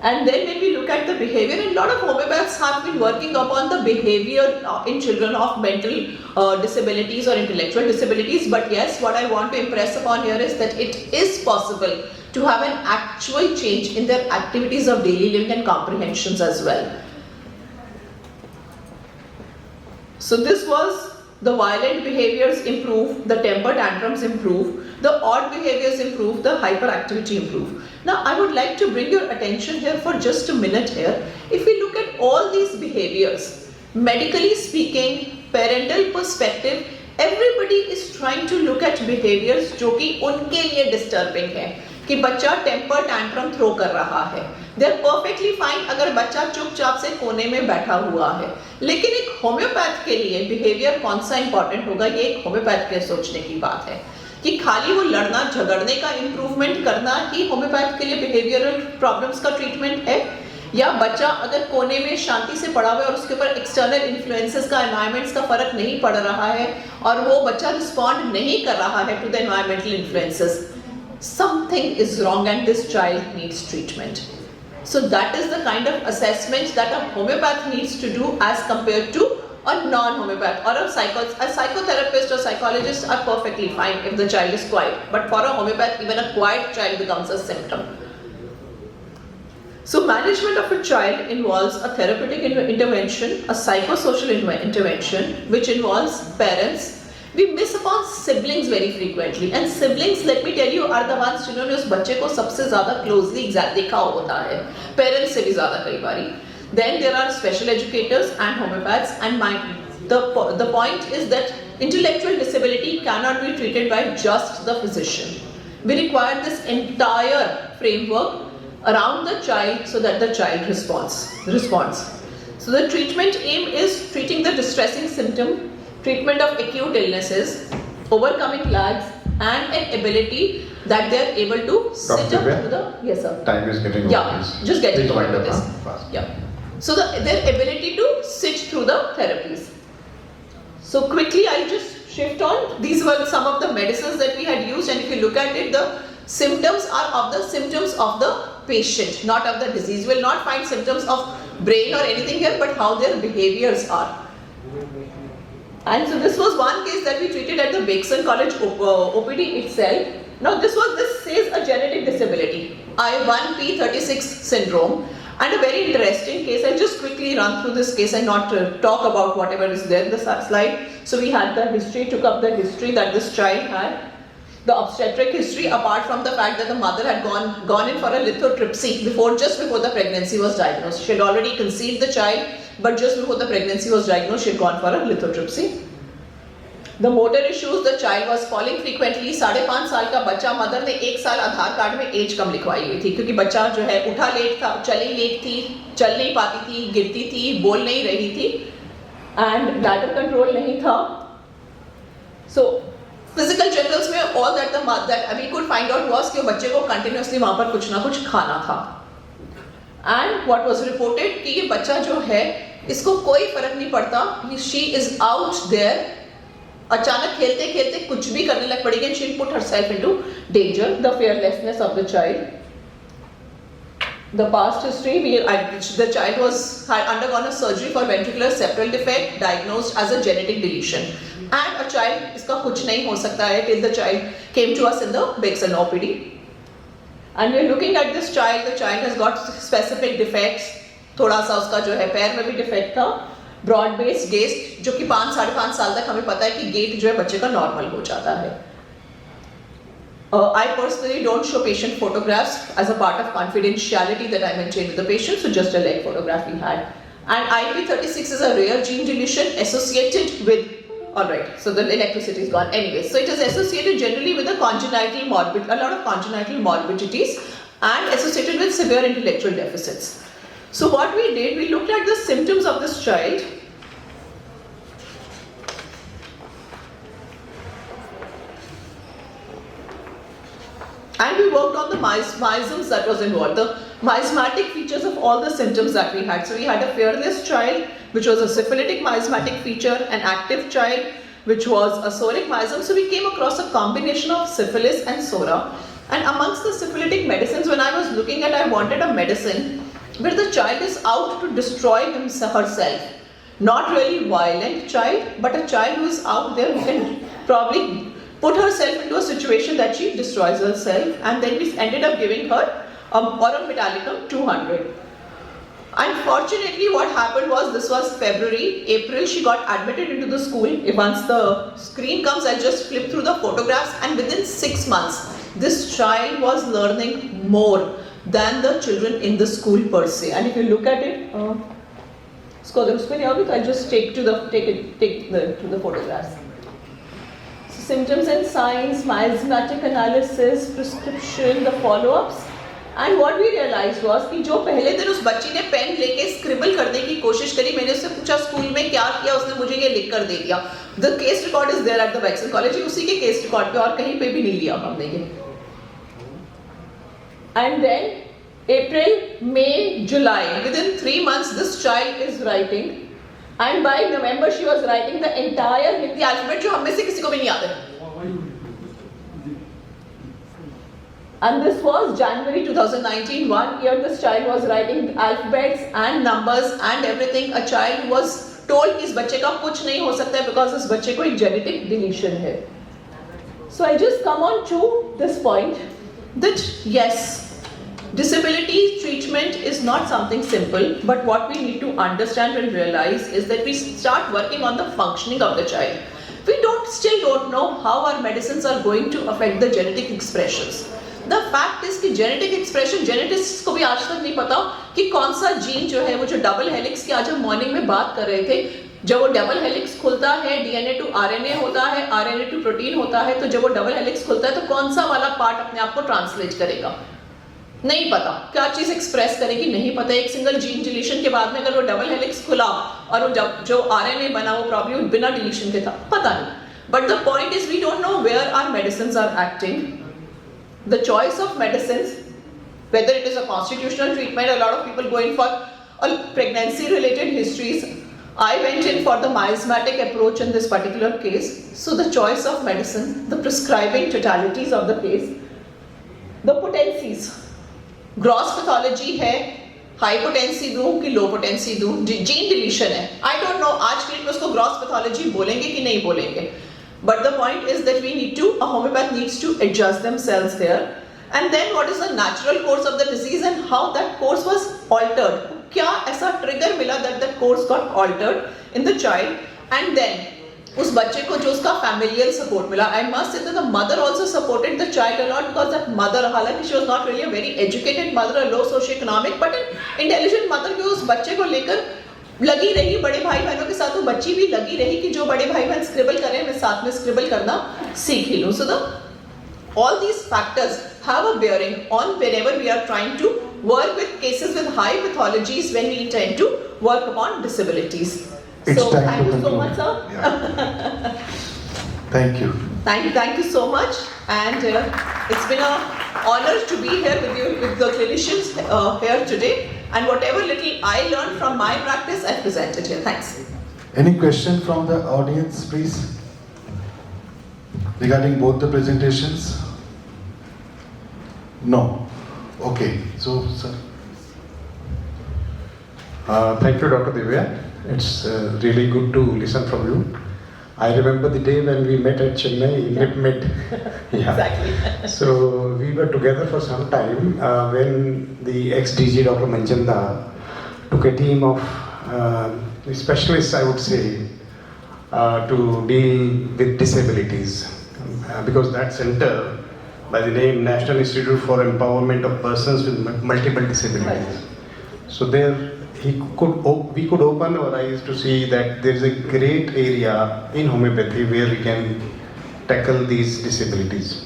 And then when we look at the behavior, a lot of homeopaths have been working upon the behavior in children of mental disabilities or intellectual disabilities. But yes, what I want to impress upon here is that it is possible to have an actual change in their activities of daily living and comprehensions as well. So this was the violent behaviors improve, the temper tantrums improve, the odd behaviors improve, the hyperactivity improve. Now I would like to bring your attention here for just a minute here. If we look at all these behaviors, medically speaking, parental perspective, everybody is trying to look at behaviors जो कि उनके लिए disturbing है कि बच्चा temper tantrum throw कर रहा है. दे आर परफेक्टली फाइन अगर बच्चा चुपचाप से कोने में बैठा हुआ है. लेकिन एक होम्योपैथ के लिए बिहेवियर कौन सा इंपॉर्टेंट होगा, ये एक होम्योपैथ के सोचने की बात है कि खाली वो लड़ना झगड़ने का इंप्रूवमेंट करना ही होम्योपैथ के लिए बिहेवियरल प्रॉब्लम्स का ट्रीटमेंट है, या बच्चा अगर कोने में शांति से पड़ा हुआ है और उसके ऊपर एक्सटर्नल इन्फ्लुएंसेस का, एनवायरमेंट्स का फर्क नहीं पड़ रहा है और वो बच्चा रिस्पॉन्ड नहीं कर रहा है to the environmental influences. Something is wrong and this child needs treatment. So that is the kind of assessment that a homeopath needs to do as compared to a non-homeopath or a psychotherapist or psychologist are perfectly fine if the child is quiet. But for a homeopath, even a quiet child becomes a symptom. So management of a child involves a therapeutic intervention, a psychosocial intervention, which involves parents. We miss upon siblings very frequently, and siblings, let me tell you, are the ones जिन्होंने उस बच्चे को सबसे ज़्यादा closely देखा होता है, parents से भी ज़्यादा कई बारी. Then there are special educators and homeopaths, and the point is that intellectual disability cannot be treated by just the physician. We require this entire framework around the child so that the child responds. So the treatment aim is treating the distressing symptom, treatment of acute illnesses, overcoming lags, and an ability that they are able to sit up through the. Yes, sir. Time is getting over. Yeah, just getting Please over wind up this. fast. Yeah. So their ability to sit through the therapies. So quickly, I'll just shift on. These were some of the medicines that we had used, and if you look at it, the symptoms are of the symptoms of the patient, not of the disease. You will not find symptoms of brain or anything here, but how their behaviors are. And so this was one case that we treated at the Bakeson College OPD itself. Now this says a genetic disability, I1P36 syndrome, and a very interesting case. I'll just quickly run through this case and not talk about whatever is there in the slide. So we had the history, took up the history that this child had. The obstetric history, apart from the fact that the mother had gone in for a lithotripsy just before the pregnancy was diagnosed. She had already conceived the child, but just before the pregnancy was diagnosed, she had gone for a lithotripsy. The motor issues, the child was falling frequently. 5.5 साल का बच्चा, mother ने 1 साल आधार card में as कम लिखवाई हुई थी क्योंकि बच्चा जो है उठा लेट था, चली लेट थी, चल नहीं पाती थी, गिरती थी, बोल नहीं रही थी, एंड ब्लैडर कंट्रोल नहीं था. So फिजिकल जनरल्स में all that we could find out was कि बच्चे को कंटिन्यूसली वहाँ पर कुछ ना कुछ खाना था. And what was reported कि ये बच्चा जो है इसको कोई फर्क नहीं पड़ता, she is out there. अचानक खेलते खेलते कुछ भी करने लग पड़ेगी, and she put herself into danger. The fearlessness of the child. The past history, the child had undergone a surgery for ventricular septal defect, diagnosed as a genetic deletion. And a child, इसका कुछ नहीं हो सकता है till the child came to us in the Bakeson OPD. And we are looking at this child. The child has got specific defects. थोड़ा सा उसका जो है पैर में भी डिफेक्ट था. ब्रॉड बेस गेस्ट, जो कि 5-5.5 साल तक हमें पता है कि गेट जो है बच्चे का नॉर्मल हो जाता है. I personally don't show patient photographs as a part of confidentiality that I maintain with the patient, so just a leg photograph we had. And IP36 is a rare gene deletion associated with, alright, so the electricity is gone anyway. So it is associated generally with a lot of congenital morbidities and associated with severe intellectual deficits. So what we did, we looked at the symptoms of this child. And we worked on the miasms that was involved, the miasmatic features of all the symptoms that we had. So we had a fearless child, which was a syphilitic miasmatic feature, an active child, which was a soric miasm. So we came across a combination of syphilis and sora. And amongst the syphilitic medicines, when I was looking at, I wanted a medicine where the child is out to destroy herself. Not really violent child, but a child who is out there who can probably put herself into a situation that she destroys herself, and then we ended up giving her Aurum Metallicum 200. Unfortunately, what happened was, this was February, April she got admitted into the school. Once the screen comes, I'll just flip through the photographs, and within 6 months, this child was learning more than the children in the school per se. And if you look at it, I'll just take to the photographs. Symptoms and signs, miasmatic analysis, prescription, the follow-ups. And what we realized was कि जो पहले दिन उस बच्ची ने pen लेके scribble करने की कोशिश करी, मैंने उससे पूछा स्कूल में क्या किया, उसने मुझे ये लिख कर दे दिया. The case record is there at the Wexel College, उसी के case record पे और कहीं पे भी नहीं लिया हमने ये. And then April, May, July, within 3 months this child is writing. And by November she was writing the entire Hindi alphabet, जो हम में से किसी को भी नहीं आता. And this was January 2019, 1 year this child was writing alphabets and numbers and everything. A child was told कि इस बच्चे का कुछ नहीं हो सकता है because इस बच्चे को एक genetic deletion है. So I just come on to this point that yes, disability treatment is not something simple, but what we need to understand and realize is that we start working on the functioning of the child. We still don't know how our medicines are going to affect the genetic expressions. The fact is कि genetic expression, genetists को भी आज तक नहीं पता कि कौन सा जीन जो है, वो जो डबल हेलिक्स की आज हम मॉर्निंग में बात कर रहे थे, जब वो डबल हेलिक्स खुलता है, DNA to RNA होता है, RNA to प्रोटीन होता है, तो जब वो डबल हेलिक्स खुलता है तो कौन सा वाला पार्ट अपने आप को ट्रांसलेट करेगा, नहीं पता. क्या चीज एक्सप्रेस करेगी, नहीं पता. एक सिंगल जीन डिलीशन के बाद में अगर वो डबल हेलिक्स खुला और वो जो RNA बना वो प्रॉब्लम बिना डिलीशन के था, पता नहीं. But the point is we don't know where our medicines are acting. The choice of medicines, whether it is a constitutional treatment, a lot of people go in for pregnancy related histories. I went in for the miasmatic approach in this particular case. So the choice of medicine, the prescribing totalities of the case, the potencies, gross pathology है, high potency दूँ कि low potency दूँ, gene deletion है. I don't know आज के लिए उसको gross pathology बोलेंगे कि नहीं बोलेंगे. But the point is that a homeopath needs to adjust themselves here. And then what is the natural course of the disease and how that course was altered. क्या ऐसा trigger मिला that course got altered in the child, and then उस बच्चे को जो उसका familial support मिला. I must say that the mother also supported the child a lot because that mother, हालांकि she was not really a very educated mother, a low socioeconomic, but an intelligent mother जो उस बच्चे को लेकर लगी रही, बड़े भाई बहनों के साथ वो बच्ची भी लगी रही कि जो बड़े भाई बहन स्क्रिबल करें मैं साथ में स्क्रिबल करना सीख ही लूं. So all these factors have a bearing on whenever we are trying to work with cases with high pathologies when we intend to work upon disabilities. So thank you so much, sir. Yeah. Thank you. Thank you so much, and it's been an honor to be here with you, with the clinicians here today. And whatever little I learned from my practice, I presented here. Thanks. Any question from the audience, please? Regarding both the presentations? No. Okay. So, sir. Thank you, Dr. Divya. It's really good to listen from you. I remember the day when we met at Chennai, NIPMED. Yeah. Exactly. So we were together for some time when the ex-DG Dr. Manjanda took a team of specialists, I would say, to deal with disabilities. Because that center, by the name National Institute for Empowerment of Persons with Multiple Disabilities. Right. So there we could open our eyes to see that there is a great area in homeopathy where we can tackle these disabilities.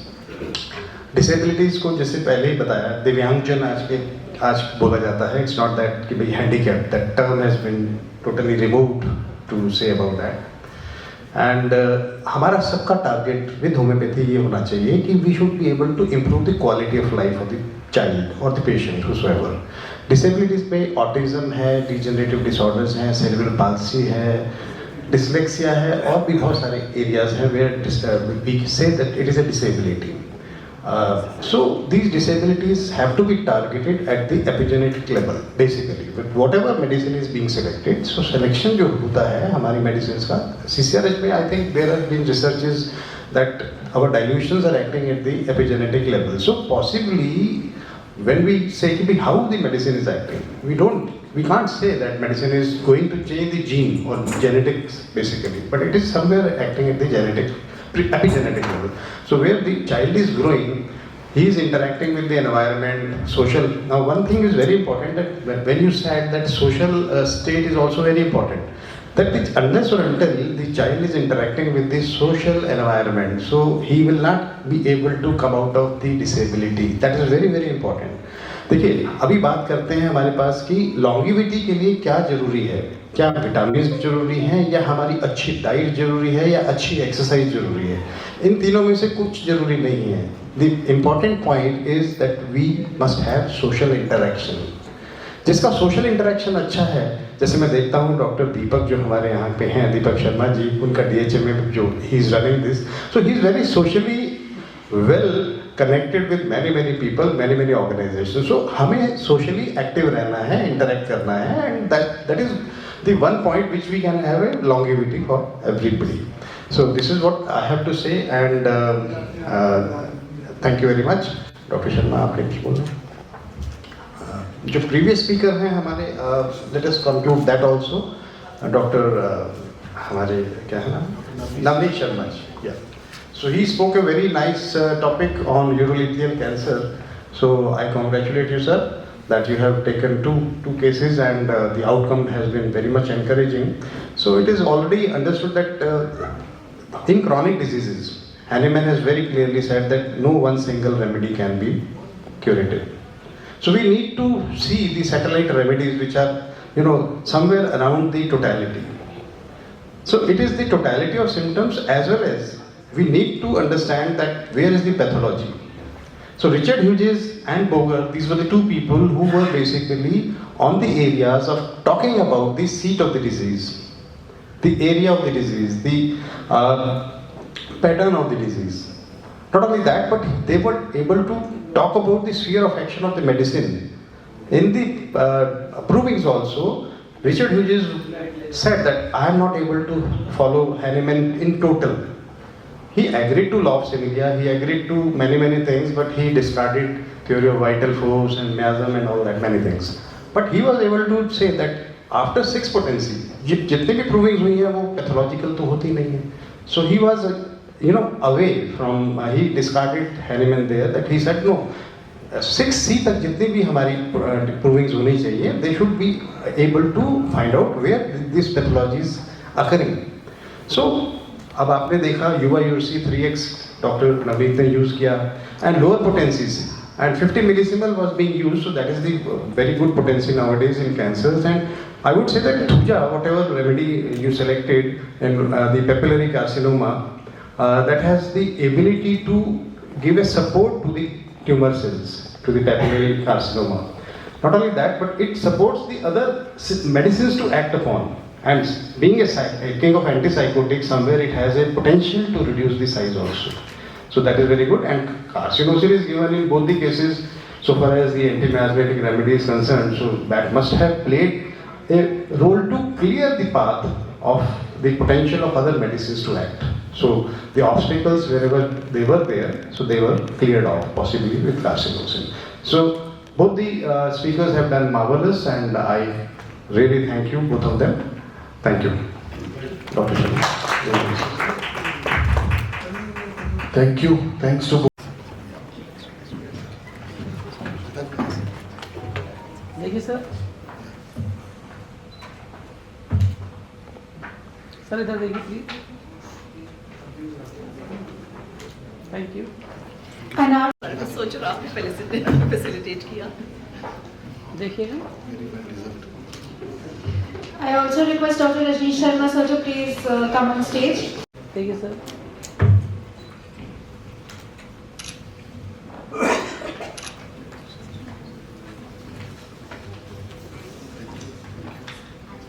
Disabilities को जैसे पहले ही बताया, दिव्यांगजन आज बोला जाता है. It's not that कि भाई handicap. That term has been totally removed to say about that. And हमारा सबका टारगेट विद होम्योपैथी ये होना चाहिए कि we should be able to improve the quality of life of the child और the patient whosoever. Disabilities में autism है, degenerative disorders हैं, सेरेब्रल पाल्सी है, डिसलेक्सिया है, और भी बहुत सारे एरियाज हैं where we say that it is a disability. So these disabilities have to be targeted at the epigenetic level basically with whatever medicine is being selected. So selection जो होता है हमारी medicines का CCRH में I think there have been researches that our dilutions are acting at the epigenetic level. So possibly when we say how the medicine is acting, we can't say that medicine is going to change the gene or genetics basically, but it is somewhere acting at the epigenetic level. So where the child is growing, he is interacting with the environment, social. Now one thing is very important, that when you said that social state is also very important, that unless or until the child is interacting with the social environment, so he will not be able to come out of the disability. That is very very important. देखिए अभी बात करते हैं हमारे पास कि longevity के लिए क्या जरूरी है, क्या विटामिन जरूरी हैं, या हमारी अच्छी डाइट जरूरी है, या अच्छी एक्सरसाइज जरूरी है। इन तीनों में से कुछ जरूरी नहीं है। The important point is that we must have social interaction. जिसका सोशल इंटरेक्शन अच्छा है, जैसे मैं देखता हूँ डॉक्टर दीपक जो हमारे यहाँ पे हैं, दीपक शर्मा जी, उनका DHMA जो he is running this, so he is very socially well connected with many people, many organizations. So हमें socially active रहना है, interact करना है, and that is the one point which we can have a longevity for everybody. So this is what I have to say, and thank you very much. Dr. Sharma, आपने कुछ बोलना? जो previous speaker हैं हमारे, let us conclude that also. Dr. हमारे क्या है ना, Navneet Sharma ji, yeah. So he spoke a very nice topic on urothelial cancer. So I congratulate you, sir, that you have taken two cases, and the outcome has been very much encouraging. So it is already understood that in chronic diseases, Hahnemann has very clearly said that no one single remedy can be curative. So we need to see the satellite remedies which are, somewhere around the totality. So it is the totality of symptoms, as well as we need to understand that where is the pathology. So Richard Hughes and Boger, these were the two people who were basically on the areas of talking about the seat of the disease, the area of the disease, the pattern of the disease. Not only that, but they were able to talk about the sphere of action of the medicine. In the provings also, Richard Hughes said that I am not able to follow Hahnemann in total. He agreed to law of similia, he agreed to many things, but he discarded theory of vital force and miasm and all that, many things. But he was able to say that after 6 potency, जितने भी provings हुई हैं वो pathological तो होती नहीं है. So he was, away from, he discarded Hahnemann there, that he said no, 6C तक जितनी भी हमारी provings होनी चाहिए, they should be able to find out where this pathology is occurring. So अब आपने देखा युवा यूरसी 3x डॉक्टर नवनीत ने यूज किया, and lower potencies, and 50 millisimal was being used, so that is the very good potency nowadays in cancers. And I would say that Thuja, whatever remedy you selected in the papillary carcinoma, that has the ability to give a support to the tumor cells, to the papillary carcinoma. Not only that, but it supports the other medicines to act upon. And being a king of antipsychotics, somewhere it has a potential to reduce the size also. So that is very good. And carcinosin is given in both the cases so far as the anti-miasmatic remedy is concerned. So that must have played a role to clear the path of the potential of other medicines to act. So the obstacles wherever they were there, so they were cleared off, possibly with carcinosin. So both the speakers have done marvelous, and I really thank you, both of them. Thank you, Dr. Sharma. Thank you. Thanks to both. देखिए sir, इधर देखिए please. Thank you. सोच रहा हूँ पहले facilitate किया. देखिएगा. I also request Dr. Rajneesh Sharma sir to please come on stage. Thank you, sir.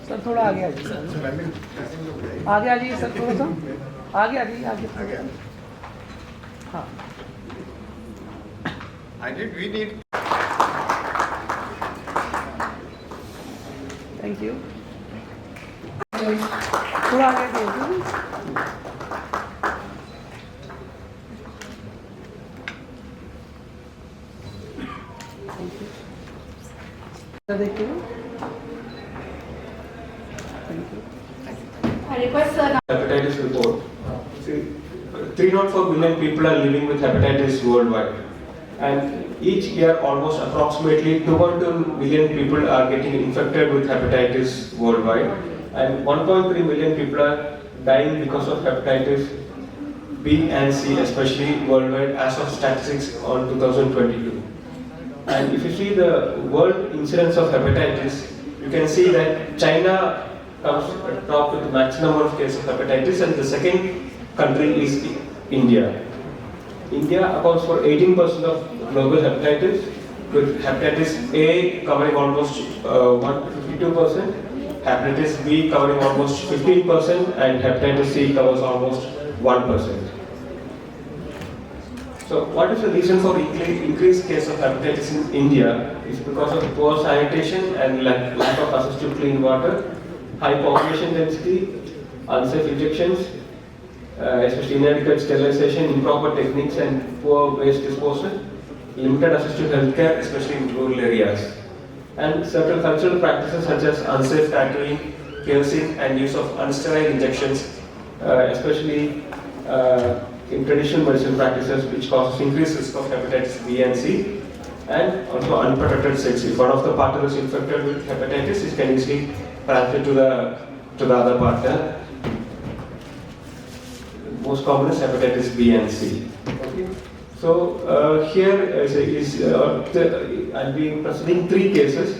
Sir थोड़ा आगे आ जाइए सर, आगे आ जाइए सर, थोड़ा सा आगे आ जाइए, आगे हाँ। थैंक यू, थोड़ा आगे आ जाइए। देखिए, I request Sir. Hepatitis report. See, 304 million people are living with hepatitis worldwide, and each year almost approximately 2.2 million people are getting infected with hepatitis worldwide, and 1.3 million people are dying because of hepatitis B and C, especially worldwide, as of statistics on 2022. And if you see the world incidence of hepatitis, you can see that China comes top with the maximum number of cases of hepatitis, and the second country is India. India accounts for 18% of global hepatitis, with hepatitis A covering almost 52%, hepatitis B covering almost 15%, and hepatitis C covers almost 1%. So what is the reason for increased case of hepatitis in India? It's because of poor sanitation and lack of access to clean water, high population density, unsafe injections, especially inadequate sterilization, improper techniques and poor waste disposal, limited access to healthcare, especially in rural areas, and certain cultural practices such as unsafe tattooing, piercing and use of unsterile injections, especially in traditional medicine practices, which causes increased risk of hepatitis B and C, and also unprotected sex. If one of the partner is infected with hepatitis, it can easily transfer to the other partner. Most common is hepatitis B and C. Okay. So here I'll be presenting 3 cases: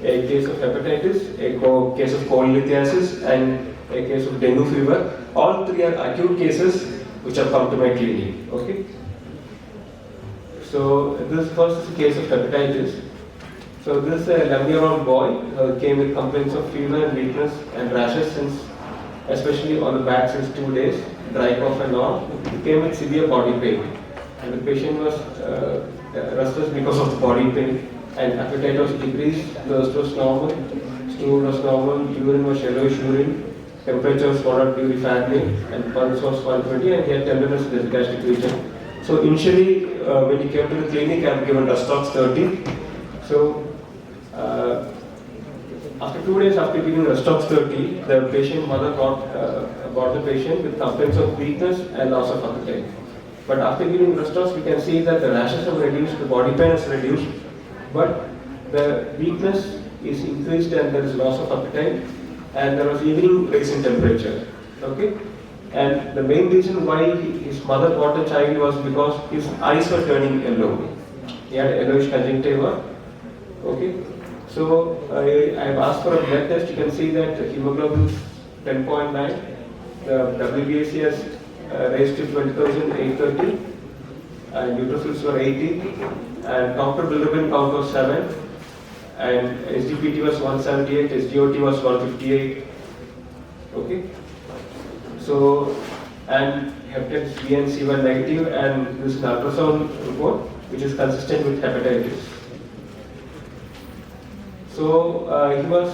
a case of hepatitis, a case of cholelithiasis, and a case of dengue fever. All 3 are acute cases which have come to my clinic. Okay. So this first is a case of hepatitis. So this is a 11-year-old boy who came with complaints of fever and weakness and rashes, especially on the back since 2 days, dry cough and all. He came with severe body pain, and the patient was restless because of the body pain, and appetite was decreased, thirst was normal, stool was normal, urine was yellowish urine, temperature was 100 degree Fahrenheit, and pulse was 120, and he had tenderness in the gastric region. So initially, when he came to the clinic, I have given Rustox 30. So after 2 days after giving Rustox 30, the patient mother brought the patient with complaints of weakness and loss of appetite. But after giving Rustox, we can see that the rashes have reduced, the body pain has reduced, but the weakness is increased and there is loss of appetite, and there was evening rise in temperature. Okay, and the main reason why his mother brought the child was because his eyes were turning yellow. He had yellowish conjunctiva. Okay, so I have asked for a blood test. You can see that hemoglobin is 10.9. The WBC has raised to 20,830, and neutrophils were 80, and counter bilirubin count was 7, and SGPT was 178, SGOT was 158. Okay, so and hepatitis B and C were negative, and this is an ultrasound report which is consistent with hepatitis. So he was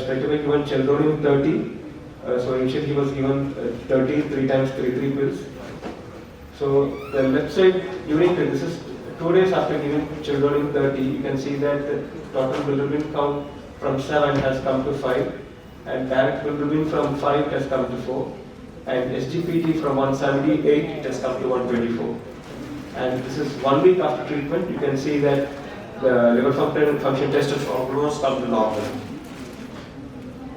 straight away given chelidonium 30. So initially he was given 30 3 times 3 pills. So the left side this is 2 days after giving chelidonium 30, you can see that the total bilirubin count from 7 has come to 5, and direct bilirubin from 5 has come to 4, and SGPT from 178 it has come to 124. And this is 1 week after treatment. You can see that the liver function test has almost come to normal.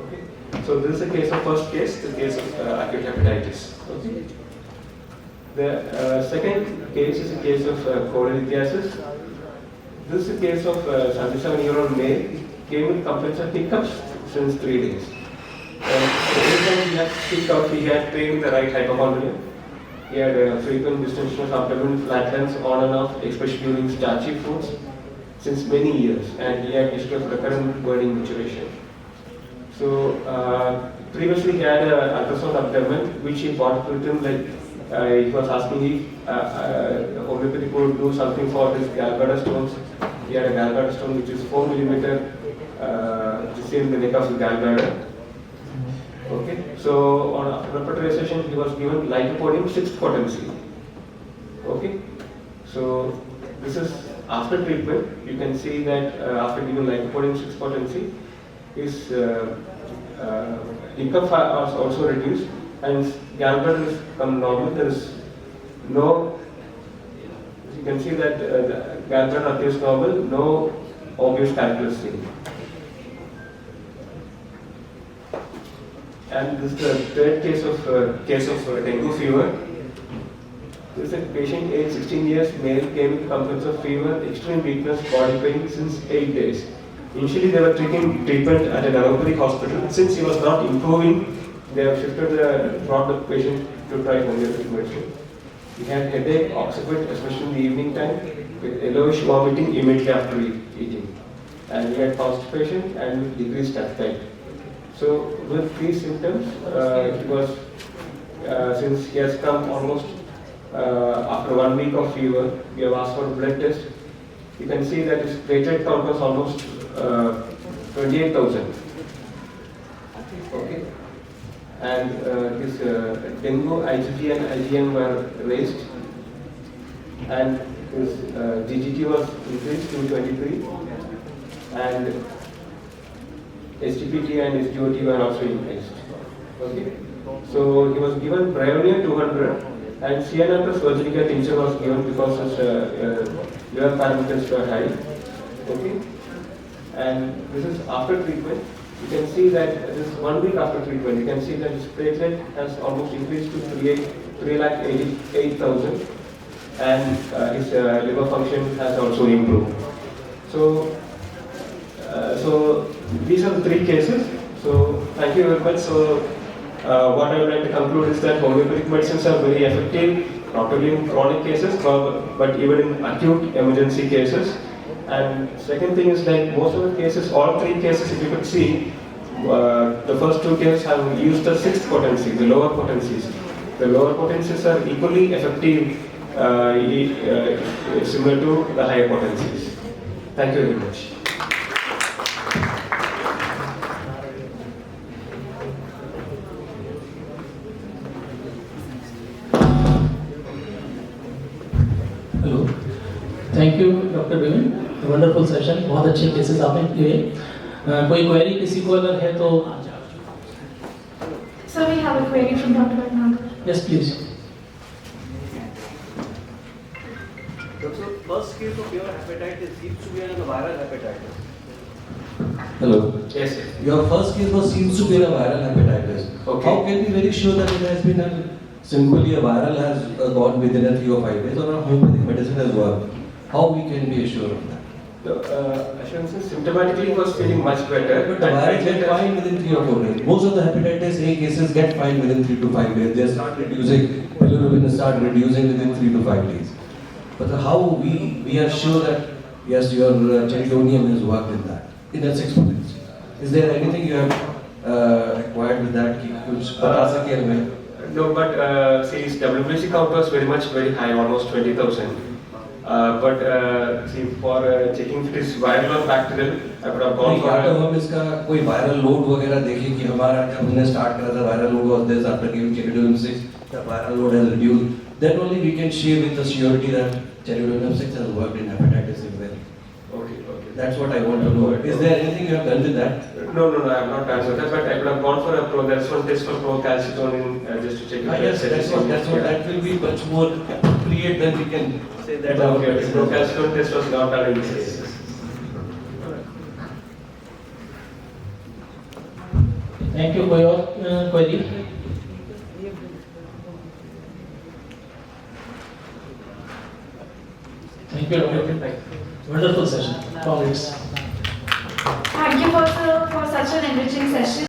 Okay. So this is the case of first case, the case of acute hepatitis. Okay. The second case is a case of cholelithiasis. This is a case of 77-year-old male, came with complaints of hiccups since 3 days. And the symptoms he had picked out, he had pain in the right hypochondria. He had frequent distension of abdomen, flatulence on and off, especially during starchy foods, since many years, and he had history of recurrent burning maturation. So previously he had an ultrasound abdomen, which he brought with him, like he was asking if homeopathy could do something for his gallbladder stones. He had a gallbladder stone which is 4 mm, just in the neck of the gallbladder. Okay, so on repatriation he was given lycopodium 6th potency. Okay, so this is after treatment. You can see that after giving lycopodium 6th potency, his income was also reduced and gallbladder is become normal. There is no, you can see that the gallbladder appears normal, no obvious characteristic. And this is the third case of dengue fever. This is a patient aged 16 years, male, came with complaints of fever, extreme weakness, body pain since 8 days. Initially they were taking treatment at an allopathic hospital. Since he was not improving, they have brought the patient to try homeopathic medicine. He had headache, occiput, especially in the evening time, with yellowish vomiting immediately after eating. And he had constipation and decreased appetite. So with these symptoms, he was, since he has come almost after 1 week of fever, we have asked for a blood test. You can see that his platelet count was almost 28,000. Okay, and his dengue, IgG and IgM were raised, and his GGT was increased to 23, and SGPT and SGOT were also increased. Okay, so he was given Bryonia 200, and CNR plus virginica tincture was given because his liver parameters were high. Okay, and this is after treatment. You can see that this is 1 week after treatment. You can see that his platelet has almost increased to 3,88,000, and his liver function has also improved. So, so these are the 3 cases. So thank you very much. So what I would like to conclude is that homeopathic medicines are very effective, not only in chronic cases, but even in acute emergency cases. And second thing is, like most of the cases, all 3 cases, if you could see, the first 2 cases have used the 6th potency, the lower potencies. The lower potencies are equally effective, similar to the higher potencies. Thank you very much. Hello, thank you doctor Vivek, wonderful session, बहुत अच्छे cases आपने किए। कोई query किसी को अगर है तो So we have a query from Dr. Nagar. Yes please. So first case of your hepatitis seems to be a viral hepatitis. Hello. Yes, sir. Your first case seems to be a viral hepatitis. Okay. How can we be very sure that it has been simply a viral has gone within 3 or 5 days, or a homeopathic medicine has worked? How we can be assured of that? The assurances symptomatically he was feeling much better. But the virus get fine within 3 or 4 days. Most of the hepatitis A cases get fine within 3 to 5 days. They start reducing, bilirubin start reducing within 3 to 5 days. But how we are sure that yes, your cheridonium has worked in that, in that 6 potency? Is there anything you have acquired with that? No, but see, his WBC count was very high, almost 20,000. But see, for checking if it is viral or bacterial, I would have gone for. तो हम इसका कोई viral load वगैरह देखें कि हमारा जब हमने start करा था viral load was this after giving cheridonium 6, the viral load has reduced. Then only we can share with the surety that cheridonium 6 has worked in hepatitis C well. Okay. That's what I want to know. Is there anything you have done with that? No, I have not done with that. But I would have gone for a there's one test for procalcitonin just to check. Yes, that's what that will be much more appropriate than we can say that. Okay. Procalcitonin test was not done in this case. Thank you. कोई और query? Thank you doctor, wonderful session, congrats. Thank you for such an enriching session.